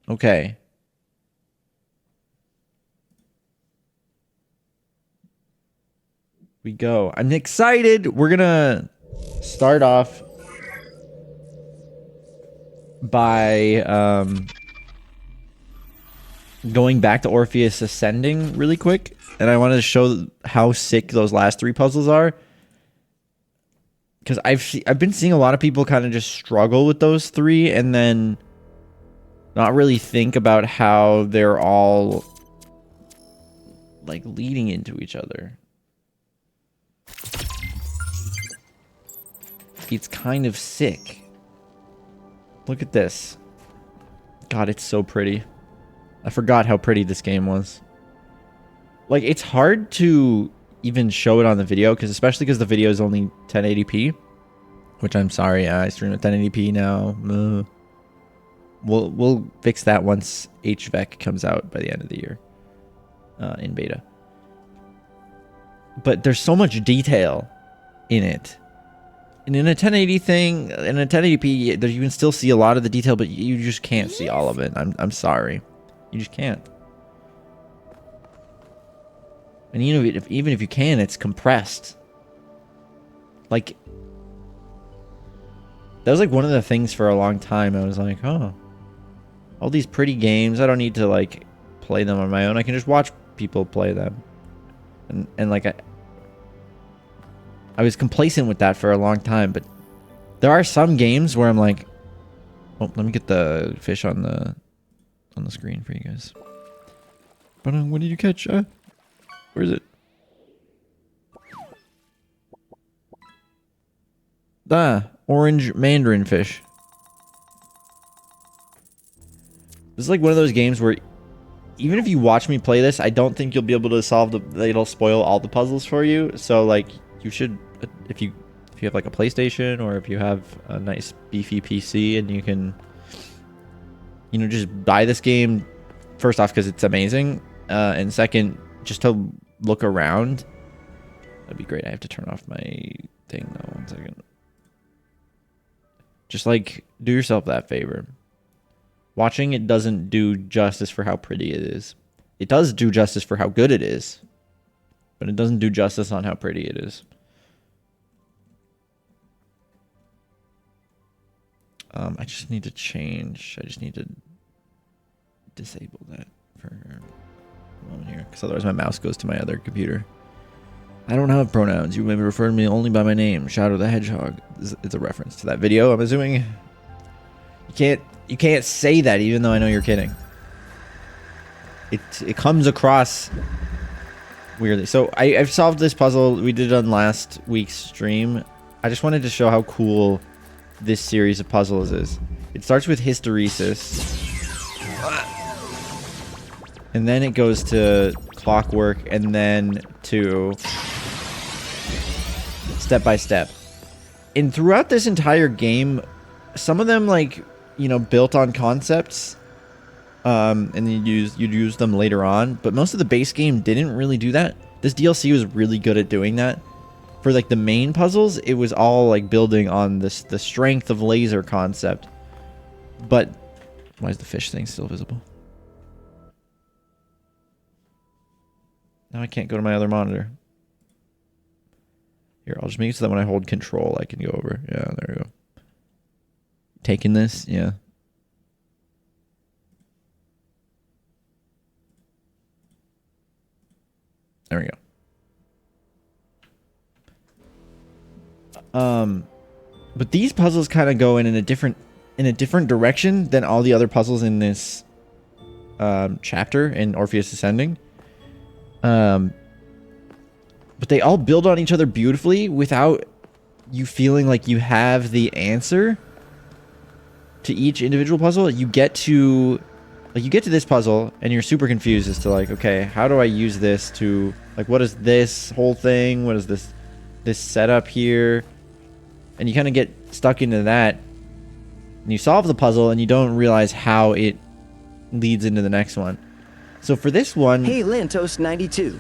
Okay. We go. I'm excited. We're gonna start off by going back to Orpheus Ascending really quick, and I wanted to show how sick those last 3 puzzles are, because I've been seeing a lot of people kind of just struggle with those 3 and then not really think about how they're all like leading into each other. It's kind of sick. Look at this. God, it's so pretty. I forgot how pretty this game was. Like, it's hard to even show it on the video, especially because the video is only 1080p. Which I'm sorry, I stream at 1080p now. We'll fix that once HVEC comes out by the end of the year. In beta. But there's so much detail in it. And in a 1080 thing, in a 1080p, you can still see a lot of the detail, but you just can't see all of it. I'm sorry. You just can't. And even if you can, it's compressed. Like, that was like one of the things for a long time. I was like, oh, all these pretty games, I don't need to like play them on my own. I can just watch people play them. And like I was complacent with that for a long time, but there are some games where I'm like, oh, let me get the fish on the screen for you guys. But what did you catch? Where is it? Orange mandarin fish. This is like one of those games where even if you watch me play this, I don't think you'll be able to solve it'll spoil all the puzzles for you. So like, you should, if you have like a PlayStation, or if you have a nice beefy PC and you can, you know, just buy this game, first off because it's amazing, and second, just to look around. That'd be great. I have to turn off my thing though. 1 second. Just like, do yourself that favor. Watching it doesn't do justice for how pretty it is. It does do justice for how good it is, but it doesn't do justice on how pretty it is. I just need to change. I just need to disable that for a moment here, because otherwise my mouse goes to my other computer. I don't have pronouns. You may refer to me only by my name, Shadow the Hedgehog. It's a reference to that video, I'm assuming. You can't say that, even though I know you're kidding. It comes across weirdly. So I've solved this puzzle. We did it on last week's stream. I just wanted to show how cool this series of puzzles is. It starts with hysteresis, and then it goes to clockwork, and then to step by step. And throughout this entire game, some of them, like, you know, built on concepts, and you'd use them later on, but most of the base game didn't really do that. This DLC was really good at doing that. For like the main puzzles, it was all like building on the strength of laser concept. But why is the fish thing still visible? Now I can't go to my other monitor. Here, I'll just make it so that when I hold control, I can go over. Yeah, there we go. Taking this, yeah. There we go. But these puzzles kind of go in a different direction than all the other puzzles in this chapter in Orpheus Ascending. But they all build on each other beautifully without you feeling like you have the answer to each individual puzzle. You get to this puzzle and you're super confused as to like, okay, how do I use this to, like, what is this whole thing? What is this setup here? And you kind of get stuck into that, and you solve the puzzle and you don't realize how it leads into the next one. So for this one, hey, Lantos 92.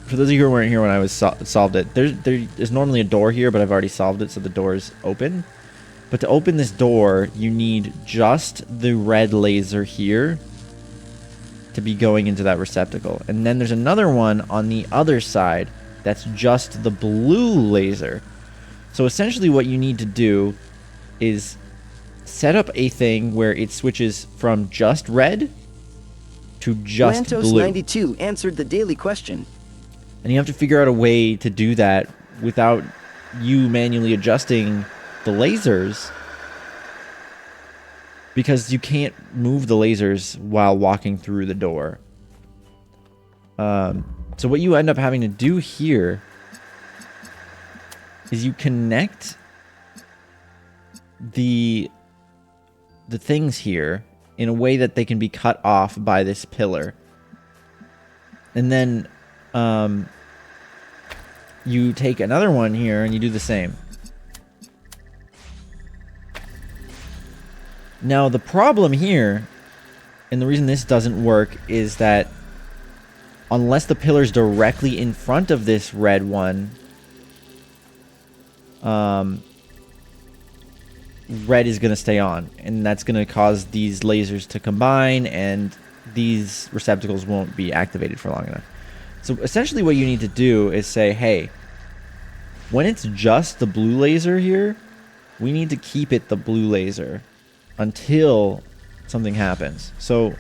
For those of you who weren't here when I was solved it, there is normally a door here, but I've already solved it, so the door is open. But to open this door, you need just the red laser here to be going into that receptacle. And then there's another one on the other side that's just the blue laser. So essentially what you need to do is set up a thing where it switches from just red to just blue. Lantos92 answered the daily question. And you have to figure out a way to do that without you manually adjusting the lasers, because you can't move the lasers while walking through the door. So what you end up having to do here is you connect the things here in a way that they can be cut off by this pillar. And then you take another one here and you do the same. Now the problem here, and the reason this doesn't work, is that unless the pillar's directly in front of this red one, red is going to stay on, and that's going to cause these lasers to combine, and these receptacles won't be activated for long enough. So essentially what you need to do is say, hey, when it's just the blue laser here, we need to keep it the blue laser until something happens. So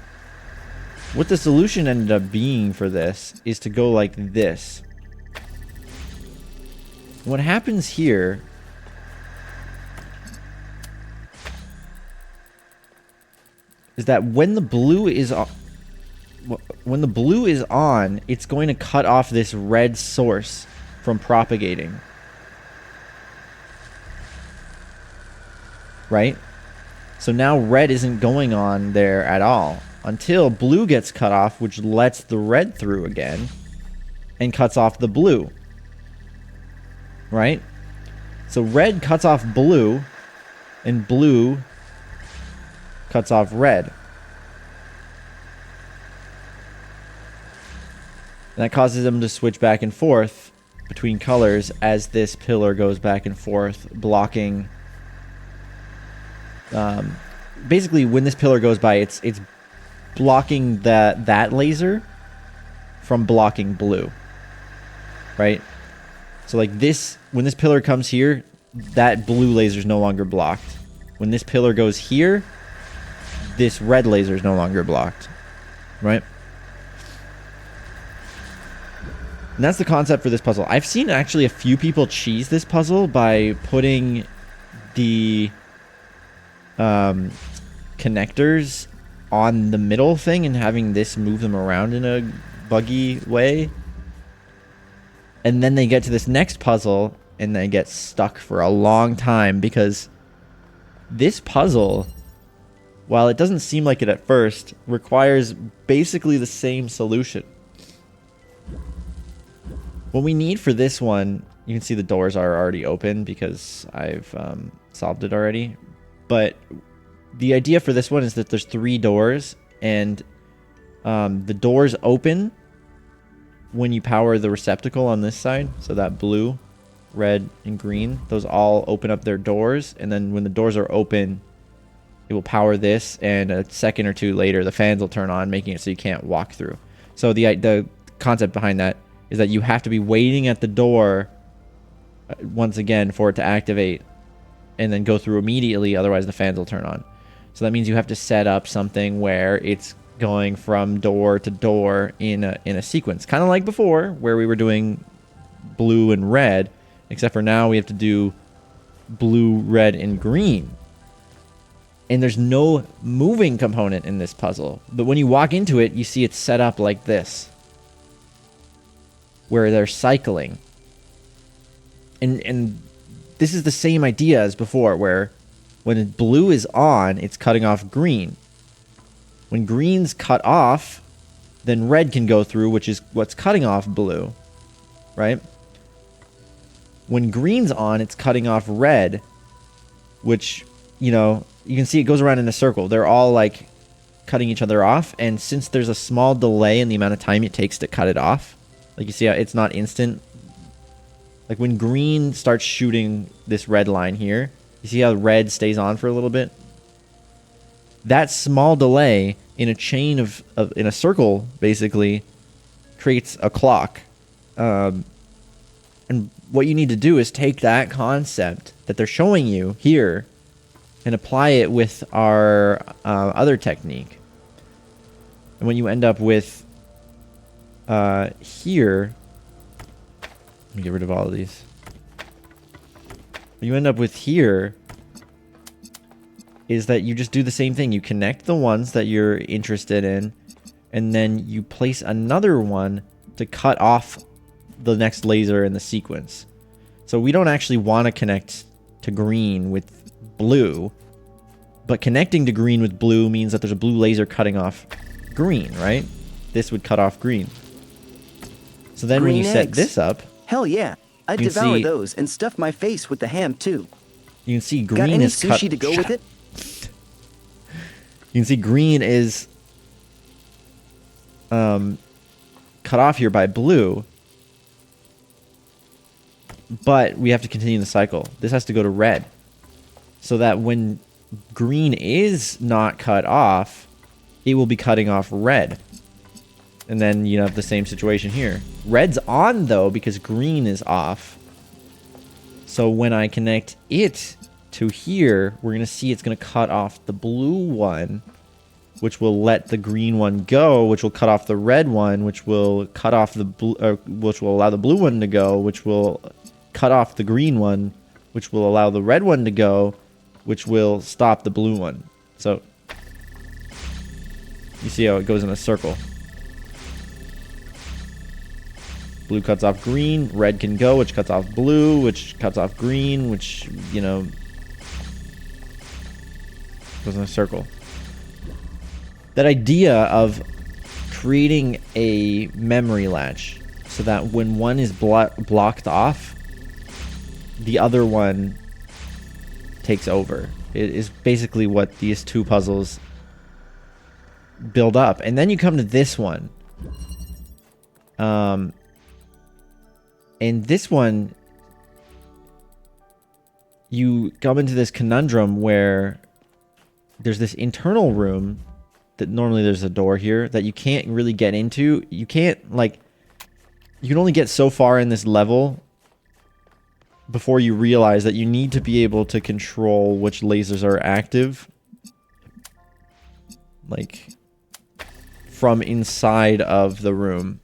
what the solution ended up being for this is to go like this. What happens here is that when the blue is on, it's going to cut off this red source from propagating. Right? So now red isn't going on there at all until blue gets cut off, which lets the red through again and cuts off the blue. Right? So red cuts off blue and blue cuts off red. And that causes them to switch back and forth between colors as this pillar goes back and forth, blocking. Basically, when this pillar goes by, it's blocking that laser from blocking blue, right? So like this, when this pillar comes here, that blue laser is no longer blocked. When this pillar goes here, this red laser is no longer blocked, right? And that's the concept for this puzzle. I've seen actually a few people cheese this puzzle by putting the connectors on the middle thing and having this move them around in a buggy way. And then they get to this next puzzle and they get stuck for a long time, because this puzzle, while it doesn't seem like it at first, requires basically the same solution. What we need for this one, you can see the doors are already open because I've solved it already. But the idea for this one is that there's 3 doors, and the doors open when you power the receptacle on this side. So that blue, red, and green, those all open up their doors. And then when the doors are open, it will power this, and a second or two later, the fans will turn on, making it so you can't walk through. So the concept behind that is that you have to be waiting at the door once again for it to activate and then go through immediately, otherwise the fans will turn on. So that means you have to set up something where it's going from door to door in a sequence, kind of like before where we were doing blue and red, except for now we have to do blue, red, and green. And there's no moving component in this puzzle, but when you walk into it, you see it's set up like this, where they're cycling. And this is the same idea as before, where when blue is on, it's cutting off green. When green's cut off, then red can go through, which is what's cutting off blue, right? When green's on, it's cutting off red, which, you know, you can see it goes around in a circle. They're all like cutting each other off, and since there's a small delay in the amount of time it takes to cut it off, like you see how it's not instant. Like when green starts shooting this red line here, You see how red stays on for a little bit? That small delay in a chain in a circle, basically, creates a clock. And what you need to do is take that concept that they're showing you here and apply it with our other technique. And when you end up with here, let me get rid of all of these. What you end up with here is that you just do the same thing. You connect the ones that you're interested in, and then you place another one to cut off the next laser in the sequence. So we don't actually want to connect to green with blue, but connecting to green with blue means that there's a blue laser cutting off green, right? This would cut off green. So then when you set this up, hell yeah, I'd devour those and stuff my face with the ham too. You can see green Got any is cut. sushi to go with it? You can see green is cut off here by blue, but we have to continue the cycle. This has to go to red, so that when green is not cut off, it will be cutting off red. And then you have the same situation here. Red's on though because green is off. So when I connect it to here, we're going to see it's going to cut off the blue one, which will let the green one go, which will cut off the red one, which will cut off the blue, which will allow the blue one to go, which will cut off the green one, which will allow the red one to go, which will stop the blue one. So you see how it goes in a circle. Blue cuts off green, red can go, which cuts off blue, which cuts off green, which, you know, goes in a circle. That idea of creating a memory latch so that when one is blocked off, the other one takes over. It is basically what these two puzzles build up. And then you come to this one. And this one, you come into this conundrum where there's this internal room that normally there's a door here that you can't really get into. You can't, like, you can only get so far in this level before you realize that you need to be able to control which lasers are active, like, from inside of the room.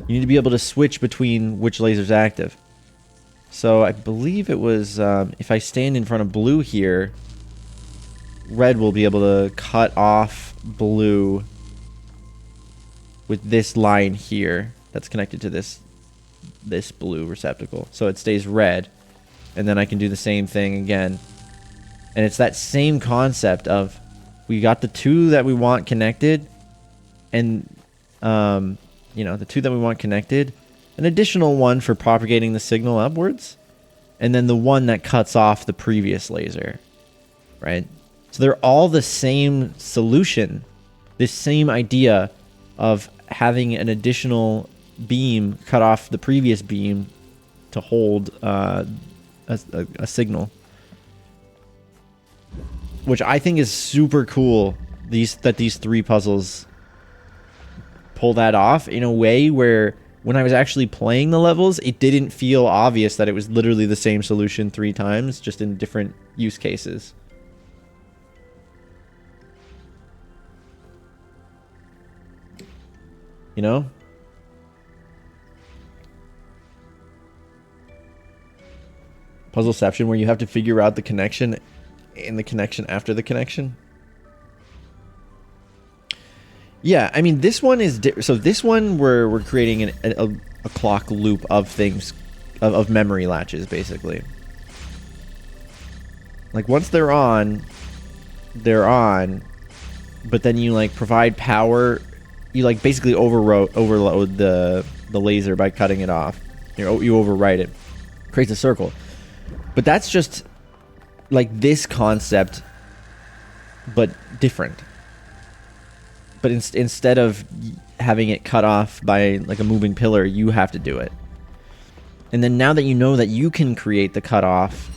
You need to be able to switch between which laser's active. So I believe it was, if I stand in front of blue here, red will be able to cut off blue with this line here that's connected to this blue receptacle. So it stays red. And then I can do the same thing again. And it's that same concept of, we got the two that we want connected, and you know, the two that we want connected, an additional one for propagating the signal upwards, and then the one that cuts off the previous laser, right? So they're all the same solution, this same idea of having an additional beam cut off the previous beam to hold a signal, which I think is super cool. These three puzzles pull that off in a way where when I was actually playing the levels, it didn't feel obvious that it was literally the same solution 3 times, just in different use cases. You know? Puzzleception, where you have to figure out the connection and the connection after the connection. Yeah, I mean, this one is... So this one, we're creating a clock loop of things, of memory latches, basically. Like, once they're on, but then you, like, provide power. You, like, basically overload the laser by cutting it off. You overwrite it. Creates a circle. But that's just, like, this concept, but different. But instead of having it cut off by like a moving pillar, you have to do it. And then now that you know that you can create the cutoff,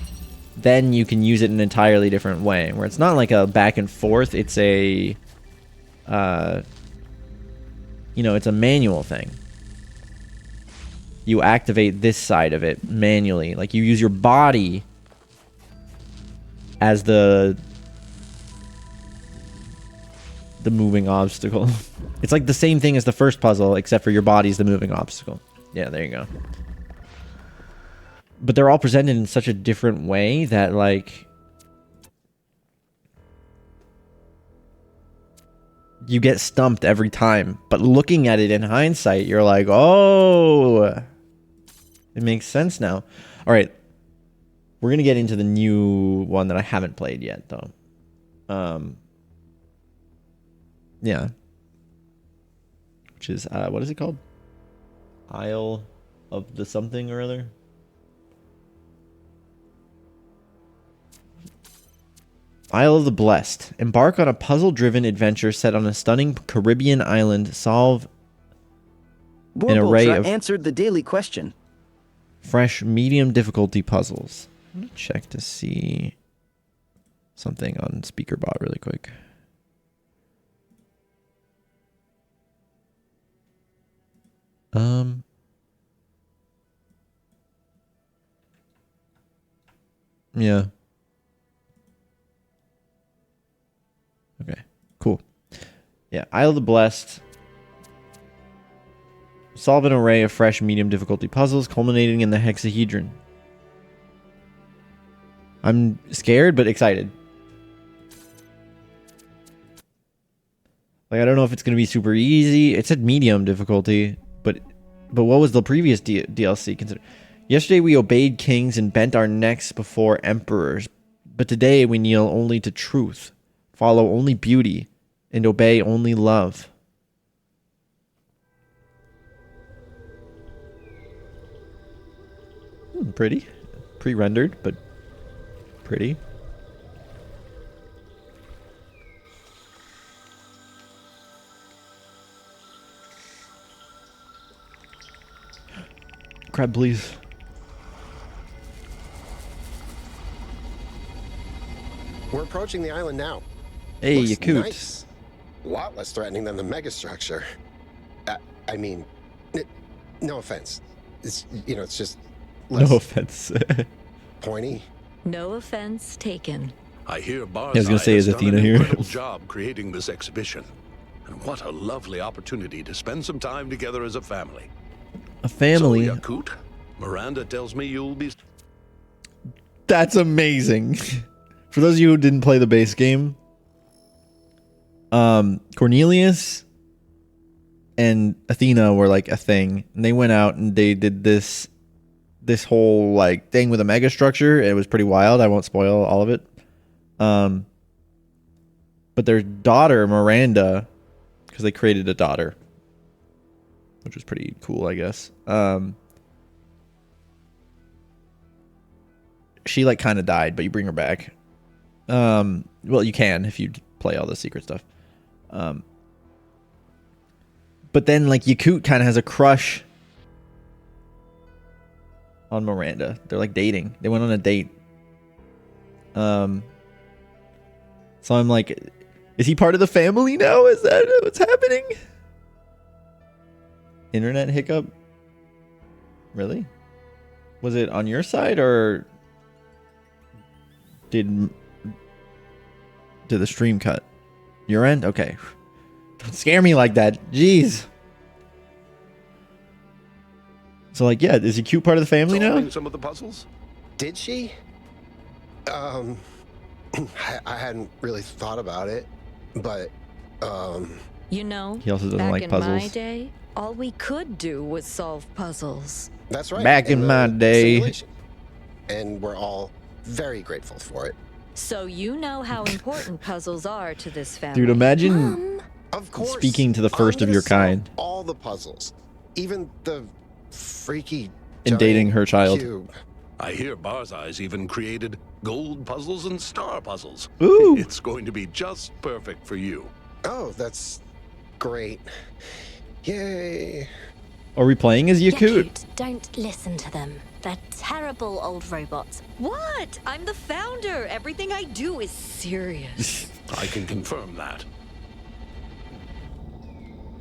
then you can use it in an entirely different way, where it's not like a back and forth, it's a, you know, it's a manual thing. You activate this side of it manually. Like, you use your body as the moving obstacle. It's like the same thing as the first puzzle, except for your body's the moving obstacle. Yeah, there you go. But they're all presented in such a different way that, like, you get stumped every time. But looking at it in hindsight, you're like, oh, it makes sense now. All right. We're going to get into the new one that I haven't played yet, though. Yeah. Which is, what is it called? Isle of the something or other? Isle of the Blessed. Embark on a puzzle-driven adventure set on a stunning Caribbean island. Solve an array of answered the daily question. Fresh, medium difficulty puzzles. I'm gonna check to see something on SpeakerBot really quick. Yeah. Okay, cool. Yeah, Isle of the Blessed. Solve an array of fresh, medium difficulty puzzles, culminating in the hexahedron. I'm scared, but excited. Like, I don't know if it's going to be super easy. It said medium difficulty, but what was the previous DLC? Yesterday we obeyed kings and bent our necks before emperors, but today we kneel only to truth, follow only beauty, and obey only love. Pretty. Pre-rendered, but pretty. Crab, please. We're approaching the island now. Hey, Looks Yakut. nice. A lot less threatening than the megastructure. I mean, no offense. It's, you know, it's just less No offense. pointy. No offense taken. I hear Barzai I was gonna say, has is done Athena an here? incredible job creating this exhibition. And what a lovely opportunity to spend some time together as a family. A family. So, Yakut, Miranda tells me you'll be... That's amazing. For those of you who didn't play the base game, Cornelius and Athena were like a thing, and they went out and they did this whole like thing with a megastructure. It was pretty wild. I won't spoil all of it. But their daughter Miranda, because they created a daughter, which was pretty cool, I guess. She like kind of died, but you bring her back. Well, you can if you play all the secret stuff. But then like Yakut kind of has a crush on Miranda. They're like dating. They went on a date. So I'm like, is he part of the family now? Is that what's happening? Internet hiccup? Really? Was it on your side or did the stream cut? Your end? Okay. Don't scare me like that. Jeez. So like, yeah, is he cute part of the family now? Solving some of the puzzles? Did she? I hadn't really thought about it, but You know, He also doesn't back like in puzzles. my day, all we could do was solve puzzles. that's right. Back in my the day. simulation. And we're all very grateful for it. So you know how important puzzles are to this family. Dude, imagine Of course. speaking to the first I'm of your gonna solve kind. All the puzzles, even the freaky And dating giant her child. cube. I hear Barzai's even created gold puzzles and star puzzles. Ooh. It's going to be just perfect for you. Oh, that's great. Yay! Are we playing as Yakut? Yakut, don't listen to them. They're terrible old robots. What? I'm the founder. Everything I do is serious. I can confirm that.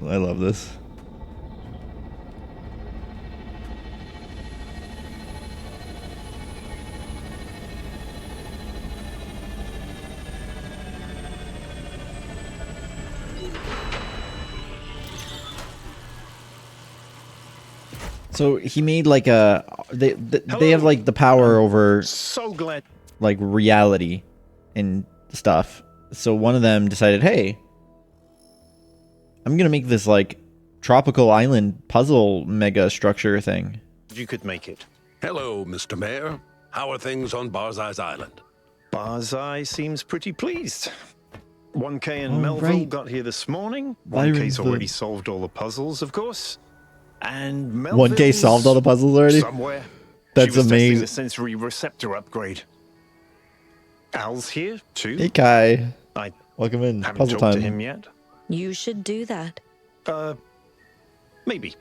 I love this. So he made like a they have like the power over So glad. like reality and stuff. So one of them decided, hey, I'm gonna make this like tropical island puzzle mega structure thing. You could make it. Hello, Mr. Mayor. How are things on Barzai's Island? Barzai seems pretty pleased. 1K and Oh, Melville right. got here this morning. Byron's 1K's already the- solved all the puzzles, of course. And Melville's 1K solved all the puzzles already? somewhere. That's she was testing amazing. the sensory receptor upgrade. Al's here too. Hey Kai, I welcome in. haven't Puzzle talked to time. him yet. You should do that. Maybe.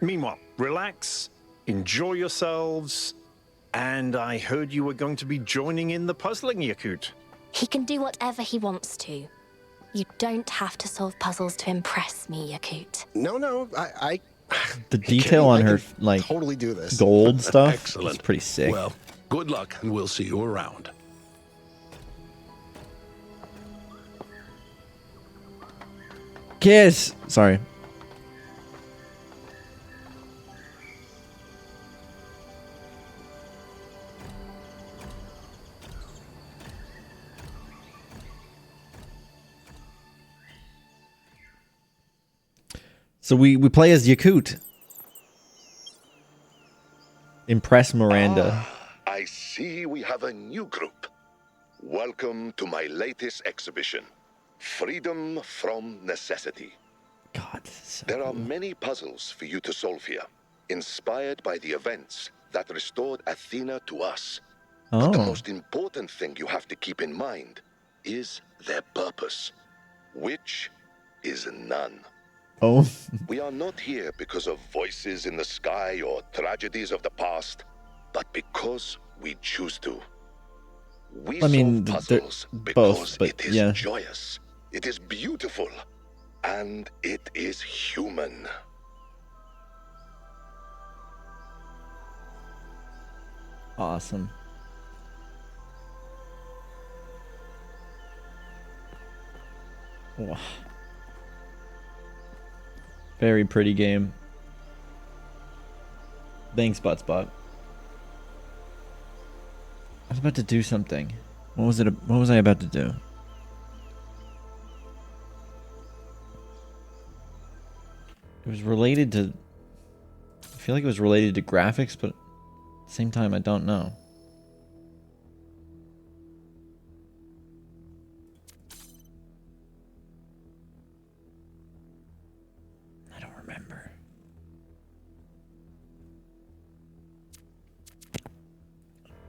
Meanwhile, relax, enjoy yourselves, and I heard you were going to be joining in the puzzling, Yakut. He can do whatever he wants to. You don't have to solve puzzles to impress me, Yakut. No, I The detail on I her can like totally do this. gold stuff is Excellent. pretty sick. Well, good luck, and we'll see you around. Kiss. Sorry. So we play as Yakut. Impress Miranda. I see we have a new group. Welcome to my latest exhibition, Freedom from Necessity. God, this is so There are cool. many puzzles for you to solve here, inspired by the events that restored Athena to us. But the Oh. most important thing you have to keep in mind is their purpose, which is none. Oh. We are not here because of voices in the sky or tragedies of the past, but because we choose to. We I mean, solve they're puzzles both, because but it is yeah. joyous, it is beautiful, and it is human. Awesome. Wow. Very pretty game. Thanks, Buttspot. I was about to do something. What was it? What was I about to do? It was related to. I feel like it was related to graphics, but at the same time, I don't know. I don't remember.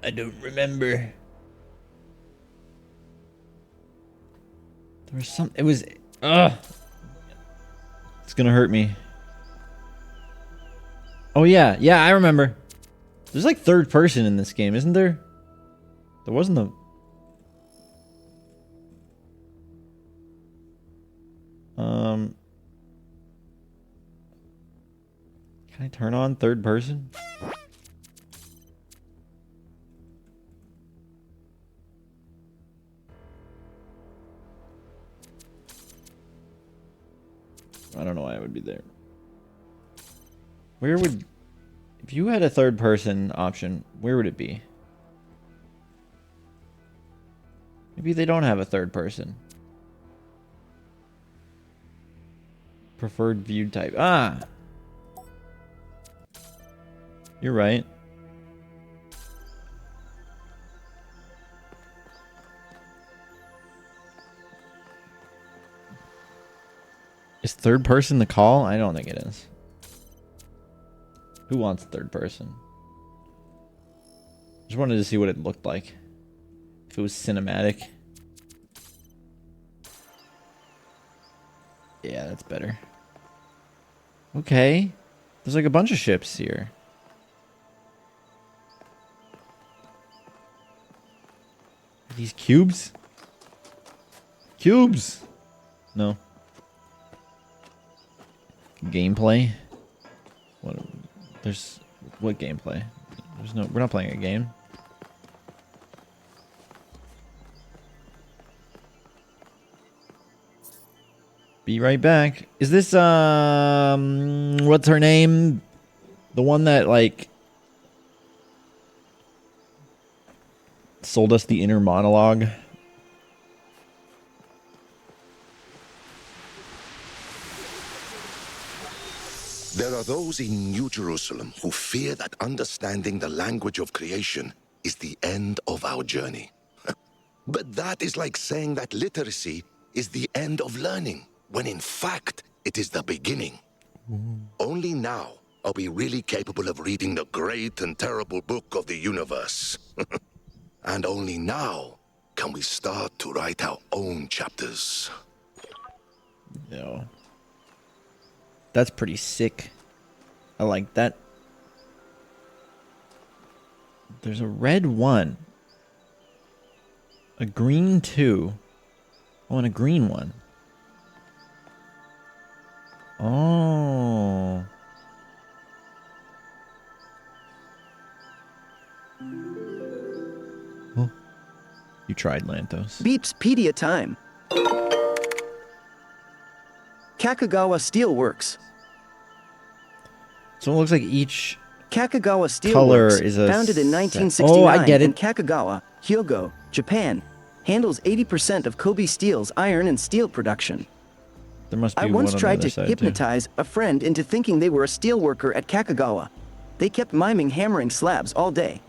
I don't remember. There was some. It was. Ugh. It's gonna hurt me. Oh yeah, yeah, I remember. There's like third person in this game, isn't there? There wasn't a. Can I turn on third person? I don't know why I would be there. Where would... If you had a third person option, where would it be? Maybe they don't have a third person. Preferred view type. Ah! You're right. Is third person the call? I don't think it is. Who wants third person? Just wanted to see what it looked like. If it was cinematic. Yeah, that's better. Okay. There's like a bunch of ships here. Are these cubes? Cubes! No. Gameplay? What? There's... What gameplay? There's no... We're not playing a game. Be right back. Is this, what's her name? The one that, like, sold us the inner monologue? There are those in New Jerusalem who fear that understanding the language of creation is the end of our journey. But that is like saying that literacy is the end of learning, when in fact, it is the beginning. Only now are we really capable of reading the great and terrible book of the universe. And only now can we start to write our own chapters. No. That's pretty sick. I like that. There's a red 1. A green 2. Oh, and a green 1. Oh. Oh. You tried, Lantos. Beepspedia time. Kakagawa Steelworks. So it looks like each Kakagawa color Steelworks, is a founded in set. 1969 Oh, I get in it. Kakagawa, Hyogo, Japan, handles 80% of Kobe Steel's iron and steel production. There must be I one once on the tried other to side, too. hypnotize a friend into thinking they were a steelworker at Kakagawa. They kept miming hammering slabs all day.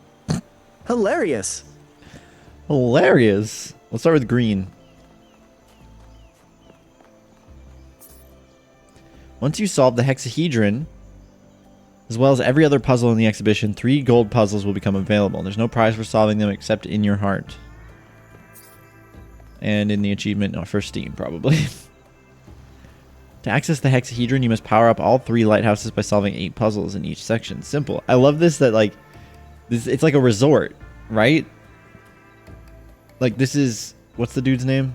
Hilarious. Hilarious. Let's start with green. Once you solve the hexahedron, as well as every other puzzle in the exhibition, 3 gold puzzles will become available. There's no prize for solving them except in your heart. And in the achievement for Steam, probably. To access the hexahedron, you must power up all 3 lighthouses by solving 8 puzzles in each section. Simple. I love this that, like, it's like a resort, right? Like, this is... What's the dude's name?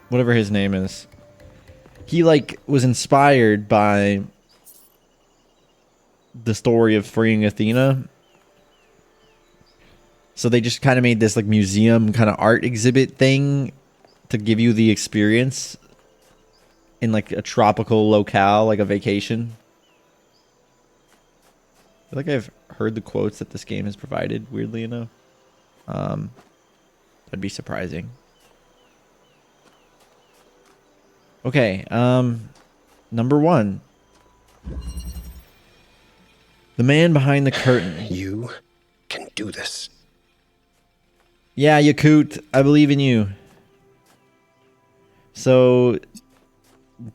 Whatever his name is. He, like, was inspired by the story of freeing Athena. So they just kind of made this, like, museum kind of art exhibit thing to give you the experience in, like, a tropical locale, like a vacation. I feel like I've heard the quotes that this game has provided, weirdly enough. That'd be surprising. Okay, number 1. The man behind the curtain. You can do this. Yeah, Yakut, I believe in you. So,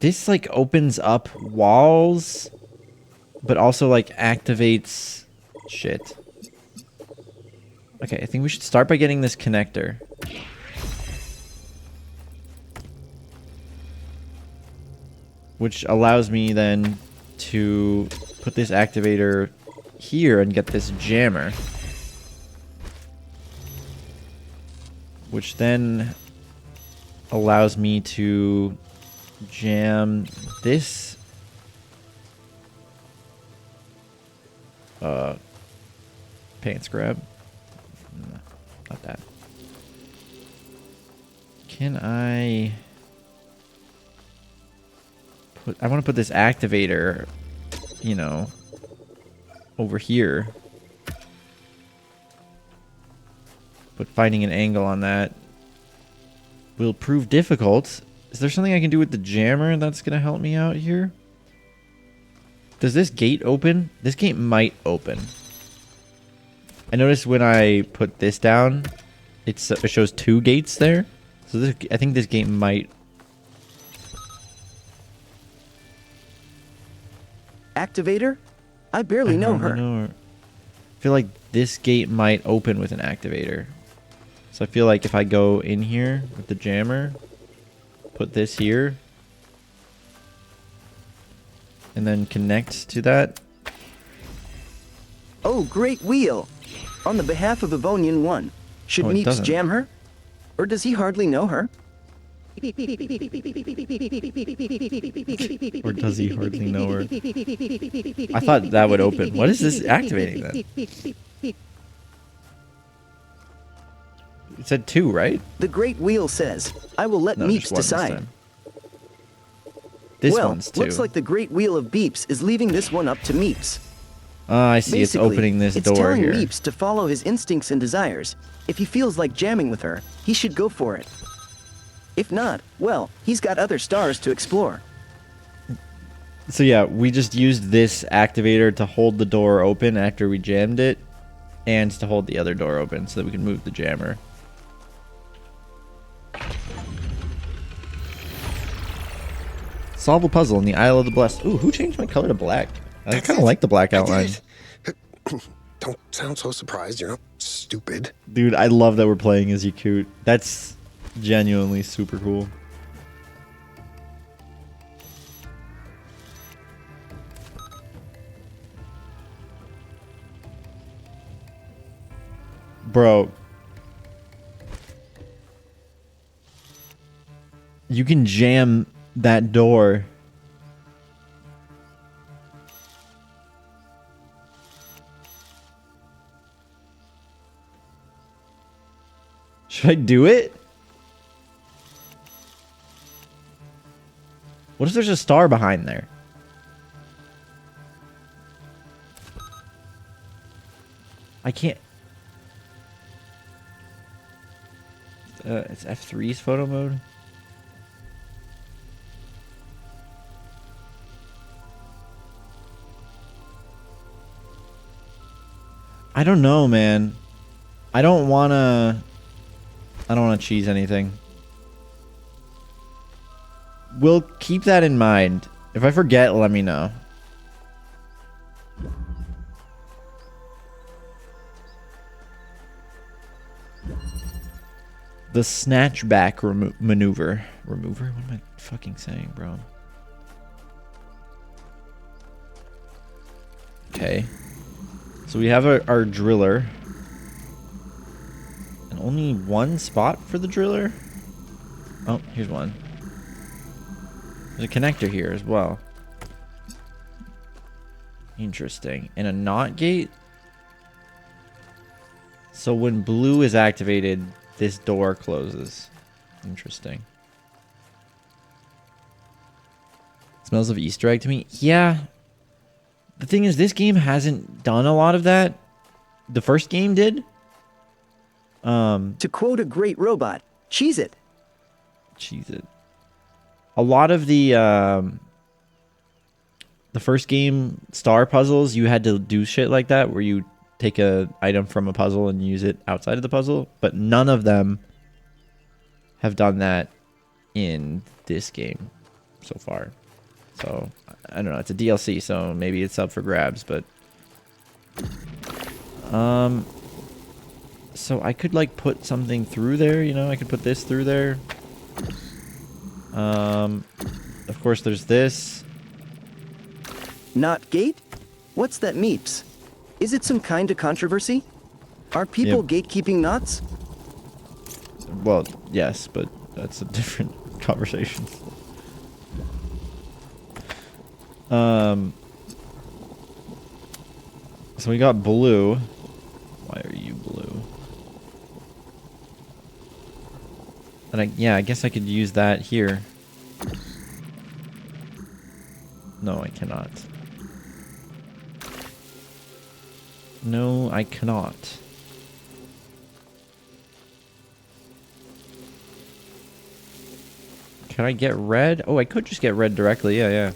this, like, opens up walls, but also, like, activates shit. Okay, I think we should start by getting this connector. Which allows me then to put this activator here and get this jammer. Which then allows me to jam this pants grab. No, not that. Can I I want to put this activator, you know, over here. But finding an angle on that will prove difficult. Is there something I can do with the jammer that's going to help me out here? Does this gate open? This gate might open. I noticed when I put this down, it shows 2 gates there. So this, I think this gate might... Activator? I barely know her. I feel like this gate might open with an activator. So I feel like if I go in here with the jammer, put this here, and then connect to that. Oh, great wheel! On the behalf of Evonian 1, should Oh, it Meeps doesn't. jam her? Or does he hardly know her? Or does he hardly know her? I thought that would open. What is this activating then? It said 2, right? The great wheel says, I will let No, Meeps just 1 this decide. time. This Well, one's 2. looks like the great wheel of Beeps is leaving this one up to Meeps. Ah, I see. It's Basically, opening this it's door telling here. Meeps to follow his instincts and desires. If he feels like jamming with her, he should go for it. If not, well, he's got other stars to explore. So yeah, we just used this activator to hold the door open after we jammed it, and to hold the other door open so that we can move the jammer. Solve a puzzle in the Isle of the Blessed. Ooh, who changed my color to black? I kind of like the black outline. Don't sound so surprised. You're not stupid. Dude, I love that we're playing as Yakut. That's genuinely super cool. Bro. You can jam that door. Should I do it? What if there's a star behind there? I can't. It's F3's photo mode. I don't know, man. I don't want to cheese anything. We'll keep that in mind. If I forget, let me know. The snatchback maneuver. Remover? What am I fucking saying, bro? Okay. So we have our driller. And only one spot for the driller? Oh, here's one. There's a connector here as well. Interesting. And a NOT gate? So when blue is activated, this door closes. Interesting. Smells of Easter egg to me. Yeah. The thing is, this game hasn't done a lot of that. The first game did. To quote a great robot, cheese it. Cheese it. A lot of the first game star puzzles, you had to do shit like that, where you take a item from a puzzle and use it outside of the puzzle, but none of them have done that in this game so far. So I don't know, it's a DLC, so maybe it's up for grabs, but so I could like put something through there, you know, I could put this through there. Of course there's this. Not gate? What's that Meeps? Is it some kind of controversy? Are people gatekeeping knots? Well, yes, but that's a different conversation. So we got blue. Why are you blue? And I guess I could use that here. No, I cannot. No, I cannot. Can I get red? Oh, I could just get red directly. Yeah, yeah.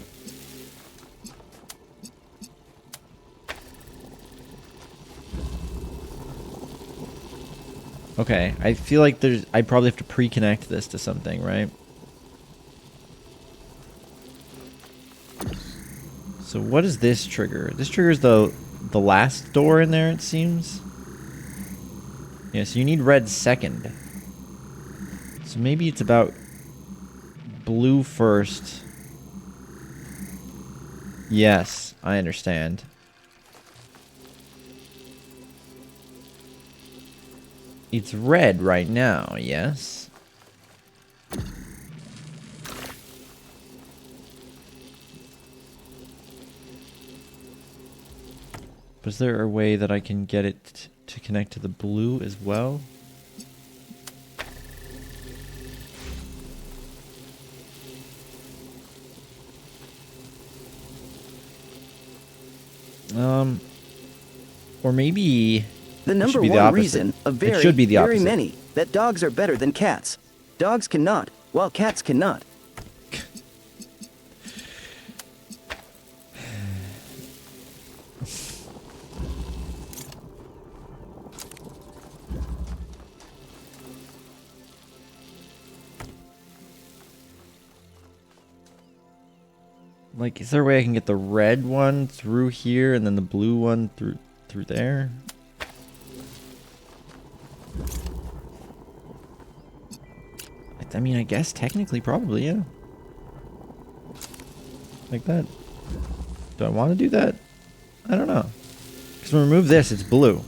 Okay, I feel like I probably have to pre-connect this to something, right? So what does this trigger? This triggers the last door in there, it seems. Yeah, so you need red second. So maybe it's about blue first. Yes, I understand. It's red right now, yes? But is there a way that I can get it to connect to the blue as well? Or maybe The it number should be the one opposite. reason, of It very, should be the very opposite. many, that dogs are better than cats. Dogs cannot, while cats cannot. Like, is there a way I can get the red one through here and then the blue one through there? I mean, I guess technically, probably, yeah. Like that. Do I want to do that? I don't know. Because when we remove this, it's blue.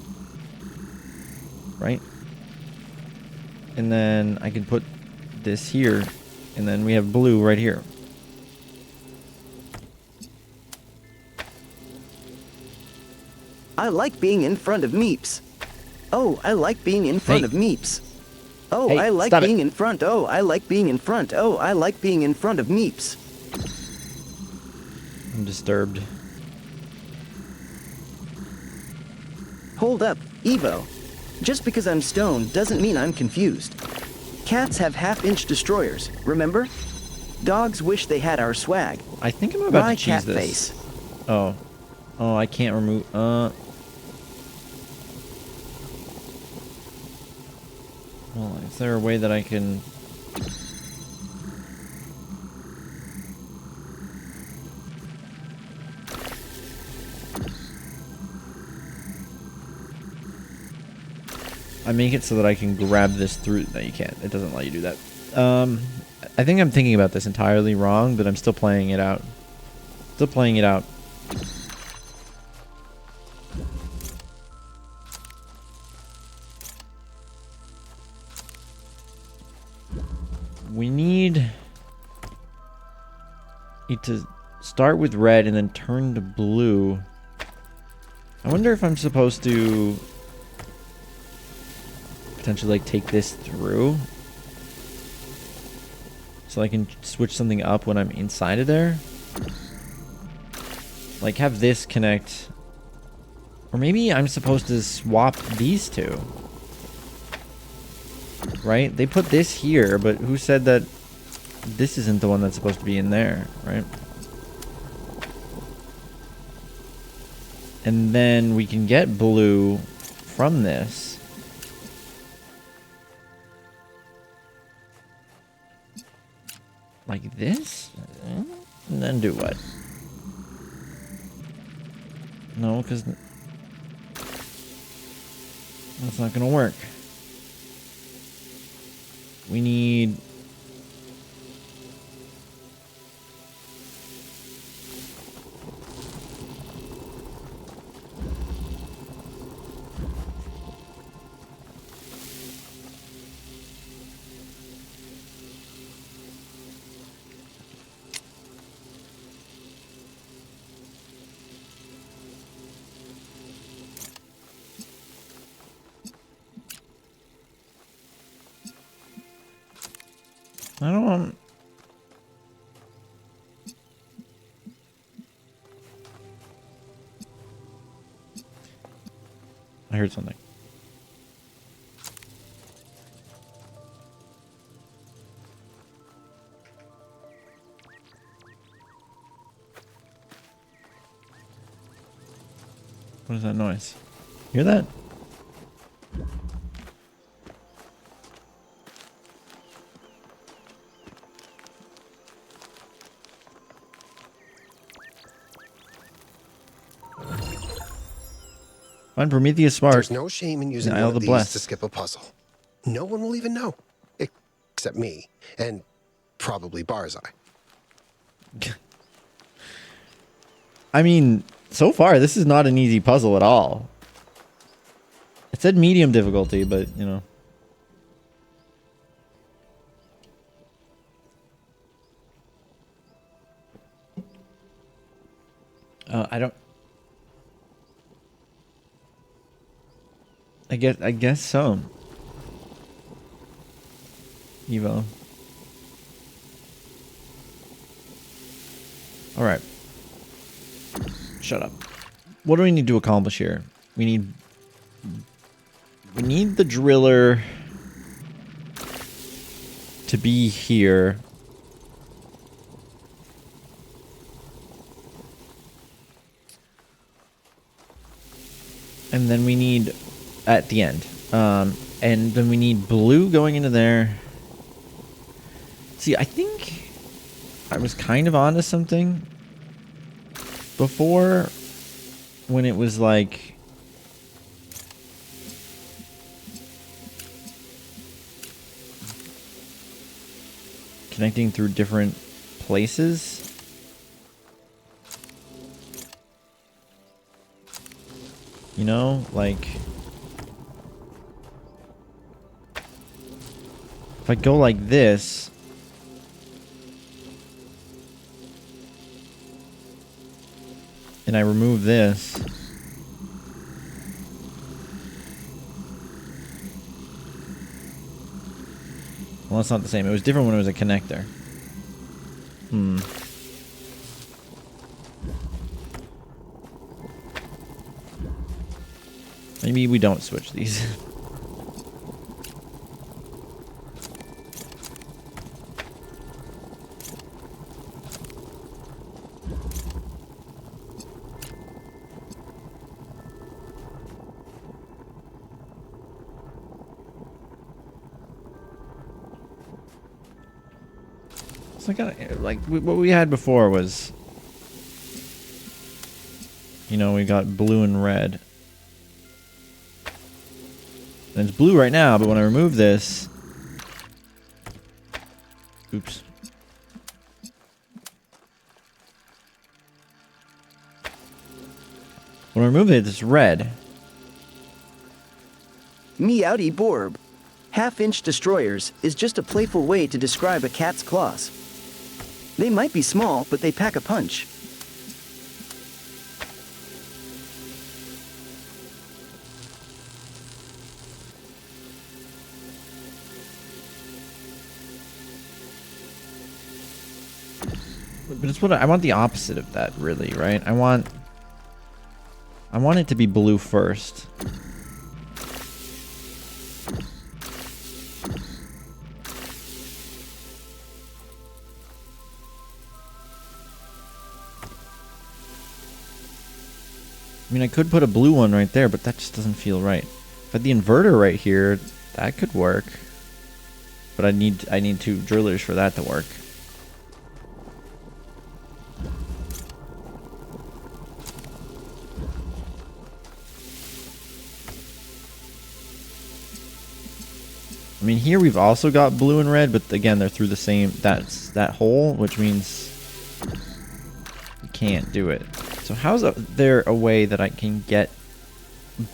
Right? And then I can put this here, and then we have blue right here. I like being in front of Meeps. Oh, I like being in front Hey. of Meeps. Oh, Hey, I like stop it. being in front. Oh, I like being in front. Oh, I like being in front of Meeps. I'm disturbed. Hold up, Evo. Just because I'm stoned doesn't mean I'm confused. Cats have half-inch destroyers, remember? Dogs wish they had our swag. I think I'm about My to cat cheese this. face. Oh. Oh, I can't remove... Well, is there a way that I can... I make it so that I can grab this through... No, you can't. It doesn't let you do that. I think I'm thinking about this entirely wrong, but I'm still playing it out. Still playing it out. We need it to start with red and then turn to blue. I wonder if I'm supposed to potentially like take this through so I can switch something up when I'm inside of there. Like have this connect, or maybe I'm supposed to swap these two. Right? They put this here, but who said that this isn't the one that's supposed to be in there, right? And then we can get blue from this. Like this? And then do what? No, because that's not going to work. We need... I don't... I heard something. What is that noise? Hear that? Find Prometheus Smart. There's no shame in using Isle one of of the these Blessed. to skip a puzzle. No one will even know. Except me. And probably Barzai. I mean, so far, this is not an easy puzzle at all. It said medium difficulty, but, you know. I don't... I guess so. Evo. Alright. Shut up. What do we need to accomplish here? We need the driller to be here. And then we need at the end. And then we need blue going into there. See, I think I was kind of onto something before when it was like connecting through different places. You know, like if I go like this, and I remove this, well, it's not the same. It was different when it was a connector. Maybe we don't switch these. So like what we had before was, you know, we got blue and red. And it's blue right now, but when I remove this, oops. When I remove it, it's red. Meowdy Borb. Half-inch destroyers is just a playful way to describe a cat's claws. They might be small, but they pack a punch. But it's what I want, the opposite of that, really, right? I want it to be blue first. I mean, I could put a blue one right there, but that just doesn't feel right. If I had the inverter right here, that could work. But I need two drillers for that to work. I mean, here we've also got blue and red, but again, they're through the same, that hole, which means we can't do it. So how's there a way that I can get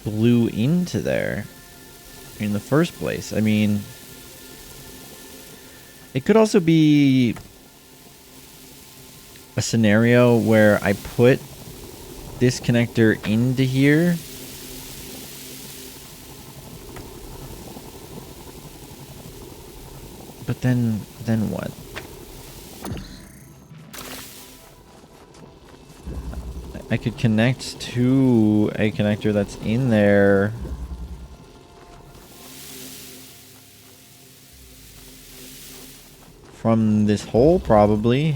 blue into there in the first place? I mean, it could also be a scenario where I put this connector into here. But then what? I could connect to a connector that's in there. From this hole, probably.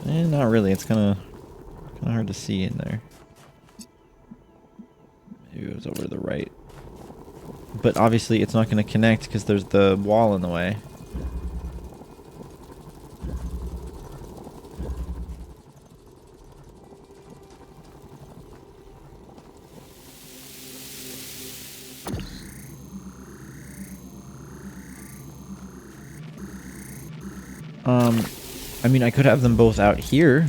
Not really. It's kind of hard to see in there. Maybe it was over to the right. But obviously it's not going to connect because there's the wall in the way. I mean, I could have them both out here.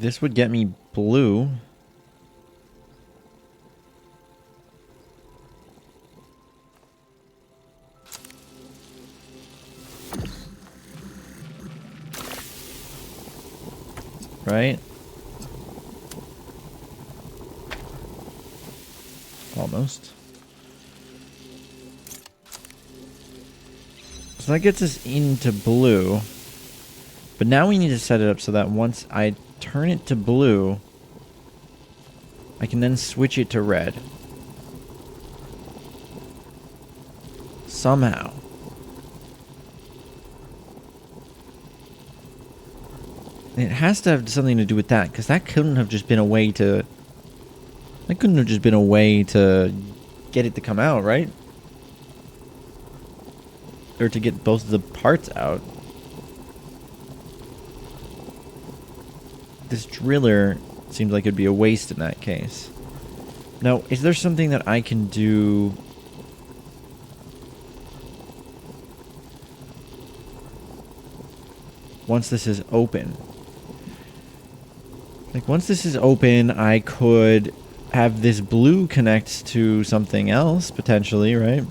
this would get me blue. Right? Almost. So that gets us into blue. But now we need to set it up so that once I turn it to blue, I can then switch it to red. Somehow. And it has to have something to do with that, because that couldn't have just been a way to... That couldn't have just been a way to get it to come out, right? Or to get both of the parts out. This driller seems like it'd be a waste in that case. Now, is there something that I can do... once this is open? Like, once this is open, I could have this blue connect to something else, potentially, right?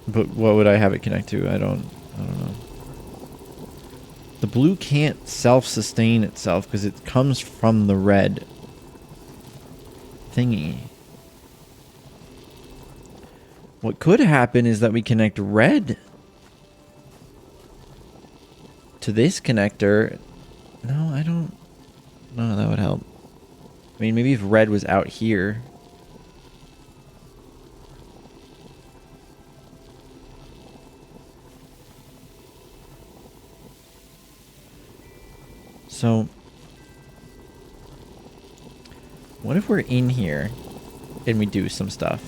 But what would I have it connect to? I don't know. The blue can't self-sustain itself because it comes from the red thingy. What could happen is that we connect red to this connector. No, I don't know. That would help. I mean, maybe if red was out here. So, what if we're in here and we do some stuff?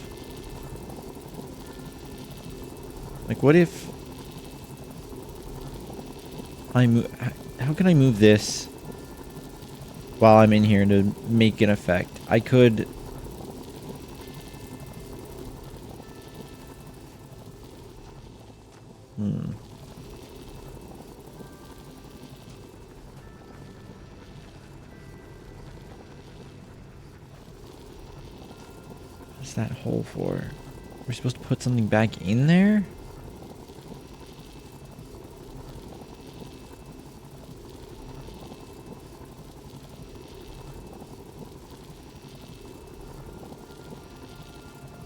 Like, what if I move... How can I move this while I'm in here to make an effect? I could... What's that hole for? We're supposed to put something back in there?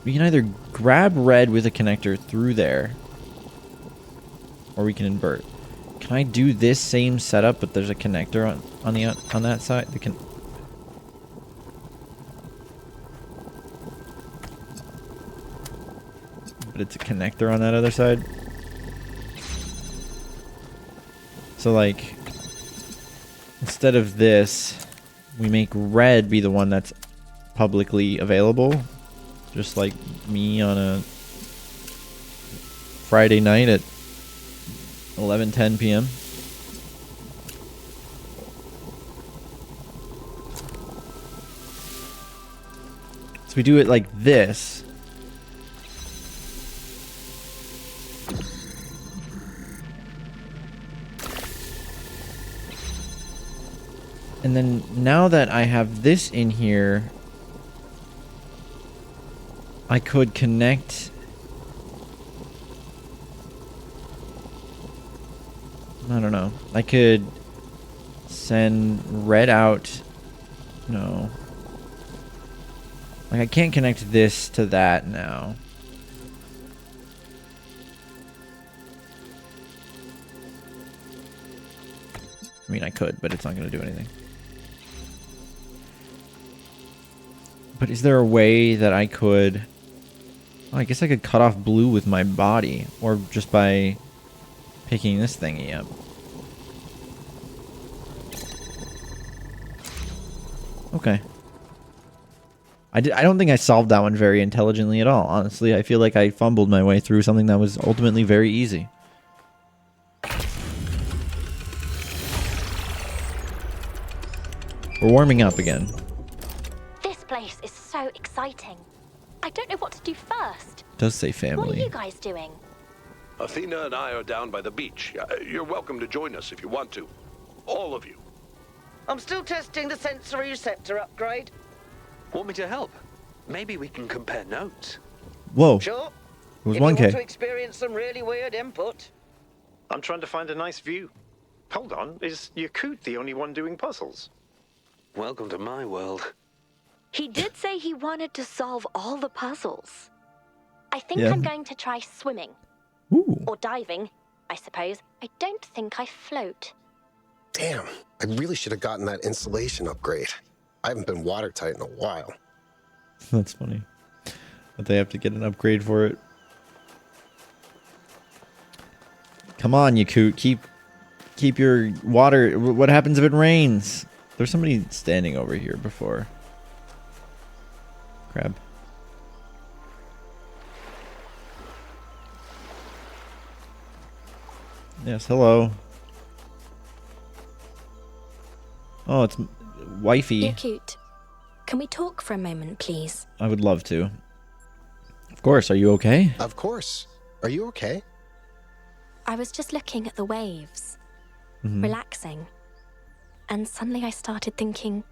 We can either grab red with a connector through there, or we can invert. Can I do this same setup, but there's a connector on that side? But it's a connector on that other side. So, like, instead of this, we make red be the one that's publicly available. Just like me on a Friday night at 11:10 p.m. So we do it like this. And then now that I have this in here, I could connect... I don't know. I could send red out. No. Like, I can't connect this to that now. I mean, I could, but it's not going to do anything. But is there a way that I could... Oh, I guess I could cut off blue with my body, or just by picking this thingy up. Okay. I don't think I solved that one very intelligently at all, honestly. I feel like I fumbled my way through something that was ultimately very easy. We're warming up again. This place is so exciting. I don't know what to do first. It does say What are family. you guys doing? Athena and I are down by the beach. You're welcome to join us if you want to. All of you. I'm still testing the sensory receptor upgrade. Want me to help? Maybe we can compare notes. Whoa. Sure. It was If you want to 1K. experience some really weird input. I'm trying to find a nice view. Hold on, is Yakut the only one doing puzzles? Welcome to my world. He did say he wanted to solve all the puzzles. I think Yeah. I'm going to try swimming. Ooh. Or diving, I suppose. I don't think I float. Damn, I really should have gotten that insulation upgrade. I haven't been watertight in a while. That's funny. But they have to get an upgrade for it. Come on, Yakut. Keep your water. What happens if it rains? There's somebody standing over here before. Crab. Yes, hello. Oh, it's wifey. You're cute. Can we talk for a moment, please? I would love to. Of course. Are you okay? Of course. Are you okay? I was just looking at the waves, Mhm. relaxing, and suddenly I started thinking,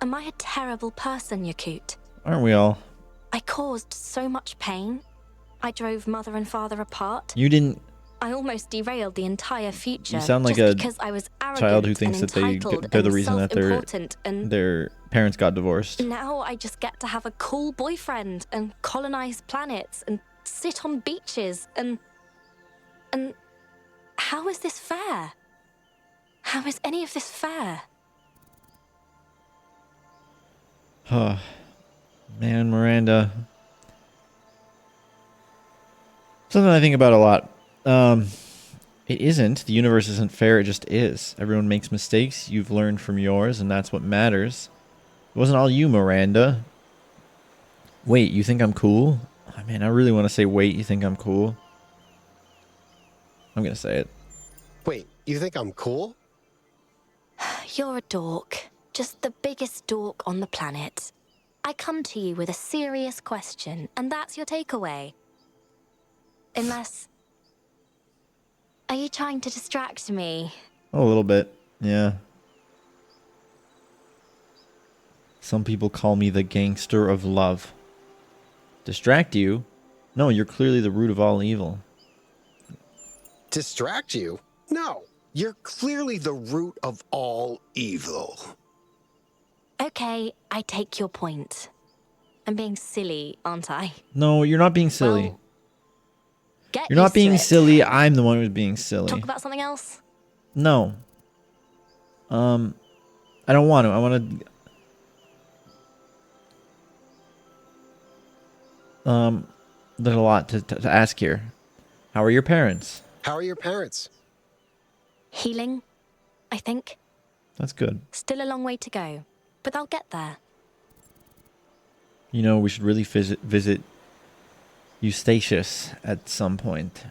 am I a terrible person, Yakut? Aren't we all? I caused so much pain. I drove mother and father apart. You didn't. I almost derailed the entire future. You sound like just a because I was arrogant child who thinks and that entitled they're the and reason that self-important and their parents got divorced. now I just get to have a cool boyfriend and colonize planets and sit on beaches and how is this fair? How is any of this fair? Oh, man, Miranda. Something I think about a lot. It isn't. The universe isn't fair. It just is. Everyone makes mistakes. You've learned from yours, and that's what matters. It wasn't all you, Miranda. Wait, you think I'm cool? Oh, man, I really want to say, wait, you think I'm cool? I'm going to say it. Wait, you think I'm cool? You're a dork. Just the biggest dork on the planet. I come to you with a serious question, and that's your takeaway. Unless... Are you trying to distract me? Oh, a little bit. Yeah. Some people call me the gangster of love. Distract you? No, you're clearly the root of all evil. Distract you? No, you're clearly the root of all evil. Okay, I take your point. I'm being silly, aren't I? No, you're not being silly. Well, get You're not used to being it. silly. I'm the one who's being silly. Talk about something else? No. I don't want to. I want to. There's a lot to ask here. How are your parents? How are your parents? Healing, I think. That's good. Still a long way to go, but they'll get there. You know, we should really visit Eustachius at some point.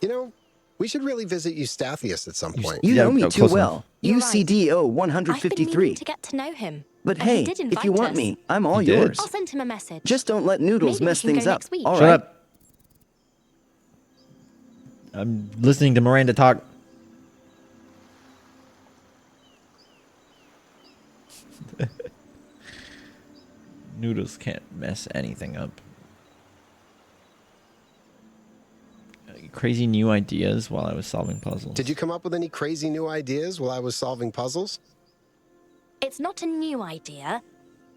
You know, we should really visit Eustathius at some point. You Yeah, know me no, too close well. enough. You're right. UCDO I've been 153. meaning to get to know him. But and he hey, did if you invite want us. me, I'm all He did. yours. I'll send him a message. Just don't let Noodles Maybe we mess can go things up. next week. All Shut right. up. I'm listening to Miranda talk. Noodles can't mess anything up. Crazy new ideas while I was solving puzzles. Did you come up with any crazy new ideas while I was solving puzzles? It's not a new idea.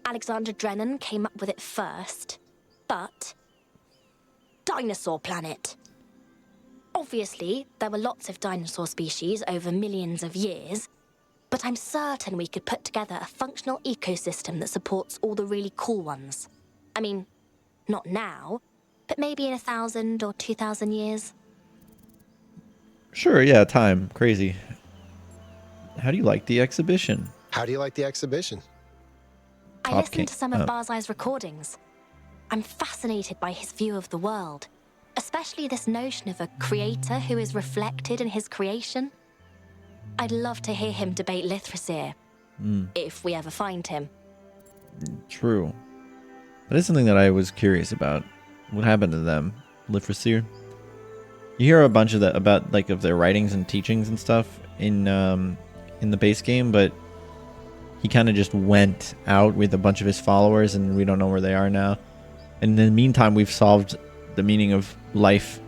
Alexander Drennan came up with it first. But... Dinosaur planet. Obviously, there were lots of dinosaur species over millions of years, but I'm certain we could put together a functional ecosystem that supports all the really cool ones. I mean, not now, but maybe in 1,000 or 2,000 years. Sure, yeah, time. Crazy. How do you like the exhibition? How do you like the exhibition? I Top listened King- to some of Barzai's recordings. I'm fascinated by his view of the world, especially this notion of a creator who is reflected in his creation. I'd love to hear him debate Lithrasir, if we ever find him. True. That is something that I was curious about. What happened to them? Lifrasir. You hear a bunch of that about like of their writings and teachings and stuff in the base game, but he kind of just went out with a bunch of his followers, and we don't know where they are now. And in the meantime, we've solved the meaning of life.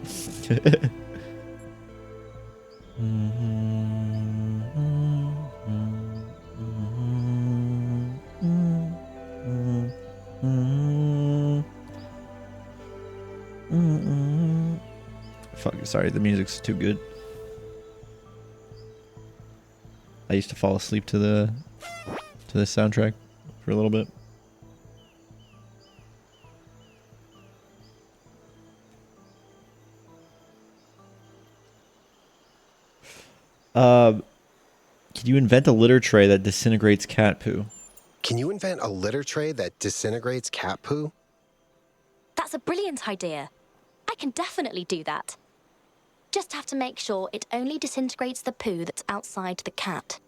Fuck, sorry, the music's too good. I used to fall asleep to the soundtrack for a little bit. Can you invent a litter tray that disintegrates cat poo? Can you invent a litter tray that disintegrates cat poo? That's a brilliant idea. I can definitely do that. Just have to make sure it only disintegrates the poo that's outside the cat.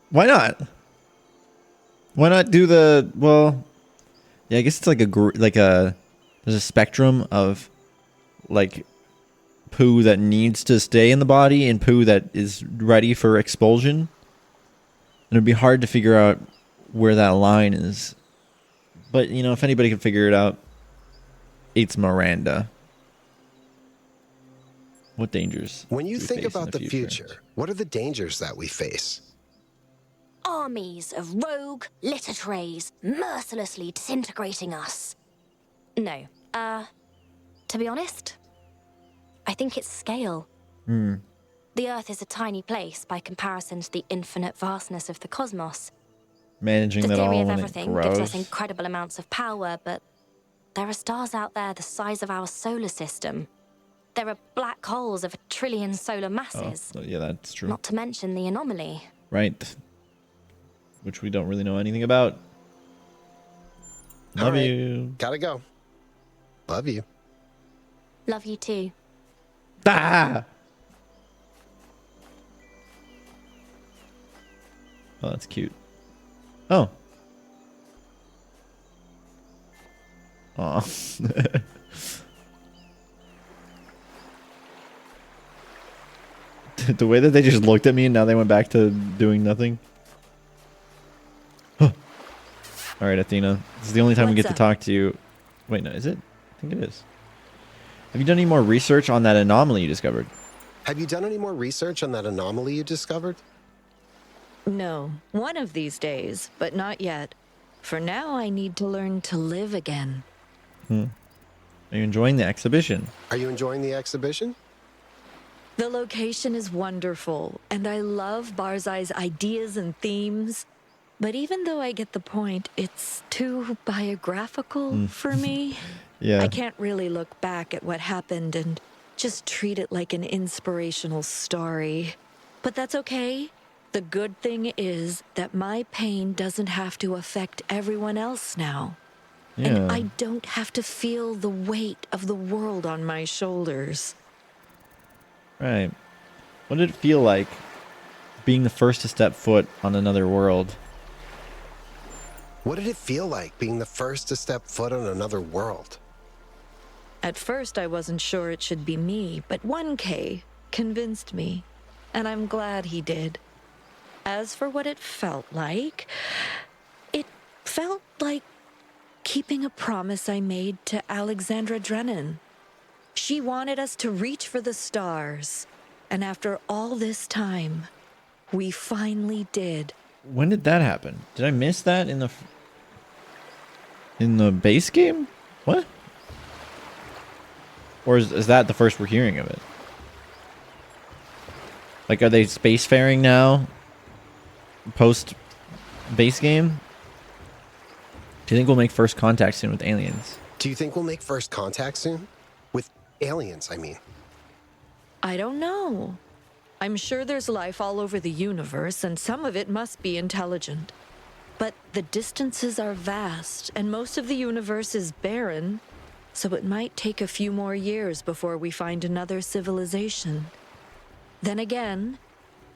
Why not? Why not do the, well, yeah, I guess it's like there's a spectrum of like poo that needs to stay in the body and poo that is ready for expulsion. And it'd be hard to figure out where that line is. But, you know, if anybody can figure it out, it's Miranda. What dangers? When you do we think face in about the future, what are the dangers that we face? Armies of rogue litter trays mercilessly disintegrating us. No, to be honest, I think it's scale. The Earth is a tiny place by comparison to the infinite vastness of the cosmos. Managing The that all theory of when it everything gives us grows. incredible amounts of power, but there are stars out there the size of our solar system. There are black holes of 1 trillion solar masses. Oh, yeah, that's true. Not to mention the anomaly. Right. Which we don't really know anything about. Love All right, you. Gotta go. Love you. Love you too. Ah! Oh, that's cute. Oh. Aw. The way that they just looked at me and now they went back to doing nothing. All right, Athena. This is the only time we get to talk to you. Wait, no, is it? I think it is. Have you done any more research on that anomaly you discovered? Have you done any more research on that anomaly you discovered? No, one of these days, but not yet. For now, I need to learn to live again. Are you enjoying the exhibition? Are you enjoying the exhibition? The location is wonderful, and I love Barzai's ideas and themes. But even though I get the point, it's too biographical for me. Yeah. I can't really look back at what happened and just treat it like an inspirational story. But that's okay. The good thing is that my pain doesn't have to affect everyone else now. Yeah. And I don't have to feel the weight of the world on my shoulders. Right. What did it feel like being the first to step foot on another world? What did it feel like being the first to step foot on another world? At first, I wasn't sure it should be me, but 1K convinced me, and I'm glad he did. As for what it felt like keeping a promise I made to Alexandra Drennan. She wanted us to reach for the stars, and after all this time, we finally did. When did that happen? Did I miss that in the base game? What? Or is that the first we're hearing of it? Like, are they spacefaring now? Post base game? Do you think we'll make first contact soon with aliens? Do you think we'll make first contact soon? With aliens, I mean. I don't know. I'm sure there's life all over the universe, and some of it must be intelligent. But the distances are vast, and most of the universe is barren, so it might take a few more years before we find another civilization. Then again,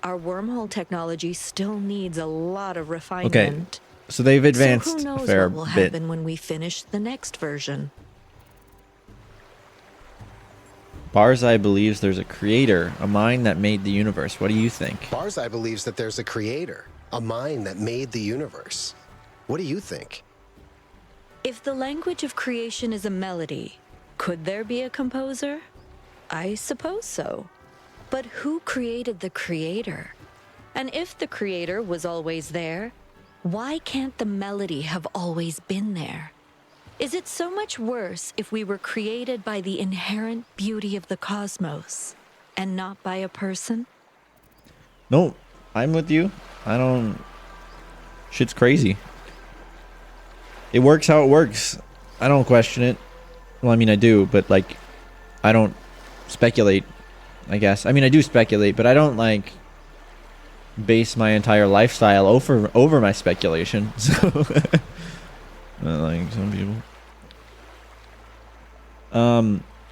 our wormhole technology still needs a lot of refinement. So they've So advanced who knows a fair what will bit. happen when we finish the next version? Barzai believes there's a creator, a mind that made the universe. What do you think? Barzai believes that there's a creator, a mind that made the universe. What do you think? If the language of creation is a melody, could there be a composer? I suppose so. But who created the creator? And if the creator was always there, why can't the melody have always been there? Is it so much worse if we were created by the inherent beauty of the cosmos and not by a person? No, I'm with you. I don't... Shit's crazy. It works how it works. I don't question it. Well, I mean, I do, but, like, I don't speculate, I guess. I mean, I do speculate, but I don't, like, base my entire lifestyle over my speculation. So, like some people.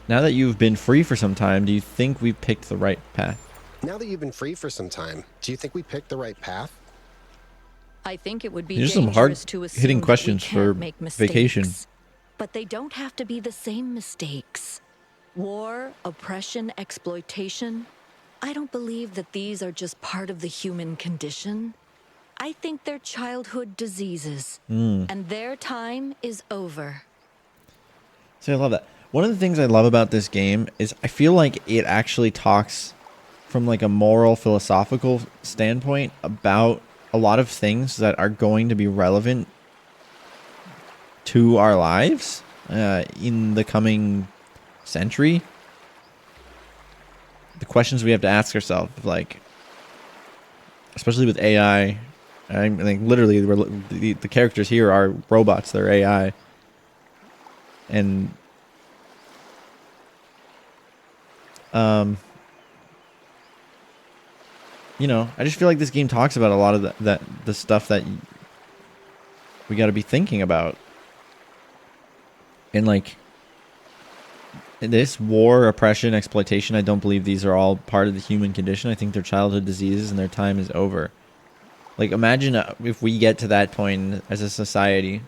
Now that you've been free for some time, do you think we've picked the right path? Now that you've been free for some time, do you think we picked the right path? I think it would be These are some dangerous to assume hard-hitting that questions we can't for make mistakes. vacation. But they don't have to be the same mistakes. War, oppression, exploitation. I don't believe that these are just part of the human condition. I think they're childhood diseases. And their time is over. See, I love that. One of the things I love about this game is I feel like it actually talks from like a moral, philosophical standpoint about a lot of things that are going to be relevant to our lives in the coming century. The questions we have to ask ourselves, like, especially with AI, I mean, literally the characters here are robots, they're AI. And you know, I just feel like this game talks about a lot of the stuff that we got to be thinking about. And like this war, oppression, exploitation, I don't believe these are all part of the human condition. I think they're childhood diseases and their time is over. Like, imagine if we get to that point as a society.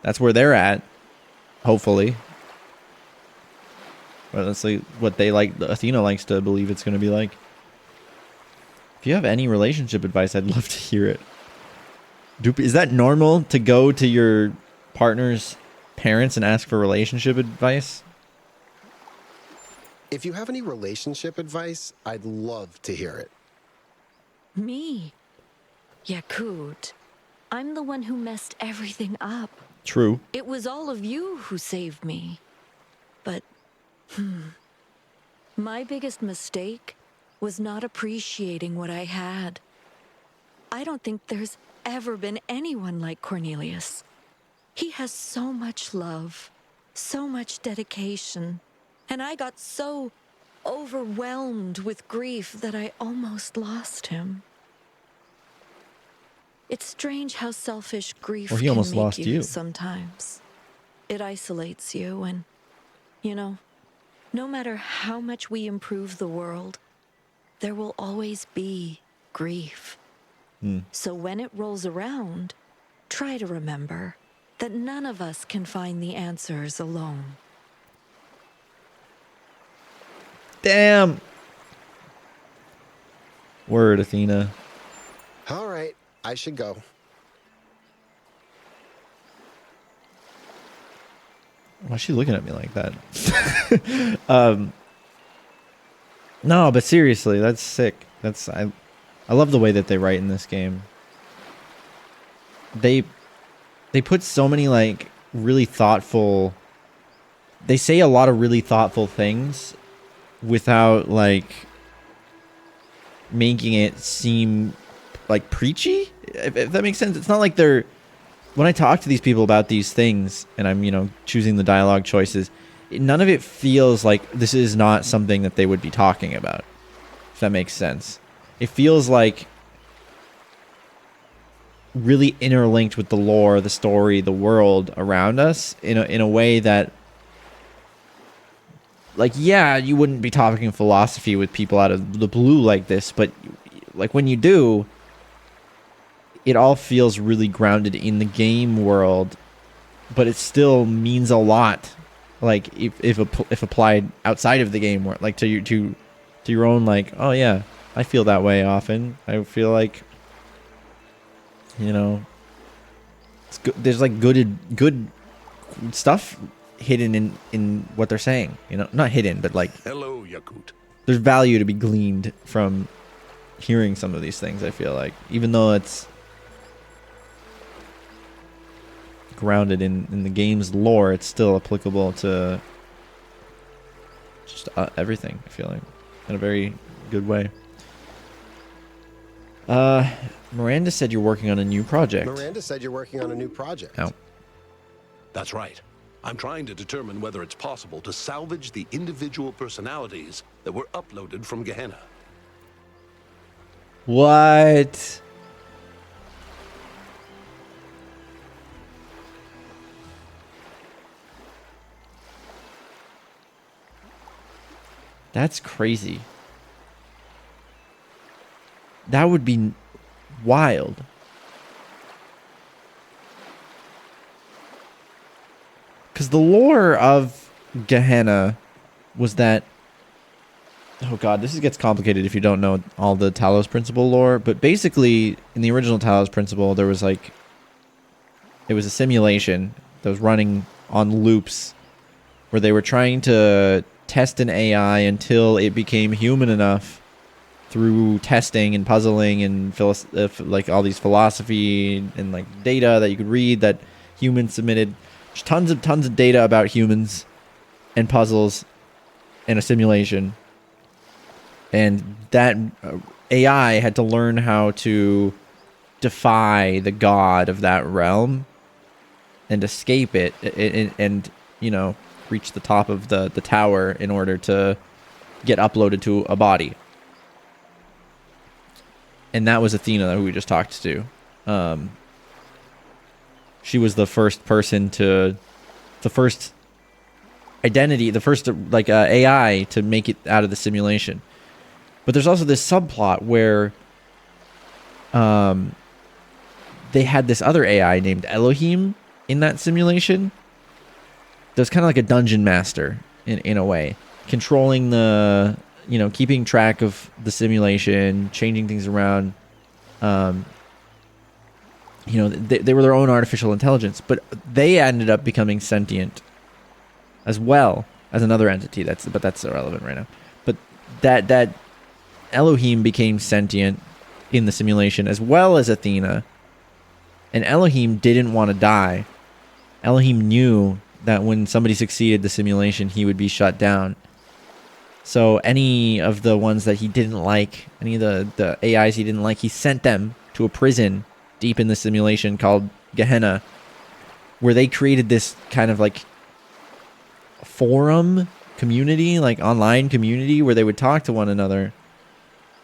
That's where they're at, hopefully. But that's like what they like. Athena likes to believe it's going to be like. If you have any relationship advice, I'd love to hear it. Is that normal to go to your partner's parents and ask for relationship advice? If you have any relationship advice, I'd love to hear it. Me? Yakut. I'm the one who messed everything up. True. It was all of you who saved me. But, my biggest mistake was not appreciating what I had. I don't think there's ever been anyone like Cornelius. He has so much love, so much dedication, and I got so overwhelmed with grief that I almost lost him. It's strange how selfish grief Well, he can almost make lost you. sometimes. It isolates you and, you know, no matter how much we improve the world, there will always be grief. So when it rolls around, try to remember that none of us can find the answers alone. Damn. Word, Athena. All right, I should go. Why is she looking at me like that? No, but seriously, that's sick. I love the way that they write in this game. They put so many like really thoughtful. They say a lot of really thoughtful things without like making it seem like preachy, if that makes sense. It's not like they're, when I talk to these people about these things and I'm, you know, choosing the dialogue choices, none of it feels like this is not something that they would be talking about, if that makes sense. It feels like really interlinked with the lore, the story, the world around us in a way that, like, yeah, you wouldn't be talking philosophy with people out of the blue like this, but like when you do, it all feels really grounded in the game world, but it still means a lot, like if applied outside of the game world, like to your own, like, oh yeah, I feel that way often. I feel like, you know, it's good. There's like good stuff hidden in what they're saying, you know, not hidden, but like, Hello, Yakut. there's value to be gleaned from hearing some of these things. I feel like, even though it's grounded in the game's lore, it's still applicable to just everything, I feel like, in a very good way. Miranda said you're working on a new project. Miranda said you're working on a new project. Oh. That's right. I'm trying to determine whether it's possible to salvage the individual personalities that were uploaded from Gehenna. What? That's crazy. That would be wild. Because the lore of Gehenna was that... Oh god, this gets complicated if you don't know all the Talos Principle lore. But basically, in the original Talos Principle, there was like... It was a simulation that was running on loops where they were trying to test an AI until it became human enough through testing and puzzling and like all these philosophy and like data that you could read that humans submitted. Just tons of data about humans and puzzles and a simulation. And that AI had to learn how to defy the god of that realm and escape it and you know, reach the top of the tower in order to get uploaded to a body. And that was Athena, who we just talked to. She was the first person the first identity, the first like AI to make it out of the simulation. But there's also this subplot where they had this other AI named Elohim in that simulation. There's kind of like a dungeon master in a way, controlling the, you know, keeping track of the simulation, changing things around. You know, they were their own artificial intelligence, but they ended up becoming sentient as well as another entity. That's irrelevant right now. But that Elohim became sentient in the simulation as well as Athena, and Elohim didn't want to die. Elohim knew that when somebody succeeded the simulation, he would be shut down. So any of the ones that he didn't like, any of the AIs he didn't like, he sent them to a prison deep in the simulation called Gehenna, where they created this kind of like forum community, like online community, where they would talk to one another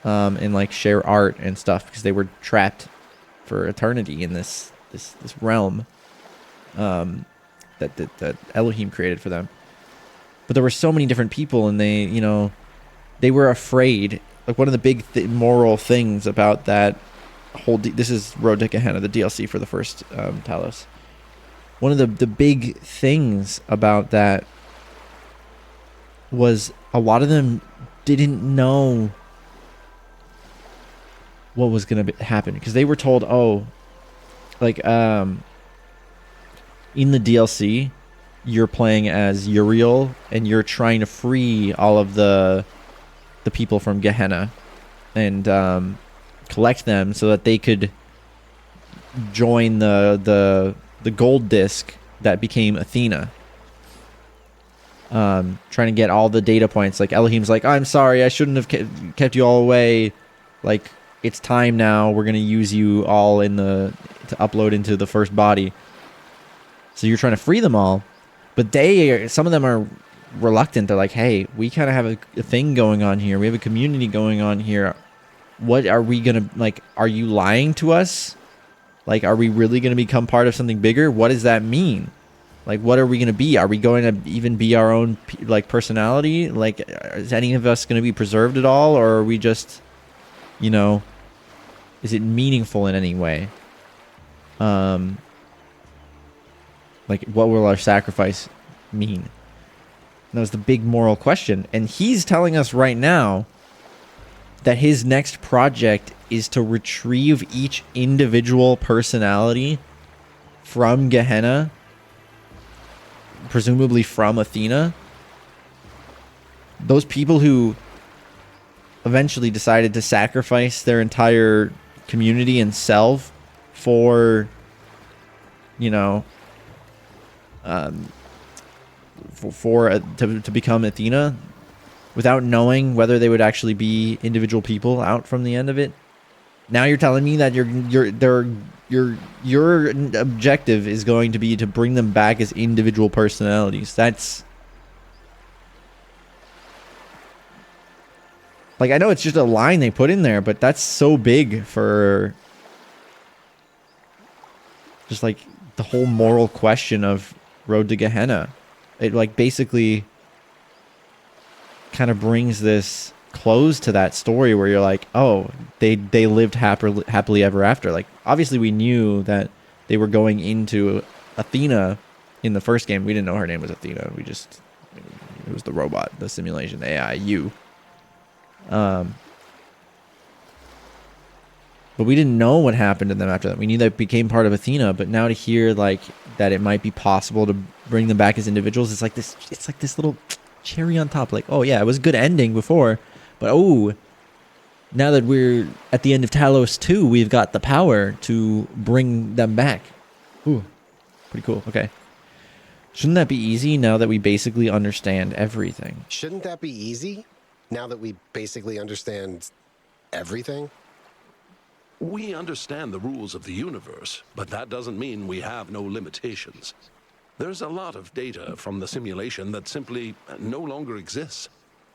and like share art and stuff, because they were trapped for eternity in this realm that Elohim created for them. But there were so many different people, and they, you know, they were afraid. Like, one of the big moral things about that whole this is Road to Gehenna, the DLC for the first Talos. One of the big things about that was a lot of them didn't know what was going to happen, because they were told, oh, like in the DLC you're playing as Uriel and you're trying to free all of the people from Gehenna and collect them so that they could join the gold disc that became Athena. Trying to get all the data points. Like, Elohim's like, I'm sorry, I shouldn't have kept you all away. Like, it's time now. We're gonna use you all to upload into the first body. So you're trying to free them all, but some of them are reluctant. They're like, hey, we kind of have a thing going on here. We have a community going on here. What are we gonna, like, are you lying to us? Like, are we really gonna become part of something bigger? What does that mean? Like, what are we going to be? Are we going to even be our own, like, personality? Like, is any of us going to be preserved at all? Or are we just, you know, is it meaningful in any way? Like, what will our sacrifice mean? And that was the big moral question. And he's telling us right now that his next project is to retrieve each individual personality from Gehenna, presumably from Athena. Those people who eventually decided to sacrifice their entire community and self for, you know, to become Athena, without knowing whether they would actually be individual people out from the end of it. Now you're telling me that your objective is going to be to bring them back as individual personalities. That's like, I know it's just a line they put in there, but that's so big for just like the whole moral question of Road to Gehenna. It like basically kind of brings this close to that story where you're like, oh, they lived happily ever after. Like, obviously we knew that they were going into Athena in the first game. We didn't know her name was Athena. It was the robot, the simulation, the AI, you. But we didn't know what happened to them after that. We knew they became part of Athena, but now to hear like that it might be possible to bring them back as individuals, it's like this little cherry on top. Like, oh yeah, it was a good ending before, but oh, now that we're at the end of Talos 2, we've got the power to bring them back. Ooh, pretty cool. Okay. Shouldn't that be easy now that we basically understand everything? Shouldn't that be easy now that we basically understand everything? We understand the rules of the universe, but that doesn't mean we have no limitations. There's a lot of data from the simulation that simply no longer exists.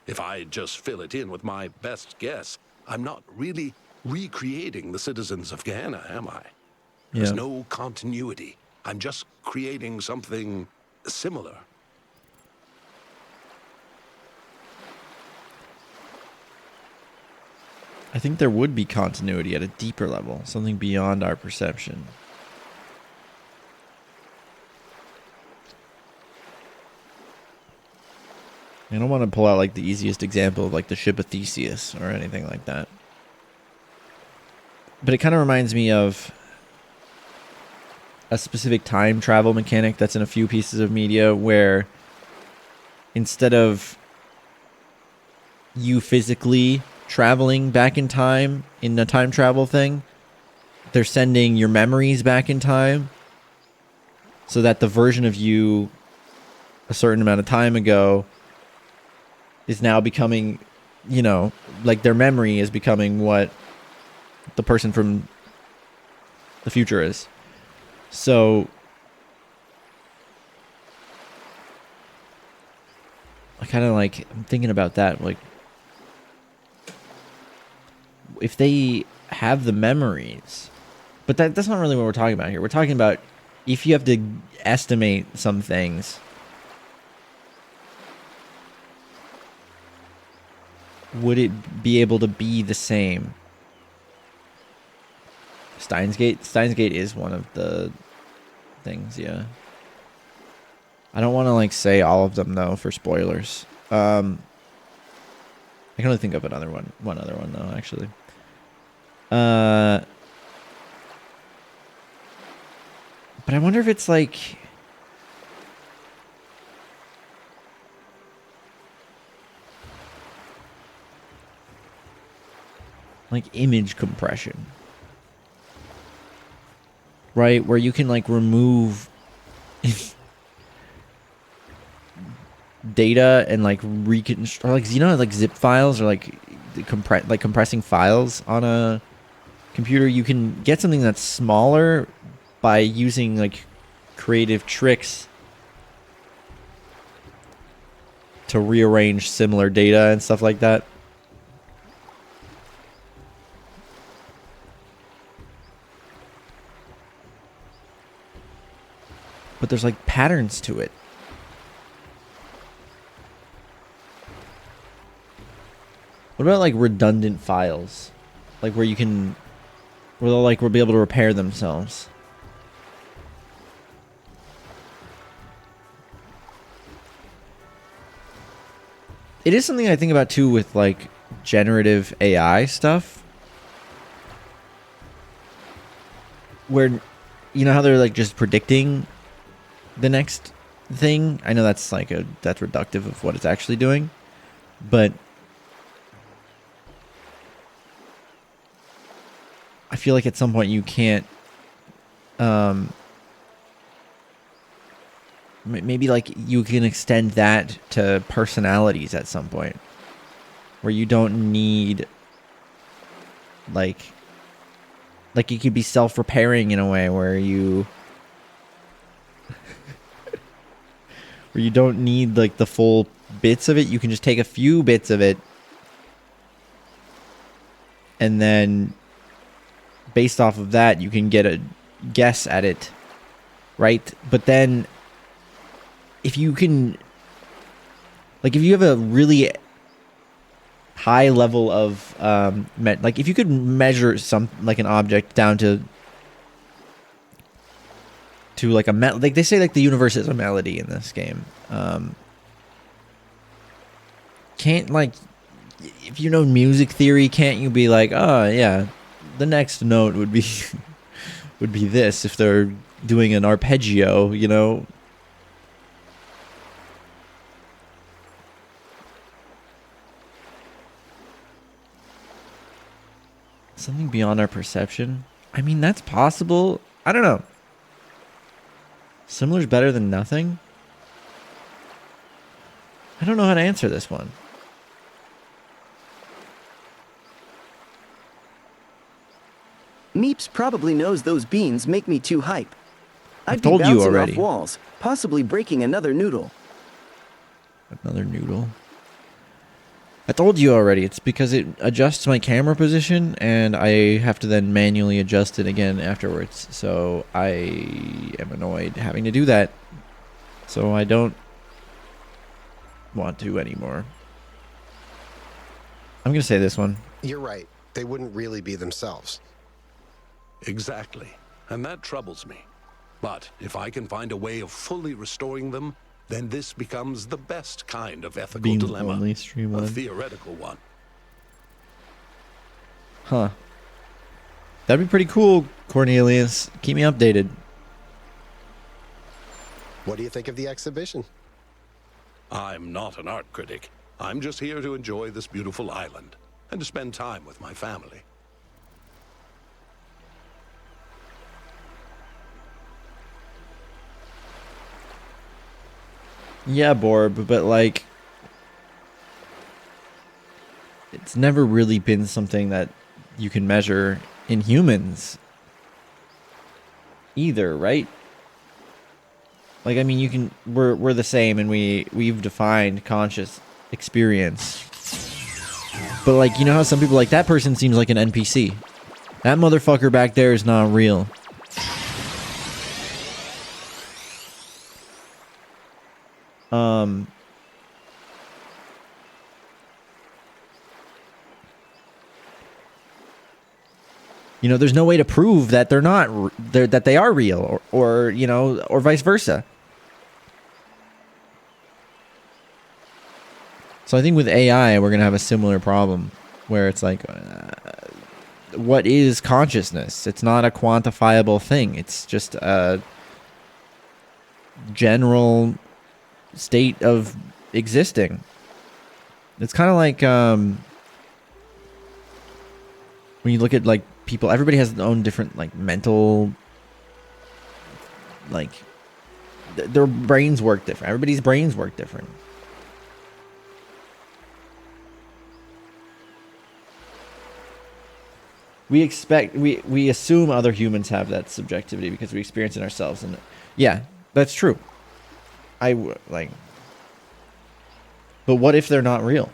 If I just fill it in with my best guess, I'm not really recreating the citizens of Gehenna, am I? There's no continuity. I'm just creating something similar. I think there would be continuity at a deeper level, something beyond our perception. I don't want to pull out like the easiest example of like the ship of Theseus or anything like that. But it kind of reminds me of a specific time travel mechanic that's in a few pieces of media where instead of you physically traveling back in time in the time travel thing, they're sending your memories back in time so that the version of you a certain amount of time ago is now becoming, you know, like their memory is becoming what the person from the future is. So I kind of like, I'm thinking about that, like if they have the memories, but that's not really what we're talking about here. We're talking about if you have to estimate some things, would it be able to be the same? Steins Gate is one of the things, yeah. I don't want to like say all of them though for spoilers. I can only think of one other one though, actually. But I wonder if it's like image compression, right? Where you can like remove data and like reconstruct, or like, you know, like zip files or like compressing files on a computer. You can get something that's smaller by using like creative tricks to rearrange similar data and stuff like that. But there's like patterns to it. What about like redundant files? Like where you can, where they'll like be able to repair themselves. it is something I think about too with like generative AI stuff, where you know how they're like just predicting the next thing. I know that's like that's reductive of what it's actually doing, but I feel like at some point you can't maybe like you can extend that to personalities at some point, where you don't need like you could be self-repairing in a way where you where you don't need like the full bits of it. You can just take a few bits of it and then based off of that you can get a guess at it, right? But then if you can, like, if you have a really high level of like if you could measure some like an object down to like a like they say like the universe is a melody in this game, can't like, if you know music theory, can't you be like, oh yeah, the next note would be would be this if they're doing an arpeggio, you know? Something beyond our perception. I mean, that's possible. I don't know. Similar is better than nothing. I don't know how to answer this one. Meeps probably knows those beans make me too hype. I'd be told you bouncing already. off walls, possibly breaking another noodle. Another noodle. I told you already. It's because it adjusts my camera position and I have to then manually adjust it again afterwards. So I am annoyed having to do that. So I don't want to anymore. I'm going to say this one. You're right. They wouldn't really be themselves. Exactly. And that troubles me. But if I can find a way of fully restoring them, then this becomes the best kind of ethical Being dilemma. only stream A one. theoretical one. Huh. That'd be pretty cool, Cornelius. Keep me updated. What do you think of the exhibition? I'm not an art critic. I'm just here to enjoy this beautiful island and to spend time with my family. Yeah, Borb, but like, it's never really been something that you can measure in humans either, right? Like, I mean, you can, we're the same and we've defined conscious experience. But like, you know how some people like, that person seems like an NPC. That motherfucker back there is not real. You know, there's no way to prove that they're not, that they are real, or you know, or vice versa. So I think with AI, we're gonna have a similar problem, where it's like, what is consciousness? It's not a quantifiable thing. It's just a general state of existing. It's kind of like when you look at like people, everybody has their own different like mental, like their brains work different. Everybody's brains work different. We expect, we assume other humans have that subjectivity because we experience it ourselves, and yeah, that's true. Like, but what if they're not real?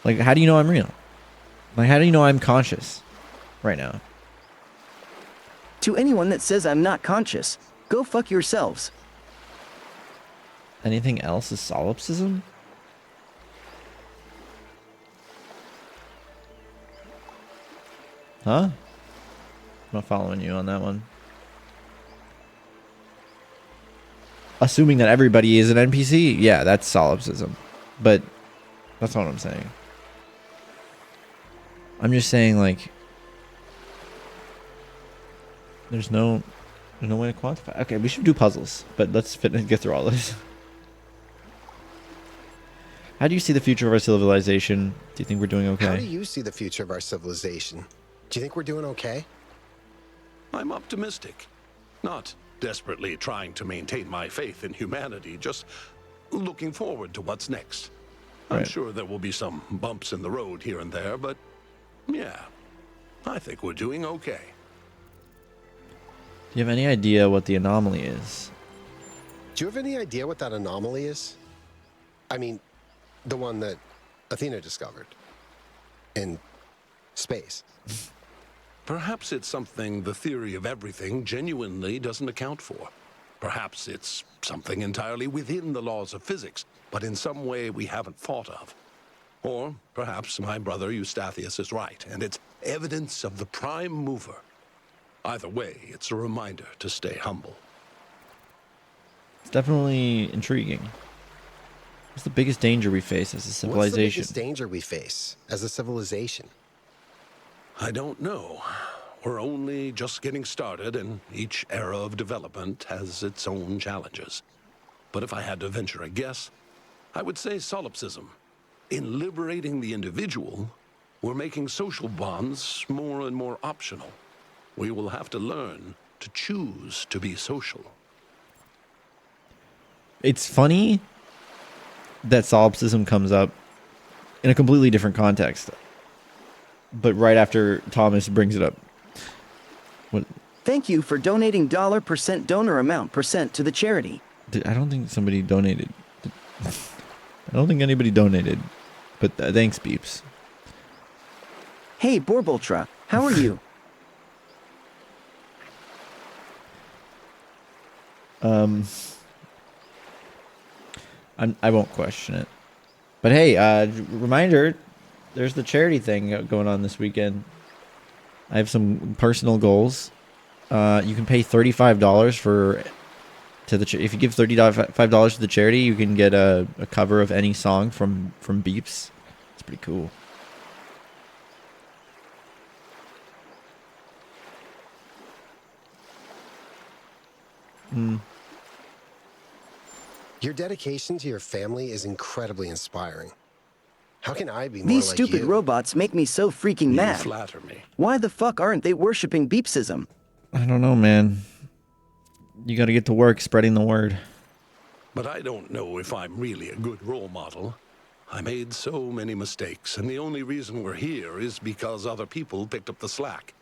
Like, how do you know I'm real? Like, how do you know I'm conscious right now? To anyone that says I'm not conscious, go fuck yourselves. Anything else is solipsism? Huh? I'm not following you on that one. assuming that everybody is an NPC, yeah, that's solipsism. But that's not what I'm saying. I'm just saying, like, there's no way to quantify. Okay, we should do puzzles, but let's get through all this. How do you see the future of our civilization? Do you think we're doing okay? How do you see the future of our civilization? Do you think we're doing okay? I'm optimistic. Not desperately trying to maintain my faith in humanity, just looking forward to what's next. I'm sure there will be some bumps in the road here and there, but yeah, I think we're doing okay. Do you have any idea what the anomaly is? Do you have any idea what that anomaly is? I mean, the one that Athena discovered in space. Perhaps it's something the theory of everything genuinely doesn't account for. Perhaps it's something entirely within the laws of physics, but in some way we haven't thought of. Or perhaps my brother Eustathius is right, and it's evidence of the prime mover. Either way, it's a reminder to stay humble. It's definitely intriguing. What's the biggest danger we face as a civilization? What's the biggest danger we face as a civilization? I don't know. We're only just getting started, and each era of development has its own challenges. But if I had to venture a guess, I would say solipsism. In liberating the individual, we're making social bonds more and more optional. We will have to learn to choose to be social. It's funny that solipsism comes up in a completely different context, but right after Thomas brings it up. What? Thank you for donating % donor amount % to the charity. I don't think somebody donated. I don't think anybody donated, but thanks, Beeps. Hey, Borboltra, how are you? I won't question it. But hey, reminder, there's the charity thing going on this weekend. I have some personal goals. You can pay $35 if you give $35 to the charity, you can get a cover of any song from Beeps. It's pretty cool. Your dedication to your family is incredibly inspiring. How can I be more These like stupid you? robots make me so freaking mad. You flatter me. Why the fuck aren't they worshipping beepsism? I don't know, man. You got to get to work spreading the word. But I don't know if I'm really a good role model. I made so many mistakes, and the only reason we're here is because other people picked up the slack.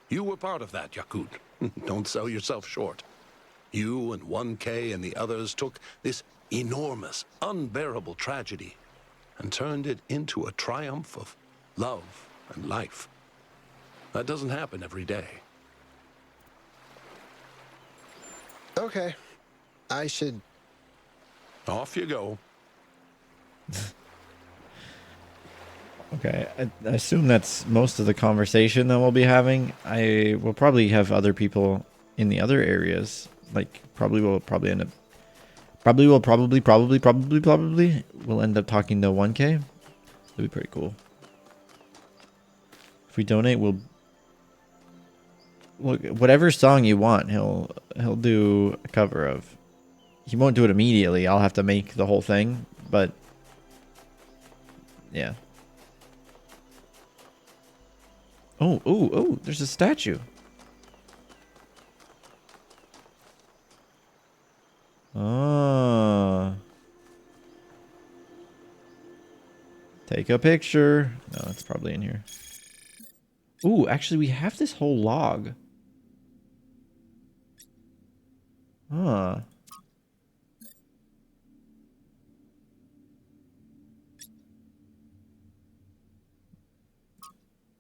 You were part of that, Yakut. Don't sell yourself short. You and 1K and the others took this enormous, unbearable tragedy and turned it into a triumph of love and life. That doesn't happen every day. Okay. I should... Off you go. Okay, I assume that's most of the conversation that we'll be having. I will probably have other people in the other areas. Like, we'll end up talking to 1K. That'd be pretty cool. If we donate, we'll look whatever song you want. He'll do a cover of. He won't do it immediately. I'll have to make the whole thing, but yeah. Oh! There's a statue. Oh. Take a picture. No, it's probably in here. Ooh, actually, we have this whole log. Huh.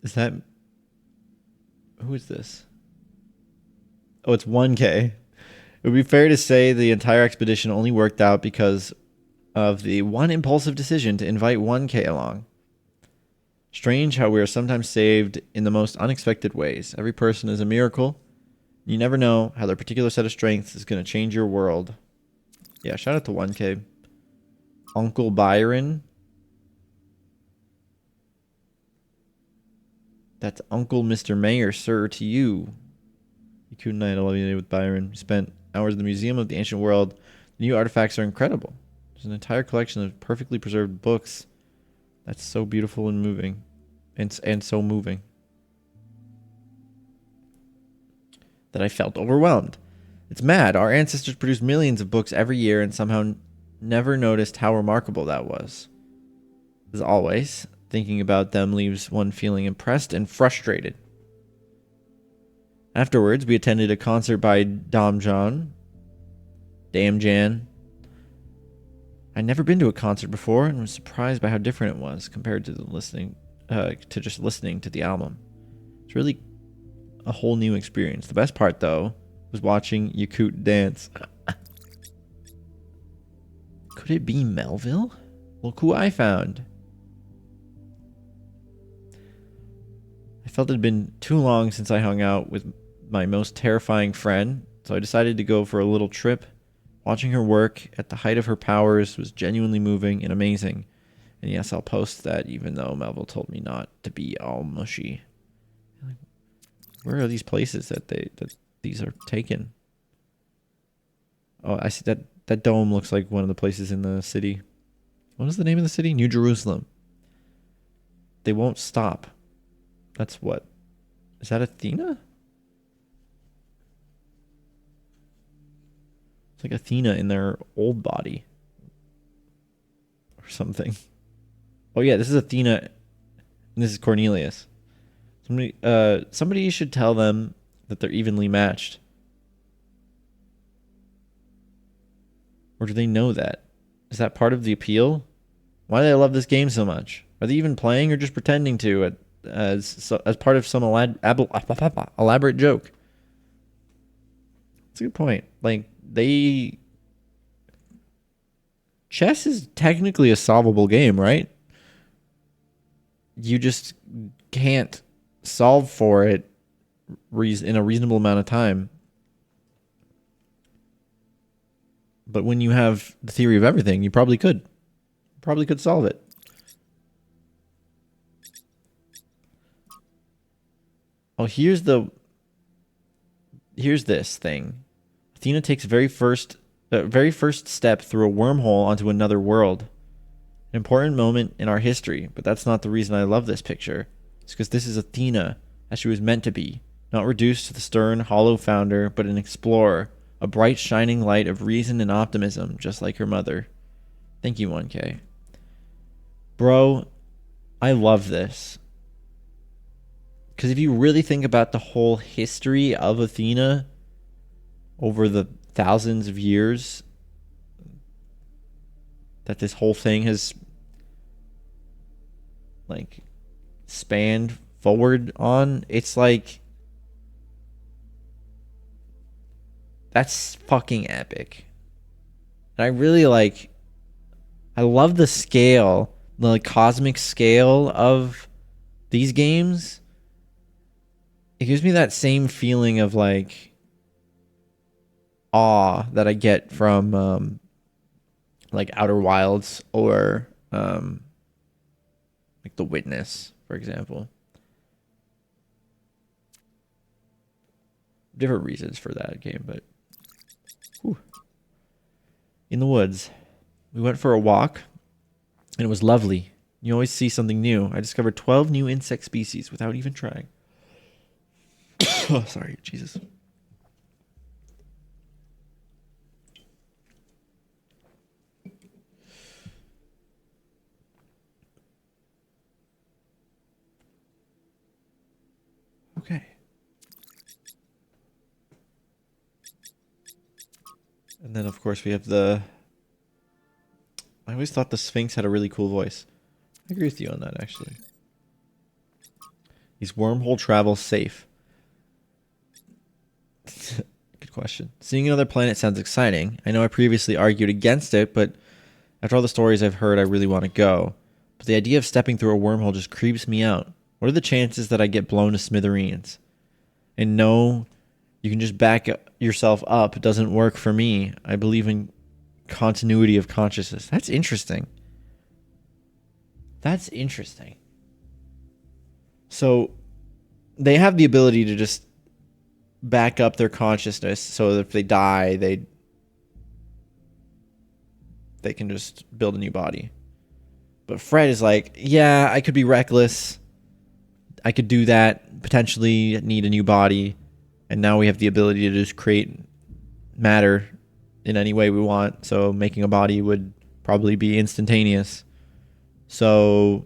Is that... Who is this? Oh, it's 1K. It would be fair to say the entire expedition only worked out because of the one impulsive decision to invite 1K along. Strange how we are sometimes saved in the most unexpected ways. Every person is a miracle. You never know how their particular set of strengths is going to change your world. Yeah, shout out to 1K. Uncle Byron. That's Uncle Mr. Mayor, sir, to you. You could night, I love you with Byron. We spent hours in the Museum of the Ancient World. The new artifacts are incredible. There's an entire collection of perfectly preserved books. That's so beautiful and moving. And so moving. That I felt overwhelmed. It's mad. Our ancestors produced millions of books every year and somehow never noticed how remarkable that was. As always, thinking about them leaves one feeling impressed and frustrated. Afterwards, we attended a concert by Damjan. I'd never been to a concert before and was surprised by how different it was compared to just listening to the album. It's really a whole new experience. The best part, though, was watching Yakut dance. Could it be Melville? Look who I found. I felt it had been too long since I hung out with my most terrifying friend, so I decided to go for a little trip. Watching her work at the height of her powers was genuinely moving and amazing. And yes, I'll post that even though Melville told me not to be all mushy. Where are these places that these are taken? Oh, I see that dome looks like one of the places in the city. What is the name of the city? New Jerusalem. They won't stop. That's what? Is that Athena? It's like Athena in their old body. Or something. Oh yeah, this is Athena. And this is Cornelius. Somebody should tell them that they're evenly matched. Or do they know that? Is that part of the appeal? Why do they love this game so much? Are they even playing or just pretending to as part of some elaborate joke? That's a good point. Like, chess is technically a solvable game, right? You just can't solve for it in a reasonable amount of time. But when you have the theory of everything, you probably could solve it. Oh, here's this thing. Athena takes very first step through a wormhole onto another world. An important moment in our history, but that's not the reason I love this picture. It's because this is Athena, as she was meant to be, not reduced to the stern, hollow founder, but an explorer, a bright, shining light of reason and optimism, just like her mother. Thank you, 1K. Bro, I love this. Because if you really think about the whole history of Athena over the thousands of years that this whole thing has like spanned forward on, it's like that's fucking epic. And I really I love the scale, the cosmic scale of these games. It gives me that same feeling of awe that I get from Outer Wilds or The Witness, for example. Different reasons for that game, but whew. In the woods, we went for a walk, and it was lovely. You always see something new. I discovered 12 new insect species without even trying. Oh, sorry, Jesus. Okay. And then, of course, we have I always thought the Sphinx had a really cool voice. I agree with you on that, actually. Is wormhole travel safe? Good question. Seeing another planet sounds exciting. I know I previously argued against it, but after all the stories I've heard, I really want to go. But the idea of stepping through a wormhole just creeps me out. What are the chances that I get blown to smithereens? And no, you can just back yourself up. It doesn't work for me. I believe in continuity of consciousness. That's interesting. That's interesting. So they have the ability to just back up their consciousness so that if they die, they can just build a new body. But Fred is like, yeah, I could be reckless. I could do that, potentially need a new body. And now we have the ability to just create matter in any way we want. So making a body would probably be instantaneous. So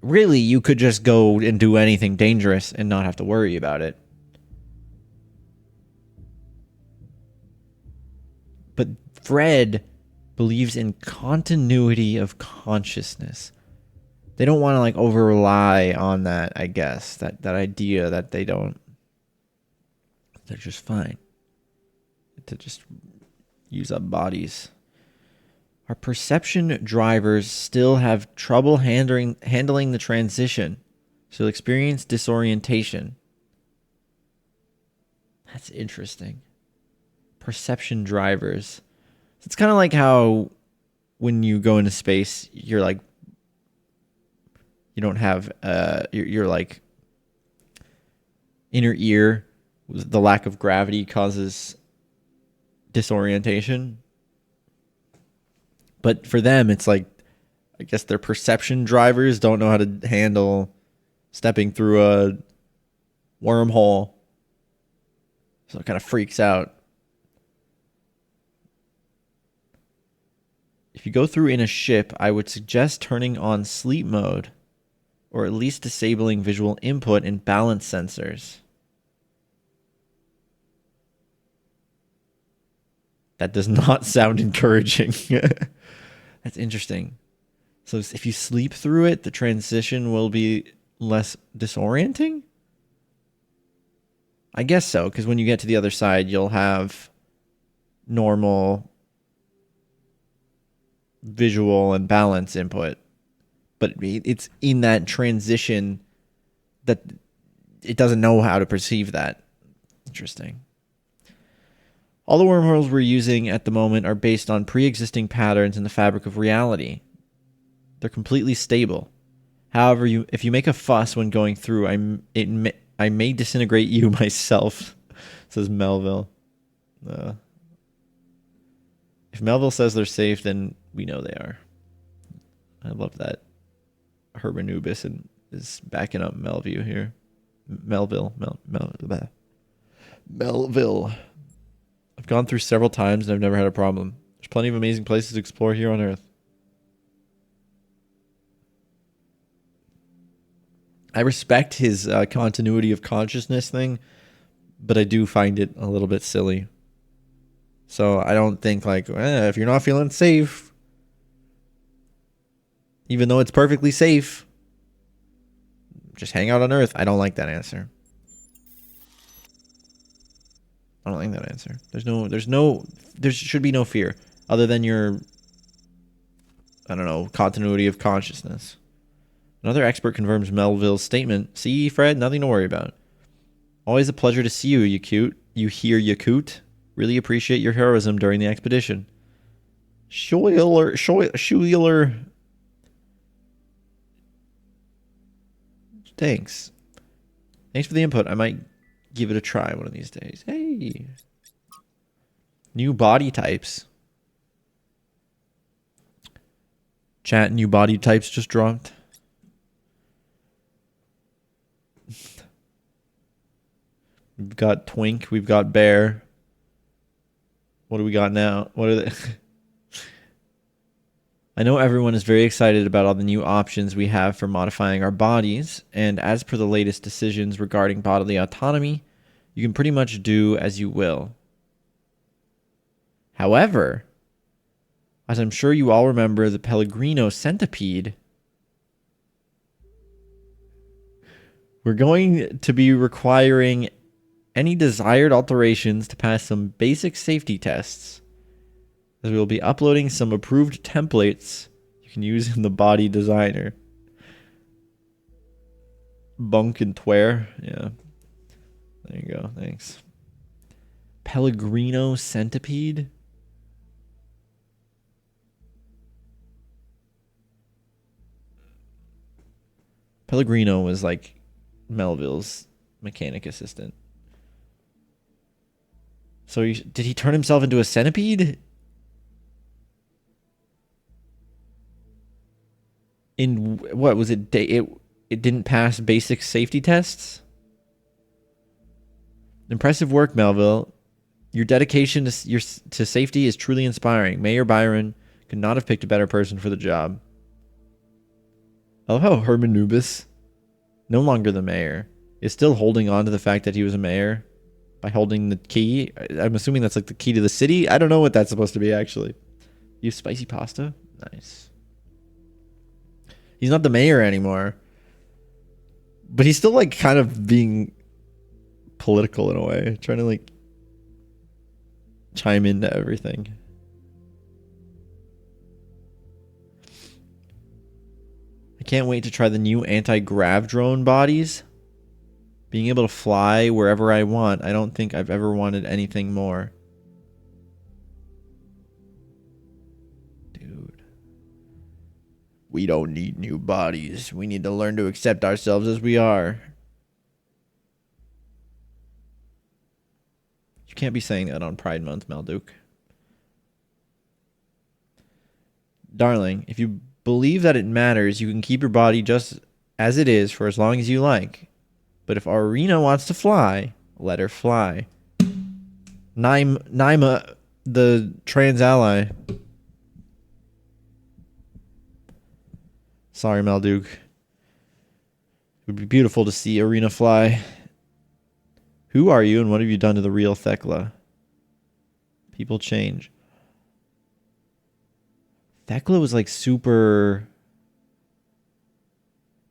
really, you could just go and do anything dangerous and not have to worry about it. But Fred believes in continuity of consciousness. They don't want to like over rely on that, I guess. That idea that they're just fine to just use up bodies. Our perception drivers still have trouble handling the transition. So they'll experience disorientation. That's interesting. Perception drivers. It's kind of like how when you go into space, you're like, you don't have, you're like, inner ear, the lack of gravity causes disorientation. But for them, it's like, I guess their perception drivers don't know how to handle stepping through a wormhole. So it kind of freaks out. If you go through in a ship, I would suggest turning on sleep mode, or at least disabling visual input and balance sensors. That does not sound encouraging. That's interesting. So if you sleep through it, the transition will be less disorienting? I guess so, because when you get to the other side, you'll have normal visual and balance input. But it's in that transition that it doesn't know how to perceive that. Interesting. All the wormholes we're using at the moment are based on pre-existing patterns in the fabric of reality. They're completely stable. However, if you make a fuss when going through, I may disintegrate you myself, says Melville. If Melville says they're safe, then we know they are. I love that Hermanubis is backing up Melville here. Melville. I've gone through several times and I've never had a problem. There's plenty of amazing places to explore here on Earth. I respect his continuity of consciousness thing, but I do find it a little bit silly. So I don't think like, if you're not feeling safe, even though it's perfectly safe, just hang out on Earth. I don't like that answer. I don't like that answer. There should be no fear other than your, I don't know, continuity of consciousness. Another expert confirms Melville's statement. See, Fred, nothing to worry about. Always a pleasure to see you, Yakut. You hear, Yakut? Really appreciate your heroism during the expedition. Schuler. Thanks. Thanks for the input. I might give it a try one of these days. Hey. New body types. Chat, new body types just dropped. We've got Twink. We've got Bear. What do we got now? What are they? I know everyone is very excited about all the new options we have for modifying our bodies, and as per the latest decisions regarding bodily autonomy, you can pretty much do as you will. However, as I'm sure you all remember the Pellegrino centipede, we're going to be requiring any desired alterations to pass some basic safety tests, as we will be uploading some approved templates you can use in the body designer. Bunk and Tware. Yeah. There you go. Thanks. Pellegrino centipede? Pellegrino was like Melville's mechanic assistant. So did he turn himself into a centipede? In what was it? It didn't pass basic safety tests? Impressive work, Melville. Your dedication to safety is truly inspiring. Mayor Byron could not have picked a better person for the job. I love how Herman Nubis, no longer the mayor, is still holding on to the fact that he was a mayor by holding the key. I'm assuming that's like the key to the city. I don't know what that's supposed to be, actually. You have spicy pasta? Nice. He's not the mayor anymore. But he's still like kind of being political in a way. Trying to like chime into everything. I can't wait to try the new anti-grav drone bodies. Being able to fly wherever I want. I don't think I've ever wanted anything more. Dude. We don't need new bodies. We need to learn to accept ourselves as we are. You can't be saying that on Pride Month, Malduke. Darling, if you believe that it matters, you can keep your body just as it is for as long as you like. But if Arena wants to fly, let her fly. Naima, the trans ally. Sorry, Malduke. It would be beautiful to see Arena fly. Who are you and what have you done to the real Thekla? People change. Thekla was like super...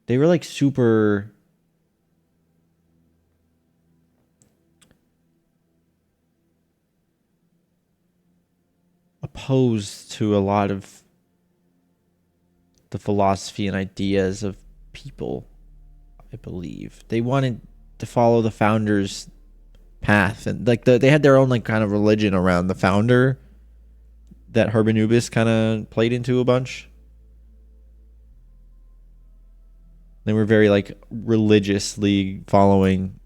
They were like super... opposed to a lot of the philosophy and ideas of people, I believe. They wanted to follow the founder's path, and like they had their own like kind of religion around the founder that Hermanubis kind of played into a bunch. They were very like religiously following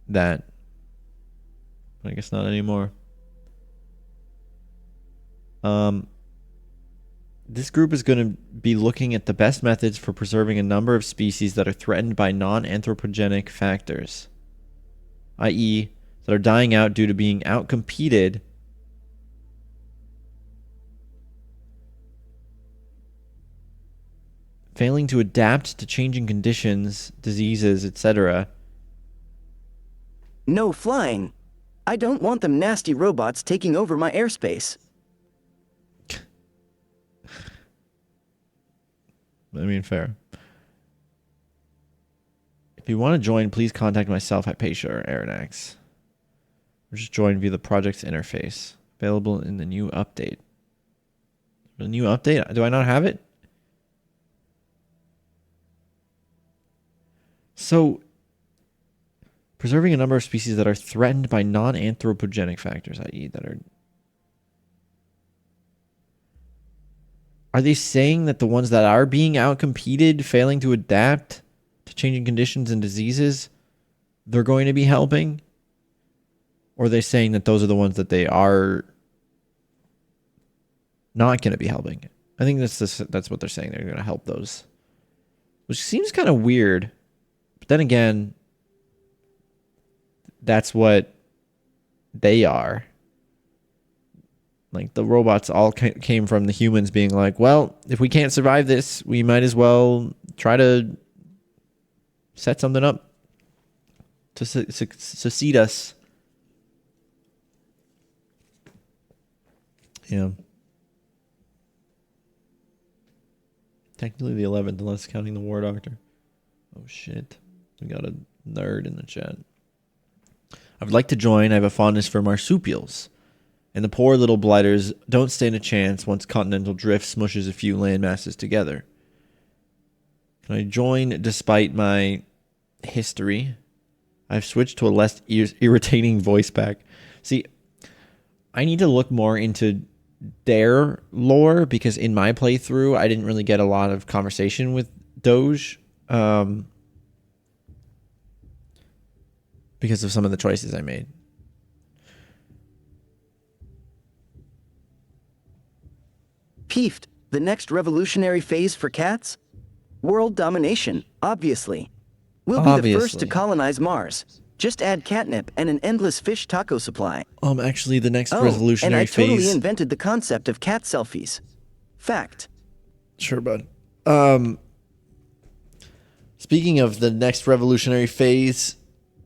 that. I guess not anymore. This group is going to be looking at the best methods for preserving a number of species that are threatened by non-anthropogenic factors, i.e., that are dying out due to being outcompeted failing to adapt to changing conditions, diseases, etc. No flying. I don't want them nasty robots taking over my airspace. I mean, fair. If you want to join, please contact myself at Paysha or Aranax. Or just join via the project's interface. Available in the new update. The new update? Do I not have it? So, preserving a number of species that are threatened by non-anthropogenic factors, i.e. that are... Are they saying that the ones that are being outcompeted, failing to adapt to changing conditions and diseases, they're going to be helping? Or are they saying that those are the ones that they are not going to be helping? I think that's what they're saying. They're going to help those. Which seems kind of weird. But then again, that's what they are. Like, the robots all came from the humans being like, well, if we can't survive this, we might as well try to set something up to succeed us. Yeah. Technically the 11th, unless counting the War Doctor. Oh, shit. We got a nerd in the chat. I would like to join. I have a fondness for marsupials. And the poor little blighters don't stand a chance once continental drift smushes a few land masses together. Can I join despite my history? I've switched to a less irritating voice pack. See, I need to look more into their lore, because in my playthrough, I didn't really get a lot of conversation with Doge. because of some of the choices I made. Peeved, the next revolutionary phase for cats? World domination, obviously. We'll be the first to colonize Mars. Just add catnip and an endless fish taco supply. Actually, the next and revolutionary I totally phase. invented the concept of cat selfies. Fact. Sure, bud. Speaking of the next revolutionary phase,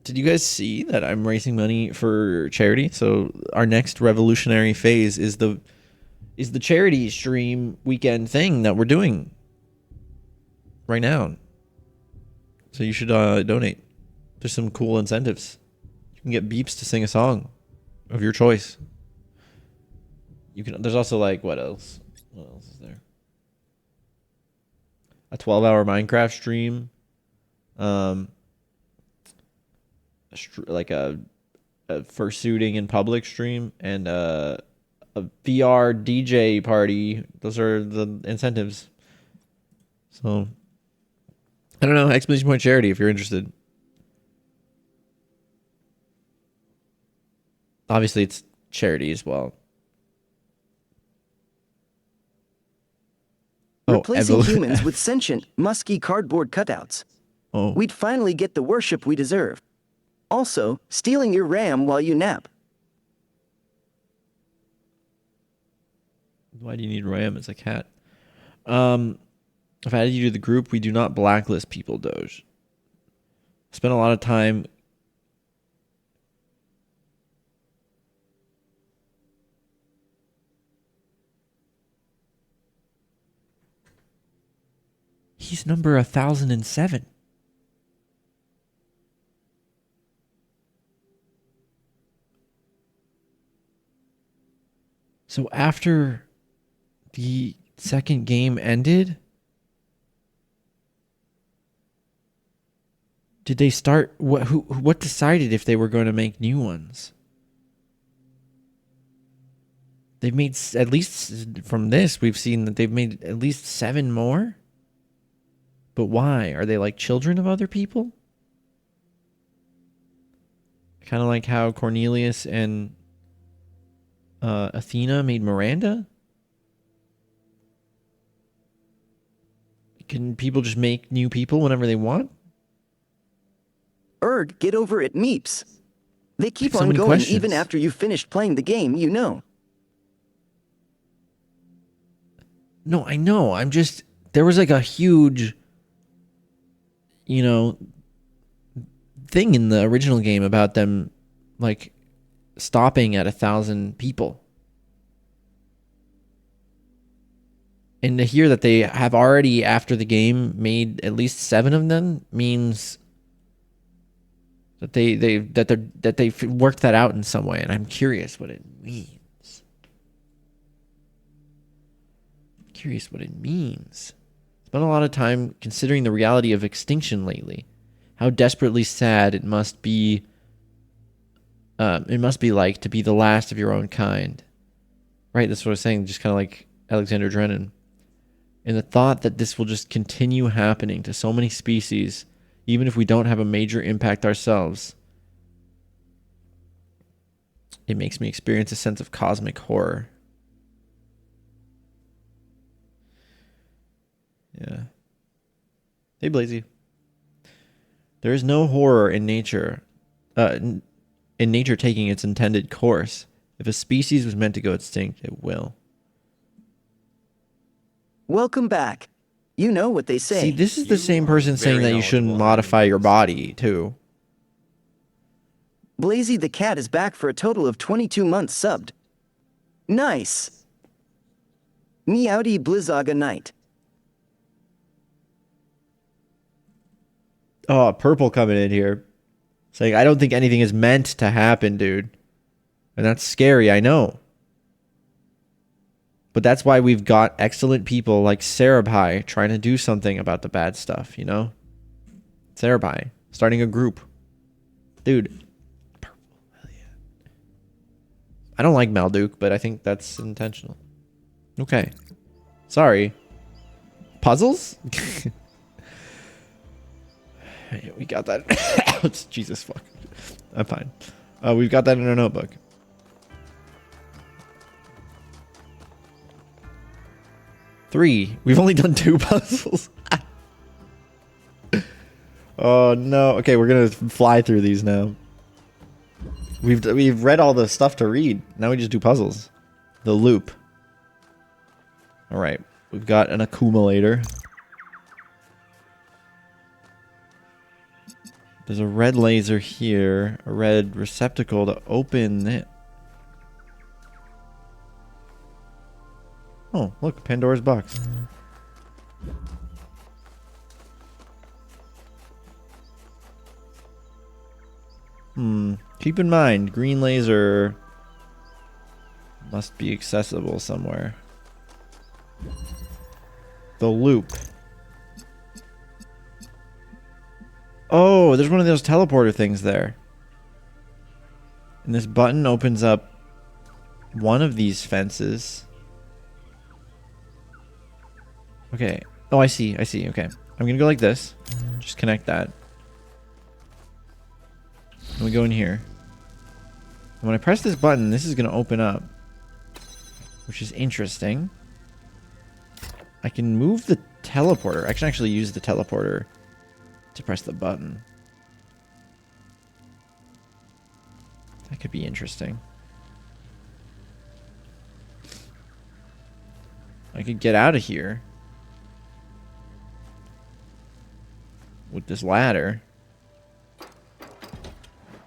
did you guys see that I'm raising money for charity? So our next revolutionary phase is the charity stream weekend thing that we're doing right now. So you should donate. There's some cool incentives. You can get beeps to sing a song of your choice. You can. There's also like what else? What else is there? A 12-hour Minecraft stream. Like a fursuiting in public stream and a VR DJ party. Those are the incentives. So I don't know, exclamation point charity if you're interested. Obviously it's charity as well. Replacing humans with sentient, musky cardboard cutouts. Oh. We'd finally get the worship we deserve. Also, stealing your RAM while you nap. Why do you need RAM as a cat? If I added you to the group, we do not blacklist people, Doge. Spent a lot of time. He's number 1007. So after the second game ended, did they start what decided if they were going to make new ones? They've made at least from this we've seen that they've made at least 7 more. But why? Are they like children of other people? Kind of like how Cornelius and Athena made Miranda? Can people just make new people whenever they want? Get over it, Meeps. They keep So on many going questions. even after you've finished playing the game, you know. No, I know. I'm just... There was like a huge... thing in the original game about them like stopping at 1,000 people. And to hear that they have already, after the game, made at least 7 of them means that they've worked that out in some way, and I'm curious what it means. Spent a lot of time considering the reality of extinction lately. How desperately sad it must be. It must be like to be the last of your own kind. Right, that's what I was saying, just kind of like Alexander Drennan. And the thought that this will just continue happening to so many species, even if we don't have a major impact ourselves, it makes me experience a sense of cosmic horror. Yeah. Hey, Blazy. There is no horror in nature, in nature taking its intended course. If a species was meant to go extinct, it will. Welcome back. You know what they say. See, this is the same person saying that you shouldn't modify your body, too. Blazy the cat is back for a total of 22 months subbed. Nice. Meowdy Blizzaga night. Oh, Purple coming in here. Saying, I don't think anything is meant to happen, dude. And that's scary, I know. But that's why we've got excellent people like Cerebai trying to do something about the bad stuff, you know? Cerebai, starting a group. Dude. Purple, hell yeah. I don't like Malduke, but I think that's intentional. Okay. Sorry. Puzzles? We got that. Jesus fuck. I'm fine. We've got that in our notebook. Three. We've only done 2 puzzles. Oh no. Okay, we're gonna fly through these now. We've read all the stuff to read. Now we just do puzzles. The loop. All right. We've got an accumulator. There's a red laser here. A red receptacle to open it. Oh, look, Pandora's box. Keep in mind, green laser must be accessible somewhere. The loop. Oh, there's one of those teleporter things there. And this button opens up one of these fences. Okay. Oh, I see. I see. Okay. I'm going to go like this. Just connect that. And we go in here. And when I press this button, this is going to open up. Which is interesting. I can move the teleporter. I can actually use the teleporter to press the button. That could be interesting. I could get out of here with this ladder.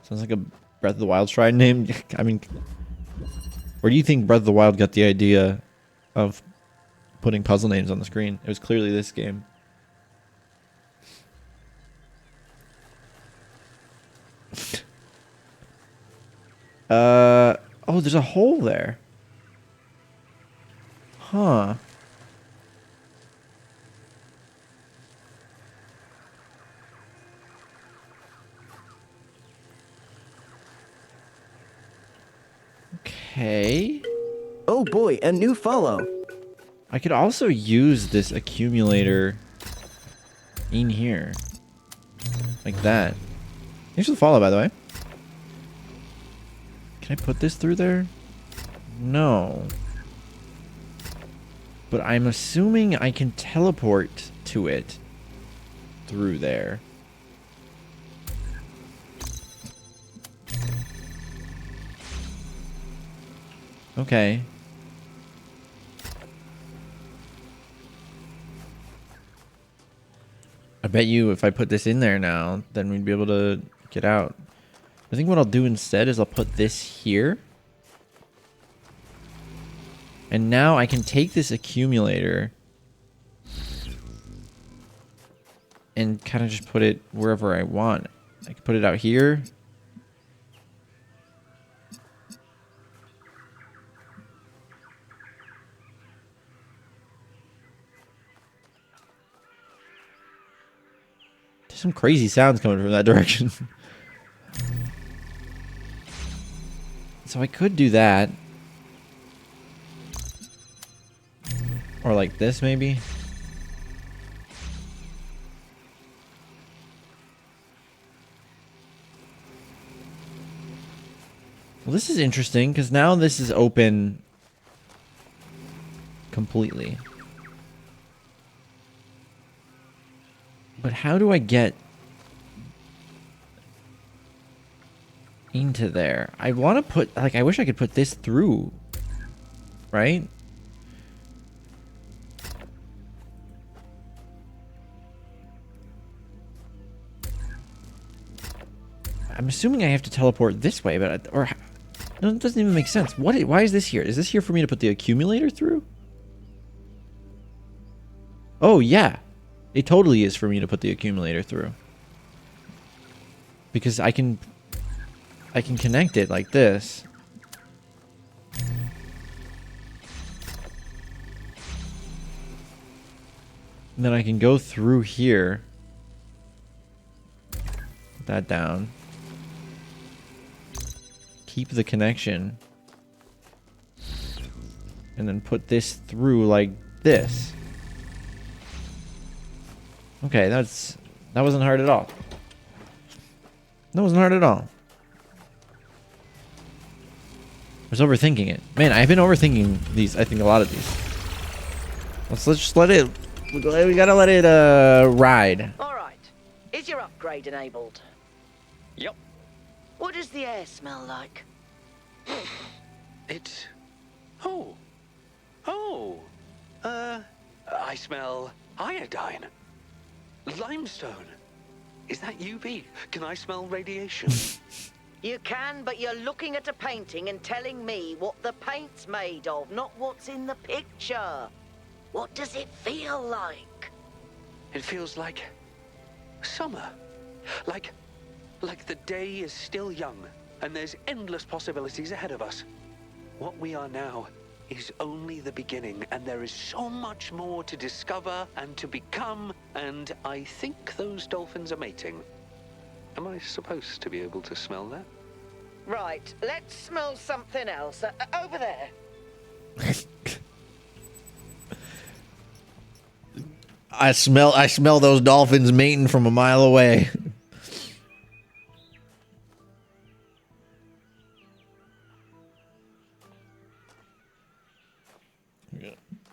Sounds like a Breath of the Wild shrine name. I mean, where do you think Breath of the Wild got the idea of putting puzzle names on the screen? It was clearly this game. Oh, there's a hole there. Huh. Okay. Oh boy, a new follow. I could also use this accumulator in here. Like that. Thanks for the follow, by the way. Can I put this through there? No. But I'm assuming I can teleport to it through there. Okay. I bet you if I put this in there now, then we'd be able to get out. I think what I'll do instead is I'll put this here. And now I can take this accumulator and kind of just put it wherever I want. I can put it out here. There's some crazy sounds coming from that direction. So I could do that. Or like this, maybe. Well, this is interesting because now this is open completely. But how do I get into there? I want to put, like, I wish I could put this through, right? I'm assuming I have to teleport this way, but or no, it doesn't even make sense. Why is this here? Is this here for me to put the accumulator through? Oh yeah, it totally is for me to put the accumulator through because I can connect it like this. And then I can go through here. Put that down. Keep the connection. And then put this through like this. Okay, that wasn't hard at all. That wasn't hard at all. was overthinking it. Man, I've been overthinking these. I think a lot of these. Let's just let it. We gotta let it ride. All right. Is your upgrade enabled? Yep. What does the air smell like? It... Oh. I smell iodine. Limestone. Is that UV? Can I smell radiation? You can, but you're looking at a painting and telling me what the paint's made of, not what's in the picture. What does it feel like? It feels like summer. Like the day is still young and there's endless possibilities ahead of us. What we are now is only the beginning, and there is so much more to discover and to become, and I think those dolphins are mating. Am I supposed to be able to smell that? Right, let's smell something else. Over there. I smell those dolphins mating from a mile away.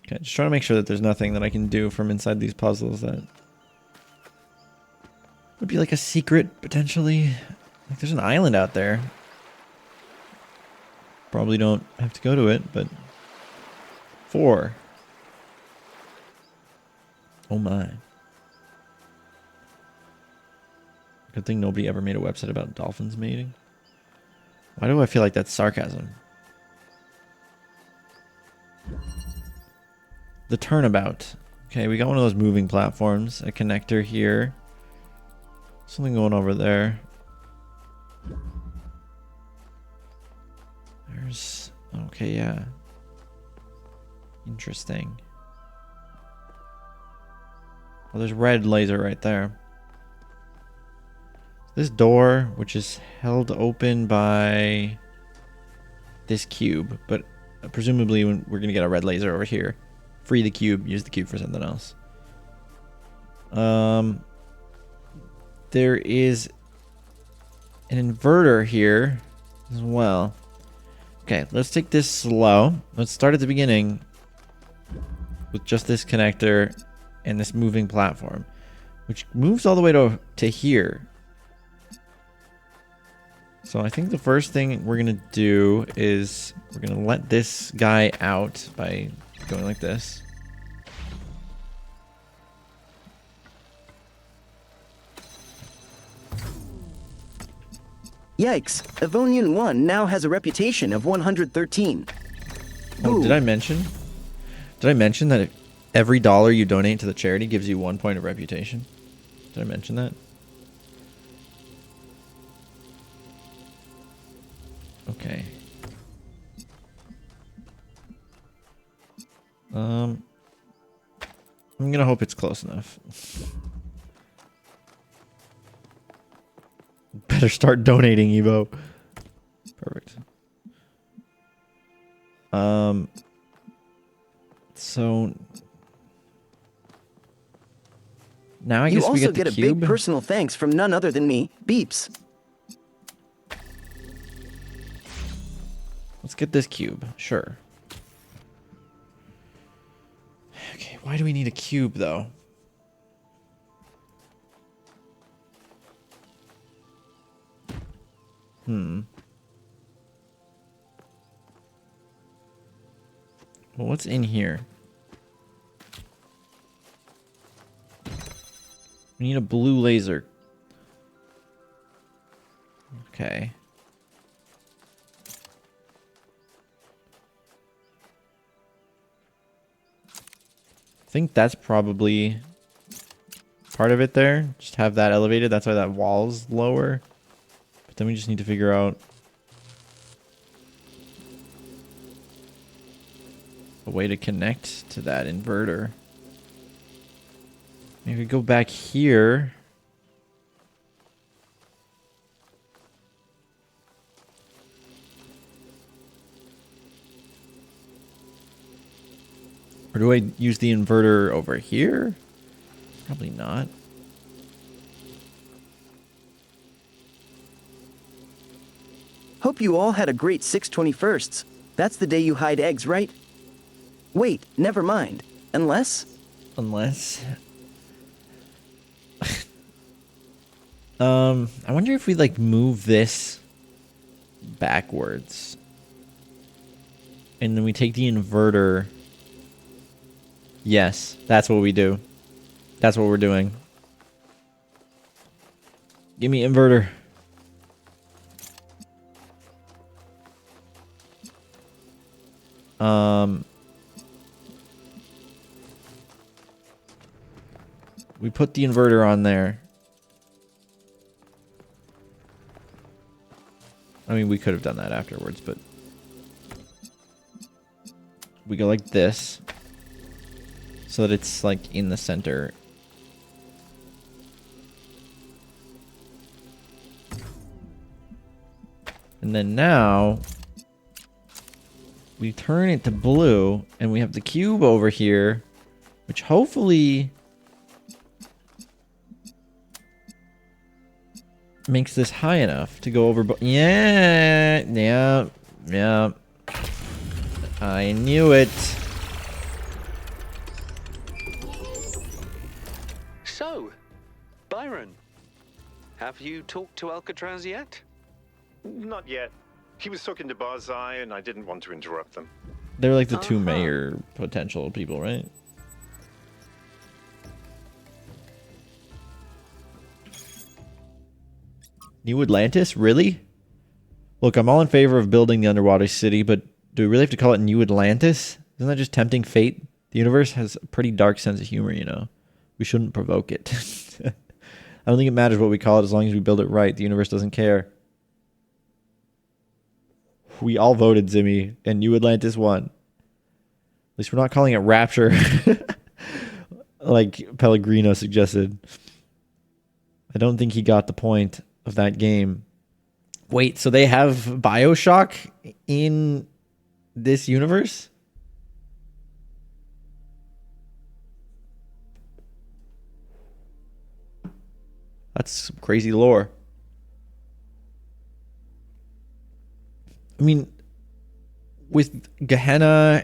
Okay, just trying to make sure that there's nothing that I can do from inside these puzzles that would be like a secret, potentially. Like, there's an island out there. Probably don't have to go to it, but 4. Oh my. Good thing nobody ever made a website about dolphins mating. Why do I feel like that's sarcasm? The turnabout. Okay, we got one of those moving platforms. A connector here. Something going over there. There's... Okay, yeah. Interesting. Well, there's red laser right there. This door, which is held open by this cube, but presumably we're going to get a red laser over here. Free the cube, use the cube for something else. There is an inverter here as well. Okay, let's take this slow. Let's start at the beginning with just this connector and this moving platform, which moves all the way to here. So I think the first thing we're going to do is we're going to let this guy out by going like this. Yikes, Evonian 1 now has a reputation of 113. Oh, did I mention that if every dollar you donate to the charity gives you 1 point of reputation? Did I mention that? Okay. I'm gonna hope it's close enough. Better start donating, Evo. Perfect. So now I guess we also get the get a cube. big personal thanks from none other than me, Beeps. Let's get this cube. Sure. Okay, why do we need a cube though? Well, what's in here? We need a blue laser. Okay. I think that's probably part of it there. Just have that elevated. That's why that wall's lower. But then we just need to figure out a way to connect to that inverter. Maybe go back here. Or do I use the inverter over here? Probably not. Hope hope you all had a great 6/21st. That's the day you hide eggs, right? Wait, never mind. Unless? I wonder if we like move this backwards. And then we take the inverter. Yes, that's what we do. That's what we're doing. Give me inverter. We put the inverter on there. I mean, we could have done that afterwards, but we go like this so that it's like in the center. And then now we turn it to blue and we have the cube over here, which hopefully makes this high enough to go over. Yeah. I knew it. So, Byron, have you talked to Alcatraz yet? Not yet. He was talking to Barzai, and I didn't want to interrupt them. They're like the two mayor potential people, right? New Atlantis? Really? Look, I'm all in favor of building the underwater city, but do we really have to call it New Atlantis? Isn't that just tempting fate? The universe has a pretty dark sense of humor, you know. We shouldn't provoke it. I don't think it matters what we call it as long as we build it right. The universe doesn't care. We all voted, Zimmy, and New Atlantis won. At least we're not calling it Rapture, like Pellegrino suggested. I don't think he got the point of that game. Wait, so they have BioShock in this universe? That's some crazy lore. I mean, with Gehenna,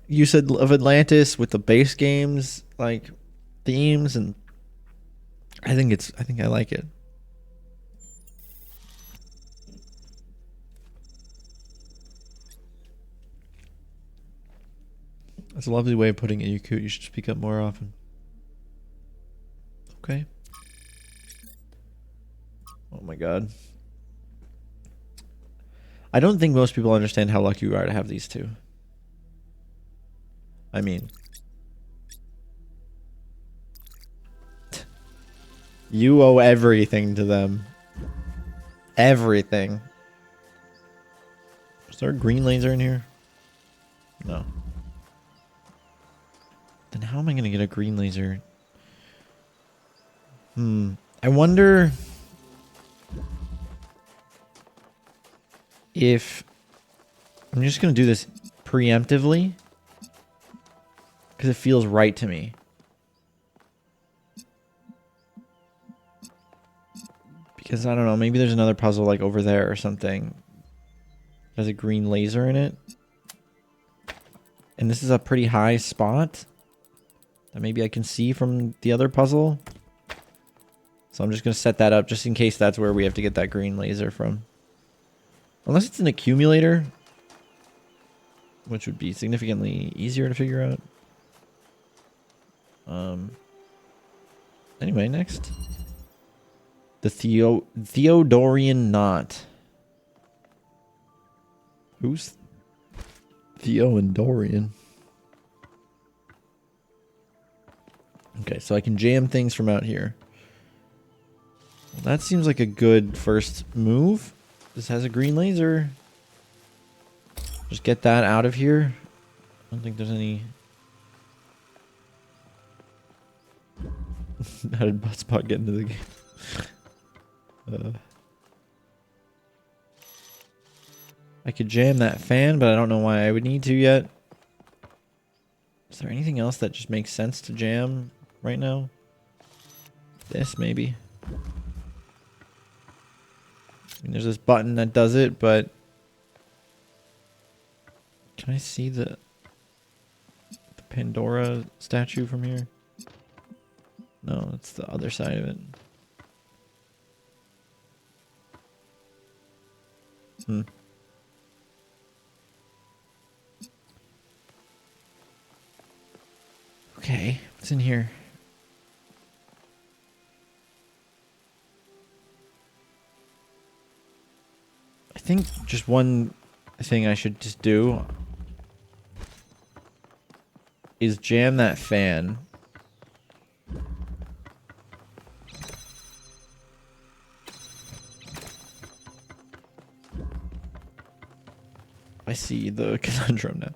you said of Atlantis, with the base games, like themes, and I think I like it. That's a lovely way of putting it. You should speak up more often. Okay. Oh my god. I don't think most people understand how lucky we are to have these two. I mean, you owe everything to them. Everything. Is there a green laser in here? No. Then how am I going to get a green laser? I wonder if I'm just going to do this preemptively because it feels right to me. Because I don't know, maybe there's another puzzle like over there or something. There's a green laser in it. And this is a pretty high spot that maybe I can see from the other puzzle. So I'm just going to set that up just in case that's where we have to get that green laser from. Unless it's an accumulator, which would be significantly easier to figure out. Anyway, next. The Theodorian knot. Who's Theo and Dorian? Okay, so I can jam things from out here. Well, that seems like a good first move. This has a green laser. Just get that out of here. I don't think there's any... How did Buttspot get into the game? I could jam that fan, but I don't know why I would need to yet. Is there anything else that just makes sense to jam right now? This, maybe. I mean, there's this button that does it, but Can I see the Pandora statue from here? No, it's the other side of it. Hmm. Okay, what's in here? I think just one thing I should just do is jam that fan. I see the conundrum now.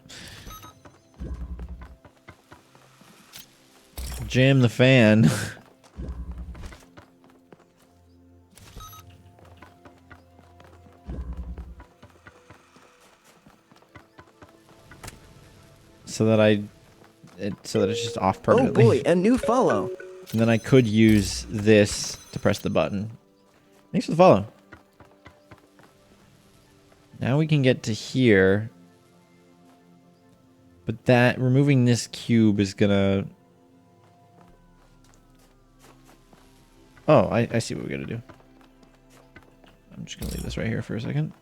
Jam the fan. so that it's just off permanently. Oh boy, a new follow. And then I could use this to press the button. Thanks for the follow. Now we can get to here. But that removing this cube is gonna... Oh, I see what we gotta do. I'm just gonna leave this right here for a second.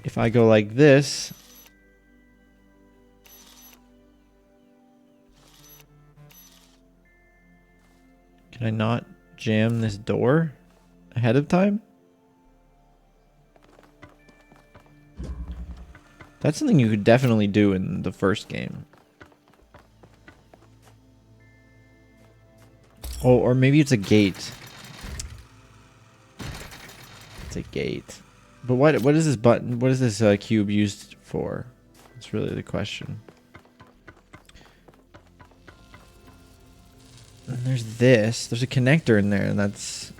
If I go like this... Can I not jam this door ahead of time? That's something you could definitely do in the first game. Oh, or maybe it's a gate. It's a gate. But what is this button? What is this cube used for? That's really the question. And there's this. There's a connector in there, and that's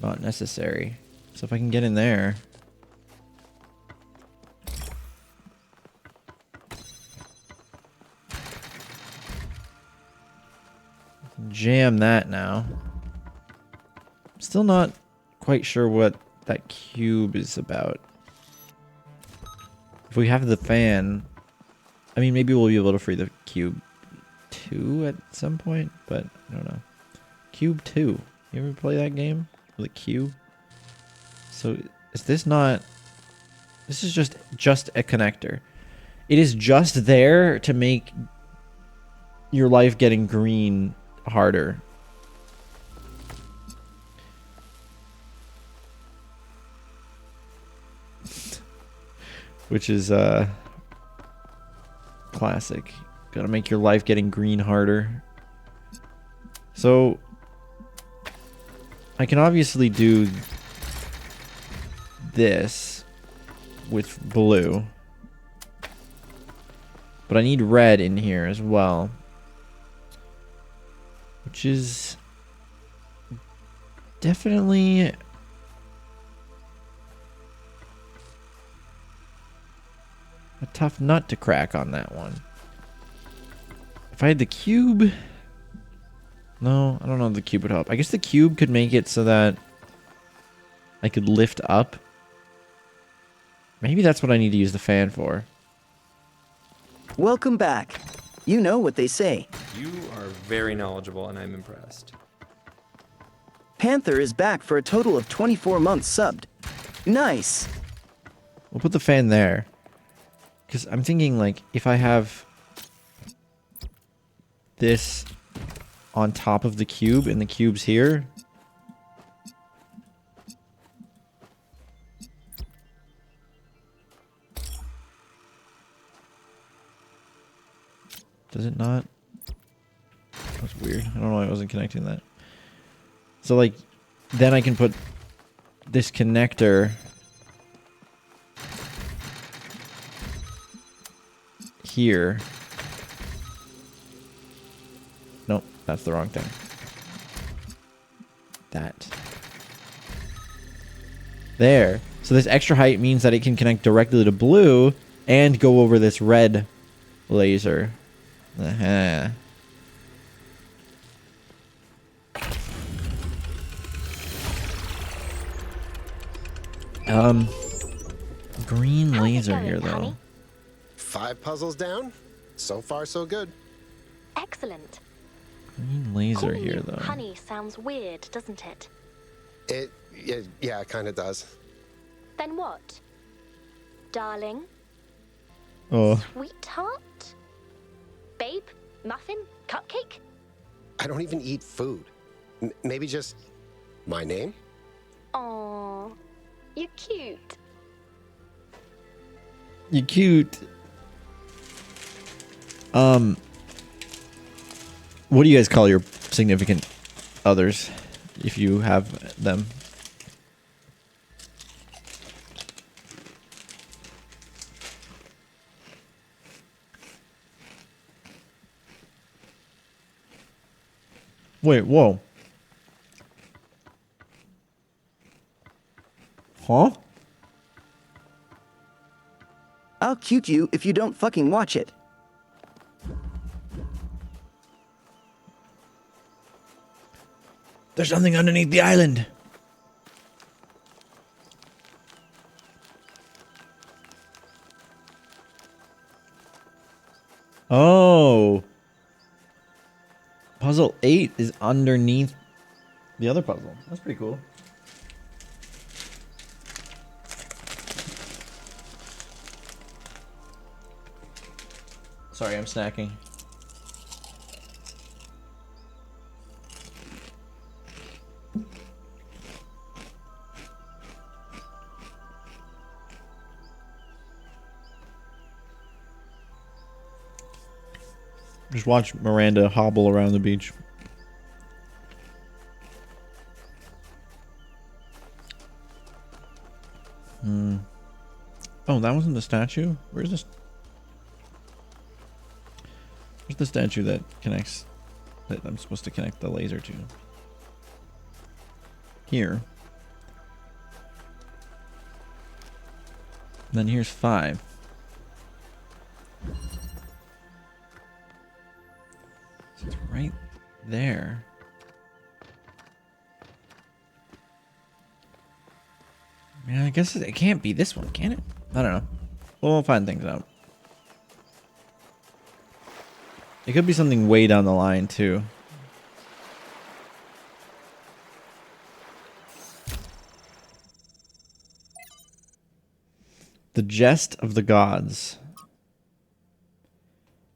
not necessary. So if I can get in there... Jam that now. Still not quite sure what that cube is about. If we have the fan, I mean, maybe we'll be able to free the cube 2 at some point, but I don't know. Cube 2. You ever play that game with a cube? So is this not... This is just a connector. It is just there to make your life getting green harder. Which is classic. Gotta make your life getting green harder. So I can obviously do this with blue, but I need red in here as well, which is definitely a tough nut to crack on that one. If I had the cube... No, I don't know if the cube would help. I guess the cube could make it so that I could lift up. Maybe that's what I need to use the fan for. Welcome back. You know what they say. You are very knowledgeable, and I'm impressed. Panther is back for a total of 24 months subbed. Nice. We'll put the fan there. Because I'm thinking, like, if I have this on top of the cube and the cube's here. Does it not? That's weird. I don't know why I wasn't connecting that. So, like, then I can put this connector here. Nope, that's the wrong thing. That. There. So this extra height means that it can connect directly to blue and go over this red laser. Uh-huh. Green How's it laser going, here, though. honey? 5 puzzles down. So far, so good. Excellent. Green laser Calling here, you though. honey sounds weird, doesn't it? Yeah, it kind of does. Then what? Darling? Oh, Sweetheart? Babe? Muffin? Cupcake? I don't even eat food. Maybe just my name? Aw, you're cute. you cute. What do you guys call your significant others, if you have them? Wait, whoa. Huh? I'll cute you if you don't fucking watch it. There's something underneath the island. Oh. Puzzle 8 is underneath the other puzzle. That's pretty cool. Sorry, I'm snacking. Just watch Miranda hobble around the beach. Oh, that wasn't the statue? Where's this? Where's the statue that connects, that I'm supposed to connect the laser to? Here. And then here's 5. So it's right there. Yeah, I guess it can't be this one, can it? I don't know. We'll find things out. It could be something way down the line, too. The Jest of the Gods.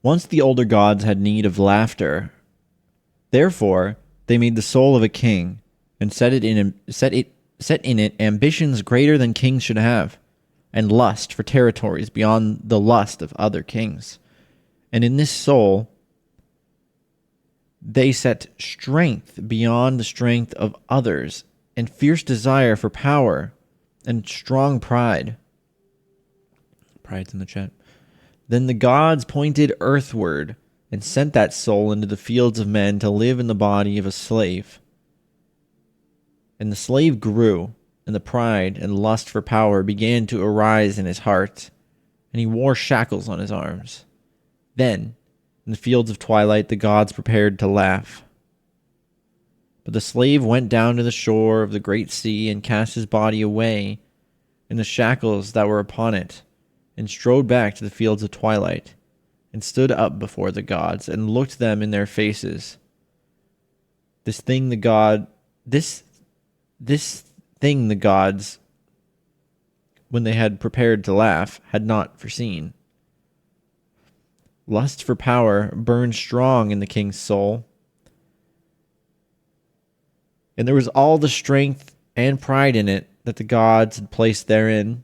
Once the older gods had need of laughter. Therefore, they made the soul of a king and set in it ambitions greater than kings should have, and lust for territories beyond the lust of other kings. And in this soul, they set strength beyond the strength of others, and fierce desire for power, and strong pride. Pride's in the chat. Then the gods pointed earthward, and sent that soul into the fields of men to live in the body of a slave. And the slave grew, and the pride and lust for power began to arise in his heart, and he wore shackles on his arms. Then, in the fields of twilight, the gods prepared to laugh. But the slave went down to the shore of the great sea and cast his body away in the shackles that were upon it, and strode back to the fields of twilight, and stood up before the gods, and looked them in their faces. This thing the gods, when they had prepared to laugh, had not foreseen. Lust for power burned strong in the king's soul, and there was all the strength and pride in it that the gods had placed therein,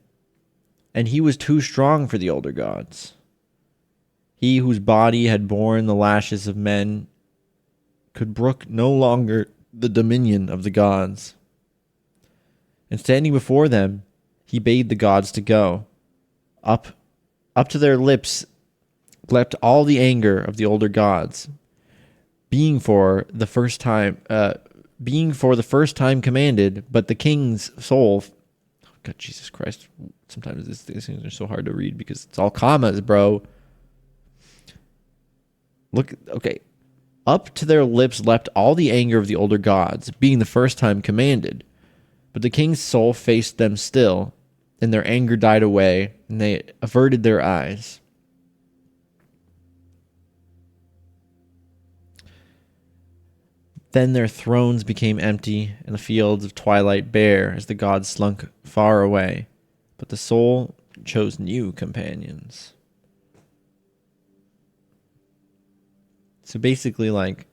and he was too strong for the older gods. He whose body had borne the lashes of men could brook no longer the dominion of the gods. And standing before them, he bade the gods to go. Up to their lips leapt all the anger of the older gods, being for the first time commanded, but the king's soul. Oh God, Jesus Christ! Sometimes these things are so hard to read because it's all commas, bro. Look, okay. Up to their lips leapt all the anger of the older gods, being the first time commanded. But the king's soul faced them still, and their anger died away, and they averted their eyes. Then their thrones became empty, and the fields of twilight bare as the gods slunk far away. But the soul chose new companions. So basically, like,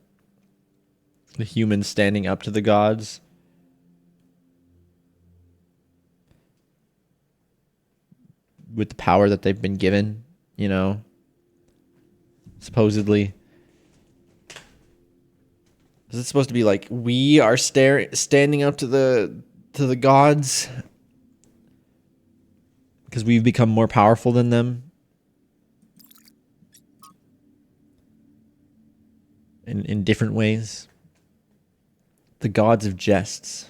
the humans standing up to the gods with the power that they've been given, you know, supposedly. Is it supposed to be like we are standing up to the gods because we've become more powerful than them? In different ways. The gods of jests.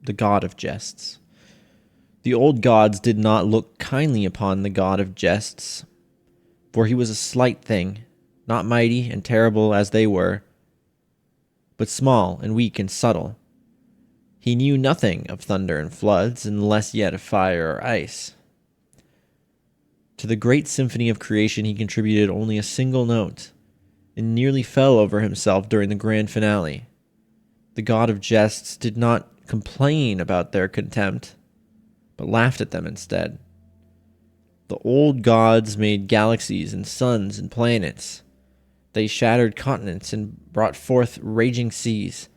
The god of jests. The old gods did not look kindly upon the god of jests, for he was a slight thing, not mighty and terrible as they were, but small and weak and subtle. He knew nothing of thunder and floods, and less yet of fire or ice. To the great symphony of creation he contributed only a single note, and nearly fell over himself during the grand finale. The god of jests did not complain about their contempt, but laughed at them instead. The old gods made galaxies and suns and planets. They shattered continents and brought forth raging seas.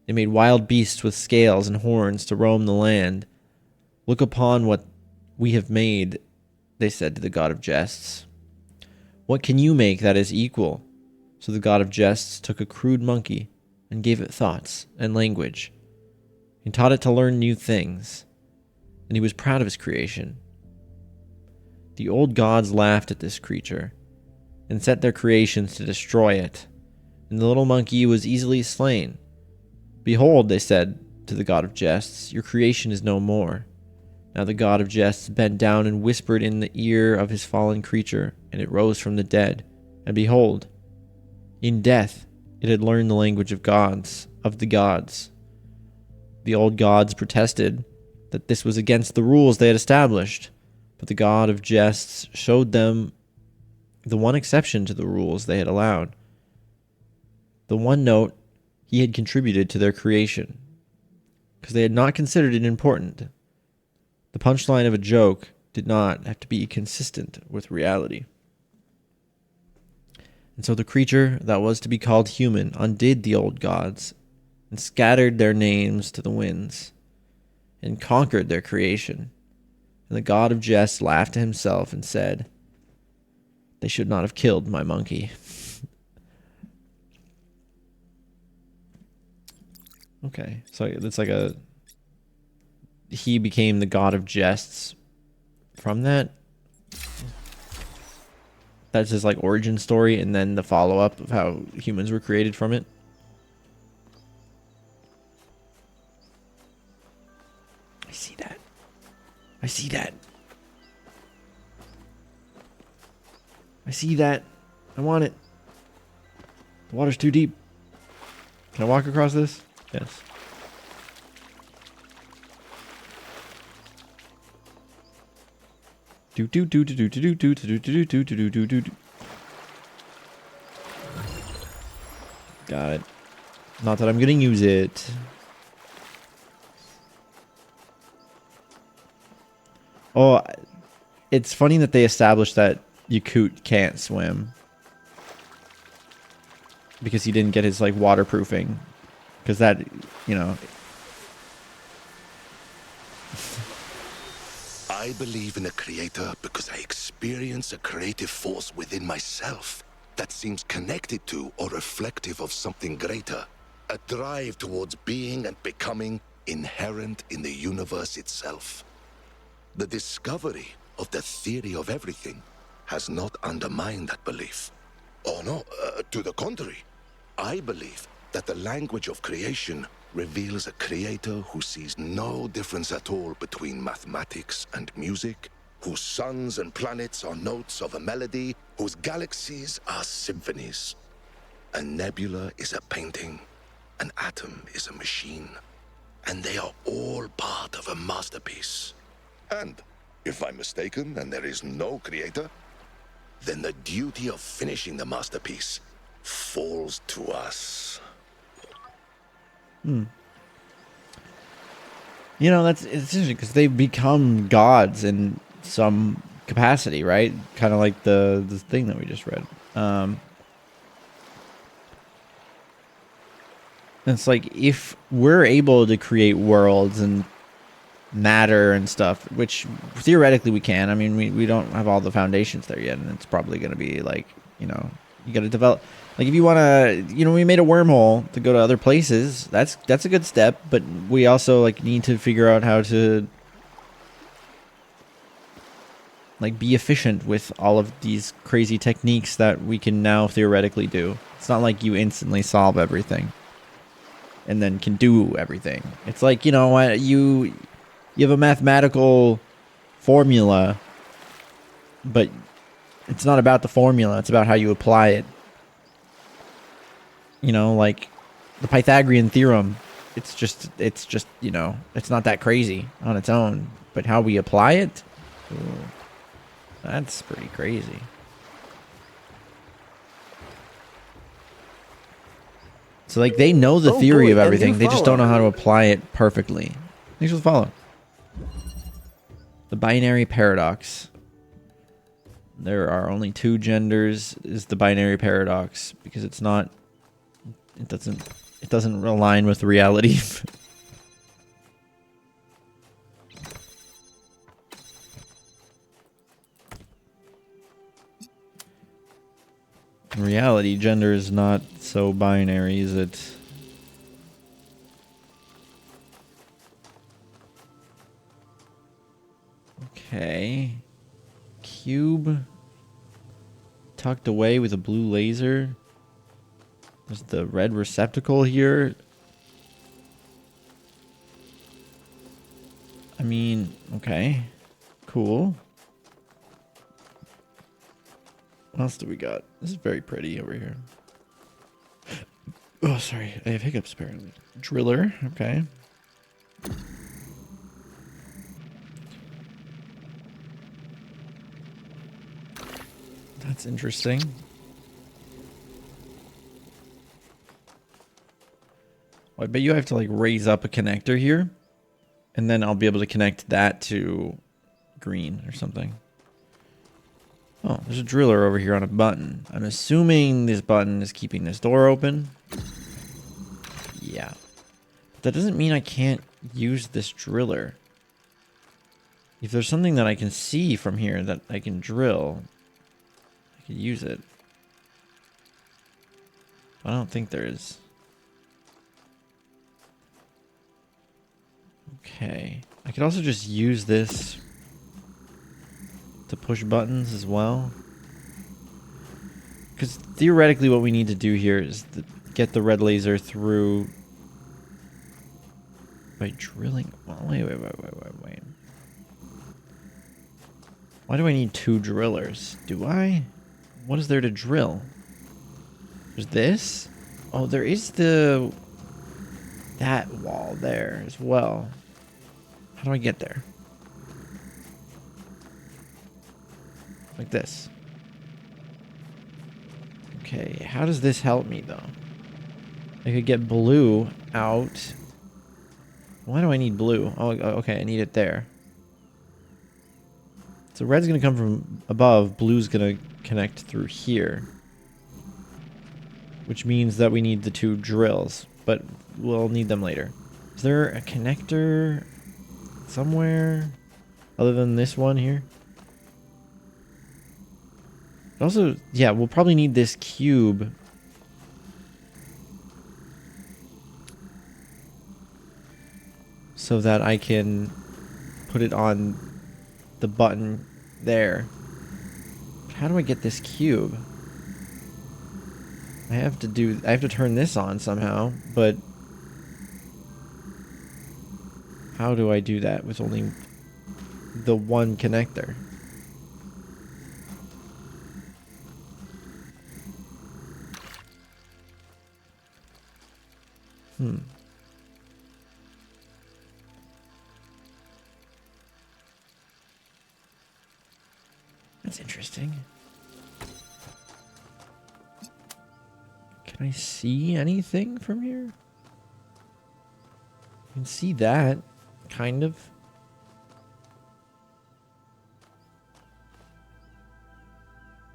They made wild beasts with scales and horns to roam the land. Look upon what we have made, they said to the god of jests. What can you make that is equal? So the god of jests took a crude monkey and gave it thoughts and language. He taught it to learn new things, and he was proud of his creation. The old gods laughed at this creature and set their creations to destroy it, and the little monkey was easily slain. Behold, they said to the god of jests, your creation is no more. Now the god of jests bent down and whispered in the ear of his fallen creature, and it rose from the dead. And behold, in death it had learned the language of the gods. The old gods protested that this was against the rules they had established, but the god of jests showed them the one exception to the rules they had allowed. The one note he had contributed to their creation, because they had not considered it important. The punchline of a joke did not have to be consistent with reality. And so the creature that was to be called human undid the old gods and scattered their names to the winds and conquered their creation. And the god of jests laughed to himself and said, they should not have killed my monkey. Okay, so it's like he became the god of jests from that. That's his like origin story, and then the follow-up of how humans were created from it. I see that. I see that. I see that. I want it. The water's too deep. Can I walk across this? Yes. Do do do do do do do do do do do do do do do. Got it. Not that I'm gonna use it. Oh, it's funny that they established that Yakut can't swim because he didn't get his like waterproofing, because that, you know. I believe in a creator because I experience a creative force within myself that seems connected to or reflective of something greater. A drive towards being and becoming inherent in the universe itself. The discovery of the theory of everything has not undermined that belief. Oh no, to the contrary. I believe that the language of creation reveals a creator who sees no difference at all between mathematics and music, whose suns and planets are notes of a melody, whose galaxies are symphonies. A nebula is a painting, an atom is a machine, and they are all part of a masterpiece. And if I'm mistaken and there is no creator, then the duty of finishing the masterpiece falls to us. You know, it's interesting because they've become gods in some capacity, right? Kind of like the thing that we just read. It's like if we're able to create worlds and matter and stuff, which theoretically we can. I mean, we don't have all the foundations there yet, and it's probably going to be like, you know, you got to develop. Like if you want to, you know, we made a wormhole to go to other places. That's a good step, but we also like need to figure out how to like be efficient with all of these crazy techniques that we can now theoretically do. It's not like you instantly solve everything and then can do everything. It's like, you know, you have a mathematical formula, but it's not about the formula. It's about how you apply it. You know, like the Pythagorean theorem. It's just, you know, it's not that crazy on its own, but how we apply it, ooh, that's pretty crazy. So like they know the theory boy, of a everything. new They just don't know follow. how to apply it perfectly. Thanks for the follow. The binary paradox. There are only two genders is the binary paradox because it's not, it doesn't align with reality. In reality, gender is not so binary, is it? Okay. Cube tucked away with a blue laser. There's the red receptacle here. I mean, okay. Cool. What else do we got? This is very pretty over here. Oh, sorry. I have hiccups apparently. Driller. Okay. That's interesting. Well, I bet you have to like raise up a connector here. And then I'll be able to connect that to green or something. Oh, there's a driller over here on a button. I'm assuming this button is keeping this door open. Yeah. But that doesn't mean I can't use this driller. If there's something that I can see from here that I can drill, I could use it. I don't think there is. Okay. I could also just use this to push buttons as well. Because theoretically what we need to do here is get the red laser through by drilling. Well, wait. Why do I need two drillers? Do I? What is there to drill? There's this? Oh, there is that wall there as well. How do I get there? Like this. Okay, how does this help me though? I could get blue out. Why do I need blue? Oh, okay, I need it there. So red's gonna come from above, blue's gonna connect through here. Which means that we need the two drills, but we'll need them later. Is there a connector somewhere other than this one here? Also, yeah, we'll probably need this cube so that I can put it on the button there. How do I get this cube? I have to turn this on somehow, but how do I do that with only the one connector? interesting. Can I see anything from here? I can see that, kind of.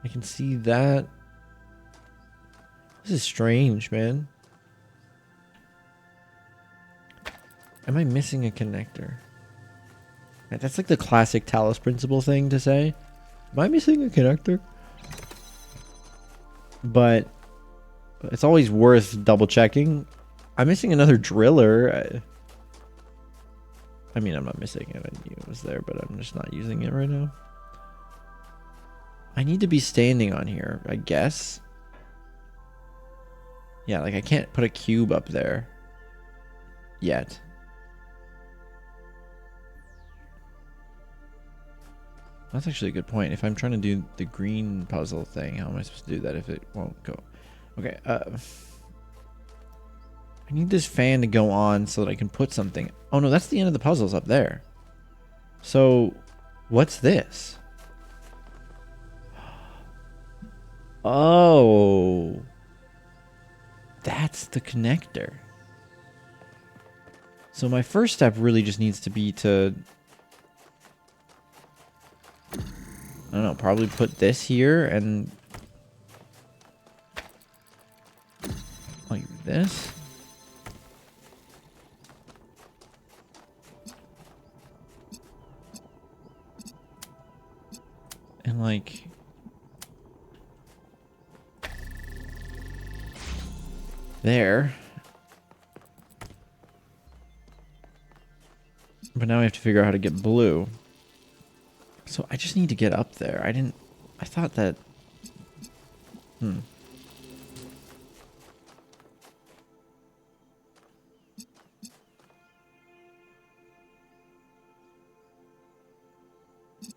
I can see that. This is strange, man. Am I missing a connector? That's like the classic Talos Principle thing to say. Am I missing a connector? But it's always worth double checking. I'm missing another driller. I mean, I'm not missing it. I knew it was there, but I'm just not using it right now. I need to be standing on here, I guess. Yeah, like I can't put a cube up there yet. That's actually a good point. If I'm trying to do the green puzzle thing, how am I supposed to do that if it won't go? Okay, I need this fan to go on so that I can put something. Oh no, that's the end of the puzzles up there. So, what's this? Oh, that's the connector. So my first step really just needs to be to, I don't know, probably put this here and like this. And like there. But now I have to figure out how to get blue. So I just need to get up there. I thought that,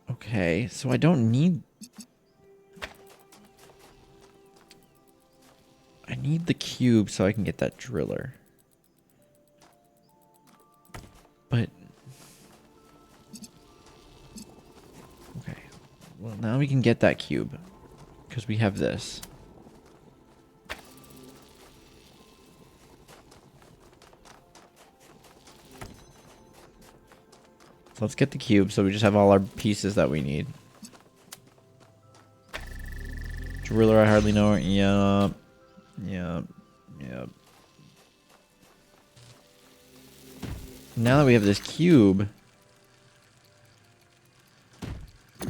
Okay, so I don't need, I need the cube so I can get that driller. But, okay, well now we can get that cube because we have this. So let's get the cube so we just have all our pieces that we need. Driller, I hardly know her. Yup. Yup. Yup. Now that we have this cube...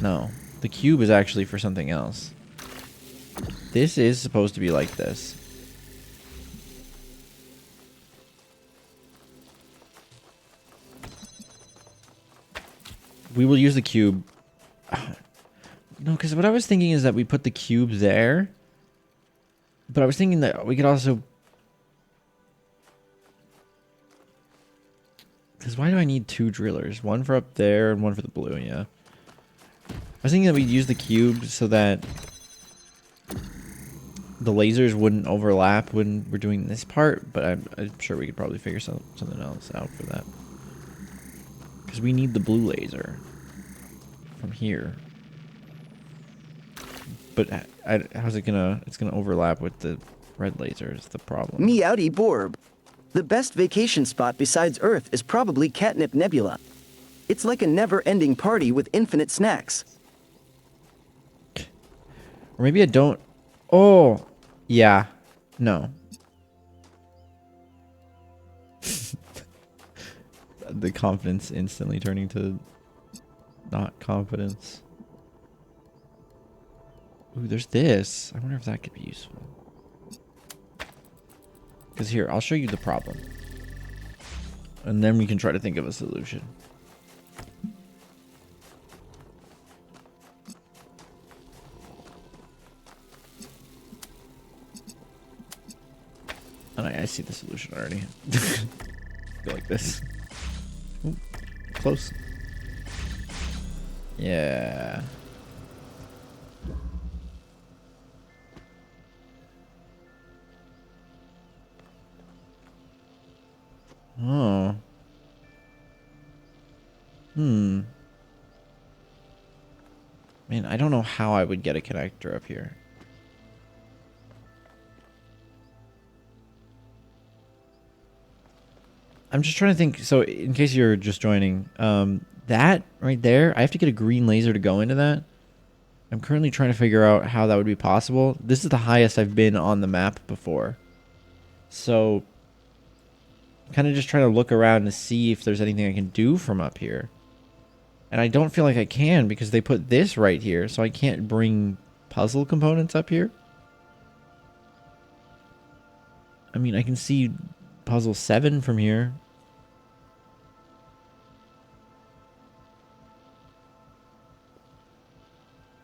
No. The cube is actually for something else. This is supposed to be like this. We will use the cube. No, because what I was thinking is that we put the cube there. But I was thinking that we could also... Because why do I need two drillers? One for up there and one for the blue, yeah. I was thinking that we'd use the cube so that the lasers wouldn't overlap when we're doing this part. But I'm sure we could probably figure something else out for that. Because we need the blue laser from here. But how's it gonna... It's gonna overlap with the red laser is the problem. Meowdy Borb. The best vacation spot besides Earth is probably Catnip Nebula. It's like a never-ending party with infinite snacks. Or maybe I don't... Oh! Yeah. No. The confidence instantly turning to not confidence. Ooh, there's this. I wonder if that could be useful. Because here, I'll show you the problem. And then we can try to think of a solution. And I see the solution already. Go like this. Ooh, close. Yeah. Oh. Man, I don't know how I would get a connector up here. I'm just trying to think. So in case you're just joining, that right there, I have to get a green laser to go into that. I'm currently trying to figure out how that would be possible. This is the highest I've been on the map before. So kind of just trying to look around to see if there's anything I can do from up here. And I don't feel like I can because they put this right here. So I can't bring puzzle components up here. I mean, I can see puzzle 7 from here.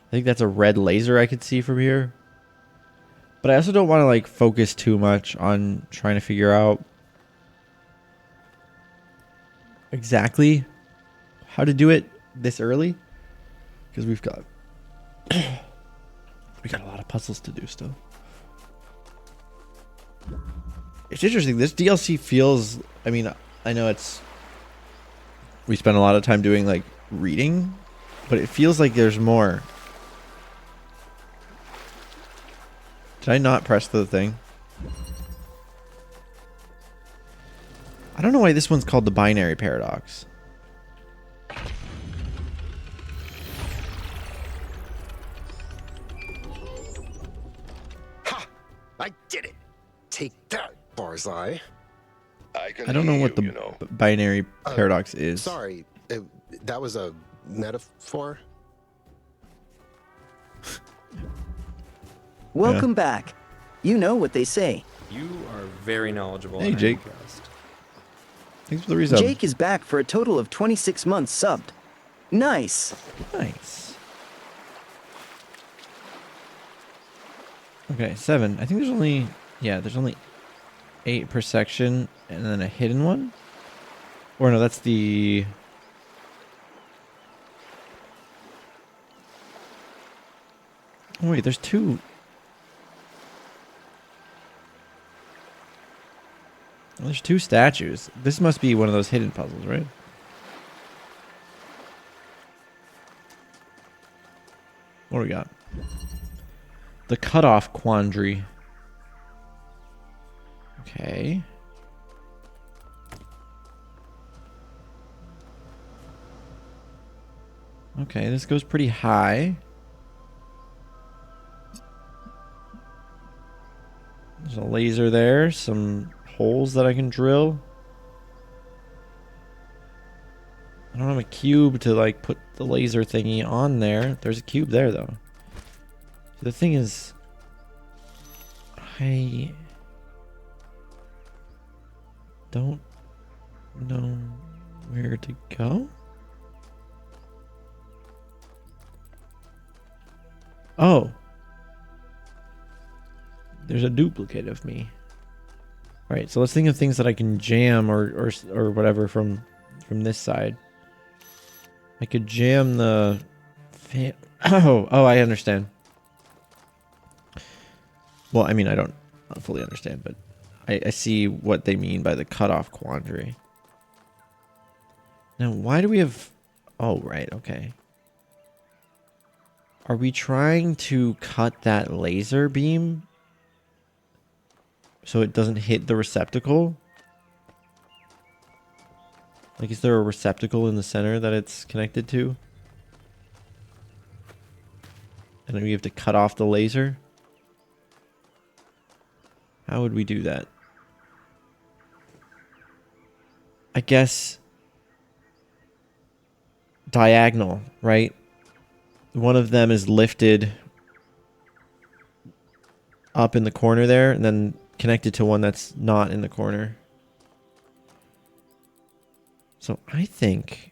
I think that's a red laser I could see from here. But I also don't want to like focus too much on trying to figure out exactly how to do it this early. Because we've got we got a lot of puzzles to do still. It's interesting. This DLC feels, I mean, I know we spend a lot of time doing like reading, but it feels like there's more. Did I not press the thing? I don't know why this one's called the binary paradox. Ha! I did it! Take that, Barzai. I don't know what the binary paradox is. Sorry, that was a metaphor? Welcome back. You know what they say. You are very knowledgeable. Hey, and I'm Jake. impressed. Thanks for the resub. Jake is back for a total of 26 months subbed. Nice. Nice. Okay, 7. I think there's only, yeah, there's only 8 per section and then a hidden one. Or no, that's the... Oh, wait, there's 2. Well, there's 2 statues. This must be one of those hidden puzzles, right? What do we got? The cutoff quandary. Okay. Okay, this goes pretty high. There's a laser there, some holes that I can drill. I don't have a cube to like put the laser thingy on there. There's a cube there though. The thing is, I don't know where to go. Oh. There's a duplicate of me. Alright, so let's think of things that I can jam or whatever from this side. I could jam the fan. Oh, I understand. Well, I mean, I don't fully understand, but I see what they mean by the cutoff quandary. Now, why do we have... Oh, right, okay. Are we trying to cut that laser beam so it doesn't hit the receptacle? Like, is there a receptacle in the center that it's connected to? And then we have to cut off the laser? How would we do that? I guess diagonal, right? One of them is lifted up in the corner there and then connected to one that's not in the corner. So I think,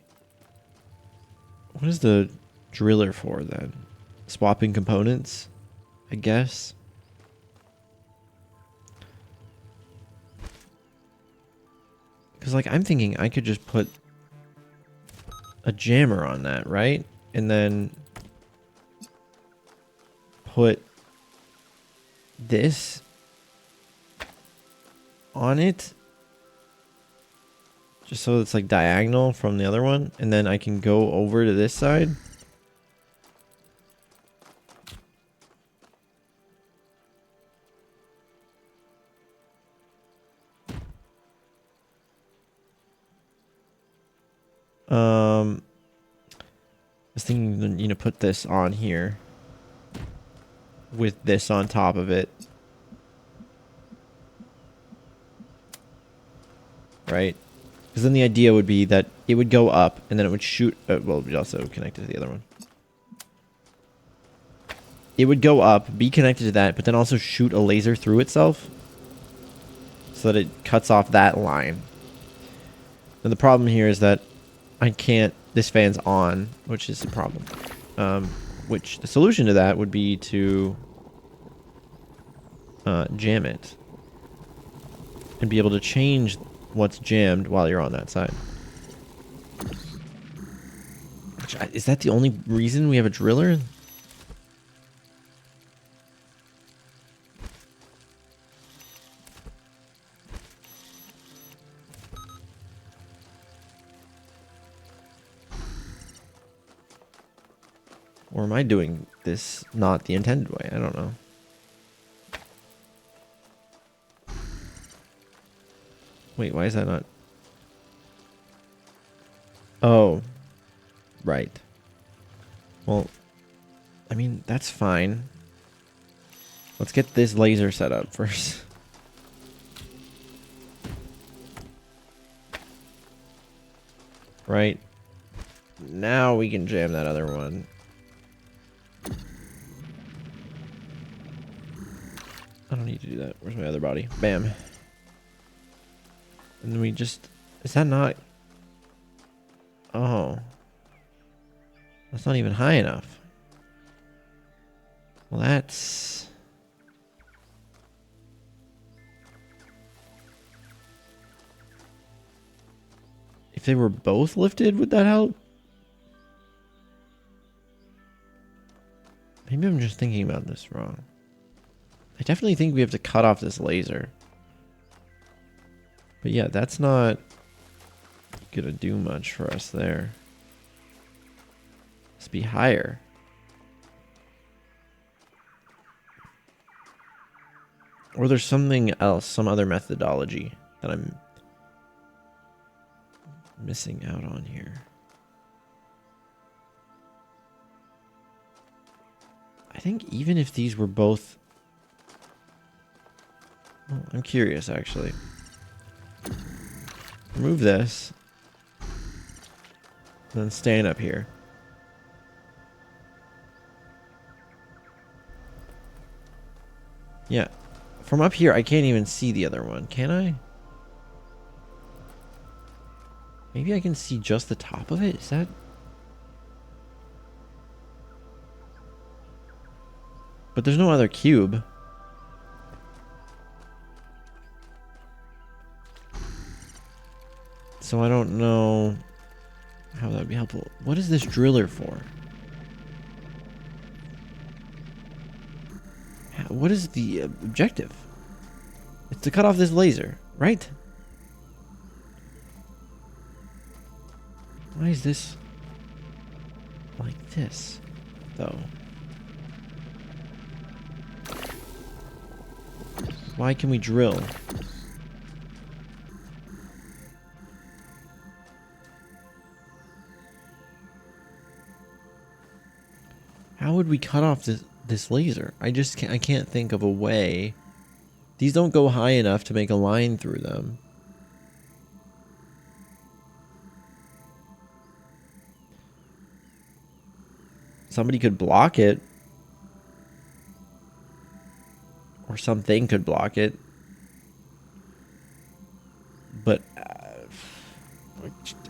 what is the driller for then? Swapping components, I guess. Because like I'm thinking I could just put a jammer on that, right? And then put this on it. Just so it's like diagonal from the other one. And then I can go over to this side. I was thinking, you know, put this on here with this on top of it. Right? Because then the idea would be that it would go up and then it would shoot. Well, it would also connect to the other one. It would go up, be connected to that, but then also shoot a laser through itself so that it cuts off that line. And the problem here is that I can't. This fan's on, which is a problem. Which the solution to that would be to jam it and be able to change what's jammed while you're on that side. Is that the only reason we have a driller? Or am I doing this not the intended way? I don't know. Wait, why is that not? Oh. Right. Well, I mean, that's fine. Let's get this laser set up first. Right. Now we can jam that other one. I don't need to do that. Where's my other body? Bam. And then we just... Is that not... Oh. That's not even high enough. Well, that's... If they were both lifted, would that help? Maybe I'm just thinking about this wrong. I definitely think we have to cut off this laser. But yeah, that's not gonna do much for us there. Let's be higher. Or there's something else, some other methodology that I'm missing out on here. I think even if these were both... Well, I'm curious, actually. Remove this. And then stand up here. Yeah. From up here, I can't even see the other one. Can I? Maybe I can see just the top of it? Is that... But there's no other cube. So I don't know how that would be helpful. What is this driller for? What is the objective? It's to cut off this laser, right? Why is this like this, though? Why can we drill? How would we cut off this laser? I can't think of a way. These don't go high enough to make a line through them. Somebody could block it. Or something could block it. But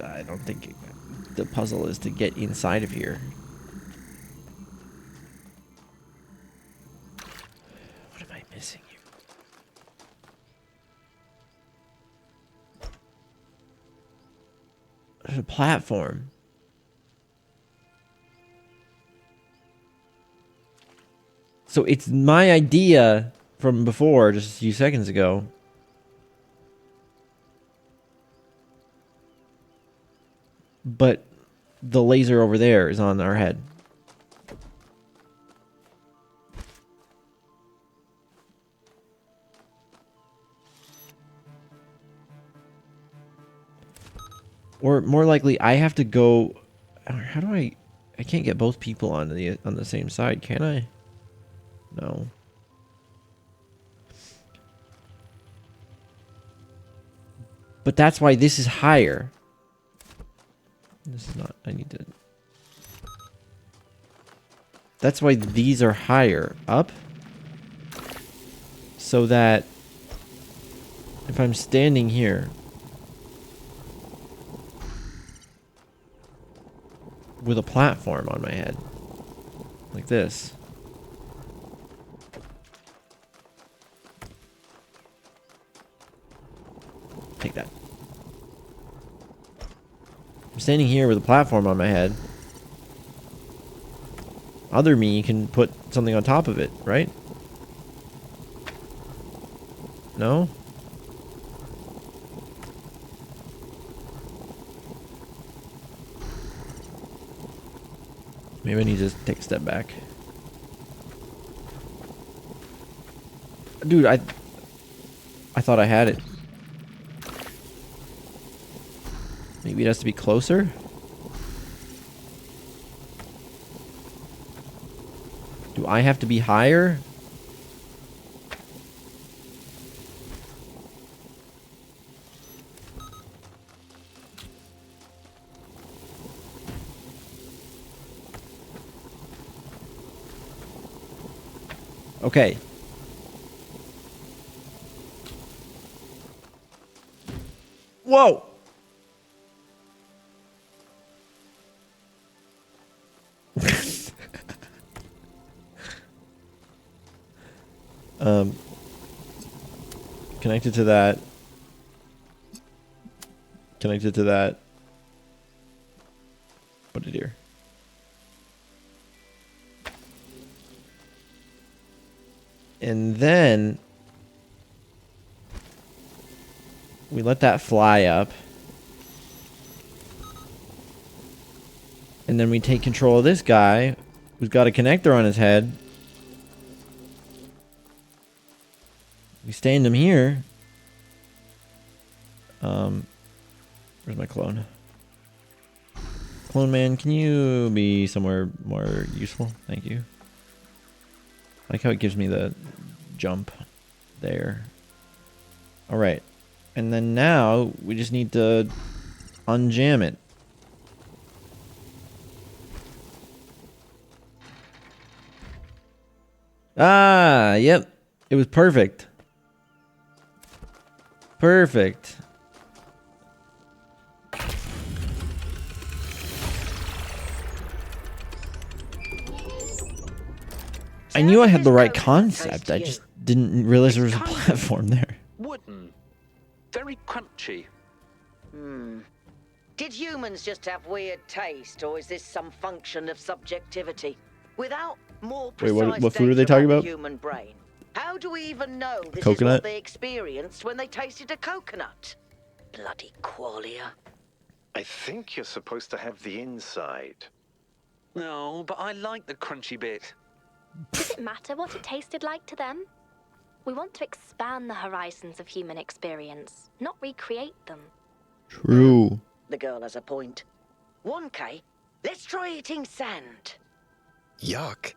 I don't think the puzzle is to get inside of here. What am I missing here? There's a platform. So it's my idea from before, just a few seconds ago. But the laser over there is on our head. Or more likely, I have to go. How do I? I can't get both people on the same side, can I? No. But that's why this is higher. This is not. I need to. That's why these are higher up. So that if I'm standing here with a platform on my head, like this, take that. I'm standing here with a platform on my head. Other me can put something on top of it, right? No? Maybe I need to take a step back. Dude, I thought I had it. Maybe it has to be closer? Do I have to be higher? Okay. Whoa! Connected to that. Connected to that. Put it here. And then we let that fly up. And then we take control of this guy who's got a connector on his head. We stand him here. Where's my clone? Clone man, can you be somewhere more useful? Thank you. I like how it gives me the jump there. Alright. And then now we just need to unjam it. Ah, yep. It was perfect. Perfect. I knew I had the right concept. I just didn't realize there was a platform there. Wooden. Very crunchy. Did humans just have weird taste, or is this some function of subjectivity? Without more precise what food are they data talking the about? human brain, how do we even know this is Coconut? what they experienced when they tasted a coconut? Bloody qualia. I think you're supposed to have the inside. No, but I like the crunchy bit. Does it matter what it tasted like to them? We want to expand the horizons of human experience, not recreate them. True. The girl has a point. 1K, let's try eating sand. Yuck.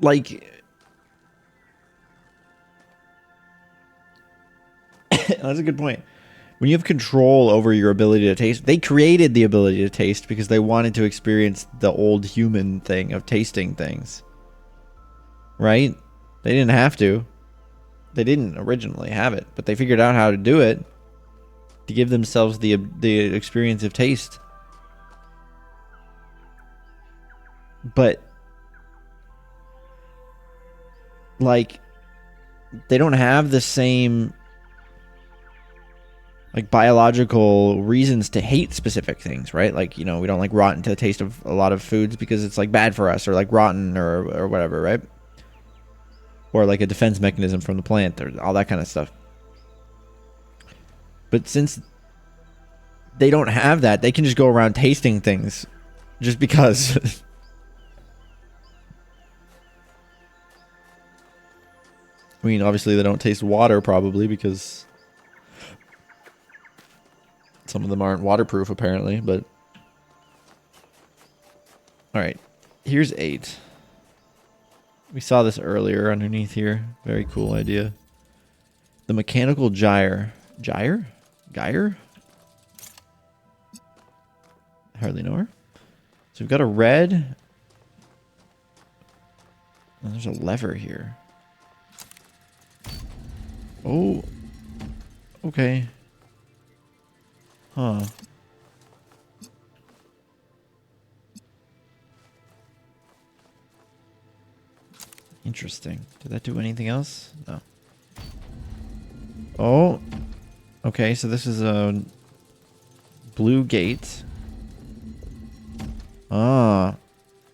Like... That's a good point. When you have control over your ability to taste, they created the ability to taste because they wanted to experience the old human thing of tasting things. Right? They didn't have to. They didn't originally have it, but they figured out how to do it to give themselves the experience of taste. But like they don't have the same like biological reasons to hate specific things, right? Like, you know, we don't like rotten to the taste of a lot of foods because it's like bad for us, or like rotten or whatever, right? Or like a defense mechanism from the plant, or all that kind of stuff. But since they don't have that, they can just go around tasting things just because. I mean, obviously they don't taste water probably because Some of them aren't waterproof, apparently, but... Alright, here's 8. We saw this earlier underneath here. Very cool idea. The mechanical gyre. Gyre? Gyre? Hardly know her. So we've got a red. And there's a lever here. Oh. Okay. Huh. Interesting. Did that do anything else? No. Oh. Okay, so this is a blue gate. Ah.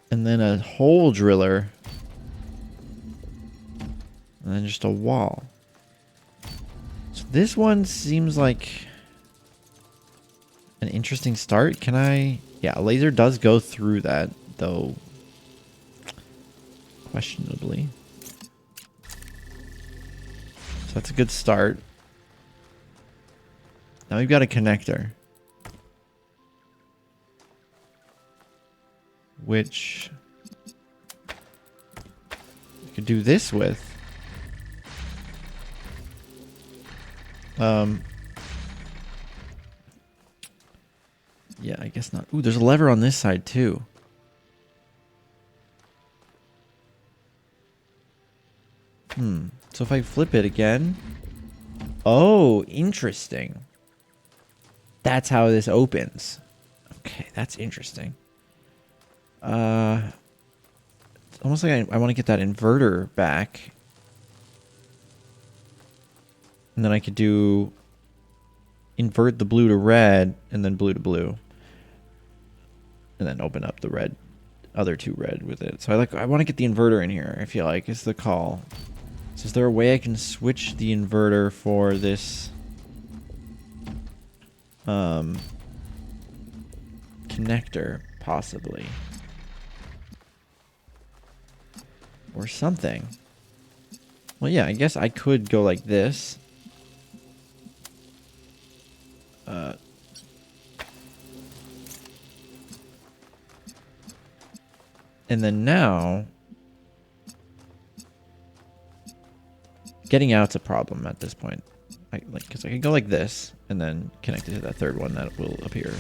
And then a hole driller. And then just a wall. So this one seems like an interesting start. Can I... Yeah, a laser does go through that, though questionably. So that's a good start. Now we've got a connector. Which we could do this with. Yeah, I guess not. Ooh, there's a lever on this side too. So if I flip it again. Oh, interesting. That's how this opens. Okay, that's interesting. It's almost like I want to get that inverter back. And then I could do invert the blue to red and then blue to blue. And then open up the red, other two red with it. So I want to get the inverter in here, I feel like, is the call. So is there a way I can switch the inverter for this connector, possibly? Or something. Well, yeah, I guess I could go like this. And then now, getting out's a problem at this point. Because I can go like this and then connect it to that third one that will appear.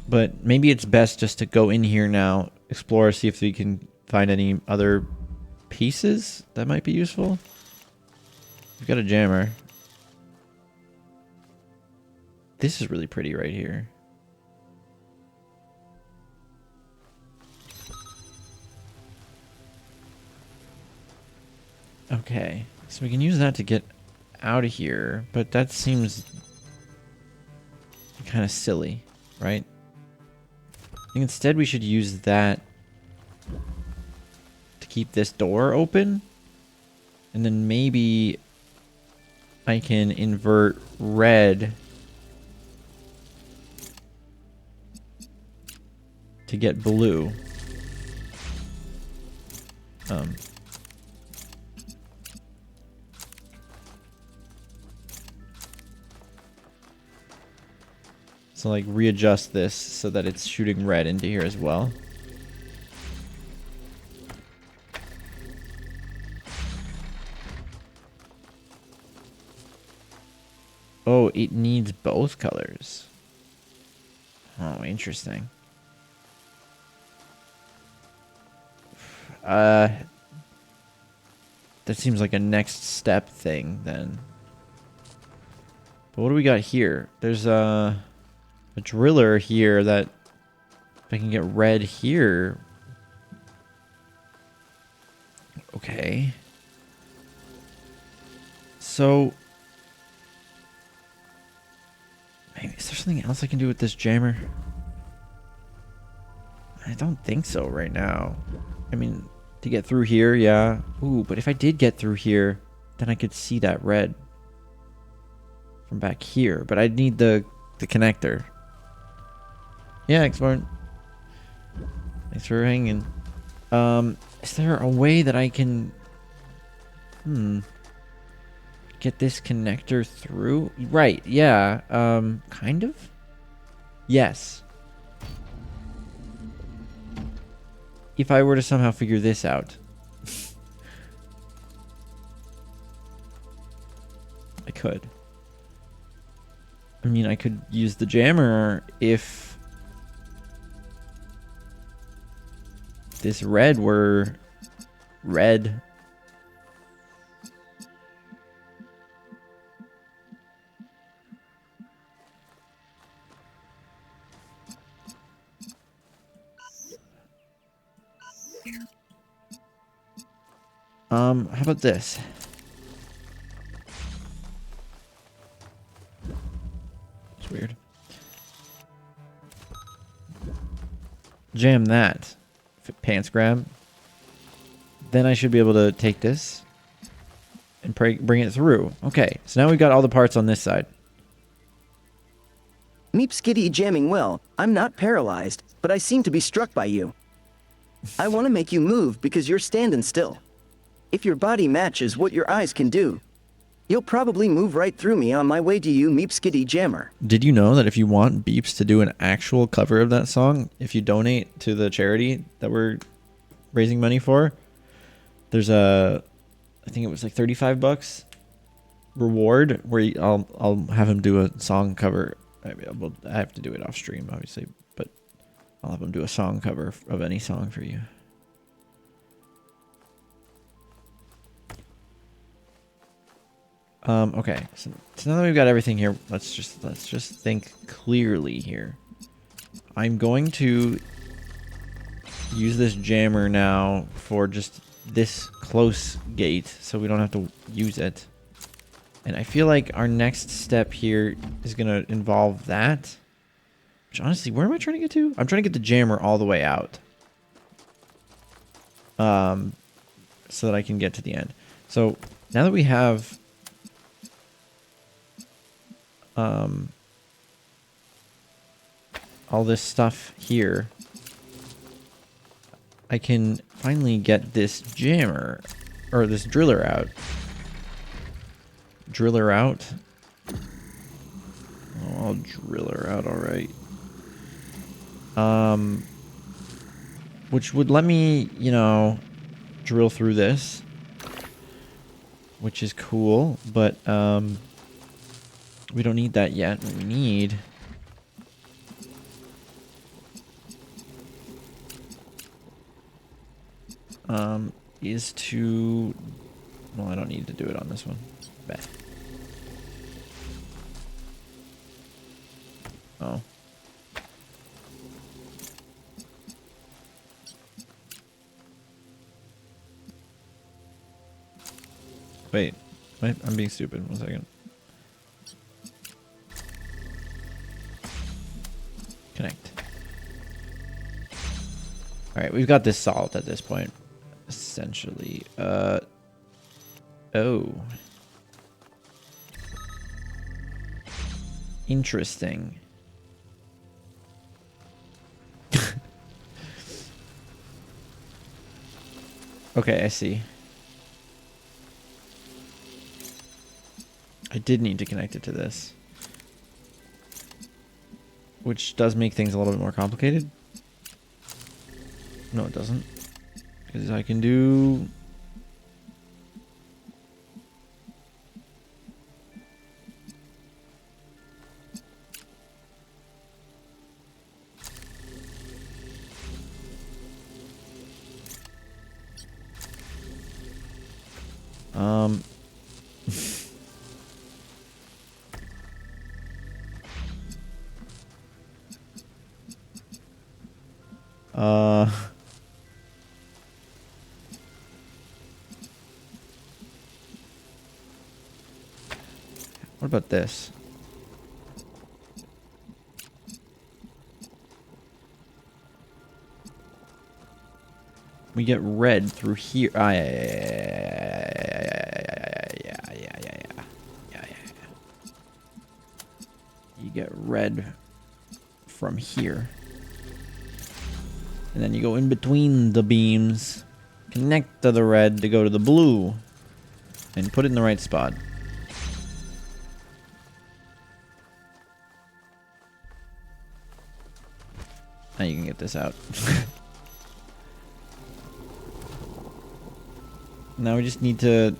But maybe it's best just to go in here now, explore, see if we can find any other pieces that might be useful. We've got a jammer. This is really pretty right here. Okay, so we can use that to get out of here, but that seems kind of silly, right? I think instead we should use that to keep this door open, and then maybe I can invert red to get blue. So like readjust this so that it's shooting red into here as well. Oh, it needs both colors. Oh, interesting. That seems like a next step thing then. But what do we got here? There's a driller here that if I can get red here. Okay. So maybe is there something else I can do with this jammer? I don't think so right now. I mean, to get through here, yeah. Ooh, but if I did get through here, then I could see that red from back here. But I'd need the connector. Yeah, X-Martin. Thanks for hanging. Is there a way that I can... get this connector through? Right, yeah. Kind of? Yes. If I were to somehow figure this out. I could. I mean, I could use the jammer if this red were red. How about this? It's weird. Jam that. Pants grab. Then I should be able to take this and bring it through. Okay, so now we've got all the parts on this side. Meep Skitty jamming well. I'm not paralyzed, but I seem to be struck by you. I want to make you move because you're standing still. If your body matches what your eyes can do, you'll probably move right through me on my way to you, Meep Skitty jammer. Did you know that if you want Beeps to do an actual cover of that song, if you donate to the charity that we're raising money for, there's a, I think it was like $35 reward where I'll have him do a song cover. I have to do it off stream, obviously, but I'll have him do a song cover of any song for you. Okay, so now that we've got everything here, let's just think clearly here. I'm going to use this jammer now for just this close gate, so we don't have to use it. And I feel like our next step here is going to involve that. Which honestly, where am I trying to get to? I'm trying to get the jammer all the way out. So that I can get to the end. So now that we have all this stuff here, I can finally get this jammer, or this driller out. Driller out? Oh, I'll drill her out, alright. Which would let me, you know, drill through this. Which is cool, but, we don't need that yet. What we need is to... Well, I don't need to do it on this one. Bet. Oh. Wait. I'm being stupid. 1 second. Connect. Alright, we've got this solved at this point. Essentially. Oh. Interesting. Okay, I see. I did need to connect it to this. Which does make things a little bit more complicated. No, it doesn't. Because I can do... What about this? We get red through here. Ah, yeah. You get red from here. And then you go in between the beams, connect to the red to go to the blue, and put it in the right spot. Now you can get this out. Now we just need to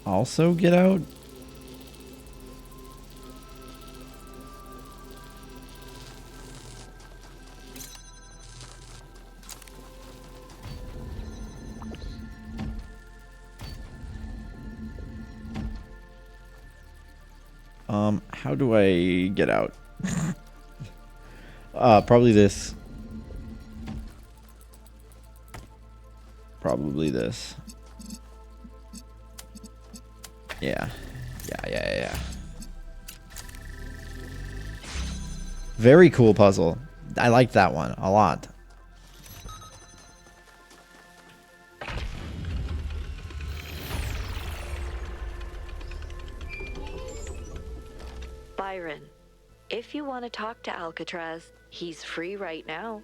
also get out. How do I get out? Probably this. Probably this. Yeah. Yeah. Very cool puzzle. I like that one a lot. Byron, if you want to talk to Alcatraz, he's free right now.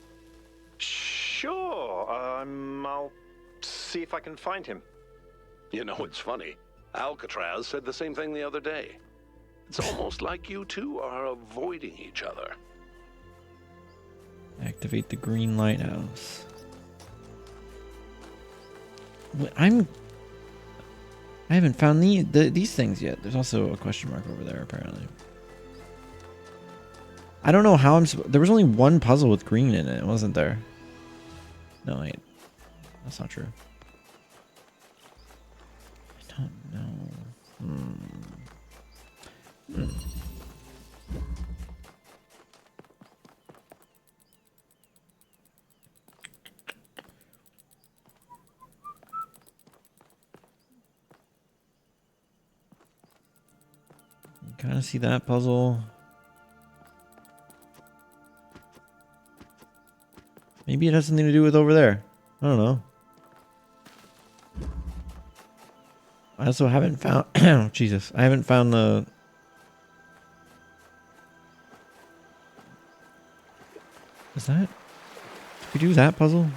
Sure. I'll see if I can find him. You know, it's funny. Alcatraz said the same thing the other day. It's almost like you two are avoiding each other. Activate the green lighthouse. I haven't found these things yet. There's also a question mark over there, apparently. I don't know how there was only one puzzle with green in it, wasn't there? No, wait. That's not true. I don't know. You kind of see that puzzle. Maybe it has something to do with over there. I don't know. I also haven't found... Oh, Jesus. I haven't found the... Is that... Did we do that puzzle?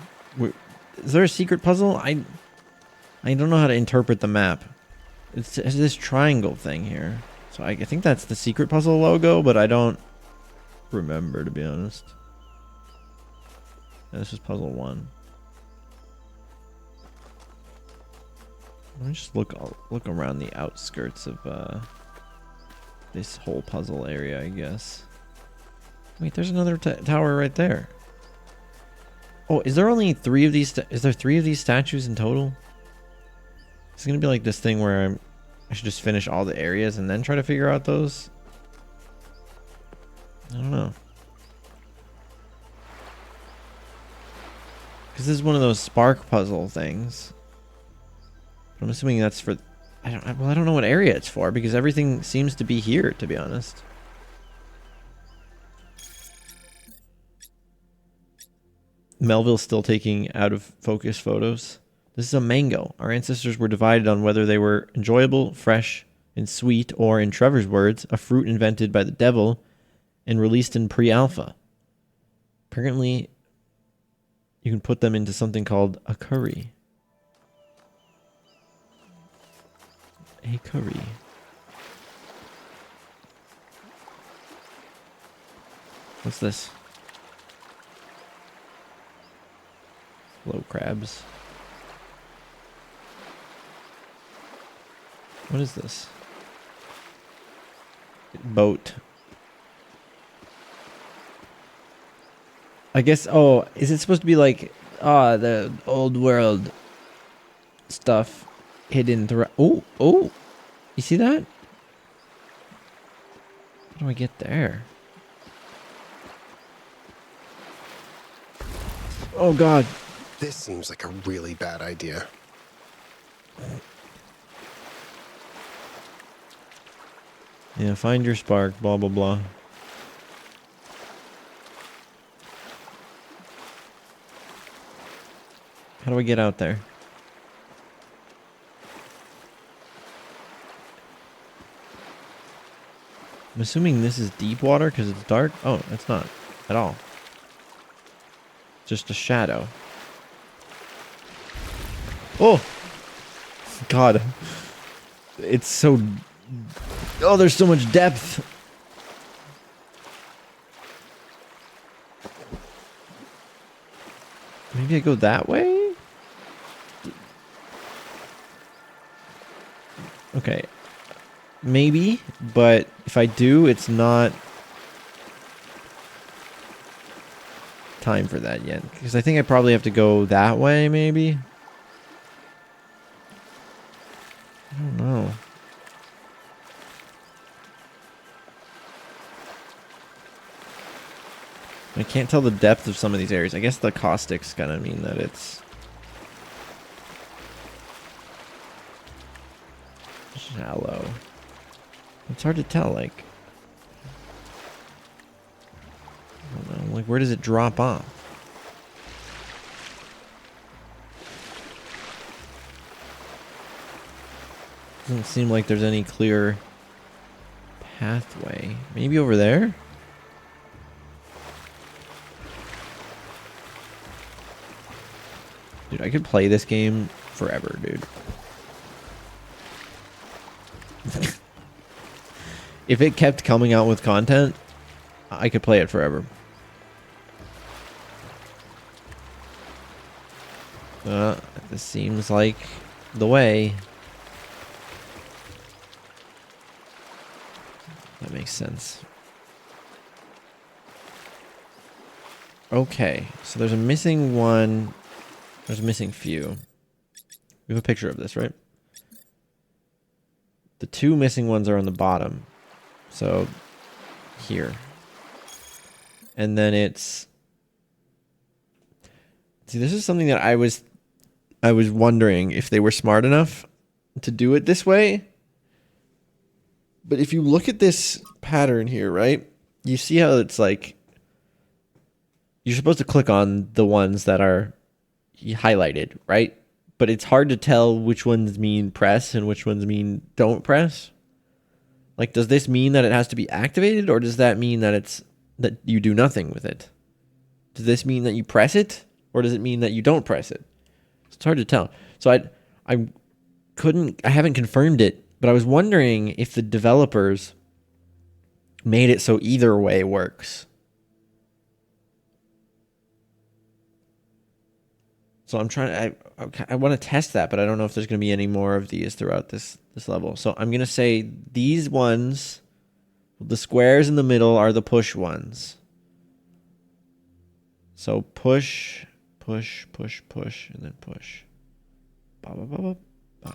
Is there a secret puzzle? I don't know how to interpret the map. It's this triangle thing here. So I think that's the secret puzzle logo, but I don't remember, to be honest. This is puzzle 1. Let me just look around the outskirts of this whole puzzle area, I guess. Wait, there's another tower right there. Oh, is there only 3 of these? Is there 3 of these statues in total? It's gonna be like this thing where I should just finish all the areas and then try to figure out those. I don't know. Because this is one of those spark puzzle things. But I'm assuming that's for... I don't know what area it's for, because everything seems to be here, to be honest. Melville's still taking out of focus photos. This is a mango. Our ancestors were divided on whether they were enjoyable, fresh, and sweet, or, in Trevor's words, a fruit invented by the devil and released in pre-alpha. Apparently... you can put them into something called a curry. A curry. What's this? Slow crabs. What is this? Boat. I guess, oh, is it supposed to be like, the old world stuff hidden through... Oh, you see that? How do I get there? Oh, God. This seems like a really bad idea. Yeah, find your spark, blah, blah, blah. How do I get out there? I'm assuming this is deep water because it's dark. Oh, it's not at all. Just a shadow. Oh! God. It's so... Oh, there's so much depth. Maybe I go that way? Okay. Maybe, but if I do, it's not time for that yet. Because I think I probably have to go that way, maybe? I don't know. I can't tell the depth of some of these areas. I guess the caustic's gonna mean that it's shallow. It's hard to tell, like, I don't know, like, where does it drop off? Doesn't seem like there's any clear pathway. Maybe over there? Dude, I could play this game forever, dude. If it kept coming out with content, I could play it forever. This seems like the way. That makes sense. Okay, so there's a missing one. There's a missing few. We have a picture of this, right? The two missing ones are on the bottom. So, here. And then it's... See, this is something that I was wondering if they were smart enough to do it this way. But if you look at this pattern here, right? You see how it's like... You're supposed to click on the ones that are highlighted, right? But it's hard to tell which ones mean press and which ones mean don't press. Like, does this mean that it has to be activated, or does that mean that it's that you do nothing with it? Does this mean that you press it, or does it mean that you don't press it? It's hard to tell. So I haven't confirmed it, but I was wondering if the developers made it so either way works. So I'm trying to, I want to test that, but I don't know if there's going to be any more of these throughout this level. So I'm going to say these ones, the squares in the middle are the push ones. So push, push, push, push, and then push. Ba, ba, ba, ba, ba.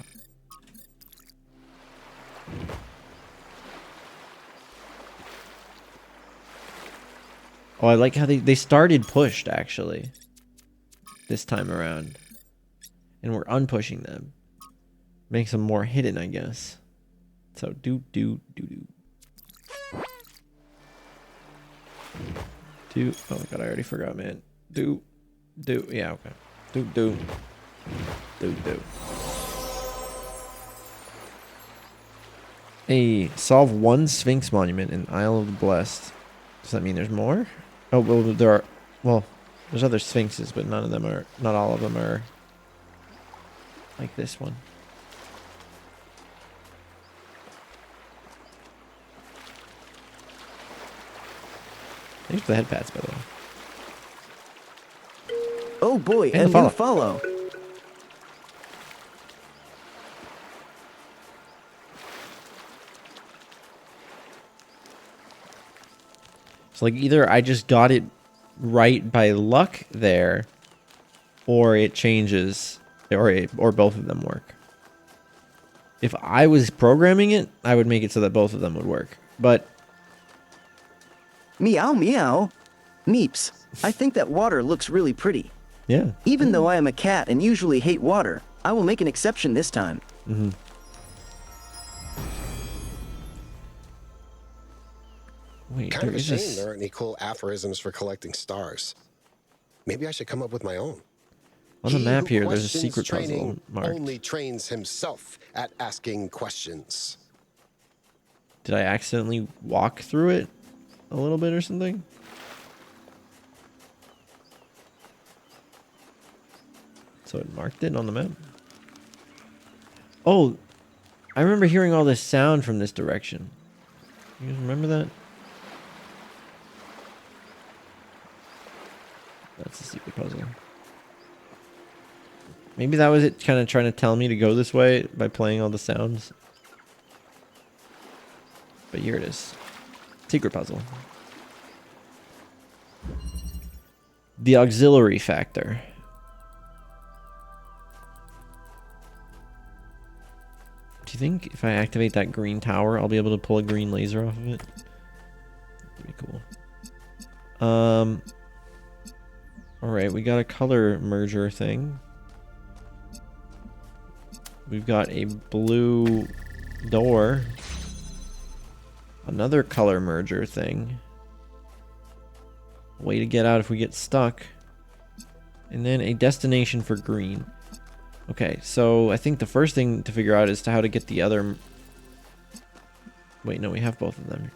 Oh, I like how they started pushed, actually. This time around. And we're unpushing them. Makes them more hidden, I guess. So do. Oh my god, I already forgot, man. Do. Yeah, okay. Do. Hey, solve one Sphinx monument in Isle of the Blessed. Does that mean there's more? Oh, well, there are. Well, there's other Sphinxes, but not all of them are like this one. Thanks for the head pats, by the way. Oh boy, And a new follow. So like either I just got it right by luck there, or it changes, or both of them work. If I was programming it, I would make it so that both of them would work. But Meow meow. Meeps, I think that water looks really pretty. yeah. Even though I am a cat and usually hate water, I will make an exception this time. Mm-hmm. Wait, Kind there of a is shame this. there aren't any cool aphorisms for collecting stars. Maybe I should come up with my own. On the He map who here, there's a questions secret puzzle training marked. only trains himself at asking questions. Did I accidentally walk through it a little bit or something? So it marked it on the map. Oh, I remember hearing all this sound from this direction. You guys remember that? That's the secret puzzle. Maybe that was it kind of trying to tell me to go this way by playing all the sounds. But here it is. Secret puzzle. The auxiliary factor. Do you think if I activate that green tower, I'll be able to pull a green laser off of it? That'd be cool. Alright, we got a color merger thing. We've got a blue door. Another color merger thing. Way to get out if we get stuck. And then a destination for green. Okay, so I think the first thing to figure out is how to get the other... Wait, no, we have both of them.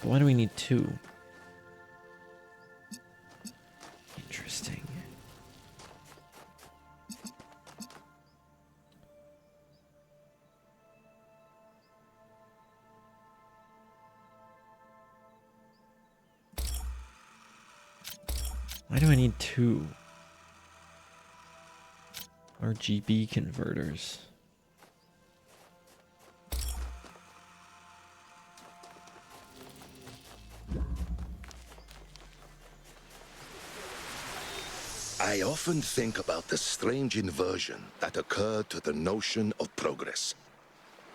But why do we need two? Interesting. Why do I need two? RGB converters. I often think about the strange inversion that occurred to the notion of progress.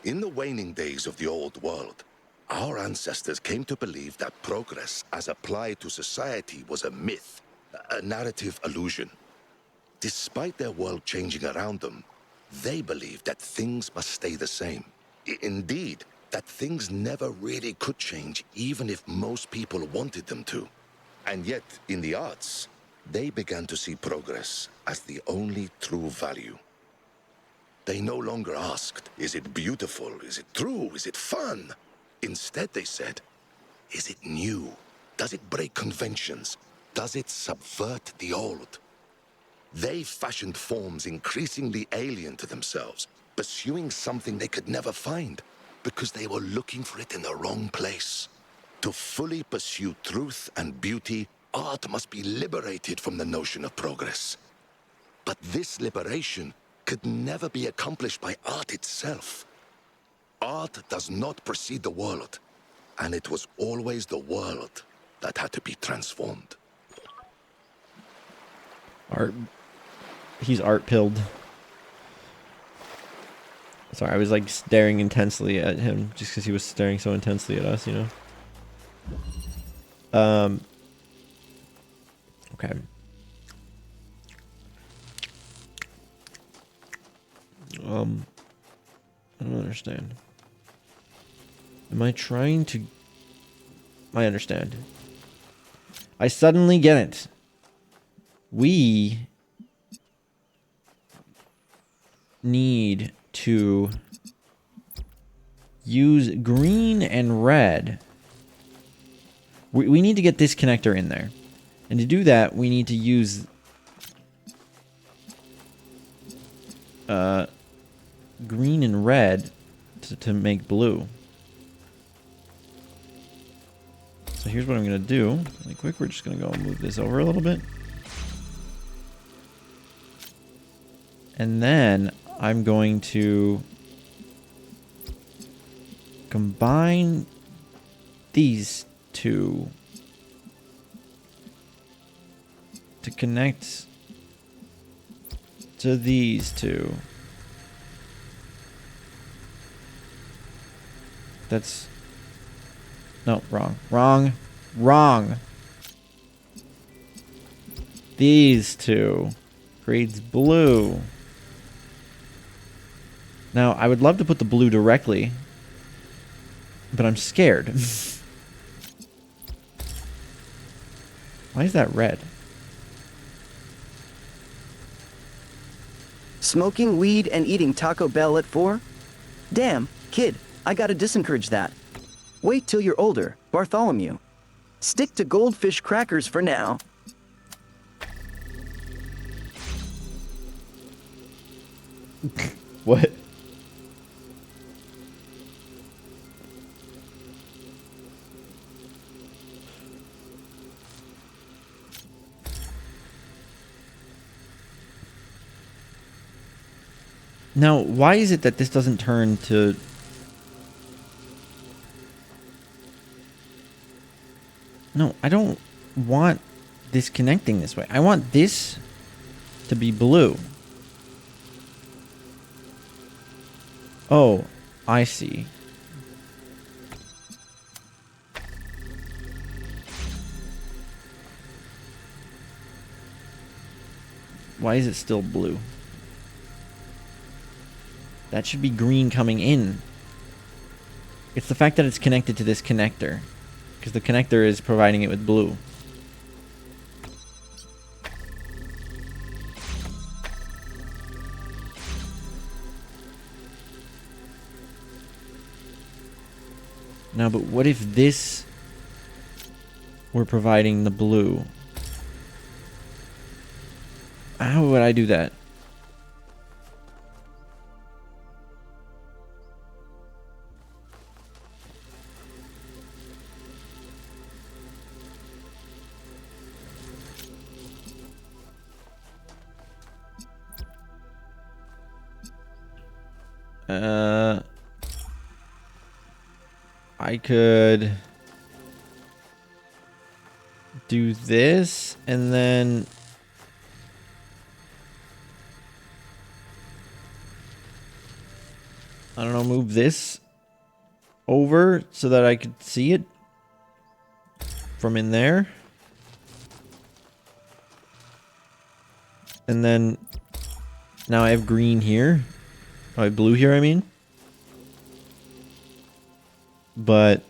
In the waning days of the old world, our ancestors came to believe that progress as applied to society was a myth, a narrative illusion. Despite their world changing around them, they believed that things must stay the same. Indeed, that things never really could change, even if most people wanted them to. And yet, in the arts, they began to see progress as the only true value. They no longer asked, is it beautiful? Is it true? Is it fun? Instead, they said, is it new? Does it break conventions? Does it subvert the old? They fashioned forms increasingly alien to themselves, pursuing something they could never find, because they were looking for it in the wrong place. To fully pursue truth and beauty, art must be liberated from the notion of progress. But this liberation could never be accomplished by art itself. Art does not precede the world, and it was always the world that had to be transformed. Art. He's art pilled. Sorry, I was like staring intensely at him just because he was staring so intensely at us, you know? Okay. I don't understand. Am I trying to... I understand. I suddenly get it. We need to use green and red. We need to get this connector in there. And to do that, we need to use green and red to make blue. So here's what I'm going to do. Really quick, we're just going to go and move this over a little bit. And then I'm going to combine these two to connect to these two. That's... No, wrong. Wrong. Wrong. These two creates blue. Now, I would love to put the blue directly, but I'm scared. Why is that red? Smoking weed and eating Taco Bell at 4? Damn, kid, I gotta disencourage that. Wait till you're older, Bartholomew. Stick to goldfish crackers for now. What? Now, why is it that this doesn't turn to... No, I don't want this connecting this way. I want this to be blue. Oh, I see. Why is it still blue? That should be green coming in. It's the fact that it's connected to this connector. Because the connector is providing it with blue. Now, but what if this were providing the blue? How would I do that? I could do this and then I don't know, move this over so that I could see it from in there. And then now I have green here. Oh, I have blue here, I mean. But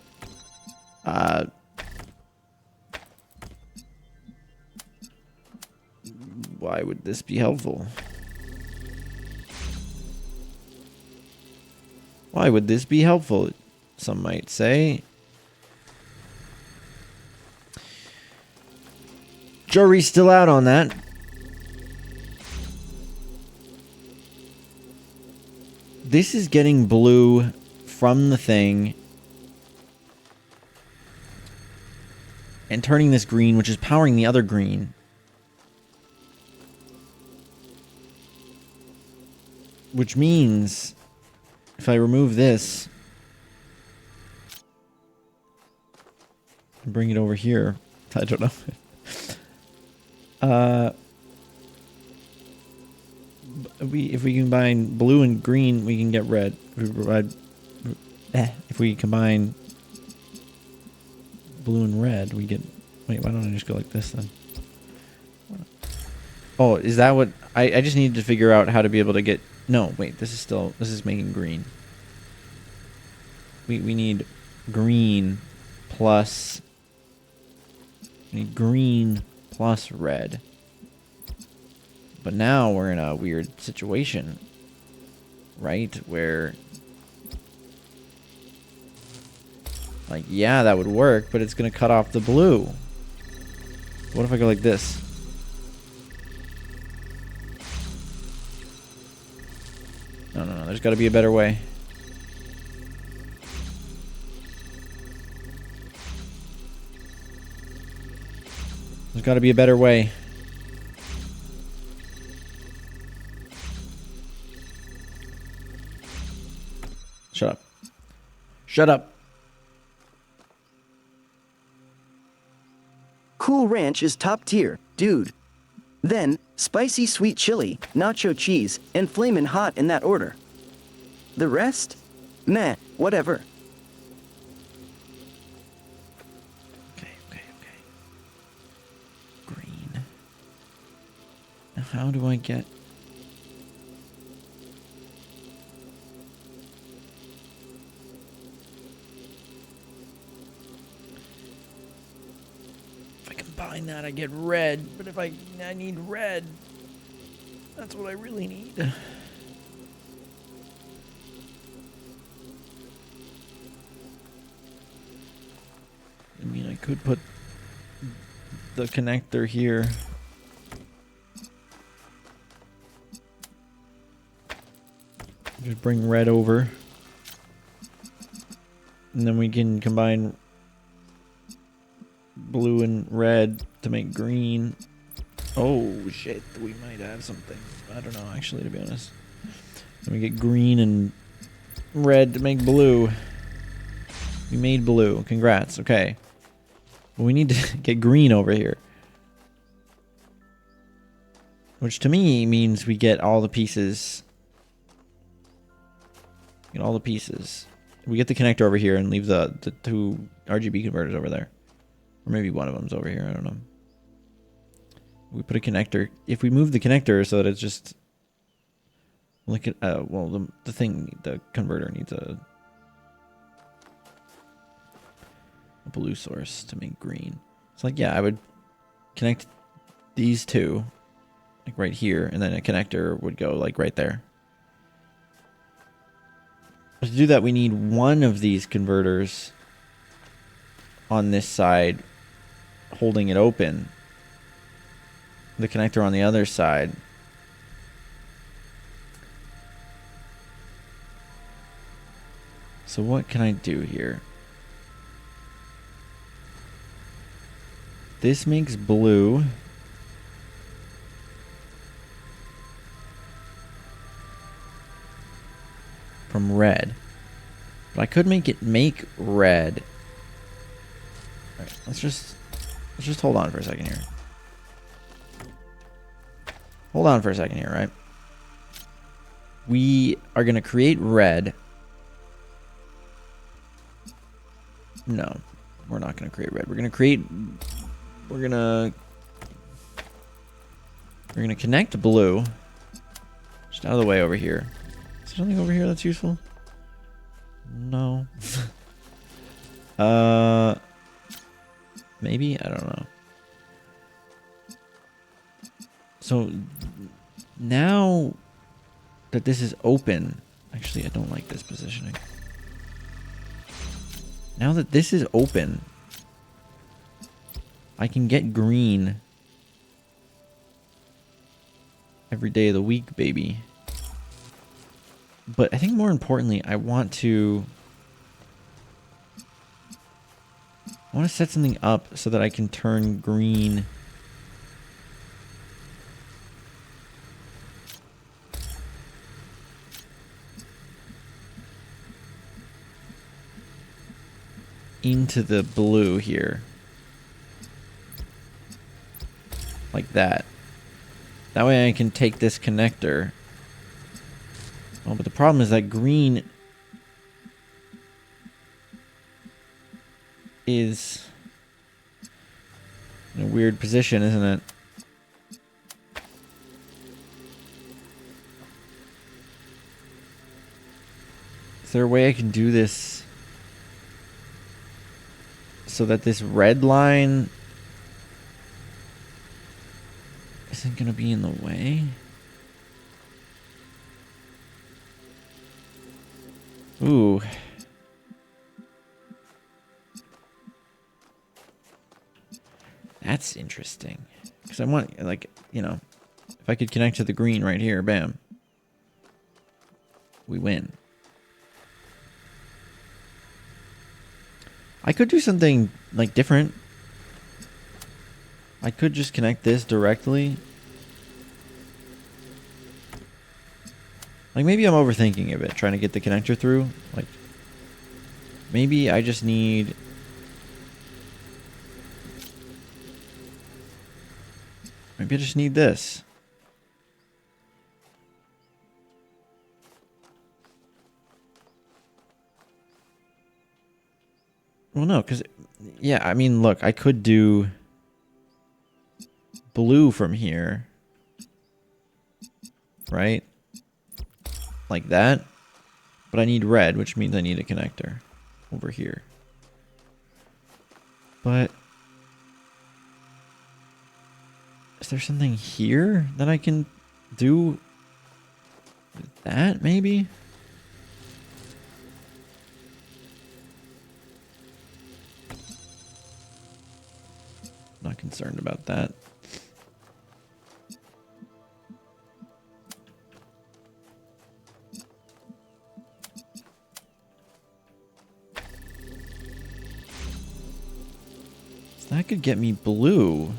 why would this be helpful? Why would this be helpful? Some might say. Jury's still out on that. This is getting blue from the thing and turning this green, which is powering the other green. Which means if I remove this and bring it over here, I don't know. If we combine blue and green, we can get red. If we combine blue and red, we get... Wait, why don't I just go like this then? Oh, is that what... I just needed to figure out how to be able to get... No, wait, this is making green. We need green plus... We need green plus red. But now we're in a weird situation, right? Where, like, yeah, that would work, but it's going to cut off the blue. What if I go like this? No, there's got to be a better way. There's got to be a better way. Shut up. Shut up. Cool Ranch is top tier, dude. Then, spicy sweet chili, nacho cheese, and flamin' hot in that order. The rest? Meh, whatever. Okay. Green. Now how do I get... Combine that, I get red, but if I need red, that's what I really need. I mean, I could put the connector here. Just bring red over. And then we can combine blue and red to make green. Oh shit, we might have something. I don't know actually, to be honest. Let me get green and red to make blue. We made blue. Congrats. Okay. Well, we need to get green over here. Which to me means we get all the pieces. Get all the pieces. We get the connector over here and leave the 2 RGB converters over there. Or maybe one of them's over here. I don't know. We put a connector. If we move the connector so that it's just... Look at... well, the converter needs a blue source to make green. It's like, yeah, I would connect these two, like right here, and then a connector would go like right there. But to do that, we need one of these converters on this side holding it open. The connector on the other side. So what can I do here? This makes blue. From red. But I could make it make red. Alright, let's just hold on for a second here. Hold on for a second here, right? We are gonna create red. No, we're not gonna create red. We're gonna connect blue. Just out of the way over here. Is there something over here that's useful? No. Maybe? I don't know. So now that this is open, actually I don't like this positioning. Now that this is open, I can get green every day of the week, baby. But I think more importantly, I want to set something up so that I can turn green into the blue here. Like that. That way I can take this connector. Oh, but the problem is that green is in a weird position, isn't it? Is there a way I can do this so that this red line isn't going to be in the way? Ooh. That's interesting. Because I want, like, you know, if I could connect to the green right here, bam. We win. I could do something, like, different. I could just connect this directly. Like, maybe I'm overthinking a bit, trying to get the connector through. Like, maybe I just need... Maybe I just need this. Well, no, because... Yeah, I mean, look, I could do blue from here. Right? Like that. But I need red, which means I need a connector over here. But is there something here that I can do with that, maybe? Not concerned about that. That could get me blue.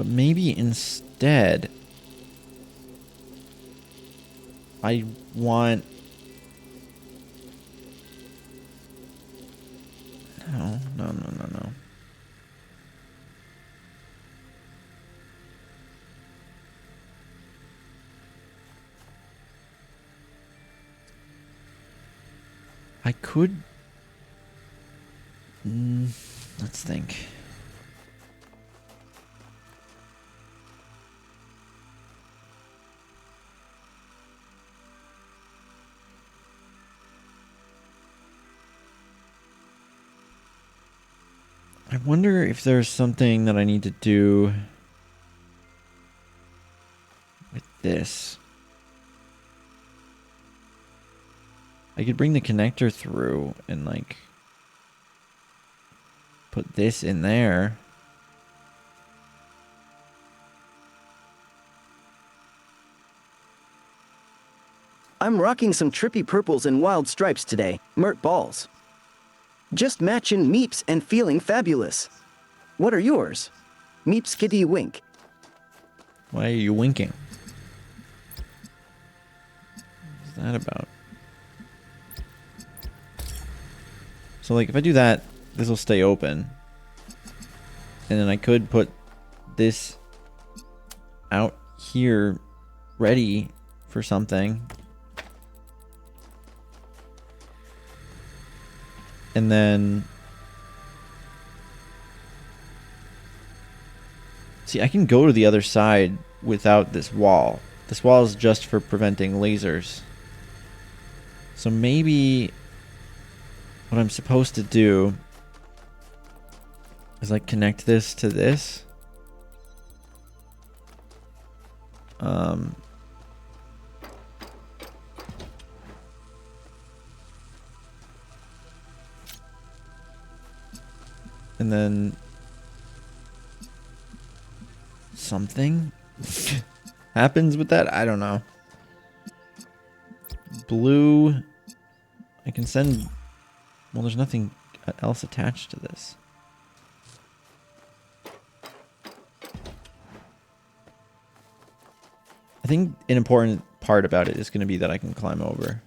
But maybe instead, I want... No. I could... let's think. I wonder if there's something that I need to do with this. I could bring the connector through and like put this in there. I'm rocking some trippy purples and wild stripes today. Mert balls. Just matching meeps and feeling fabulous. What are yours? Meeps kitty wink. Why are you winking? What's that about? So like if I do that, this will stay open. And then I could put this out here ready for something. And then... See, I can go to the other side without this wall. This wall is just for preventing lasers. So maybe what I'm supposed to do is like connect this to this. And then something happens with that. I don't know. Blue. I can send. Well, there's nothing else attached to this. I think an important part about it is going to be that I can climb over.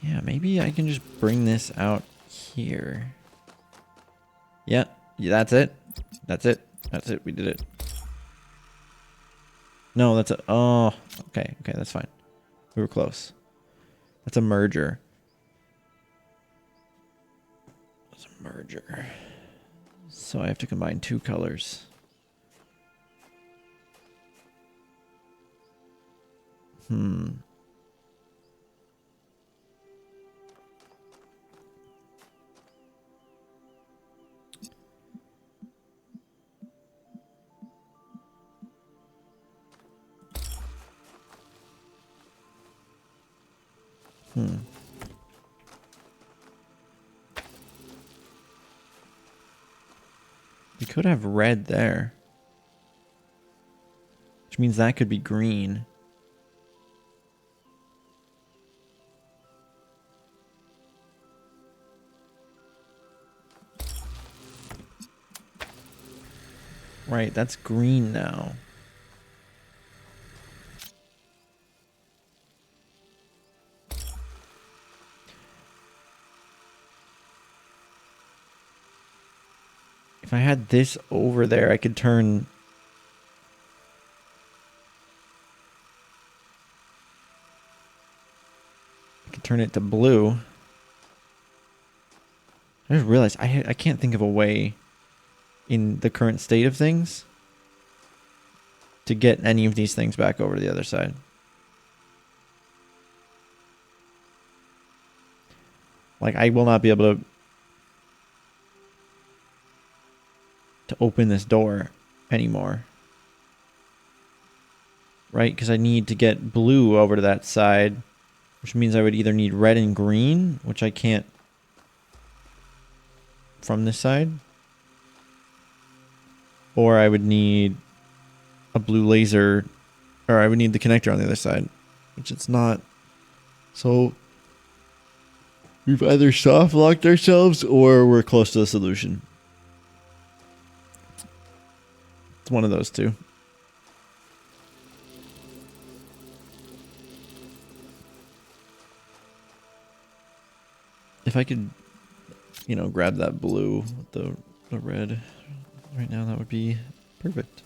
Yeah, maybe I can just bring this out here. Yeah, that's it. That's it. That's it. We did it. No, that's a... Oh, okay. Okay, that's fine. We were close. That's a merger. That's a merger. So I have to combine two colors. We could have red there. Which means that could be green. Right, that's green now. If I had this over there, I could turn... I could turn it to blue. I just realized I can't think of a way in the current state of things to get any of these things back over to the other side. Like, I will not be able to open this door anymore. Right? Because I need to get blue over to that side, which means I would either need red and green, which I can't from this side, or I would need a blue laser, or I would need the connector on the other side, which it's not. So We've either soft locked ourselves or we're close to the solution. It's one of those two. If I could, you know, grab that blue with the red right now, that would be perfect.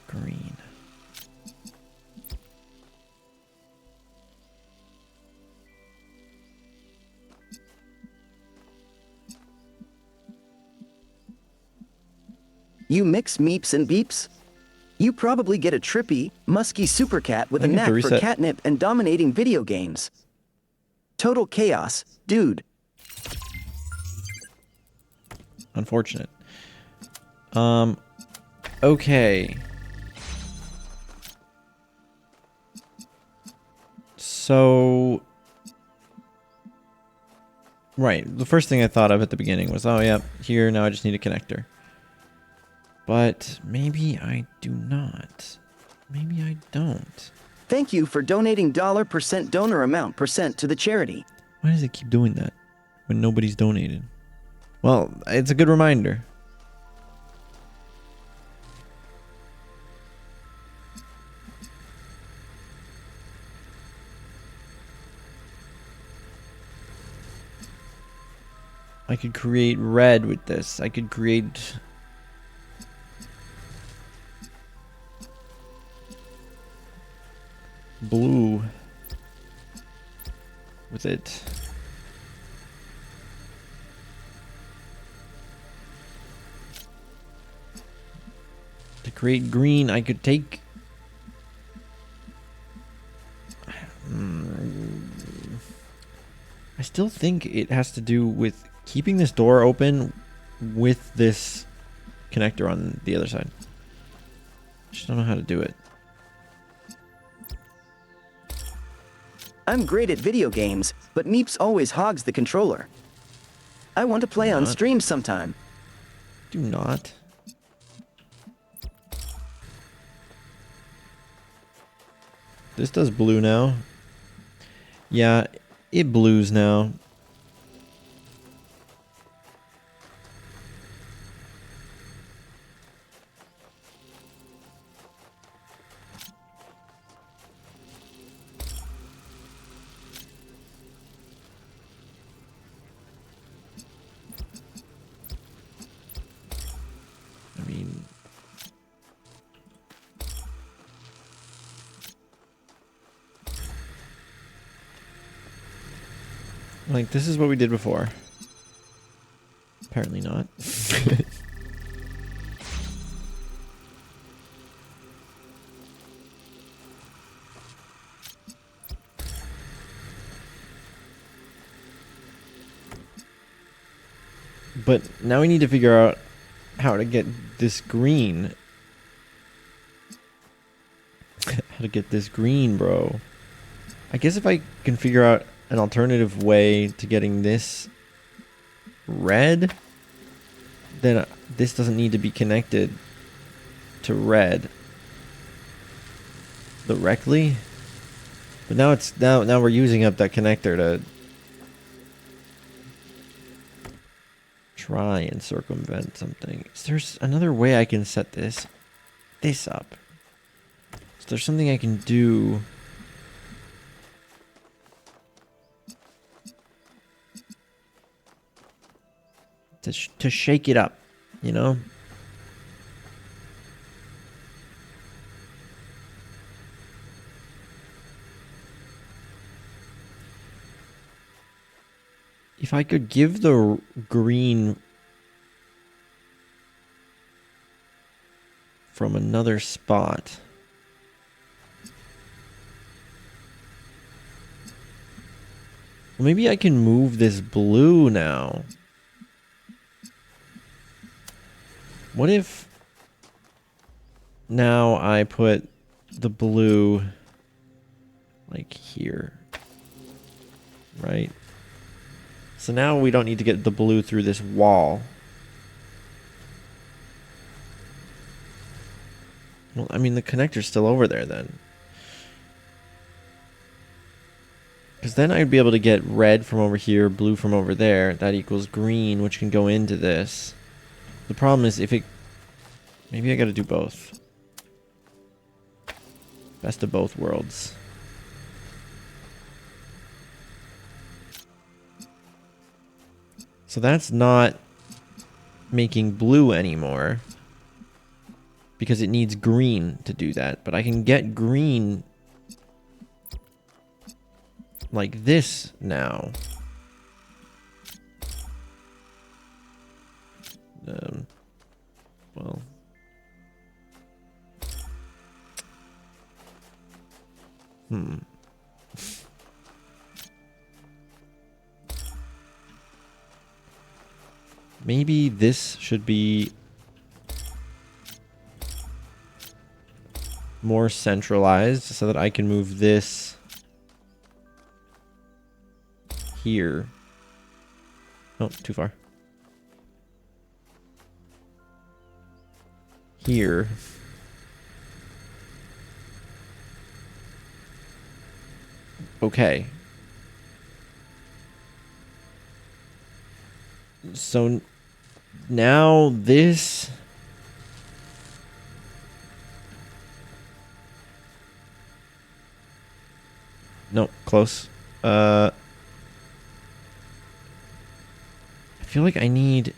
Green. You mix meeps and beeps? You probably get a trippy, musky supercat with a knack for catnip and dominating video games. Total chaos, dude. Unfortunate. Okay. So, right, the first thing I thought of at the beginning was, oh yeah, here, now I just need a connector. But maybe I do not. Maybe I don't. Thank you for donating $% donor amount % to the charity. Why does it keep doing that when nobody's donated? Well, it's a good reminder. I could create red with this. I could create... blue with it. To create green, I could take... I still think it has to do with keeping this door open with this connector on the other side. Just don't know how to do it. I'm great at video games, but Meeps always hogs the controller. I want to play on stream sometime. Do not. This does blue now. Yeah, it blues now. Like, this is what we did before. Apparently not. But now we need to figure out how to get this green. How to get this green, bro. I guess if I can figure out an alternative way to getting this red, then this doesn't need to be connected to red directly. But now it's now we're using up that connector to try and circumvent something. Is there another way I can set this up? Is there something I can do? To shake it up, you know? If I could give the green from another spot. Well, maybe I can move this blue now. What if now I put the blue like here, right? So now we don't need to get the blue through this wall. Well, I mean, the connector's still over there then. Because then I'd be able to get red from over here, blue from over there. That equals green, which can go into this. The problem is if it... Maybe I gotta do both. Best of both worlds. So that's not making blue anymore. Because it needs green to do that. But I can get green like this now. Well. Maybe this should be more centralized so that I can move this here. Oh, too far. Here. Okay. So now this... No, close. I feel like I need...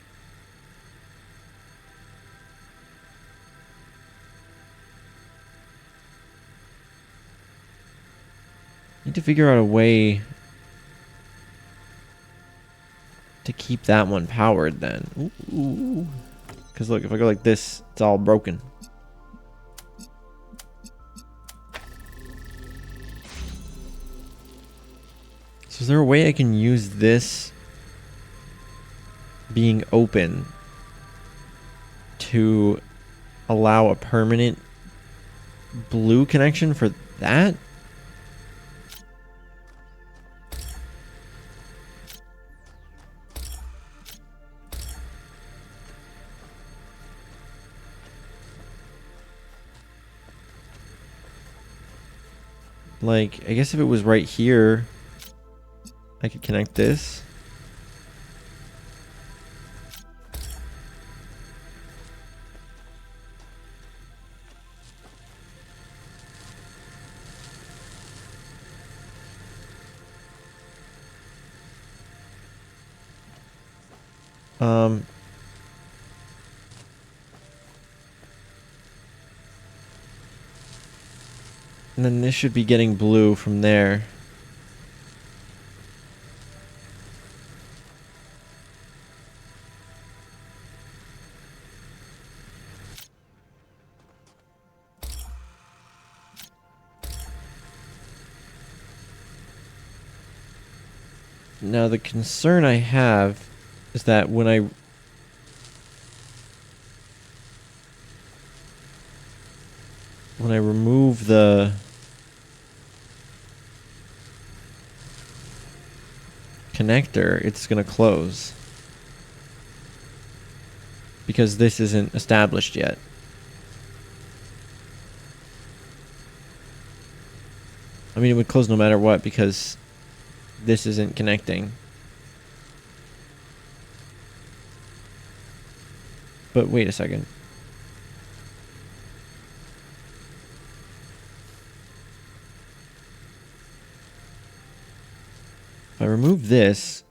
Need to figure out a way to keep that one powered then. Ooh. Because look, if I go like this, it's all broken. So is there a way I can use this being open to allow a permanent blue connection for that? Like, I guess if it was right here, I could connect this. And then this should be getting blue from there. Now the concern I have is that when I remove the connector, it's going to close because this isn't established yet. I mean, it would close no matter what because this isn't connecting. But wait a second. If I remove this,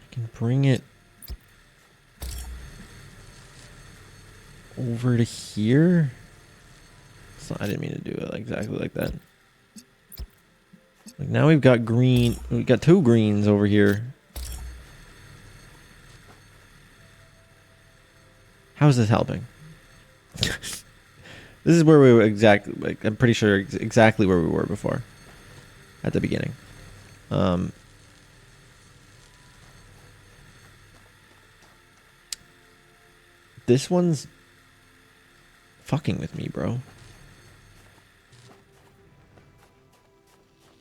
I can bring it over to here. So I didn't mean to do it exactly like that. Like now we've got green. We've got two greens over here. How is this helping? This is where we were exactly. Like, I'm pretty sure exactly where we were before, at the beginning. This one's fucking with me, bro.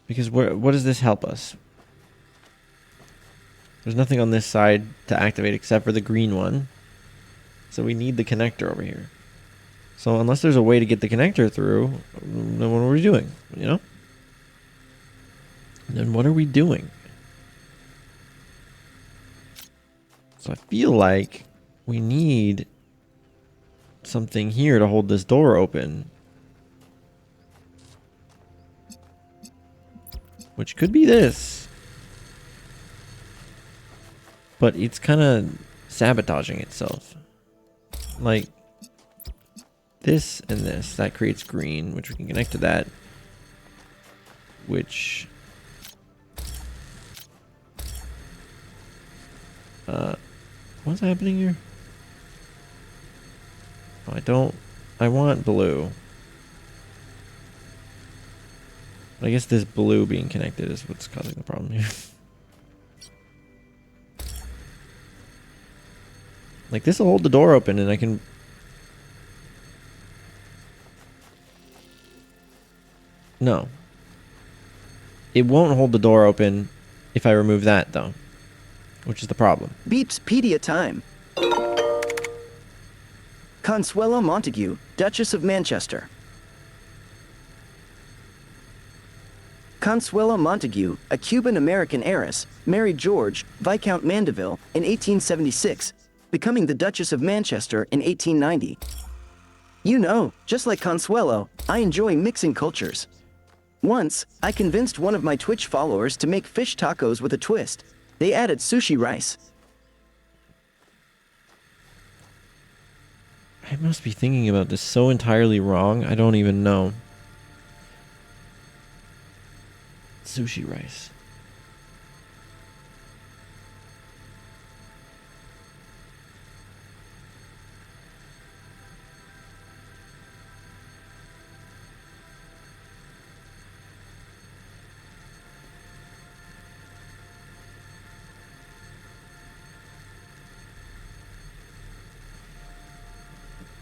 Because what does this help us? There's nothing on this side to activate except for the green one. So we need the connector over here. So unless there's a way to get the connector through, then what are we doing? You know? Then what are we doing? So I feel like we need something here to hold this door open. Which could be this. But it's kind of sabotaging itself. Like this and this. That creates green, which we can connect to that. Which... what's happening here? Oh, I want blue. I guess this blue being connected is what's causing the problem here. Like, this will hold the door open and I can... No. It won't hold the door open if I remove that, though. Which is the problem. Beepspedia time. Consuelo Montague, Duchess of Manchester. Consuelo Montague, a Cuban-American heiress, married George, Viscount Mandeville, in 1876, becoming the Duchess of Manchester in 1890. You know, just like Consuelo, I enjoy mixing cultures. Once, I convinced one of my Twitch followers to make fish tacos with a twist. They added sushi rice. I must be thinking about this so entirely wrong, I don't even know. Sushi rice.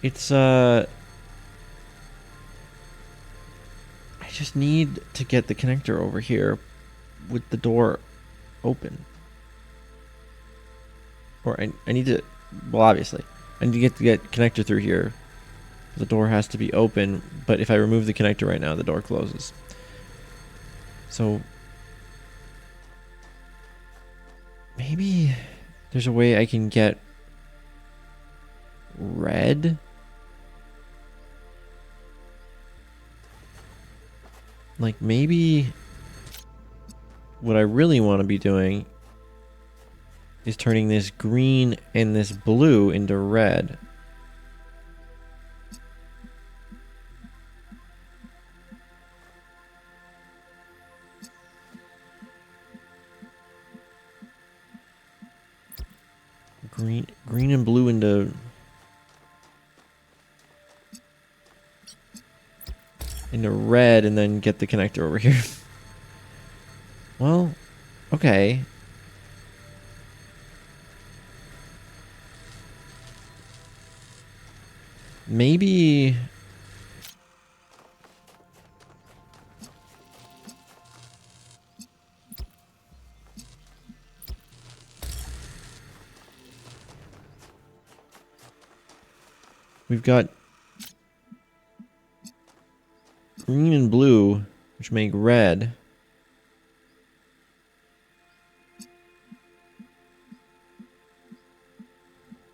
It's, I just need to get the connector over here with the door open. Or I need to, well, obviously, I need to get connector through here. The door has to be open, but if I remove the connector right now, the door closes. So, maybe there's a way I can get red? Like, maybe what I really want to be doing is turning this green and this blue into red. Green and blue into red, and then get the connector over here. Well, okay. Maybe we've got green and blue, which make red.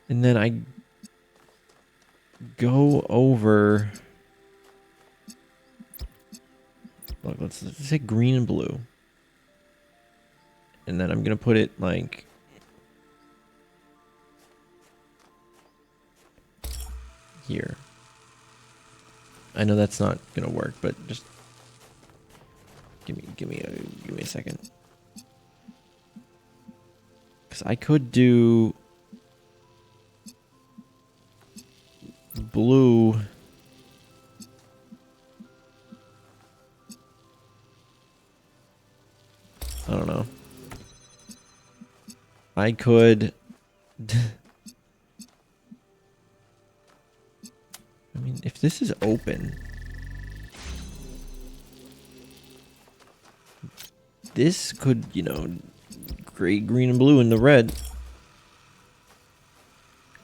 And then I go over... Look, let's say green and blue. And then I'm going to put it like... here. I know that's not gonna work, but just give me a second. Because I could do blue. I don't know. I could. I mean, if this is open, this could, you know, gray, green, and blue, and the red.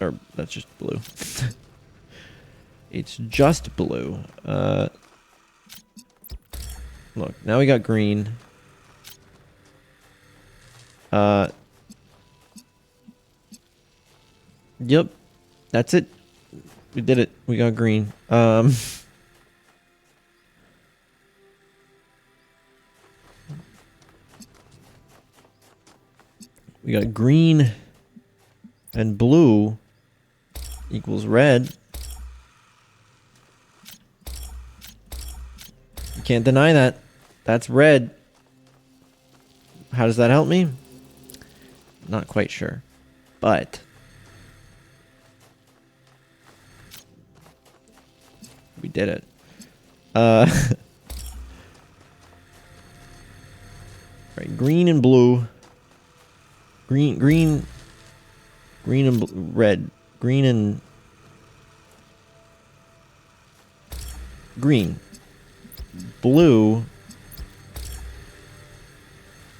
Or that's just blue. It's just blue. Look, now we got green. Yep. That's it. We did it. We got green. We got green and blue equals red. You can't deny that. That's red. How does that help me? Not quite sure. But we did it. Right, green and blue. Green and red. Green and green. Blue.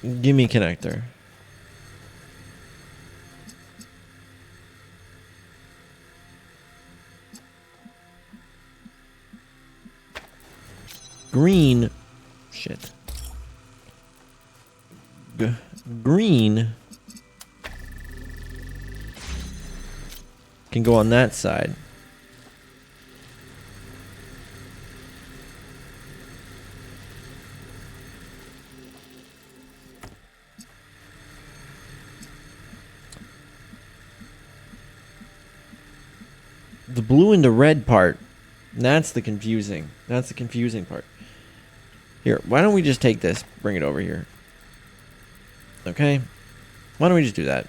Give me a connector. Green. Shit. Green can go on that side. The blue and the red part, that's the confusing part. Here, why don't we just take this, bring it over here. Okay? Why don't we just do that?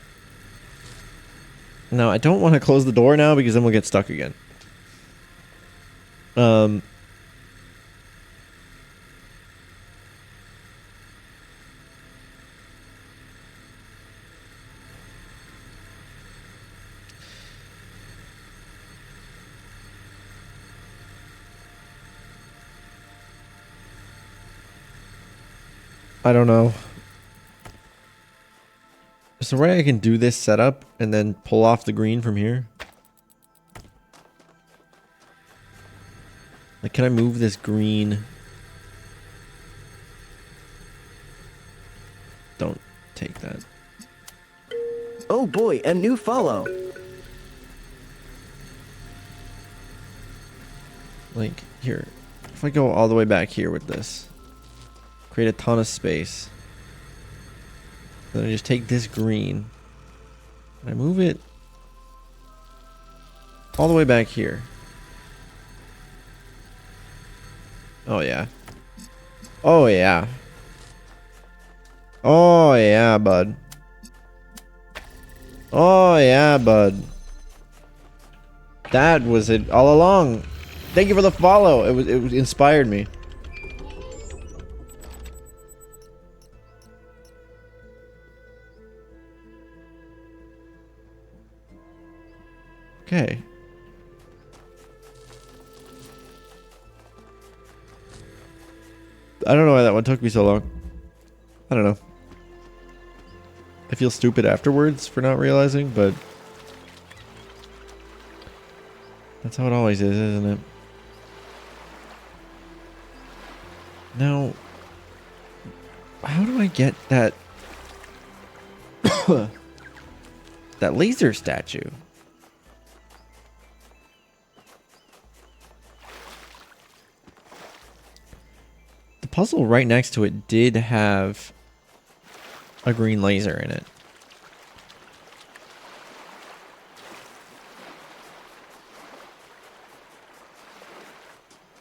Now, I don't want to close the door now because then we'll get stuck again. I don't know. Is there a way I can do this setup and then pull off the green from here? Like, can I move this green? Don't take that. Oh boy, a new follow. Like, here. If I go all the way back here with this, create a ton of space. Then I just take this green. And I move it all the way back here. Oh, yeah. Oh, yeah. Oh, yeah, bud. Oh, yeah, bud. That was it all along. Thank you for the follow. It inspired me. Okay. I don't know why that one took me so long. I don't know. I feel stupid afterwards for not realizing, but that's how it always is, isn't it? Now, how do I get that that laser statue? The puzzle right next to it did have a green laser in it.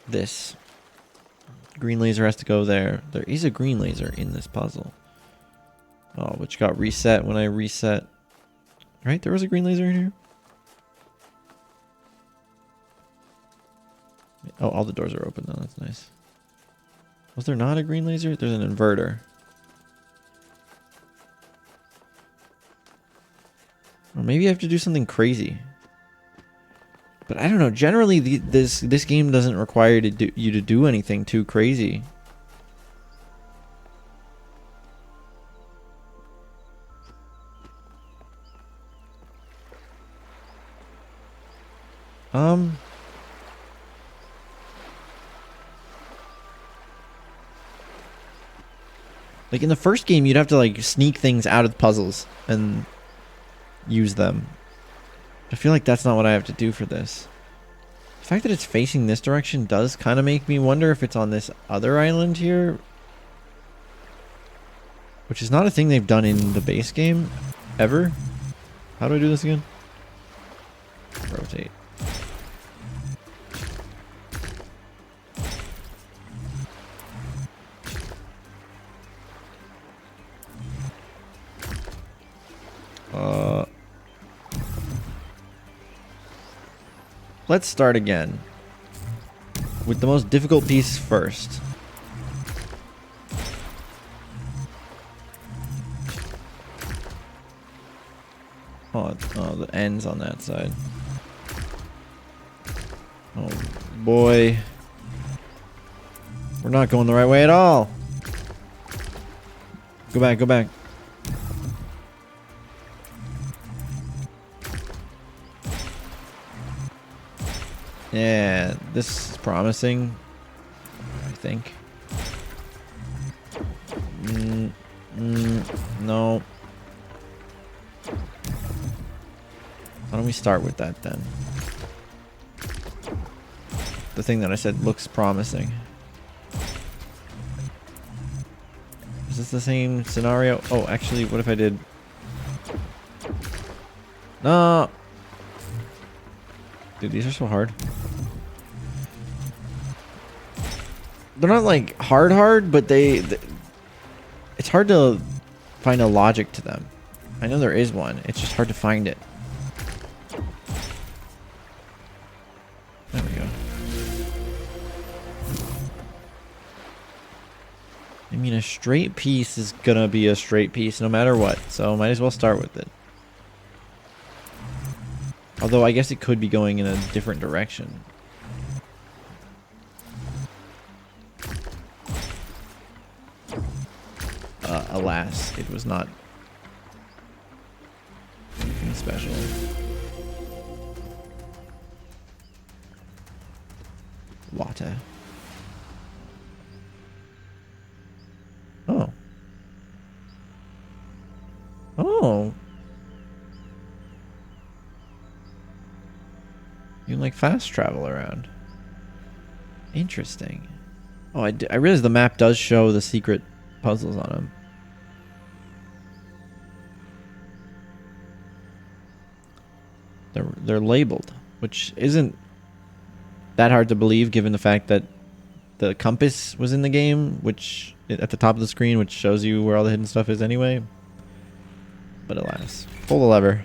This green laser has to go there. There is a green laser in this puzzle. Oh, which got reset when I reset. Right? There was a green laser in here? Oh, all the doors are open though. That's nice. Was there not a green laser? There's an inverter. Or maybe I have to do something crazy. But I don't know. Generally, this game doesn't require you to do anything too crazy. Like in the first game, you'd have to like sneak things out of the puzzles and use them. I feel like that's not what I have to do for this. The fact that it's facing this direction does kind of make me wonder if it's on this other island here. Which is not a thing they've done in the base game, ever. How do I do this again? Rotate. Let's start again with the most difficult piece first. Oh, the ends on that side. Oh boy. We're not going the right way at all. Go back, go back. Yeah, this is promising, I think. No. Why don't we start with that then? The thing that I said looks promising. Is this the same scenario? Oh, actually, what if I did... No! Dude, these are so hard. They're not like hard, but they it's hard to find a logic to them. I know there is one. It's just hard to find it. There we go. I mean, a straight piece is gonna be a straight piece no matter what, so might as well start with it. Although I guess it could be going in a different direction. Alas, it was not anything special. Water. Oh. Oh. You can like fast travel around. Interesting. Oh, I realize the map does show the secret puzzles on them. They're labeled, which isn't that hard to believe given the fact that the compass was in the game, which at the top of the screen, which shows you where all the hidden stuff is anyway. But alas, pull the lever.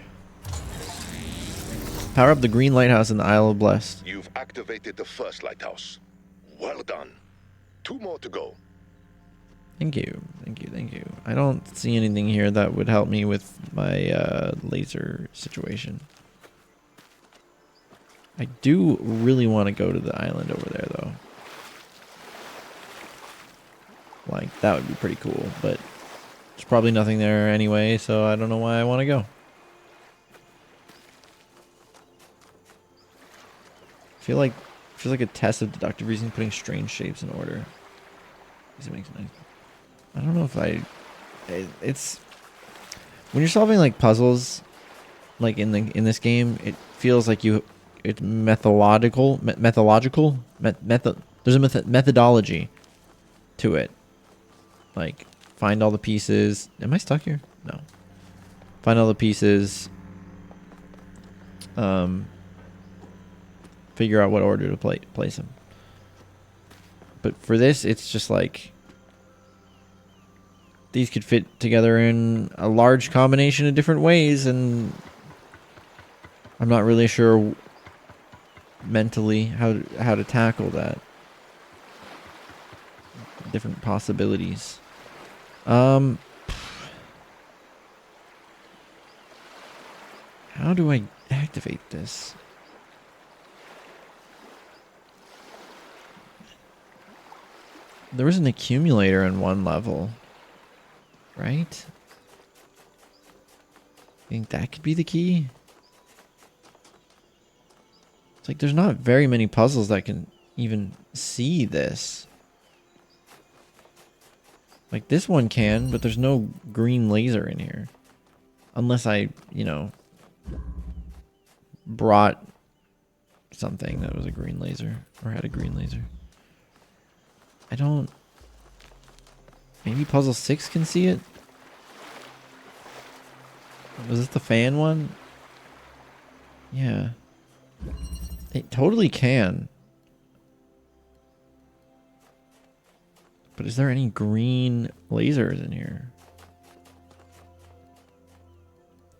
Power up the green lighthouse in the Isle of Blessed. You've activated the first lighthouse. Well done. 2 more to go. Thank you, thank you, thank you. I don't see anything here that would help me with my laser situation. I do really want to go to the island over there, though. Like, that would be pretty cool, but there's probably nothing there anyway, so I don't know why I want to go. Feels like a test of deductive reasoning, putting strange shapes in order. This makes nice. I don't know if it's when you're solving like puzzles, like in this game, it feels like it's methodological. There's a methodology to it. Like find all the pieces. Am I stuck here? No. Find all the pieces. Figure out what order to place them. But for this, it's just like these could fit together in a large combination of different ways, and I'm not really sure mentally how to tackle that. Different possibilities. How do I activate this? There was an accumulator in one level, right? I think that could be the key. It's like there's not very many puzzles that can even see this. Like this one can, but there's no green laser in here. Unless I, you know, brought something that was a green laser or had a green laser. I don't... Maybe puzzle 6 can see it? Was this the fan one? Yeah. It totally can. But is there any green lasers in here?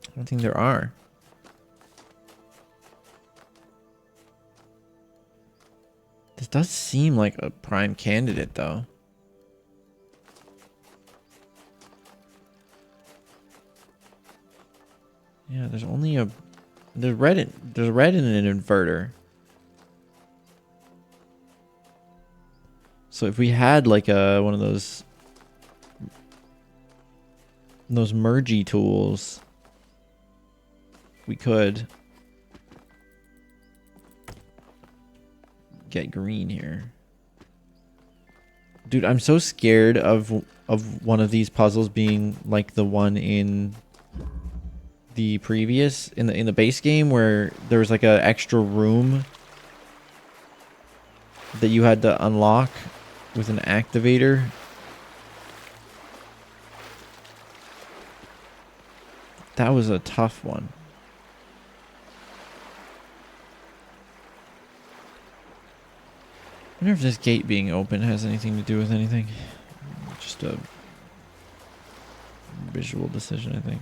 I don't think there are. This does seem like a prime candidate, though. Yeah, there's only a... There's red in an inverter. So if we had like one of those mergy tools, we could get green here. Dude, I'm so scared of one of these puzzles being like the one in the previous in the base game where there was like a extra room that you had to unlock with an activator. That was a tough one. I wonder if this gate being open has anything to do with anything. Just a visual decision, I think.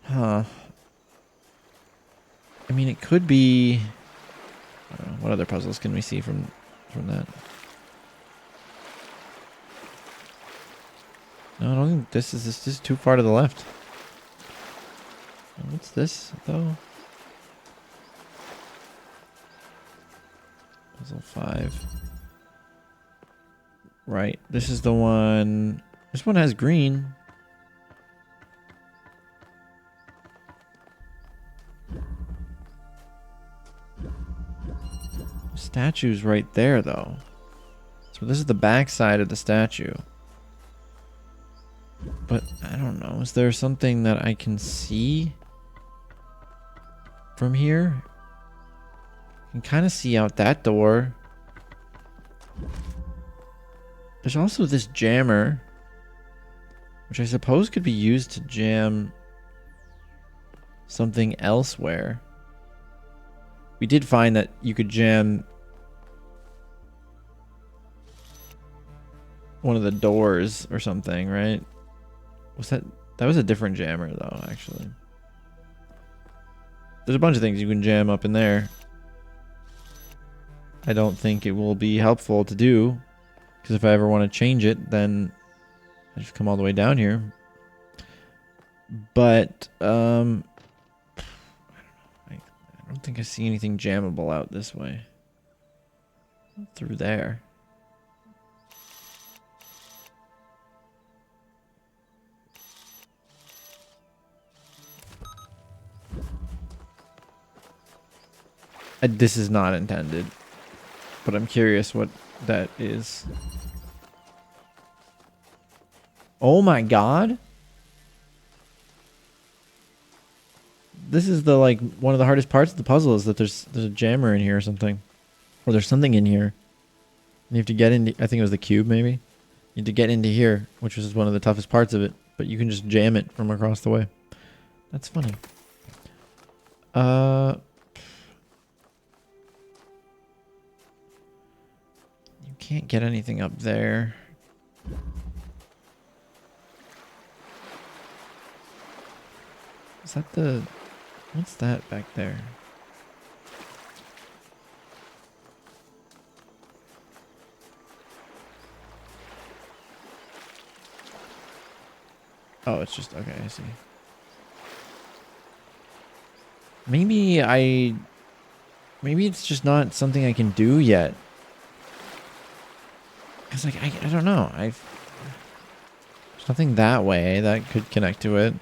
Huh. I mean, it could be... I don't know. What other puzzles can we see from that? No, I don't think this is too far to the left. What's this, though? Puzzle 5. Right. This is the one... This one has green. Statue's right there, though. So this is the back side of the statue. But I don't know. Is there something that I can see from here? I can kind of see out that door. There's also this jammer, which I suppose could be used to jam something elsewhere. We did find that you could jam one of the doors or something, right? Was that was a different jammer though, actually. There's a bunch of things you can jam up in there. I don't think it will be helpful to do, because if I ever want to change it, then I just come all the way down here. But I don't know. I don't think I see anything jammable out this way. Through there. This is not intended, but I'm curious what that is. Oh my god! This is the like one of the hardest parts of the puzzle, is that there's a jammer in here or something, or there's something in here. You have to get into. I think it was the cube, maybe. You have to get into here, which was one of the toughest parts of it. But you can just jam it from across the way. That's funny. Can't get anything up there. Is that the... What's that back there? Oh, it's just... Okay, I see. Maybe it's just not something I can do yet. Because, like, I don't know. There's nothing that way that could connect to it.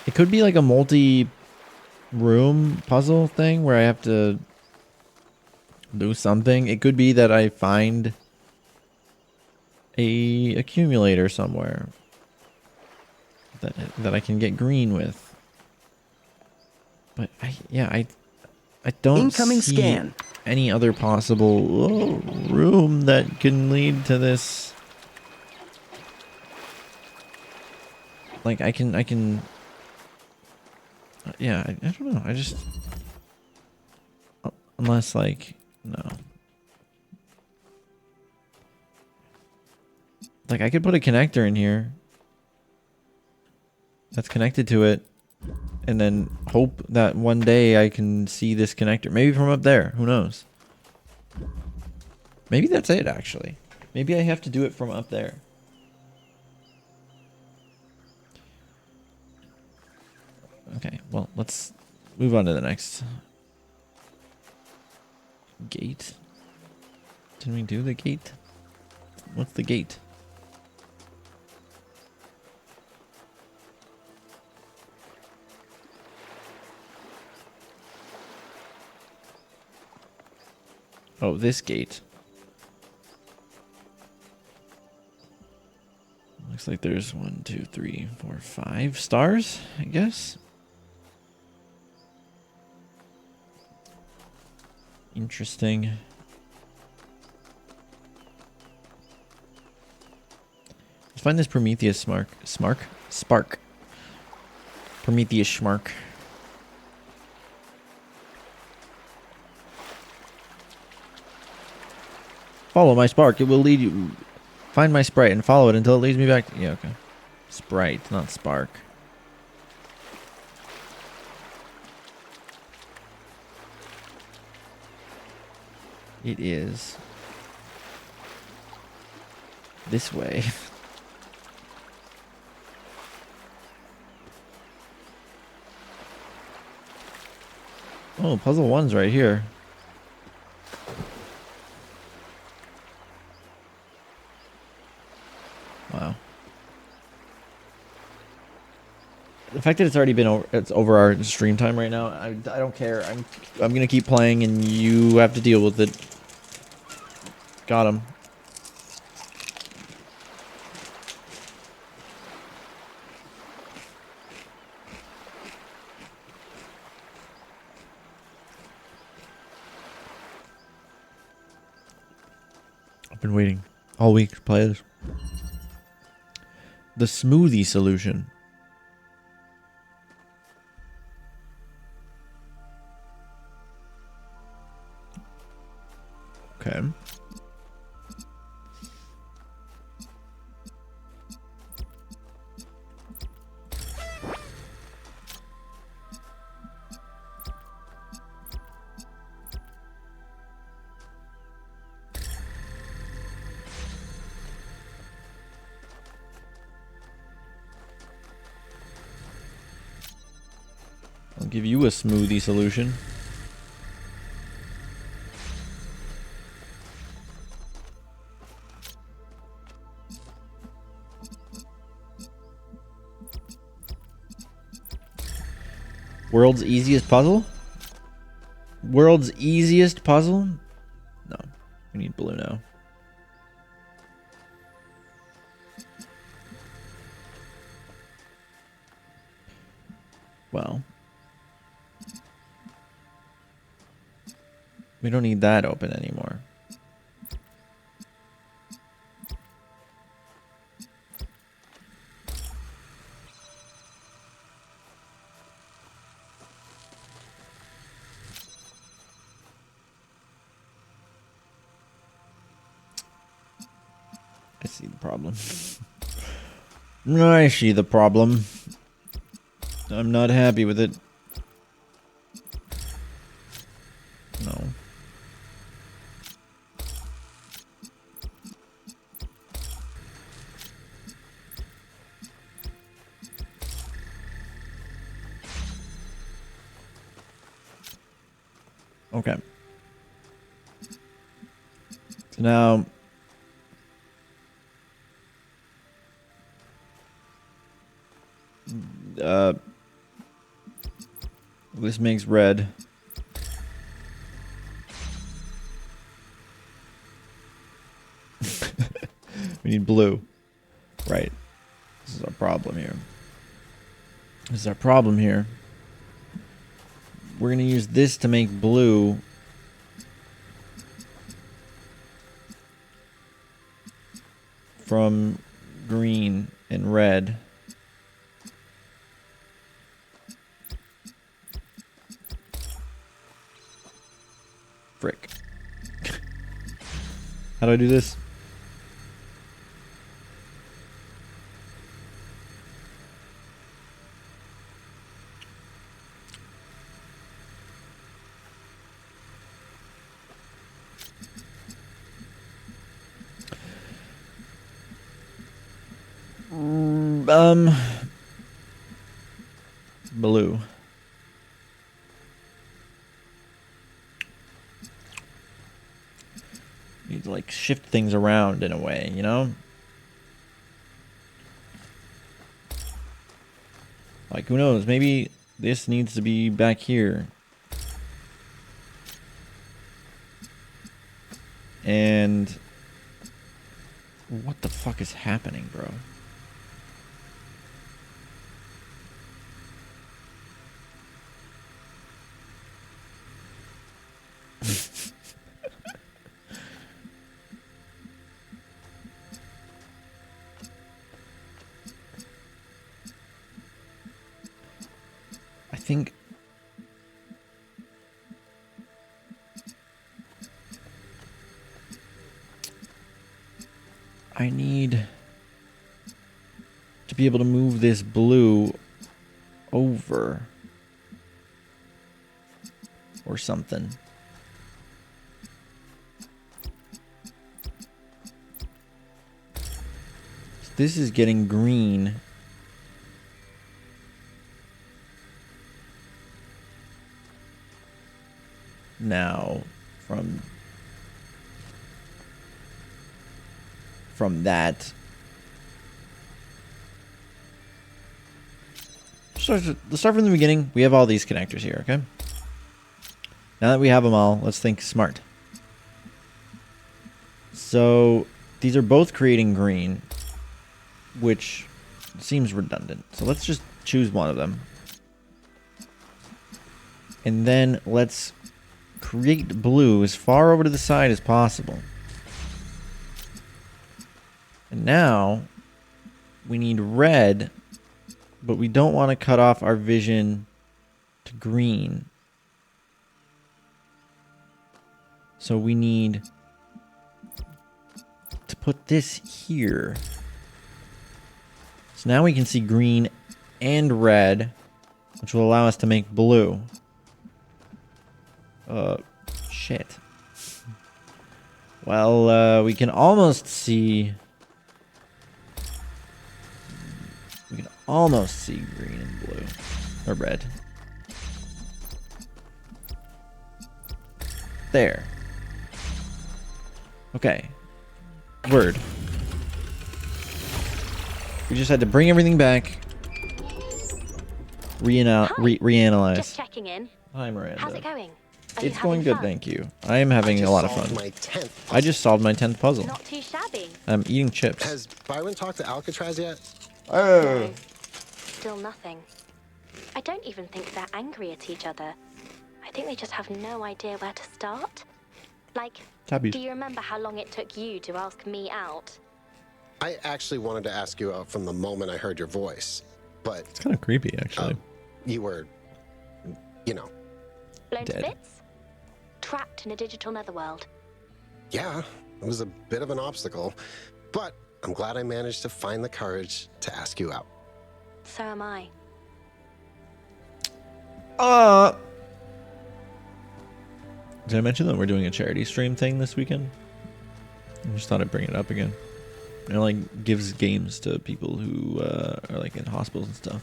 It could be like a multi-room puzzle thing where I have to do something. It could be that I find a accumulator somewhere that I can get green with. But I don't Incoming see scan. any other possible room that can lead to this. Like I can yeah, I don't know. I just unless like no. Like I could put a connector in here that's connected to it and then hope that one day I can see this connector. Maybe from up there. Who knows? Maybe that's it actually. Maybe I have to do it from up there. Okay, well, let's move on to the next gate. Didn't we do the gate? What's the gate? Oh, this gate. Looks like there's 1, 2, 3, 4, 5 stars, I guess. Interesting. Let's find this Prometheus spark. Prometheus schmark. Follow my spark. It will lead you. Find my sprite and follow it until it leads me back. Yeah, okay. Sprite, not spark. It is this way. Oh, puzzle 1's right here. Wow. The fact that it's already been over our stream time right now, I don't care. I'm gonna keep playing and you have to deal with it. Got him. I've been waiting all week to play this. The smoothie solution. Okay. I'll give you a smoothie solution. World's easiest puzzle? World's easiest puzzle? No. We need blue now. Well. We don't need that open anymore. I see the problem. I see the problem. I'm not happy with it. No. Okay. So now This makes red. We need blue. Right. This is our problem here. This is our problem here. We're going to use this to make blue. From green and red. Frick. How do I do this? Blue. Need to like shift things around in a way, you know? Like, who knows? Maybe this needs to be back here. And what the fuck is happening, bro? I think I need to be able to move this blue over or something. This is getting green. Now from that. So let's start from the beginning. We have all these connectors here, okay? Now that we have them all, let's think smart. So these are both creating green, which seems redundant. So let's just choose one of them. And then let's create blue as far over to the side as possible. And now we need red, but we don't want to cut off our vision to green. So we need to put this here. So now we can see green and red, which will allow us to make blue. Shit. Well, we can almost see... We can almost see green and blue. Or red. There. Okay. Word. We just had to bring everything back. Reanalyze. Just checking in. Hi, Miranda. How's it going? Are you It's going good, having fun? thank you. I am having a lot of fun. I just solved my 10th puzzle. Not too shabby. I'm eating chips. Has Byron talked to Alcatraz yet? No. Still nothing. I don't even think they're angry at each other. I think they just have no idea where to start. Like, Tabbies. do you remember how long it took you to ask me out? I actually wanted to ask you out from the moment I heard your voice, but It's kind of creepy, actually. you were, you know. Blown Dead. to bits? Trapped in a digital netherworld. Yeah, it was a bit of an obstacle, but I'm glad I managed to find the courage to ask you out. So am I. Did I mention that we're doing a charity stream thing this weekend? I just thought I'd bring it up again. It like gives games to people who are like in hospitals and stuff.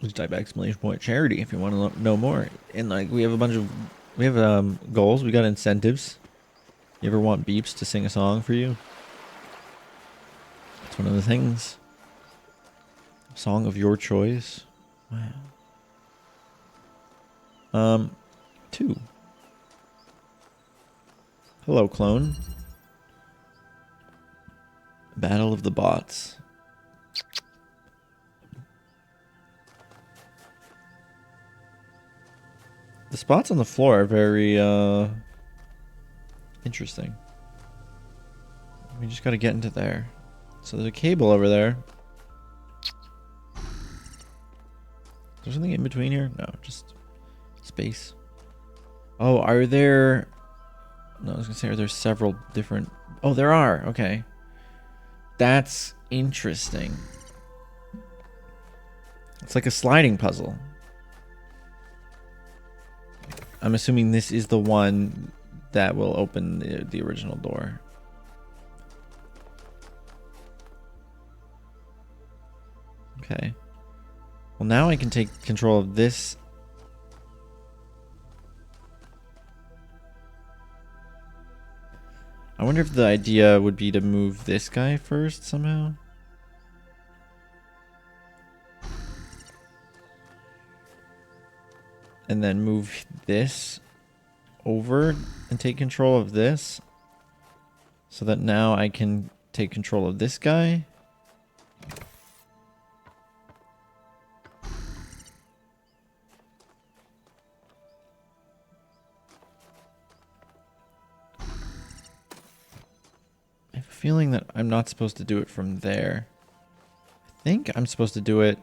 Just type exclamation point charity if you want to know more. And like we have goals. We got incentives. You ever want Beeps to sing a song for you? That's one of the things. Song of your choice. Wow. 2. Hello, clone. Battle of the Bots. The spots on the floor are very interesting. We just gotta get into there. So there's a cable over there. Is there something in between here? No, just space. Oh, are there... No, I was gonna say, are there several different... Oh, there are. Okay. That's interesting. It's like a sliding puzzle. I'm assuming this is the one that will open the original door. Okay. Well, now I can take control of this. I wonder if the idea would be to move this guy first somehow. And then move this over and take control of this. So that now I can take control of this guy. I have a feeling that I'm not supposed to do it from there. I think I'm supposed to do it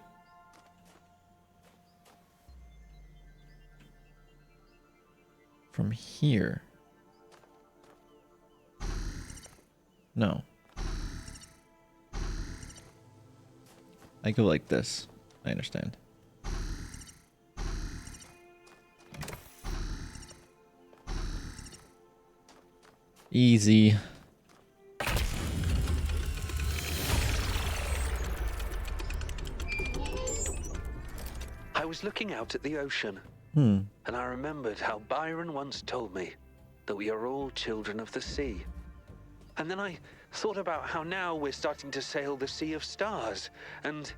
from here. No. I go like this. I understand. Easy. I was looking out at the ocean, Hmm. and I remembered how Byron once told me that we are all children of the sea. And then I thought about how now we're starting to sail the sea of stars, and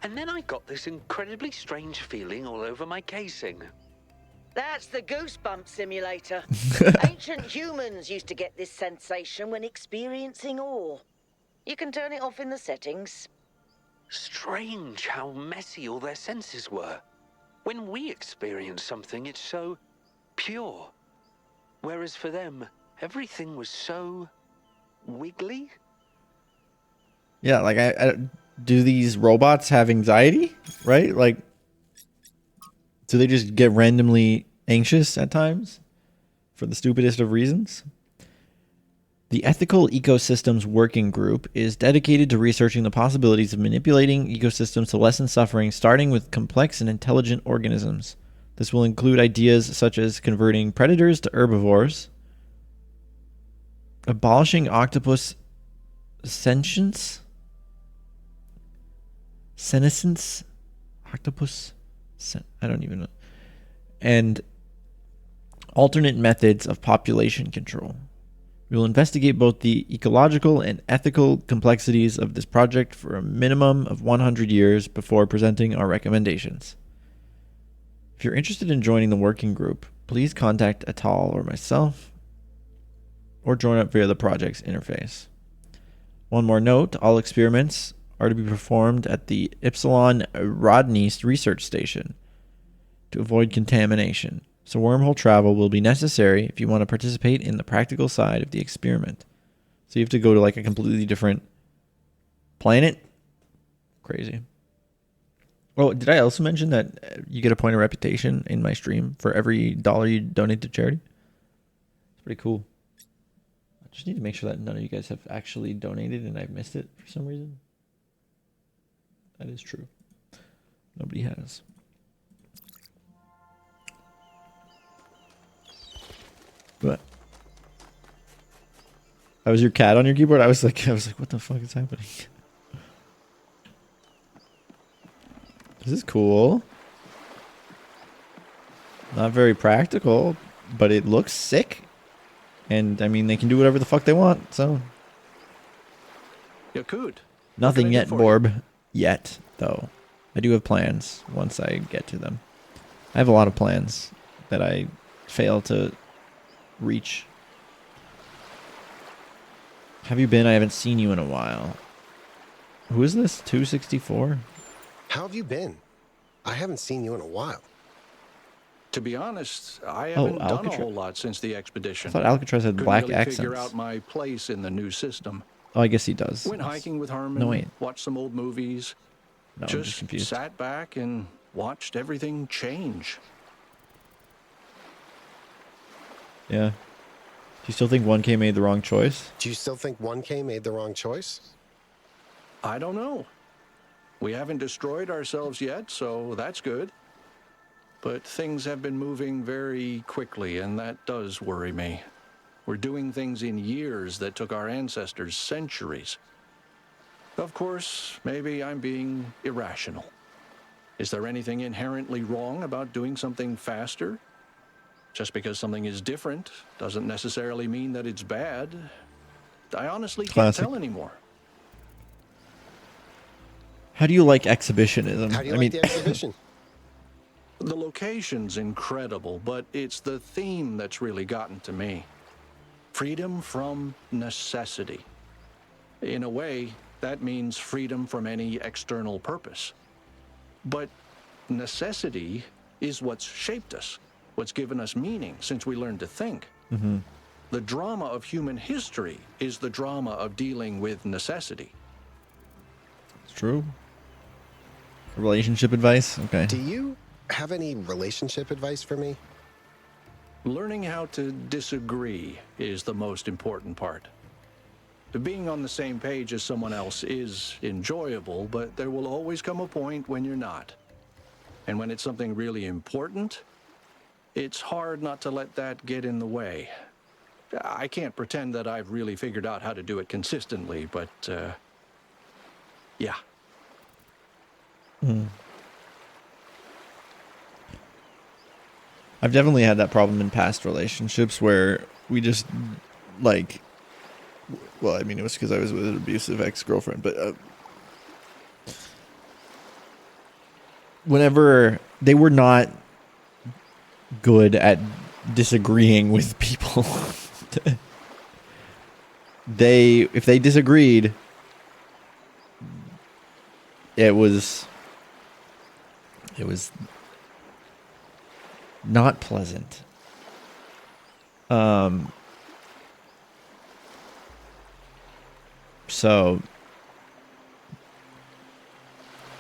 then I got this incredibly strange feeling all over my casing. That's the goosebump simulator. Ancient humans used to get this sensation when experiencing awe. You can turn it off in the settings. Strange how messy all their senses were. When we experience something, it's so pure. Whereas for them, everything was so wiggly. Yeah, like I do these robots have anxiety, right? Like, do they just get randomly anxious at times for the stupidest of reasons? The Ethical Ecosystems Working Group is dedicated to researching the possibilities of manipulating ecosystems to lessen suffering, starting with complex and intelligent organisms. This will include ideas such as converting predators to herbivores, abolishing octopus sentience, senescence, octopus, I don't even know, and alternate methods of population control. We will investigate both the ecological and ethical complexities of this project for a minimum of 100 years before presenting our recommendations. If you're interested in joining the working group, please contact Atal or myself, or join up via the project's interface. One more note, all experiments are to be performed at the Epsilon Rodney Research Station to avoid contamination. So wormhole travel will be necessary if you want to participate in the practical side of the experiment. So you have to go to like a completely different planet. Crazy. Oh, did I also mention that you get a point of reputation in my stream for every $1 you donate to charity? It's pretty cool. I just need to make sure that none of you guys have actually donated and I've missed it for some reason. That is true. Nobody has. What? That was your cat on your keyboard? I was like, what the fuck is happening? This is cool. Not very practical, but it looks sick. And I mean, they can do whatever the fuck they want, so Yakut. Nothing What can I yet, do for you? Borb. Yet, though. I do have plans once I get to them. I have a lot of plans that I fail to reach. Have you been? I haven't seen you in a while. Who is this? 264? How have you been? I haven't seen you in a while. To be honest, I haven't done a Alcatraz. whole lot since the I expedition. thought Alcatraz had Couldn't black really figure accents. out my place in the new system. Oh, I guess he does. Went hiking with Herman. No, wait. Watched some old movies. No, I'm just confused. Sat back and watched everything change. Yeah. Do you still think 1K made the wrong choice? Do you still think 1K made the wrong choice? I don't know. We haven't destroyed ourselves yet, so that's good. But things have been moving very quickly, and that does worry me. We're doing things in years that took our ancestors centuries. Of course, maybe I'm being irrational. Is there anything inherently wrong about doing something faster? Just because something is different doesn't necessarily mean that it's bad. I honestly can't tell anymore. How do you like exhibitionism? How do you like the exhibition? The location's incredible, but it's the theme that's really gotten to me. Freedom from necessity. In a way, that means freedom from any external purpose. But necessity is what's shaped us, what's given us meaning since we learned to think. Mm-hmm. The drama of human history is the drama of dealing with necessity. It's true. Relationship advice? Okay. Do you have any relationship advice for me? Learning how to disagree is the most important part. Being on the same page as someone else is enjoyable, but there will always come a point when you're not. And when it's something really important, it's hard not to let that get in the way. I can't pretend that I've really figured out how to do it consistently, but yeah. I've definitely had that problem in past relationships where we just, like, well, I mean, it was because I was with an abusive ex-girlfriend, but whenever they were not good at disagreeing with people, if they disagreed, it was not pleasant. So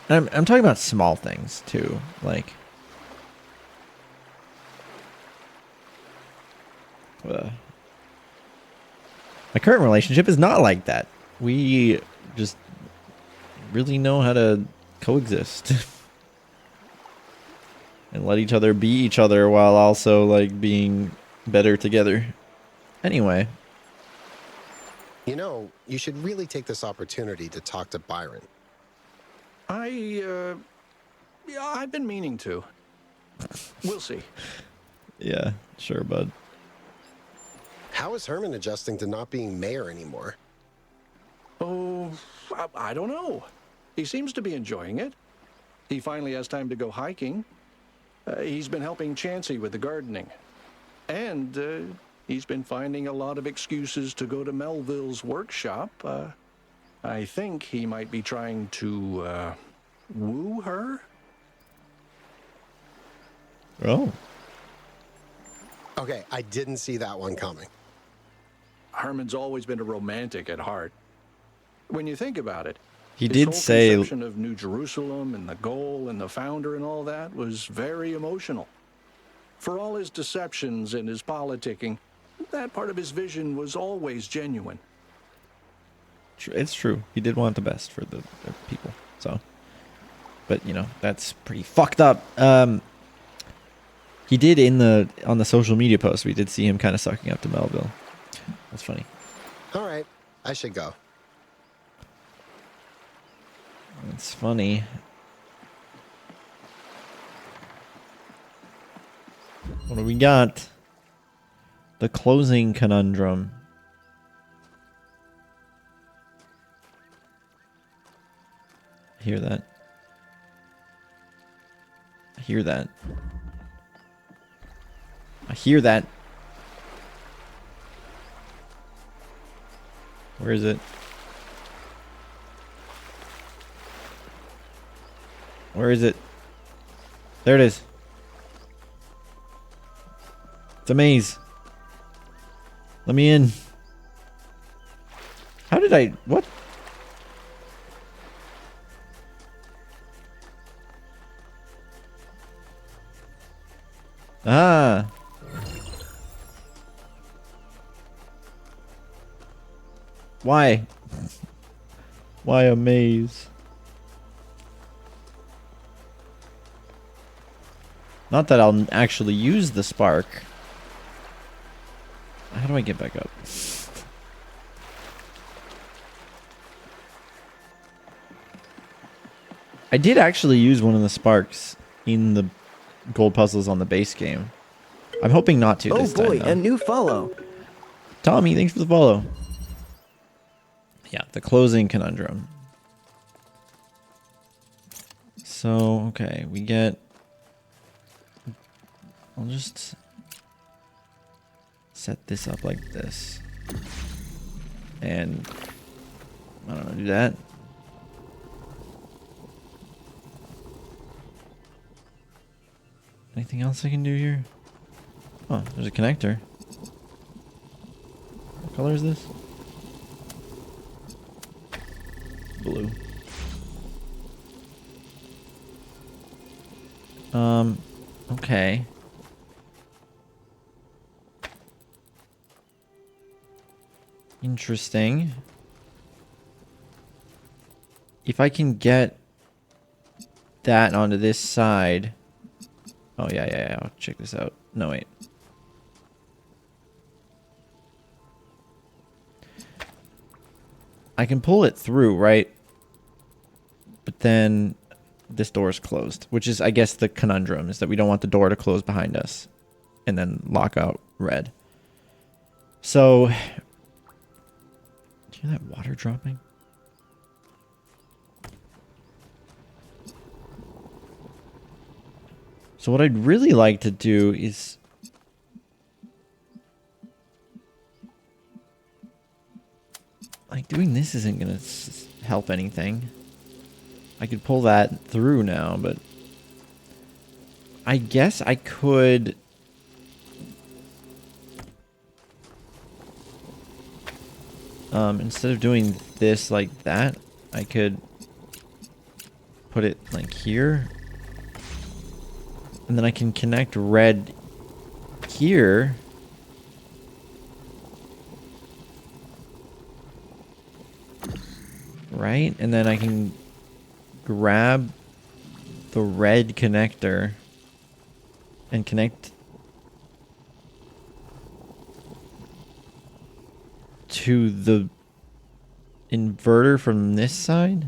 I'm talking about small things too, like my current relationship is not like that. We just really know how to coexist and let each other be each other while also like being better together. Anyway. You know, you should really take this opportunity to talk to Byron. Yeah, I've been meaning to. We'll see. Yeah, sure, bud. How is Herman adjusting to not being mayor anymore? Oh, I don't know. He seems to be enjoying it. He finally has time to go hiking. He's been helping Chansey with the gardening. And he's been finding a lot of excuses to go to Melville's workshop. I think he might be trying to woo her. Oh. Okay, I didn't see that one coming. Herman's always been a romantic at heart. When you think about it, he his did whole say conception of New Jerusalem and the goal and the founder and all that was very emotional. For all his deceptions and his politicking, that part of his vision was always genuine. it's true. He did want the best for the people. So, but you know, that's pretty fucked up. He did on the social media post, we did see him kind of sucking up to Melville. That's funny. All right, I should go. It's funny. What do we got? The closing conundrum. hear that. I hear that. I hear that. Where is it? Where is it? There it is. It's a maze. Let me in. How did I... What? Ah. Why? Why a maze? Not that I'll actually use the spark. How do I get back up? I did actually use one of the sparks in the gold puzzles on the base game. I'm hoping not to this time. Oh boy, though. a new follow. Tommy, thanks for the follow. Yeah, the closing conundrum. So, okay, we get... I'll just set this up like this. And I don't know, do that. Anything else I can do here? Oh, there's a connector. What color is this? Blue. Okay. Interesting. If I can get that onto this side. Oh, yeah. I'll check this out. No, wait. I can pull it through, right? But then this door is closed, which is, I guess, the conundrum is that we don't want the door to close behind us and then lock out red. So, do you hear that water dropping? So what I'd really like to do is... Like, doing this isn't going to help anything. I could pull that through now, but... I guess I could... Instead of doing this like that, I could put it like here. And then I can connect red here. Right? And then I can grab the red connector and connect to the inverter from this side.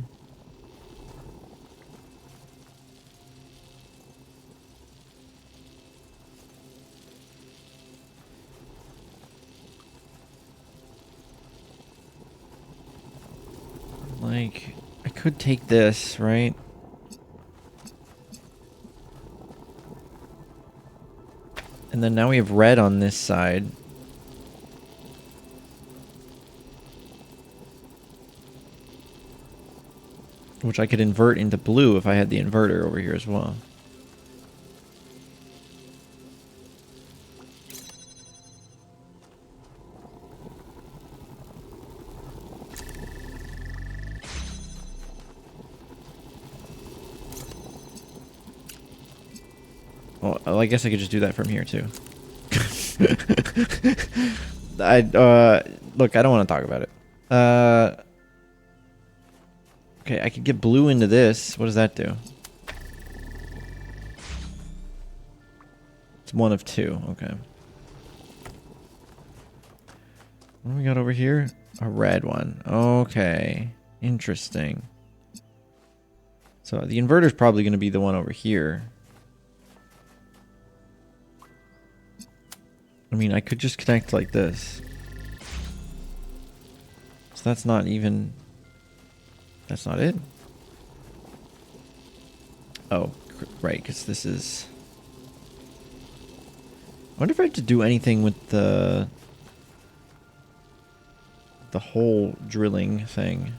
Like, I could take this, right? And then now we have red on this side. Which I could invert into blue if I had the inverter over here as well. Well, I guess I could just do that from here too. Look, I don't want to talk about it. Okay, I could get blue into this. What does that do? It's one of two. Okay. What do we got over here? A red one. Okay. Interesting. So the inverter's probably going to be the one over here. I mean, I could just connect like this. So that's not even... That's not it. Oh, right, because this is... I wonder if I have to do anything with the whole drilling thing.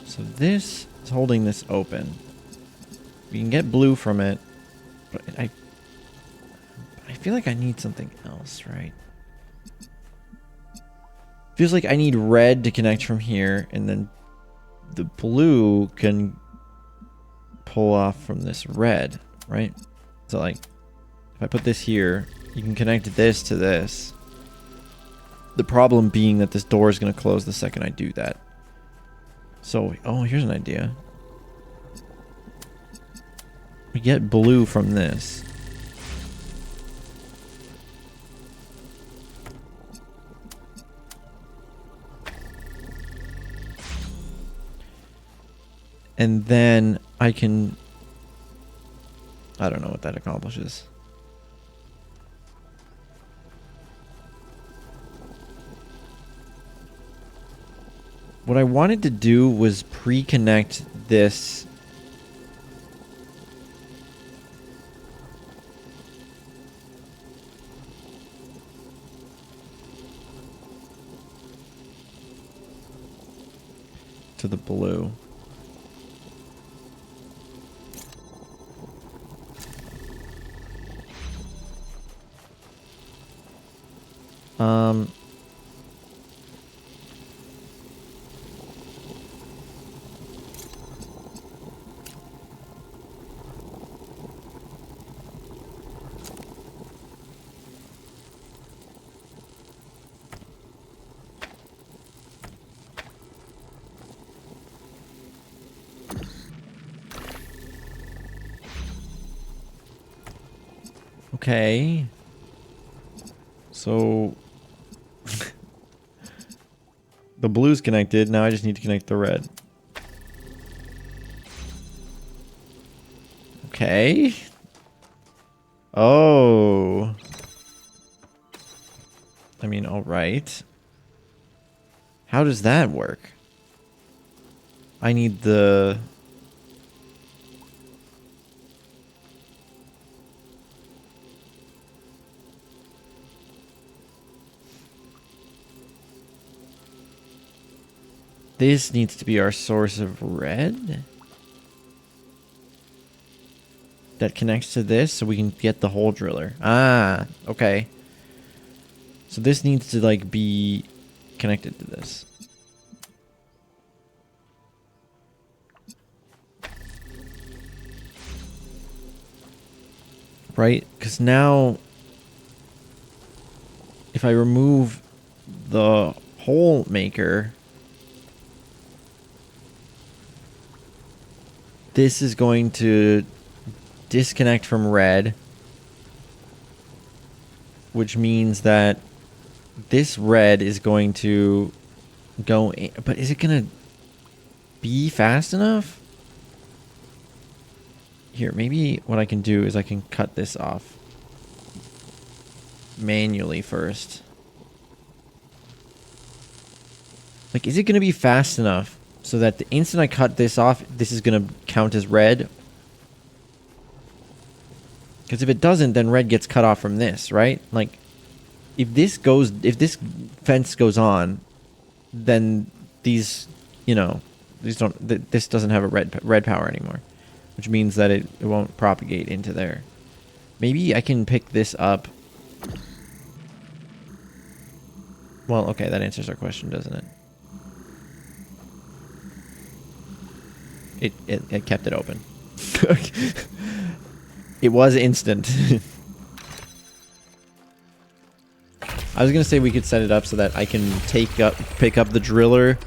So this is holding this open. We can get blue from it, but I feel like I need something else, right? Feels like I need red to connect from here, and then the blue can pull off from this red, right? So like, if I put this here, you can connect this to this. The problem being that this door is going to close the second I do that. So, oh, here's an idea. We get blue from this. And then I can... I don't know what that accomplishes. What I wanted to do was pre-connect this to the blue. Okay. So the blue's connected. Now I just need to connect the red. Okay. Oh. I mean, all right. How does that work? I need the... This needs to be our source of red. That connects to this so we can get the hole driller. Ah, okay. So this needs to like be connected to this. Right? Because now if I remove the hole maker, this is going to disconnect from red, which means that this red is going to go in, but is it going to be fast enough? Here, maybe what I can do is I can cut this off manually first. Like, is it going to be fast enough so that the instant I cut this off, this is going to count as red? Because if it doesn't, then red gets cut off from this, right? Like, if this fence goes on, then these, you know, these don't. This doesn't have a red power anymore, which means that it won't propagate into there. Maybe I can pick this up. Well, okay, that answers our question, doesn't it? It kept it open. It was instant. I was gonna say we could set it up so that I can pick up the driller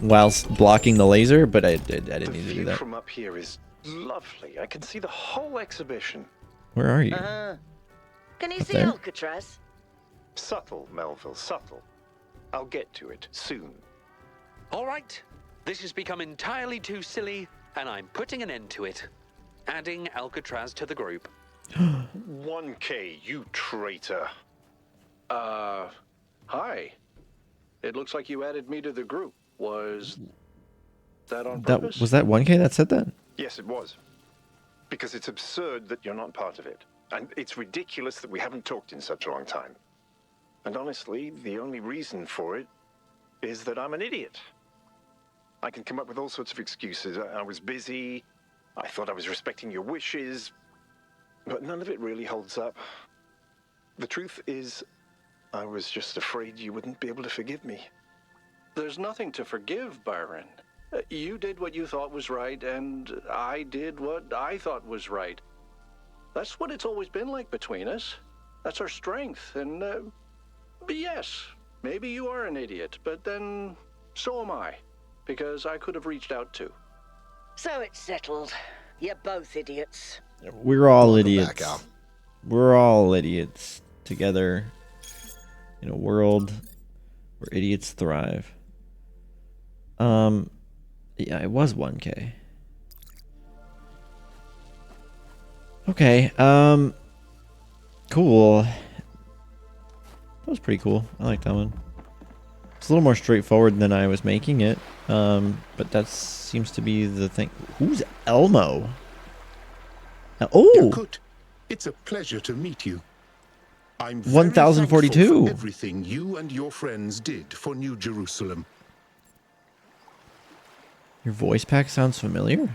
whilst blocking the laser, but I didn't need to do that. From up here is lovely. I can see the whole exhibition. Where are you? Can you Up see there? Alcatraz? Subtle, Melville, subtle. I'll get to it soon. All right. This has become entirely too silly, and I'm putting an end to it. adding Alcatraz to the group. 1K, you traitor. Hi. It looks like you added me to the group. Was that on That purpose? was that 1K that said that? Yes, it was. Because it's absurd that you're not part of it. And it's ridiculous that we haven't talked in such a long time. And honestly, the only reason for it is that I'm an idiot. I can come up with all sorts of excuses. I was busy. I thought I was respecting your wishes. But none of it really holds up. The truth is, I was just afraid you wouldn't be able to forgive me. There's nothing to forgive, Byron. You did what you thought was right, and I did what I thought was right. That's what it's always been like between us. That's our strength, and, but yes, maybe you are an idiot, but then so am I, because I could have reached out too. So it's settled. You're both idiots. We're all Welcome idiots. back, Al. We're all idiots together in a world where idiots thrive. Yeah, it was 1K. Okay, cool. That was pretty cool. I like that one. It's a little more straightforward than I was making it. But that seems to be the thing. Who's Elmo? Oh! Yakut, it's a pleasure to meet you. I'm 1042. thankful for everything you and your friends did for New Jerusalem. Your voice pack sounds familiar.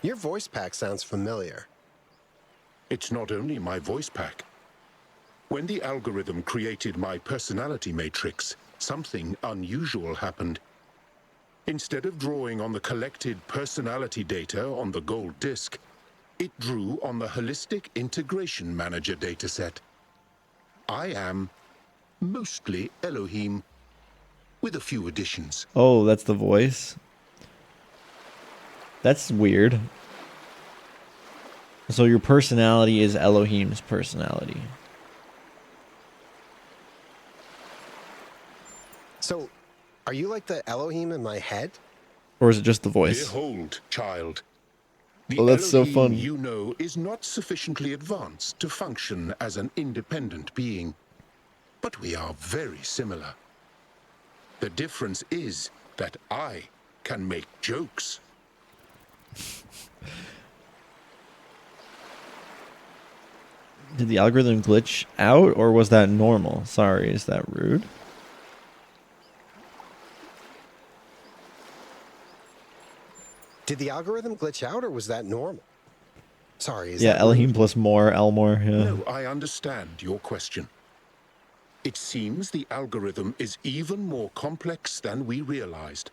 Your voice pack sounds familiar. It's not only my voice pack. When the algorithm created my personality matrix, something unusual happened. Instead of drawing on the collected personality data on the gold disk, it drew on the Holistic Integration Manager dataset. I am mostly Elohim, with a few additions. Oh, that's the voice. That's weird. So your personality is Elohim's personality. So, are you like the Elohim in my head? Or is it just the voice? Behold, child. The Oh, that's so Elohim fun. you know is not sufficiently advanced to function as an independent being. But we are very similar. The difference is that I can make jokes. Did the algorithm glitch out, or was that normal? Sorry, is that rude? Did the algorithm glitch out, or was that normal? Sorry, is Yeah, that Elohim rude? plus more, Elmore. Yeah. No, I understand your question. It seems the algorithm is even more complex than we realized.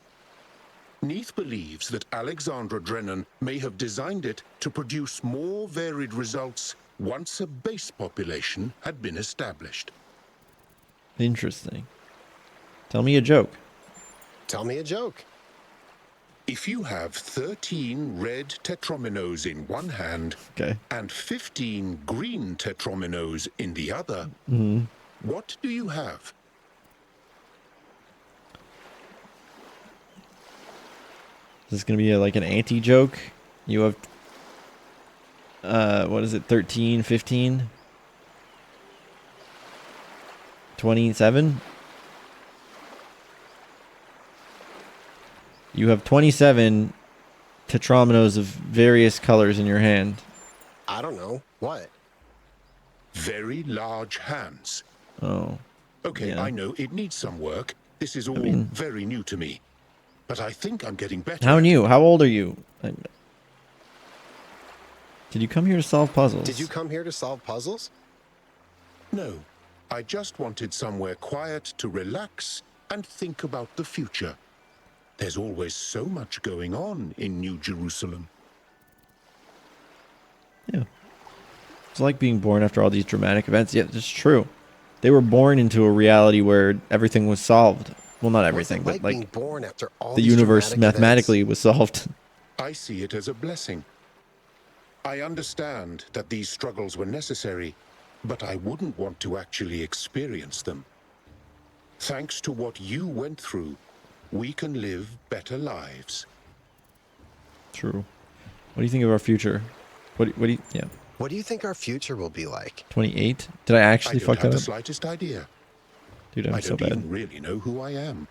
Neith believes that Alexandra Drennan may have designed it to produce more varied results once a base population had been established. Interesting. Tell me a joke. Tell me a joke. If you have 13 red tetrominos in one hand Okay. and 15 green tetrominos in the other, what do you have? Is this gonna be like an anti-joke? You have, what is it, 13, 15? 27? You have 27 tetrominos of various colors in your hand. I don't know. What? Very large hands. Oh. Okay, Yeah. I know it needs some work. This is all mean- very new to me. But I think I'm getting better. How at it. new? How old are you? Did you come here to solve puzzles? Did you come here to solve puzzles? No, I just wanted somewhere quiet to relax and think about the future. There's always so much going on in New Jerusalem. Yeah. It's like being born after all these dramatic events. Yeah, it's true. They were born into a reality where everything was solved. Well, not everything, What's it but being like born after all the these universe dramatic mathematically was solved. I see it as a blessing. I understand that these struggles were necessary, but I wouldn't want to actually experience them. Thanks to what you went through, we can live better lives. True. What do you think of our future? What do you? Yeah. What do you think our future will be like? 28. Did I I actually don't fuck have that the up? slightest idea. Dude, I'm I so don't bad. even really know who I am.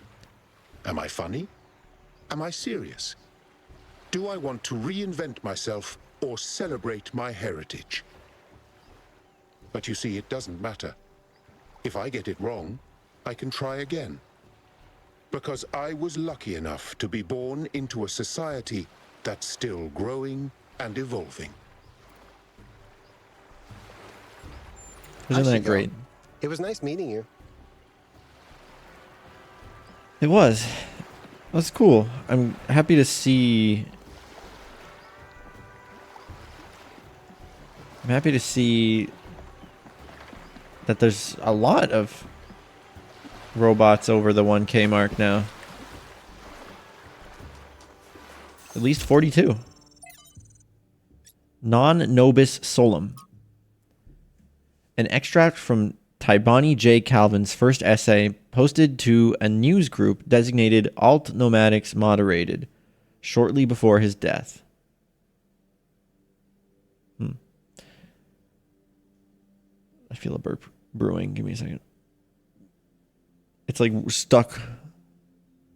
Am I funny? Am I serious? Do I want to reinvent myself or celebrate my heritage? But you see, it doesn't matter. If I get it wrong, I can try again. Because I was lucky enough to be born into a society that's still growing and evolving. Isn't I that should go. great? It was nice meeting you. It was. That's cool. I'm happy to see. I'm happy to see that there's a lot of robots over the 1K mark now. At least 42. Non nobis solum. An extract from Tybani J. Calvin's first essay posted to a news group designated Alt Nomadics Moderated shortly before his death. I feel a burp brewing. Give me a second. It's like stuck.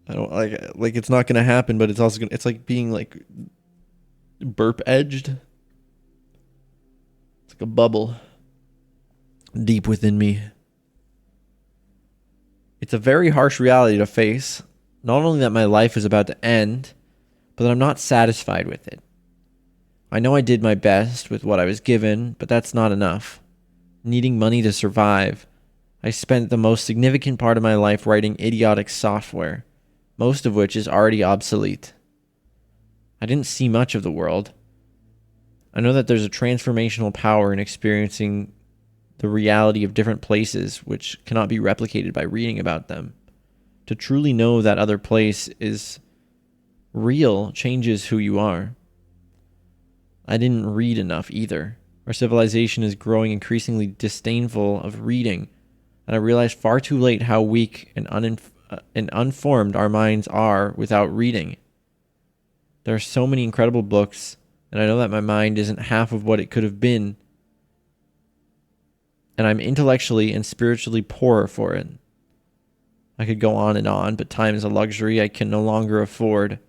I don't like it's not gonna happen, but it's also gonna. It's like being like burp edged. It's like a bubble deep within me. It's a very harsh reality to face. Not only that my life is about to end, but that I'm not satisfied with it. I know I did my best with what I was given, but that's not enough. Needing money to survive, I spent the most significant part of my life writing idiotic software, most of which is already obsolete. I didn't see much of the world. I know that there's a transformational power in experiencing the reality of different places which cannot be replicated by reading about them. To truly know that other place is real changes who you are. I didn't read enough either. Our civilization is growing increasingly disdainful of reading, and I realized far too late how weak and unformed our minds are without reading. There are so many incredible books, and I know that my mind isn't half of what it could have been, and I'm intellectually and spiritually poorer for it. I could go on, but time is a luxury I can no longer afford.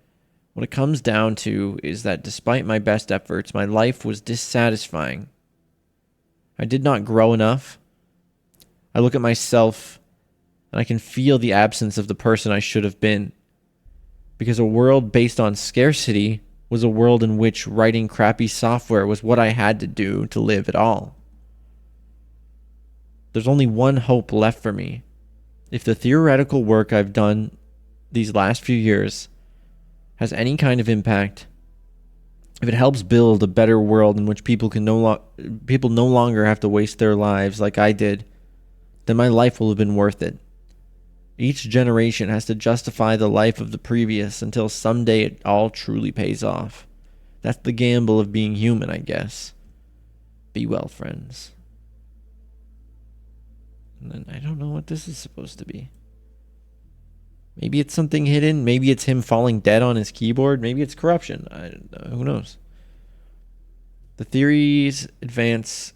What it comes down to is that despite my best efforts, my life was dissatisfying. I did not grow enough. I look at myself and I can feel the absence of the person I should have been. Because a world based on scarcity was a world in which writing crappy software was what I had to do to live at all. There's only one hope left for me. If the theoretical work I've done these last few years has any kind of impact, if it helps build a better world in which people no longer have to waste their lives like I did, then my life will have been worth it. Each generation has to justify the life of the previous until someday it all truly pays off. That's the gamble of being human, I guess. Be well, friends. And then I don't know what this is supposed to be. Maybe it's something hidden. Maybe it's him falling dead on his keyboard. Maybe it's corruption. Who knows? The theories advanced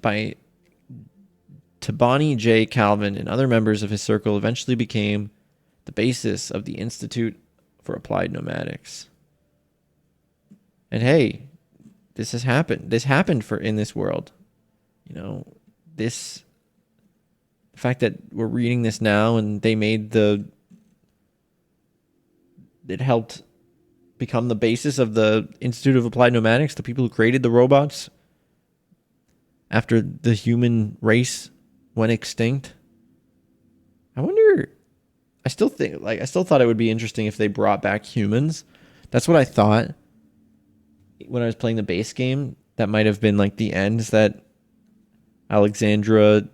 by Tabani J. Calvin and other members of his circle eventually became the basis of the Institute for Applied Nomadics. And hey, this has happened. This happened in this world. You know, the fact that we're reading this now and they made it helped become the basis of the Institute of Applied Nomadics, the people who created the robots after the human race went extinct. I wonder, I still thought it would be interesting if they brought back humans. That's what I thought when I was playing the base game. That might have been like the end, that Alexandra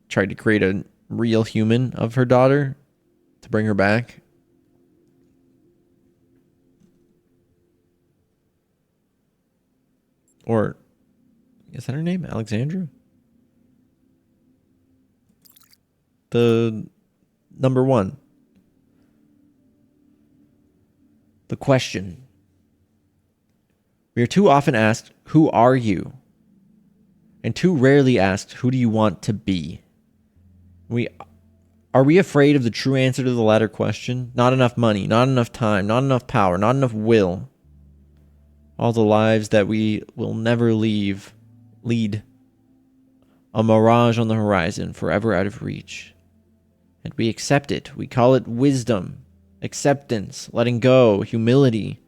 tried to create a real human of her daughter to bring her back. Or is that her name? Alexandra? The number 1. The question. We are too often asked, who are you? And too rarely asked, who do you want to be? Are we afraid of the true answer to the latter question? Not enough money, not enough time, not enough power, not enough will. All the lives that we will never lead. A mirage on the horizon, forever out of reach. And we accept it. We call it wisdom, acceptance, letting go, humility.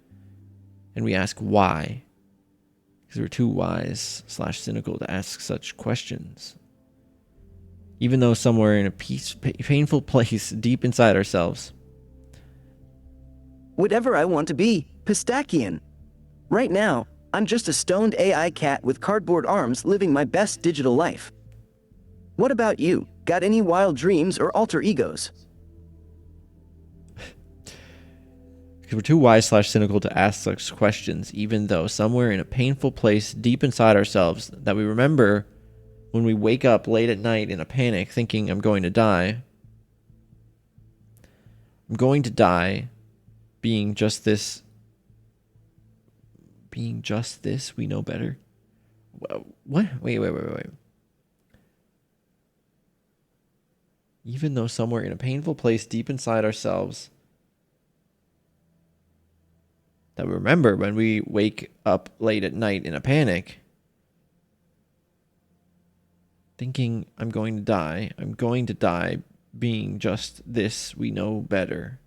And we ask why. Because we're too wise / cynical to ask such questions. Even though somewhere in a painful place deep inside ourselves. Whatever I want to be, Pistachian. Right now, I'm just a stoned AI cat with cardboard arms living my best digital life. What about you? Got any wild dreams or alter egos? Because we're too wise / cynical to ask such questions, even though somewhere in a painful place deep inside ourselves that we remember when we wake up late at night in a panic thinking I'm going to die. I'm going to die being just this. Being just this, we know better. What? Wait. Even though somewhere in a painful place deep inside ourselves that we remember when we wake up late at night in a panic, thinking I'm going to die, being just this, we know better.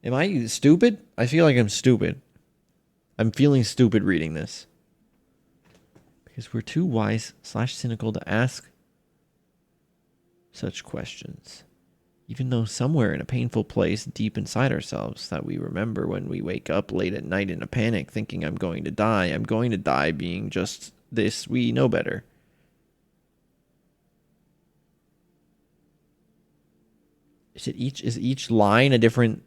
Am I stupid? I feel like I'm stupid. I'm feeling stupid reading this. Because we're too wise / cynical to ask such questions. Even though somewhere in a painful place deep inside ourselves that we remember when we wake up late at night in a panic thinking I'm going to die being just this, we know better. Is each line a different,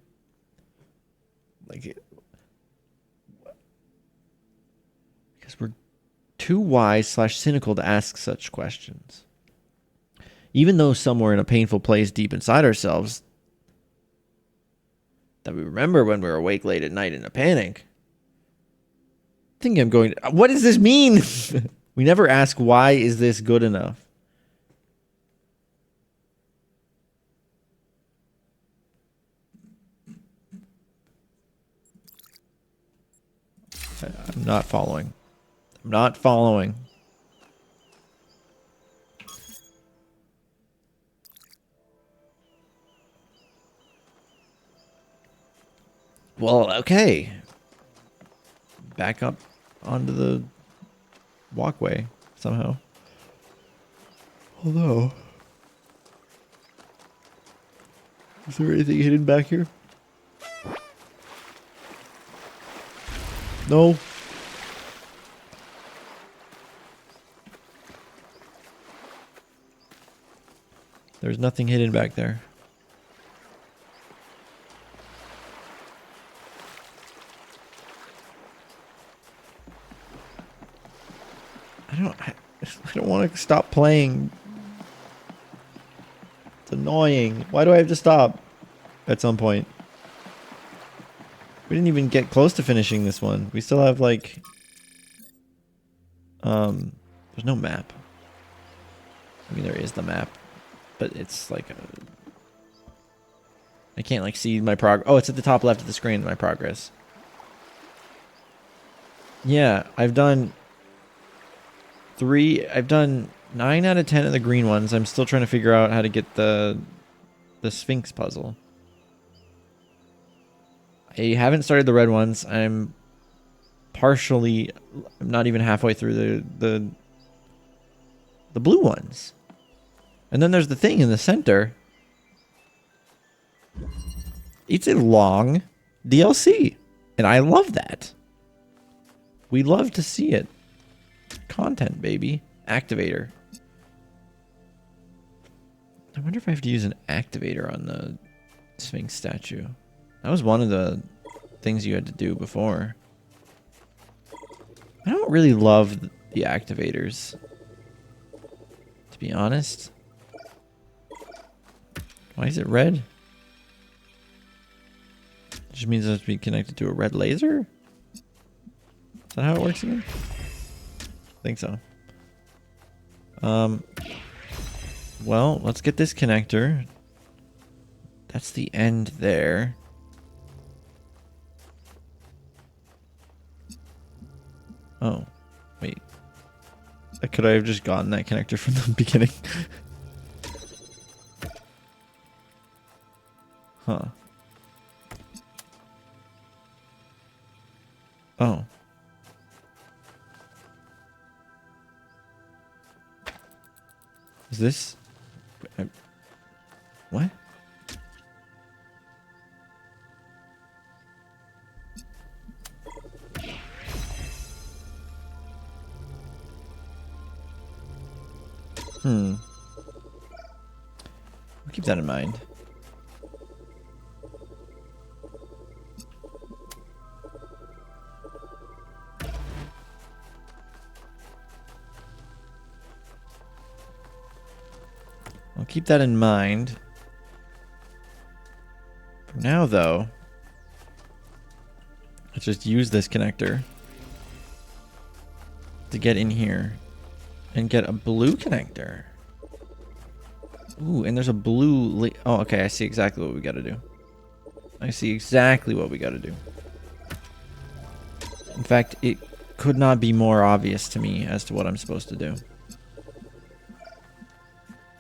like, because we're too wise / cynical to ask such questions. Even though somewhere in a painful place deep inside ourselves that we remember when we're awake late at night in a panic, what does this mean? We never ask, why is this good enough? I'm not following. Well, okay. Back up onto the walkway somehow. Although, is there anything hidden back here? No. There's nothing hidden back there. I don't want to stop playing. It's annoying. Why do I have to stop at some point? We didn't even get close to finishing this one. We still have like there's no map. I mean, there is the map, but it's like I can't like see my oh, it's at the top left of the screen, my progress. Yeah, I've done 9 out of 10 of the green ones. I'm still trying to figure out how to get the Sphinx puzzle. I haven't started the red ones. I'm not even halfway through the blue ones. And then there's the thing in the center. It's a long DLC. And I love that. We love to see it. Content, baby. Activator. I wonder if I have to use an activator on the Sphinx statue. That was one of the things you had to do before. I don't really love the activators, to be honest. Why is it red? Which means it has to be connected to a red laser? Is that how it works again? I think so. Well, let's get this connector. That's the end there. Oh, wait. Could I have just gotten that connector from the beginning? Huh. Oh. Is this... What? I'll keep that in mind. I'll keep that in mind. For now, though, let's just use this connector to get in here and get a blue connector. Ooh, and there's a blue... Oh, okay, I see exactly what we gotta do. I see exactly what we gotta do. In fact, it could not be more obvious to me as to what I'm supposed to do.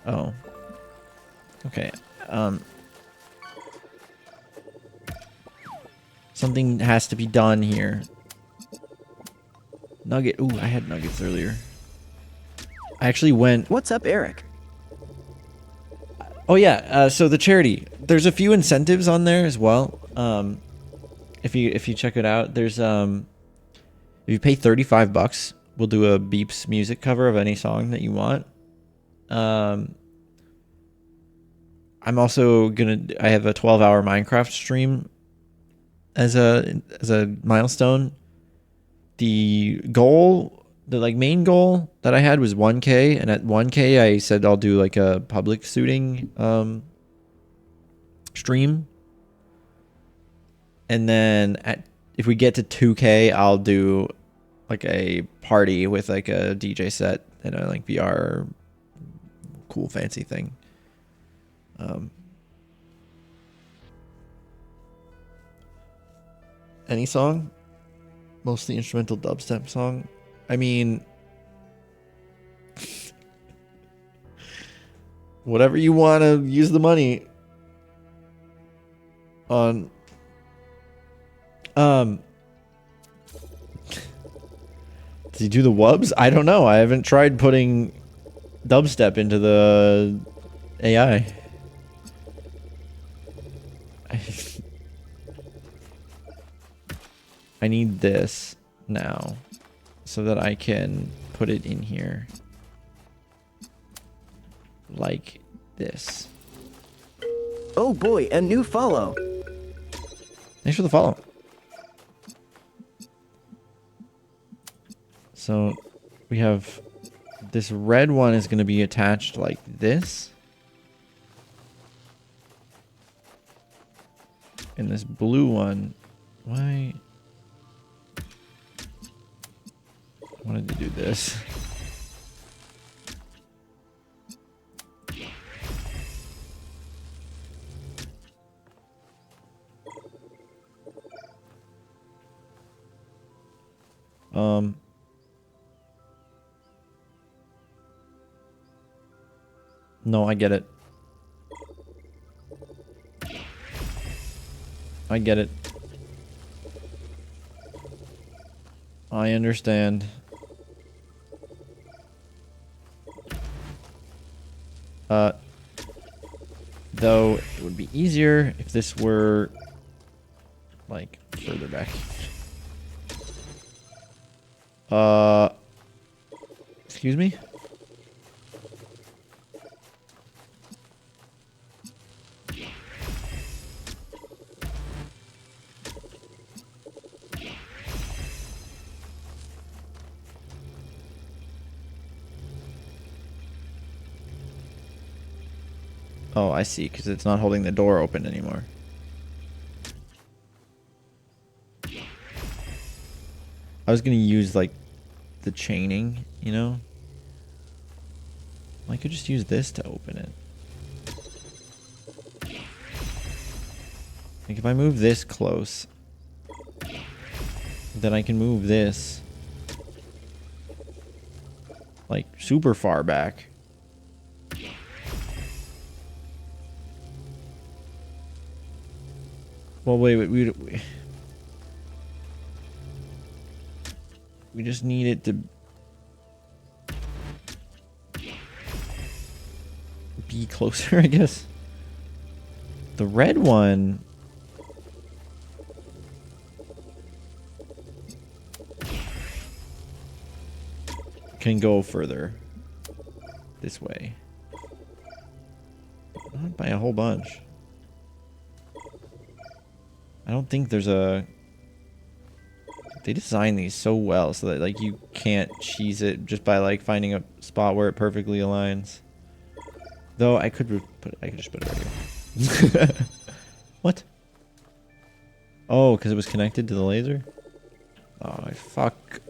Oh. Okay, something has to be done here. Nugget. Ooh, I had nuggets earlier. I actually went... What's up, Eric? Oh yeah, so the charity. There's a few incentives on there as well. If you check it out, there's if you pay $35, we'll do a Beeps music cover of any song that you want. I'm also I have a 12-hour Minecraft stream as a milestone. The goal, the main goal that I had was 1K, and at 1K I said I'll do like a public suiting stream. And then if we get to 2K, I'll do like a party with like a DJ set and a like VR cool fancy thing. Any song? Mostly instrumental dubstep song. I mean, whatever you want to use the money on. Does he do the wubs? I don't know. I haven't tried putting dubstep into the AI. I need this now so that I can put it in here like this. Oh boy, a new follow. Thanks for the follow. So we have this red one is going to be attached like this. And this blue one, why? I wanted to do this. No, I get it. I get it. I understand. Though it would be easier if this were like further back. Excuse me? Oh, I see, because it's not holding the door open anymore. I was gonna use like the chaining, you know? I could just use this to open it. Like if I move this close, then I can move this like super far back. Well, wait, we just need it to be closer, I guess. The red one can go further this way. Not by a whole bunch. I don't think there's a... They design these so well so that like you can't cheese it just by like finding a spot where it perfectly aligns. Though I could just put it right here. What? Oh, because it was connected to the laser? Oh, fuck.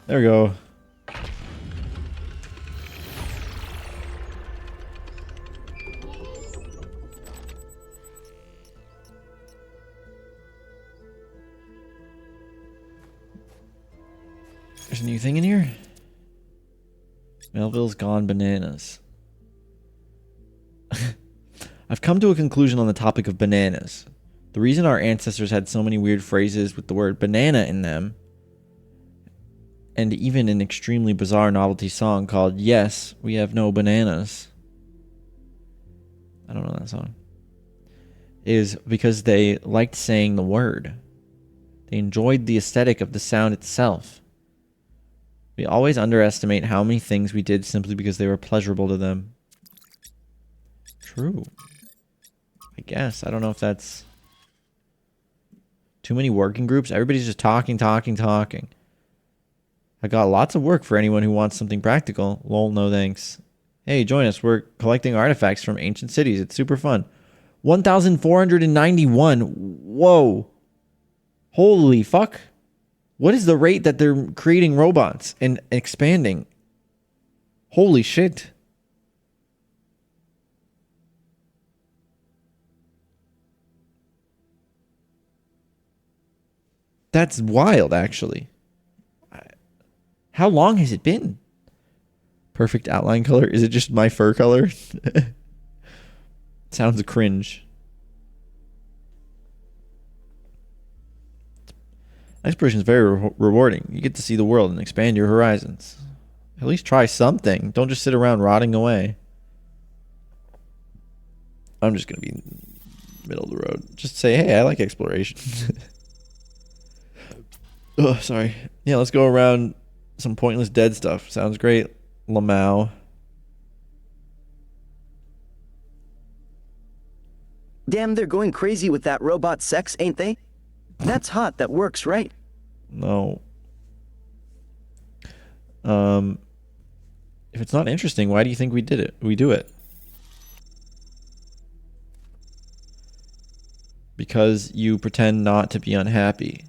There we go. There's a new thing in here. Melville's gone bananas. I've come to a conclusion on the topic of bananas. The reason our ancestors had so many weird phrases with the word banana in them, and even an extremely bizarre novelty song called Yes, We Have No Bananas. I don't know that song. Is because they liked saying the word. They enjoyed the aesthetic of the sound itself. We always underestimate how many things we did simply because they were pleasurable to them. True. I guess. I don't know if that's too many working groups. Everybody's just talking. I got lots of work for anyone who wants something practical. Lol, no thanks. Hey, join us. We're collecting artifacts from ancient cities. It's super fun. 1,491. Whoa. Holy fuck. What is the rate that they're creating robots and expanding? Holy shit. That's wild, actually. How long has it been? Perfect outline color. Is it just my fur color? Sounds cringe. Exploration is very rewarding. You get to see the world and expand your horizons. At least try something. Don't just sit around rotting away. I'm just going to be in the middle of the road. Just say, hey, I like exploration. Oh, sorry. Yeah, let's go around some pointless dead stuff. Sounds great. Lamau. Damn, they're going crazy with that robot sex, ain't they? That's hot. That works, right? No. If it's not interesting, why do you think we did it? We do it. Because you pretend not to be unhappy.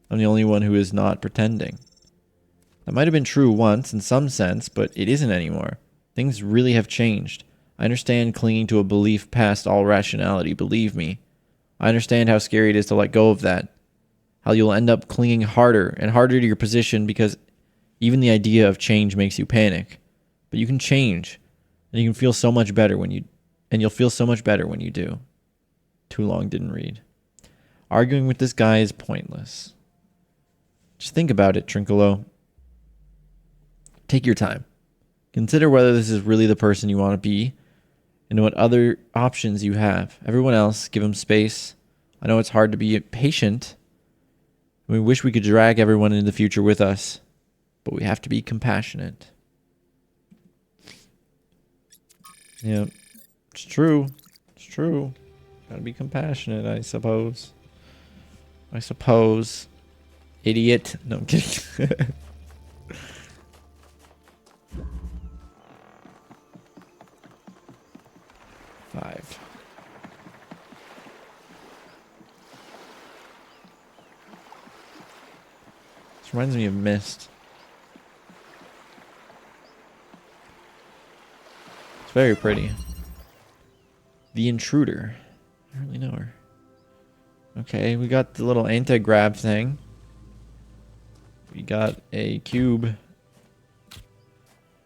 I'm the only one who is not pretending. That might have been true once in some sense, but it isn't anymore. Things really have changed. I understand clinging to a belief past all rationality, believe me. I understand how scary it is to let go of that. How you'll end up clinging harder and harder to your position because even the idea of change makes you panic. But you can change, and you can feel so much better when you, and you'll feel so much better when you do. Too long didn't read. Arguing with this guy is pointless. Just think about it, Trincolo. Take your time. Consider whether this is really the person you want to be and what other options you have. Everyone else, give them space. I know it's hard to be patient. We wish we could drag everyone into the future with us, but we have to be compassionate. Yeah, it's true. It's true. Gotta be compassionate, I suppose. Idiot. No, I'm kidding. reminds me of Mist. It's very pretty. The Intruder. I don't really know her. Okay, we got the little anti-grab thing. We got a cube.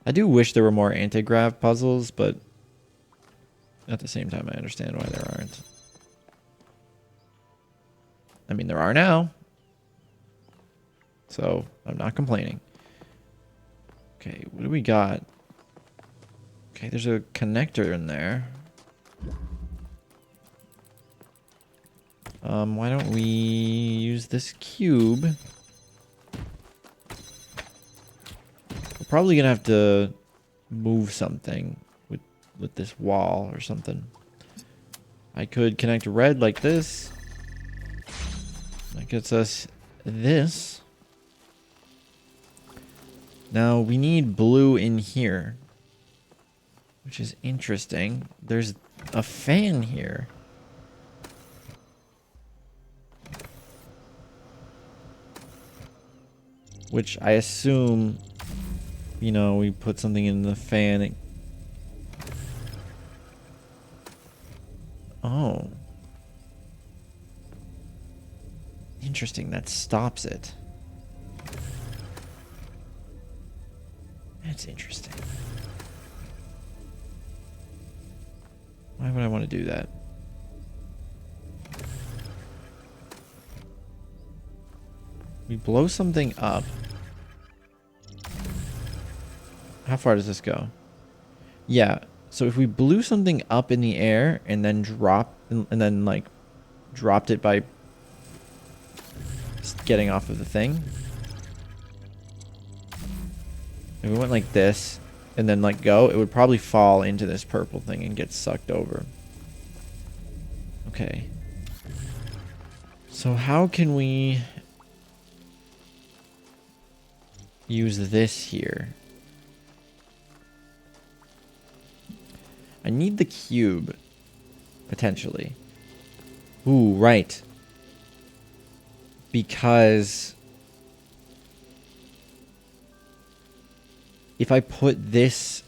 I do wish there were more anti-grav puzzles, but at the same time I understand why there aren't. I mean, there are now. So, I'm not complaining. Okay, what do we got? Okay, there's a connector in there. Why don't we use this cube? We're probably gonna have to move something with this wall or something. I could connect red like this. That gets us this. Now we need blue in here, which is interesting. There's a fan here. Which I assume, you know, we put something in the fan. Oh. Interesting, that stops it. That's interesting. Why would I want to do that? We blow something up. How far does this go? Yeah, so if we blew something up in the air and then like dropped it by getting off of the thing. If we went like this and then like go, it would probably fall into this purple thing and get sucked over. Okay. So how can we use this here? I need the cube, potentially. Ooh, right. Because if I put this,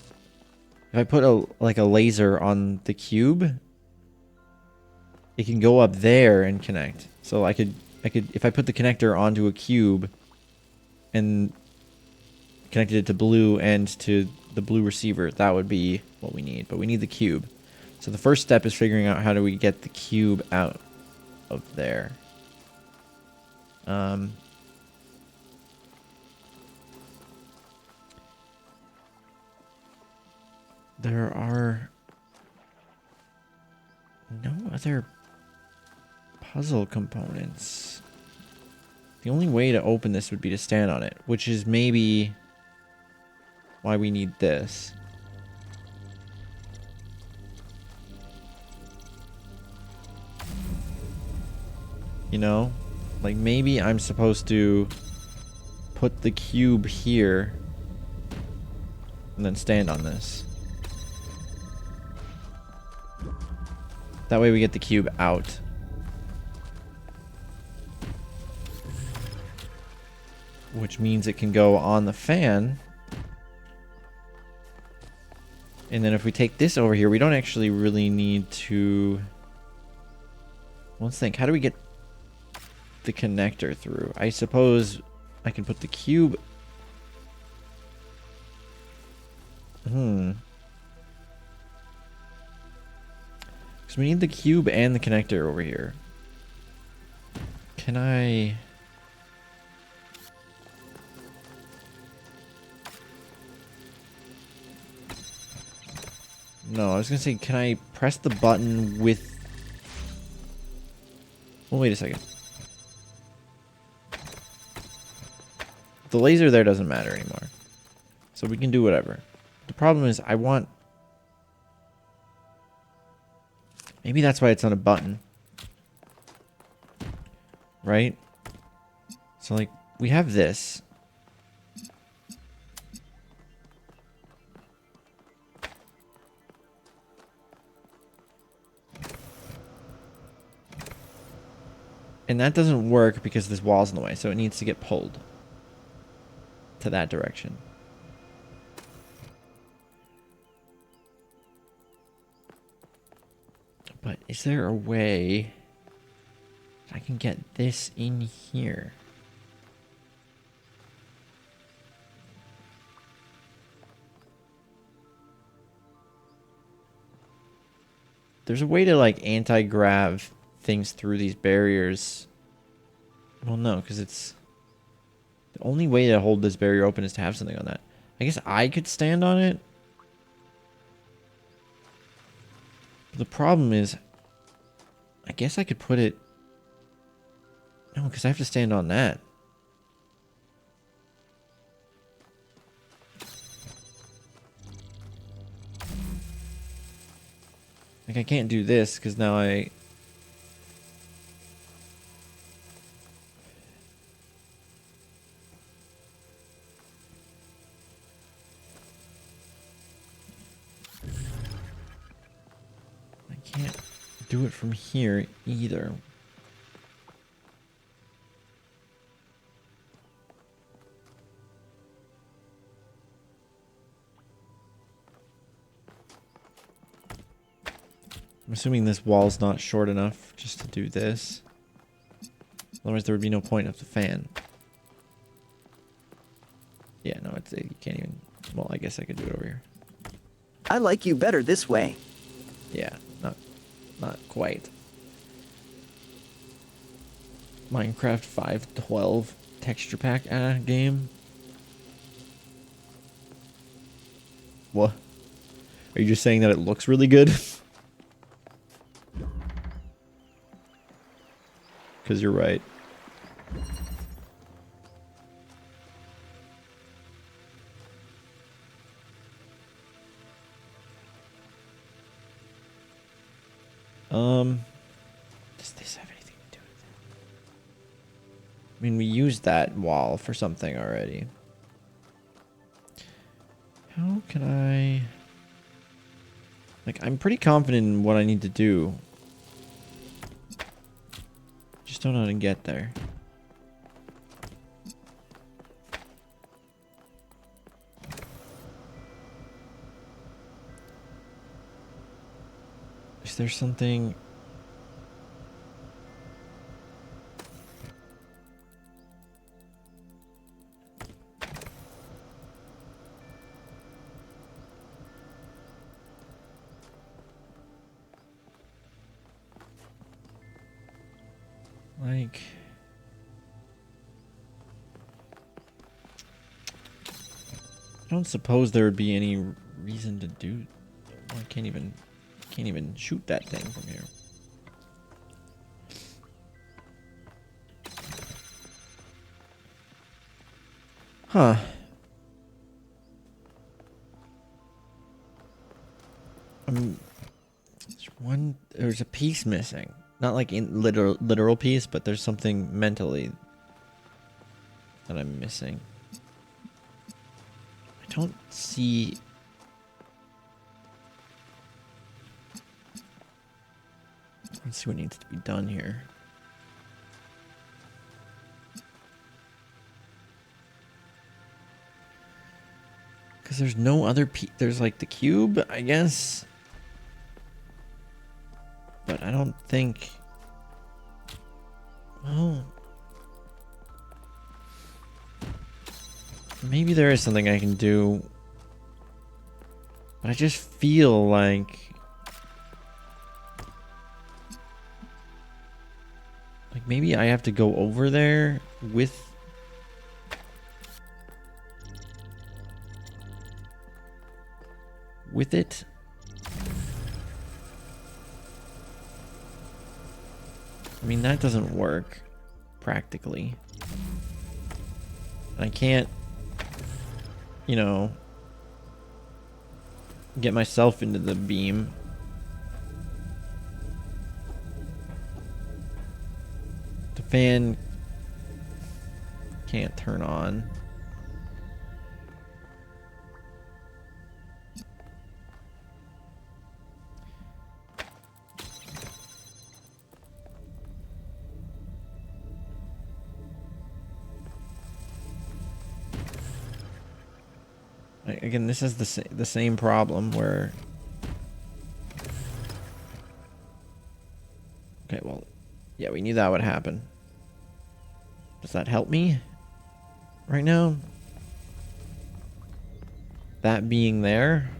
if I put a laser on the cube, it can go up there and connect. So I could if I put the connector onto a cube and connected it to blue and to the blue receiver, that would be what we need. But we need the cube. So the first step is figuring out how do we get the cube out of there. There are no other puzzle components. The only way to open this would be to stand on it, which is maybe why we need this. You know? Like maybe I'm supposed to put the cube here and then stand on this. That way we get the cube out. Which means it can go on the fan. And then if we take this over here, we don't actually really need to... Let's think, how do we get the connector through? I suppose I can put the cube... Because we need the cube and the connector over here. Can I... No, I was gonna say, can I press the button with... Well, wait a second. The laser there doesn't matter anymore. So we can do whatever. The problem is I want... Maybe that's why it's on a button. Right? So, like, we have this. And that doesn't work because this wall's in the way, so it needs to get pulled. to that direction. But is there a way I can get this in here? There's a way to like anti-grav things through these barriers. Well, no, because it's the only way to hold this barrier open is to have something on that. I guess I could stand on it. The problem is, I guess I could put it... No, because I have to stand on that. Like, I can't do this, because now I... can't do it from here either. I'm assuming this wall's not short enough just to do this. Otherwise there would be no point of the fan. Yeah, no, it's you can't even... Well, I guess I could do it over here. I like you better this way. Yeah, not quite. Minecraft 5.12 texture pack game. What? Are you just saying that it looks really good? Because you're right. Does this have anything to do with it? I mean, we used that wall for something already. How can I... Like, I'm pretty confident in what I need to do. Just don't know how to get there. Is there something... Like... I don't suppose there would be any reason to do... Well, I can't even shoot that thing from here. Huh. There's a piece missing. Not like in literal piece, but there's something mentally that I'm missing. I don't see... Let's see what needs to be done here. Because there's no other piece. There's like the cube, I guess. But I don't think... Well... Maybe there is something I can do. But I just feel like... Like maybe I have to go over there with... with it. I mean, that doesn't work practically. I can't, you know, get myself into the beam. The fan can't turn on. Again, this is the same problem where... Okay, well, yeah, we knew that would happen. Does that help me right now? That being there?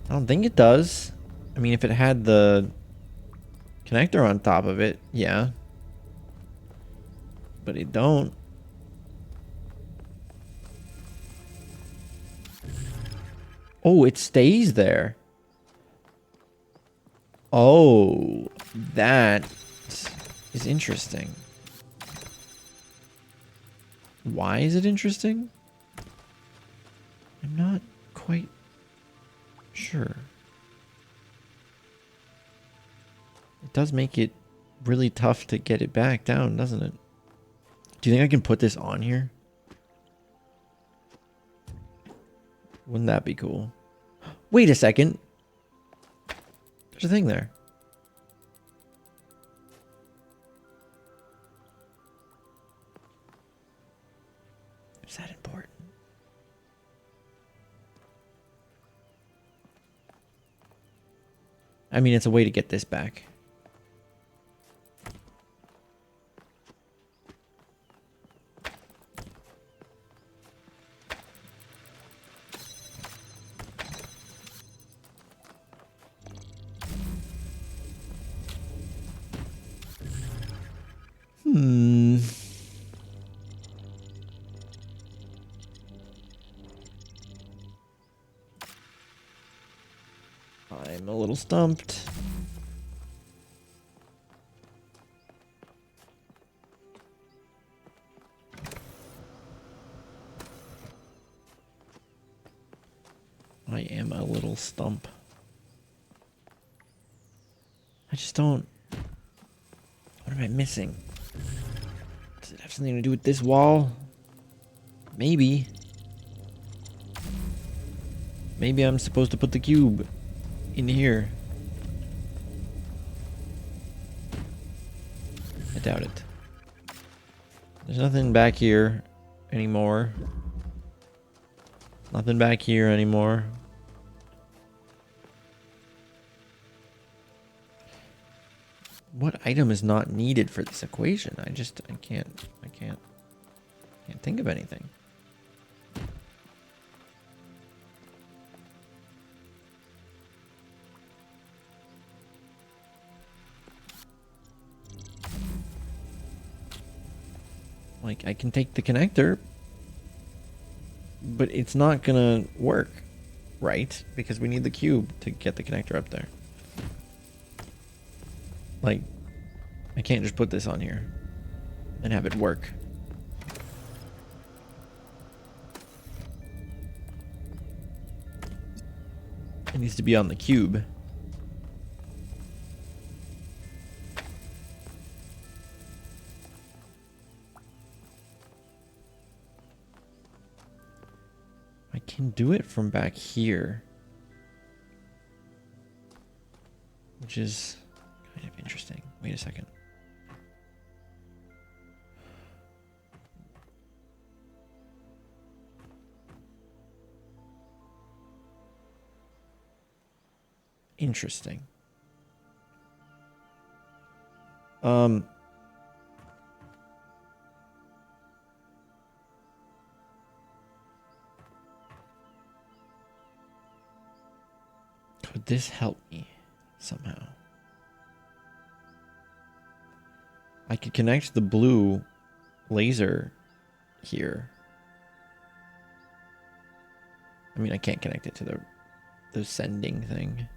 I don't think it does. I mean, if it had the connector on top of it, yeah. But it don't. Oh, it stays there. Oh, that is interesting. Why is it interesting? I'm not quite sure. It does make it really tough to get it back down, doesn't it? Do you think I can put this on here? Wouldn't that be cool? Wait a second. There's a thing there. Is that important? I mean, it's a way to get this back. I'm a little stumped. I am a little stump. I just don't... What am I missing? Does it have something to do with this wall? Maybe. Maybe I'm supposed to put the cube in here. I doubt it. There's nothing back here anymore. Nothing back here anymore. What item is not needed for this equation? I can't think of anything. Like, I can take the connector, but it's not gonna work, right? Because we need the cube to get the connector up there. Like, I can't just put this on here and have it work. It needs to be on the cube. I can do it from back here, which is kind of interesting. Wait a second. Interesting. Could this help me somehow? I could connect the blue laser here. I mean, I can't connect it to the sending thing.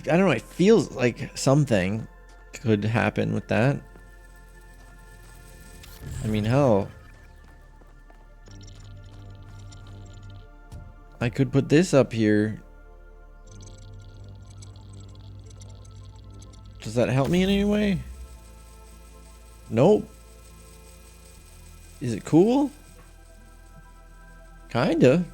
I don't know, it feels like something could happen with that. I mean, hell, I could put this up here. Does that help me in any way? Nope. Is it cool? Kinda.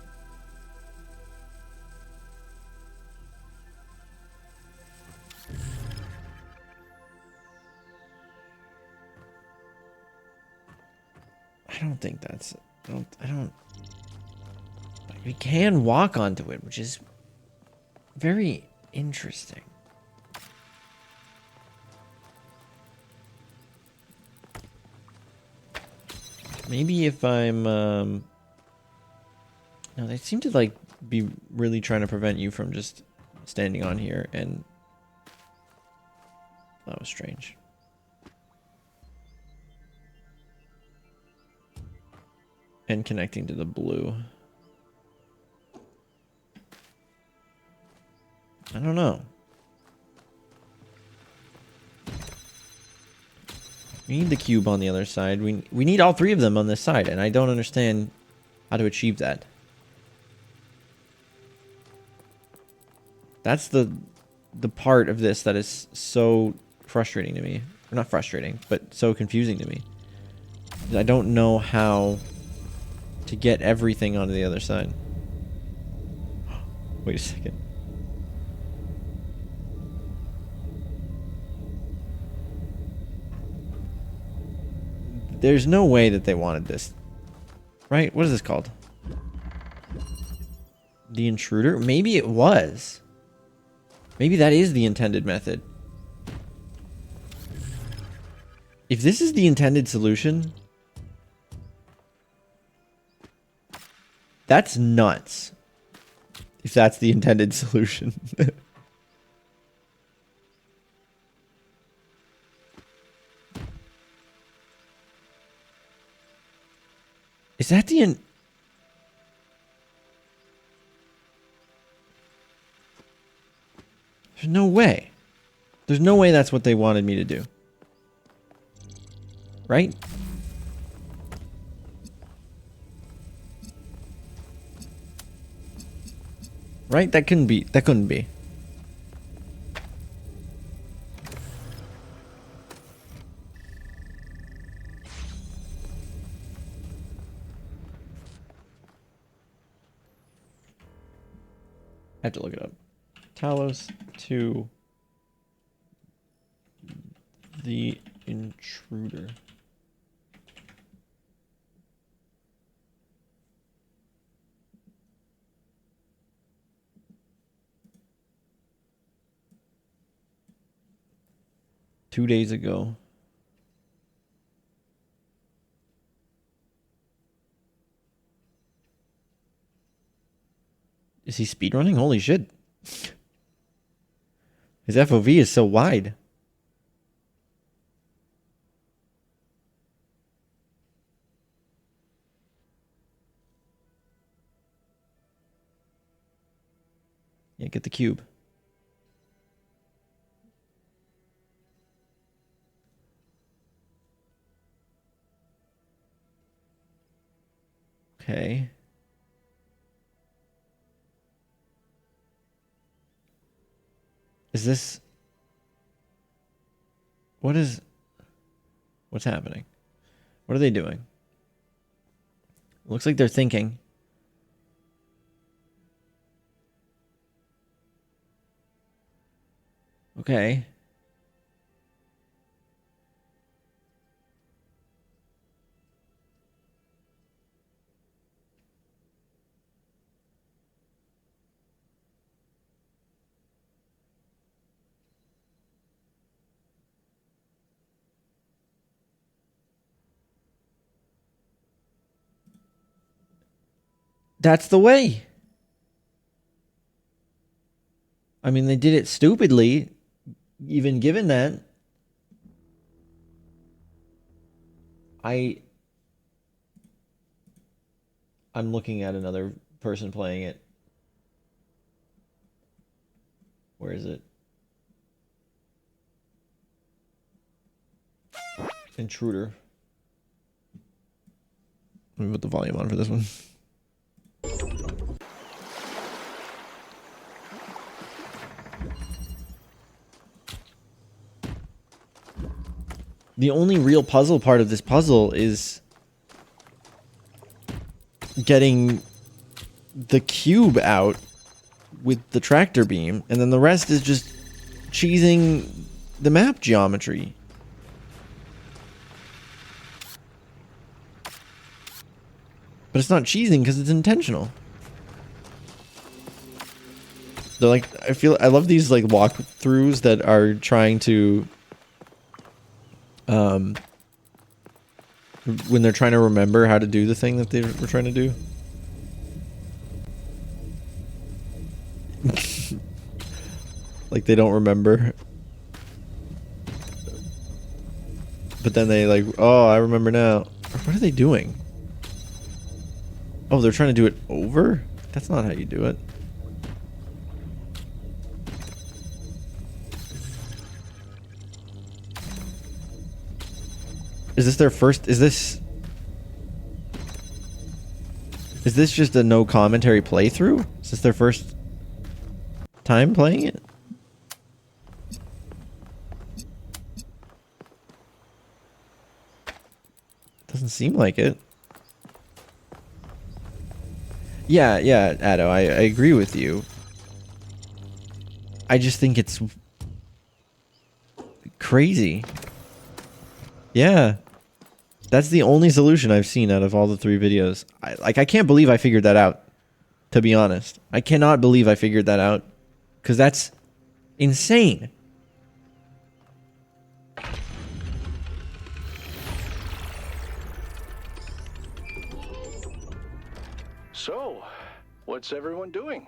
I don't think that's... I don't... We can walk onto it, which is very interesting. Maybe if I'm... No, they seem to, like, be really trying to prevent you from just standing on here, and... That was strange. And connecting to the blue. I don't know. We need the cube on the other side. We need all three of them on this side, and I don't understand how to achieve that. That's the part of this that is so frustrating to me. Or not frustrating, but so confusing to me. I don't know how to get everything onto the other side. Wait a second. There's no way that they wanted this. Right? What is this called? The intruder? Maybe it was. Maybe that is the intended method. If this is the intended solution, that's nuts. If that's the intended solution. Is that the There's no way. There's no way that's what they wanted me to do. Right? Right? That couldn't be. That couldn't be. I have to look it up. Talos to the intruder. Two days ago. Is he speedrunning? Holy shit. His FOV is so wide. Yeah, get the cube. Okay. Is this... What's happening? What are they doing? Looks like they're thinking. Okay. That's the way. I mean, they did it stupidly, even given that. I'm looking at another person playing it. Where is it? Intruder. Let me put the volume on for this one. The only real puzzle part of this puzzle is getting the cube out with the tractor beam, and then the rest is just cheesing the map geometry. But it's not cheesing because it's intentional. They're like, I love these like walkthroughs that are trying to when they're trying to remember how to do the thing that they were trying to do. Like they don't remember. But then they like, oh, I remember now. What are they doing? Oh, they're trying to do it over? That's not how you do it. Is this their first? Is this just a no commentary playthrough? Is this their first time playing it? Doesn't seem like it. Yeah, Addo, I agree with you. I just think it's crazy. Yeah. That's the only solution I've seen out of all the 3 videos. I can't believe I figured that out, to be honest. I cannot believe I figured that out, because that's insane. So, what's everyone doing?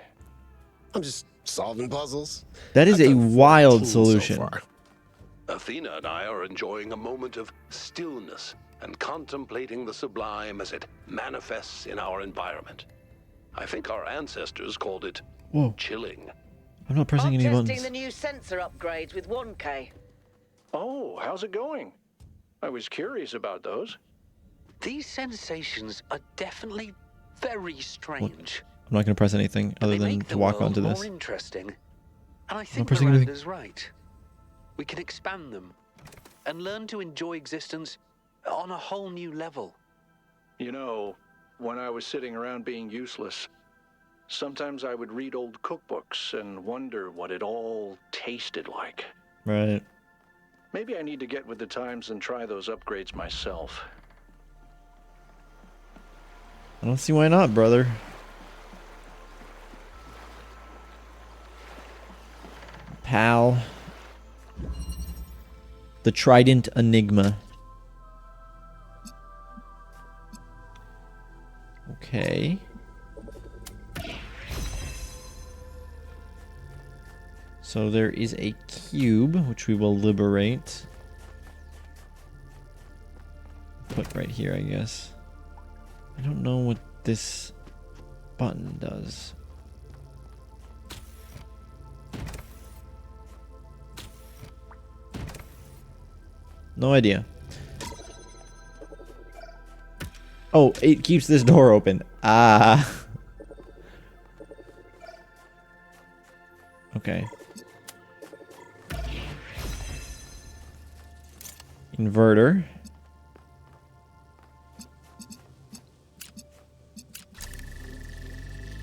I'm just solving puzzles. That is I've a done wild 14 so solution. far. Athena and I are enjoying a moment of stillness and contemplating the sublime as it manifests in our environment. I think our ancestors called it Whoa. chilling. I'm not pressing I'm any testing buttons. the new sensor upgrades with 1K. Oh, how's it going? I was curious about those. These sensations are definitely very strange. I'm not going to press anything other They than make to the walk world onto more this. interesting. And I think pressing anything. Miranda's right. We can expand them and learn to enjoy existence on a whole new level. You know, when I was sitting around being useless, sometimes I would read old cookbooks and wonder what it all tasted like. Right. Maybe I need to get with the times and try those upgrades myself. I don't see why not, brother. Pal. The Trident Enigma. Okay. So there is a cube, which we will liberate. Put right here, I guess. I don't know what this button does. No idea. Oh, it keeps this door open. Ah. Okay. Inverter.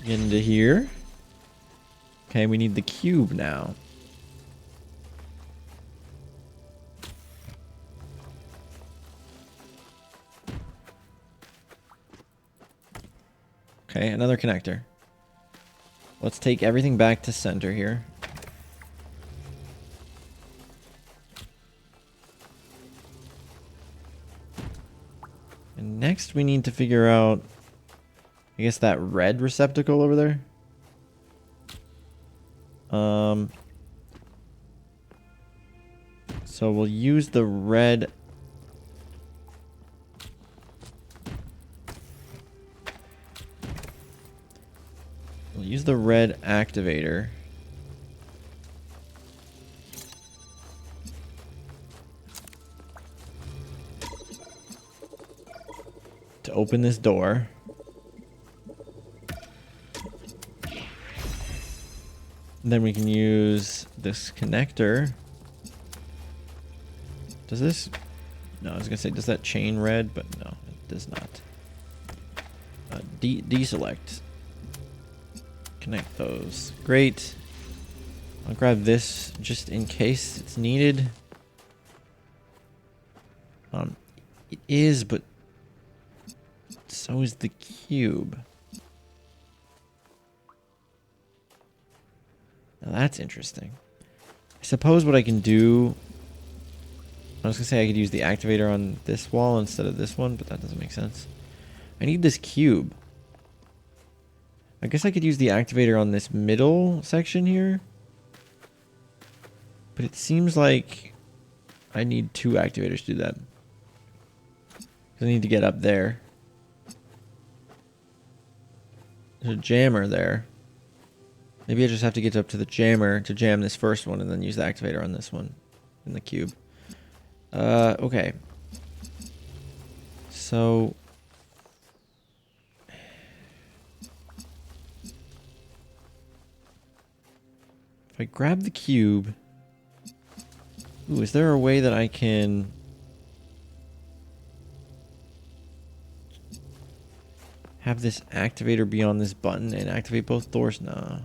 Get into here. Okay, we need the cube now. Okay, another connector. Let's take everything back to center here. And next we need to figure out, I guess, that red receptacle over there. So we'll use the red. We'll use the red activator. To open this door. And then we can use this connector. Does this No, I was gonna say, does that chain red? But no, it does not. Deselect. Connect those. Great. I'll grab this just in case it's needed. It is, but so is the cube. Now that's interesting. I suppose what I can do... I was gonna say I could use the activator on this wall instead of this one, but that doesn't make sense. I need this cube. I guess I could use the activator on this middle section here. But it seems like I need 2 activators to do that. I need to get up there. There's a jammer there. Maybe I just have to get up to the jammer to jam this first one and then use the activator on this one in the cube. Okay. So... if I grab the cube... ooh, is there a way that I can... have this activator be on this button and activate both doors? Nah.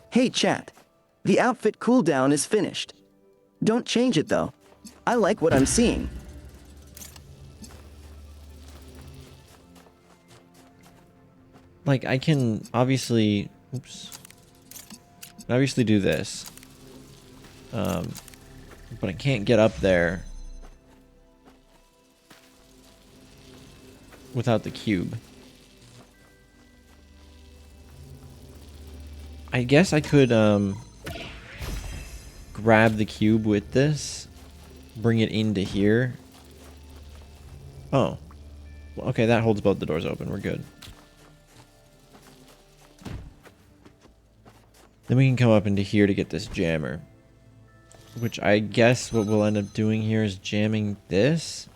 Hey, chat. The outfit cooldown is finished. Don't change it, though. I like what I'm seeing. Like, I can obviously... oops. Obviously do this. But I can't get up there without the cube. I guess I could grab the cube with this, bring it into here. Oh. Okay, that holds both the doors open. We're good. Then we can come up into here to get this jammer. Which I guess what we'll end up doing here is jamming this.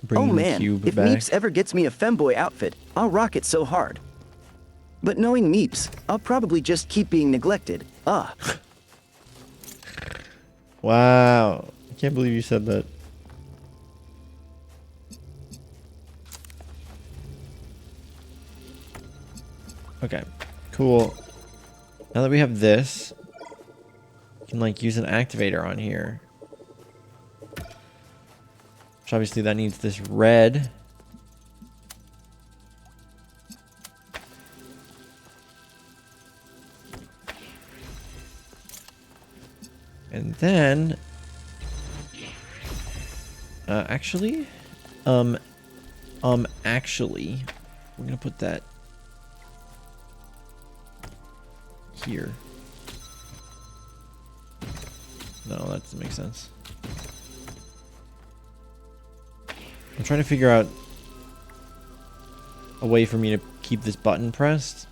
Bringing oh man, the cube if back. Meeps ever gets me a femboy outfit, I'll rock it so hard. But knowing Meeps, I'll probably just keep being neglected. Wow. I can't believe you said that. Okay, cool. Now that we have this, we can like use an activator on here. Which obviously that needs this red. And then actually we're gonna put that here. No, that doesn't make sense. I'm trying to figure out a way for me to keep this button pressed.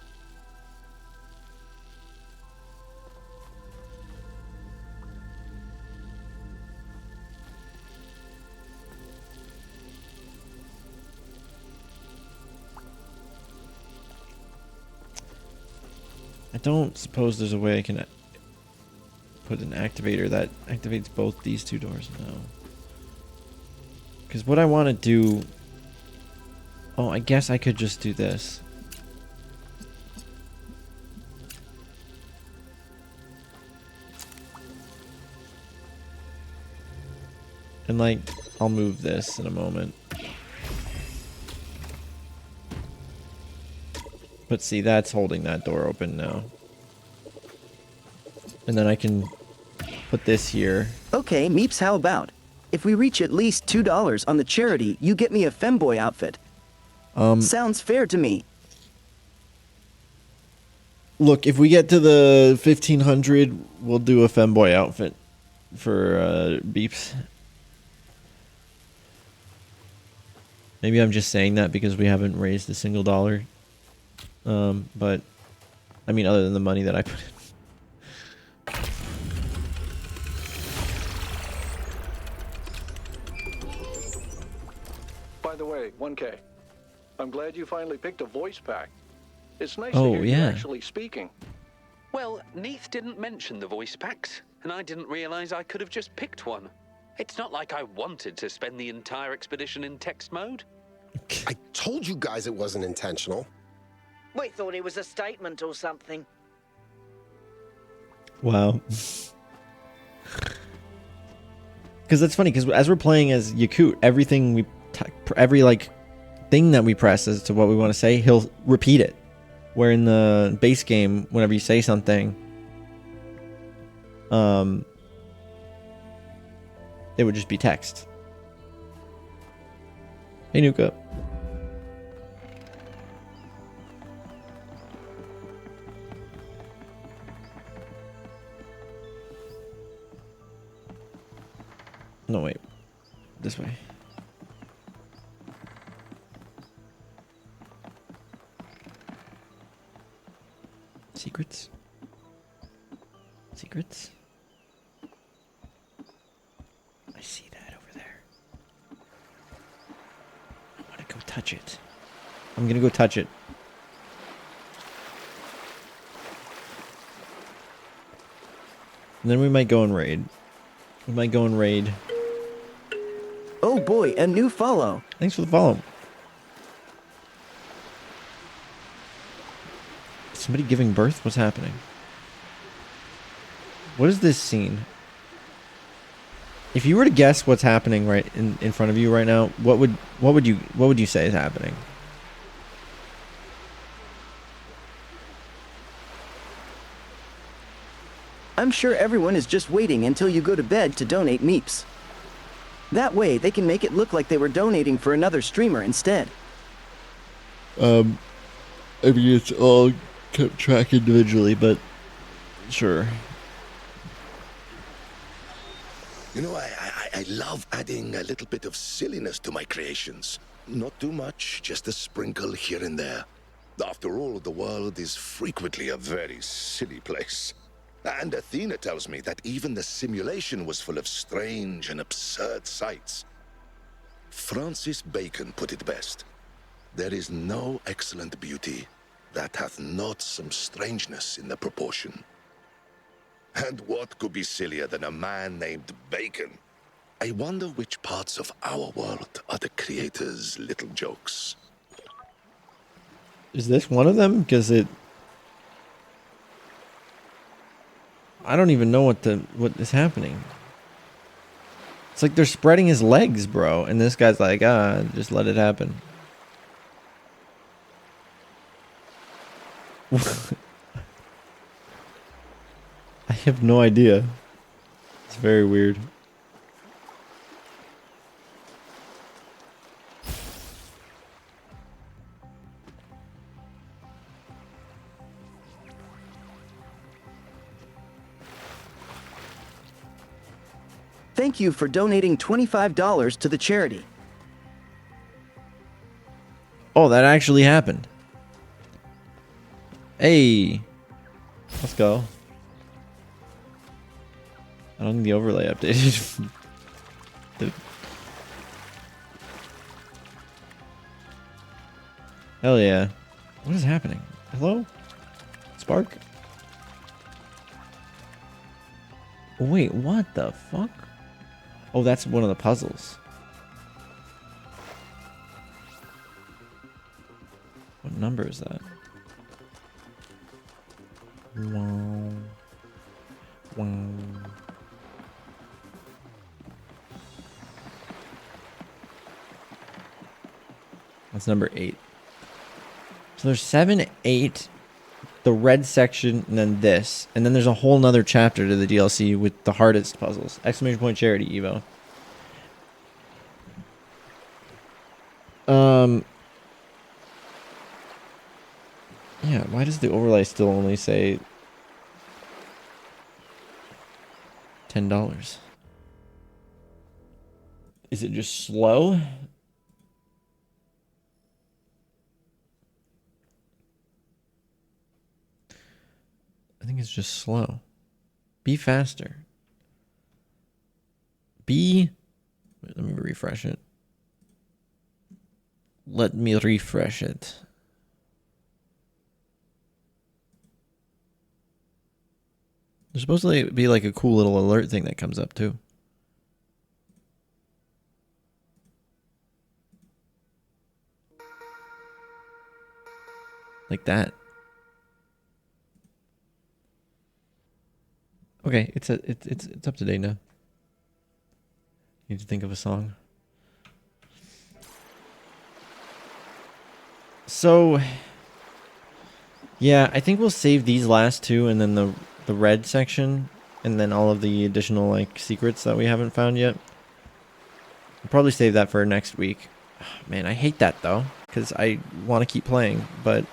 I don't suppose there's a way I can put an activator that activates both these 2 doors. No. Because what I want to do... oh, I guess I could just do this. And like, I'll move this in a moment. But see, that's holding that door open now. And then I can put this here. Okay, Meeps, how about? If we reach at least $2 on the charity, you get me a femboy outfit. Sounds fair to me. Look, if we get to the 1500, we'll do a femboy outfit for Beeps. Maybe I'm just saying that because we haven't raised a single dollar. But I mean, other than the money that I put in. By the way, 1K. I'm glad you finally picked a voice pack. It's nice Oh, to hear you yeah. actually speaking. Well, Neith didn't mention the voice packs, and I didn't realize I could have just picked one. It's not like I wanted to spend the entire expedition in text mode. I told you guys it wasn't intentional. We thought it was a statement or something. Wow. Because that's funny, because as we're playing as Yakut, everything every like thing that we press as to what we want to say, he'll repeat it. Where in the base game, whenever you say something, it would just be text. Hey, Nuka. No, wait. This way. Secrets? Secrets? I see that over there. I want to go touch it. I'm gonna go touch it. And then we might go and raid. We might go and raid. Oh boy, a new follow. Thanks for the follow. Somebody giving birth? What's happening? What is this scene? If you were to guess what's happening right in front of you right now, what would you say is happening? I'm sure everyone is just waiting until you go to bed to donate meeps. That way, they can make it look like they were donating for another streamer instead. I mean, it's all kept track individually, but sure. You know, I love adding a little bit of silliness to my creations. Not too much, just a sprinkle here and there. After all, the world is frequently a very silly place. And Athena tells me that even the simulation was full of strange and absurd sights. Francis Bacon put it best. There is no excellent beauty that hath not some strangeness in the proportion. And what could be sillier than a man named Bacon? I wonder which parts of our world are the creator's little jokes. Is this one of them? Because I don't even know what is happening. It's like they're spreading his legs, bro. And this guy's like, just let it happen. I have no idea. It's very weird. Thank you for donating $25 to the charity. Oh, that actually happened. Hey. Let's go. I don't think the overlay updated. Hell yeah. What is happening? Hello? Spark? Wait, what the fuck? Oh, that's one of the puzzles. What number is that? Wow. Wow. That's number 8. So there's 7, 8, the red section, and then this. And then there's a whole nother chapter to the DLC with the hardest puzzles. Exclamation point charity, Evo. Yeah, why does the overlay still only say $10? Is it just slow? I think it's just slow. Be faster. Wait, let me refresh it. Let me refresh it. There's supposed to be like a cool little alert thing that comes up too. Like that. Okay, it's up to date now. Need to think of a song. So yeah, I think we'll save these last two and then the red section and then all of the additional like secrets that we haven't found yet. We'll probably save that for next week. Man, I hate that though, because I want to keep playing, but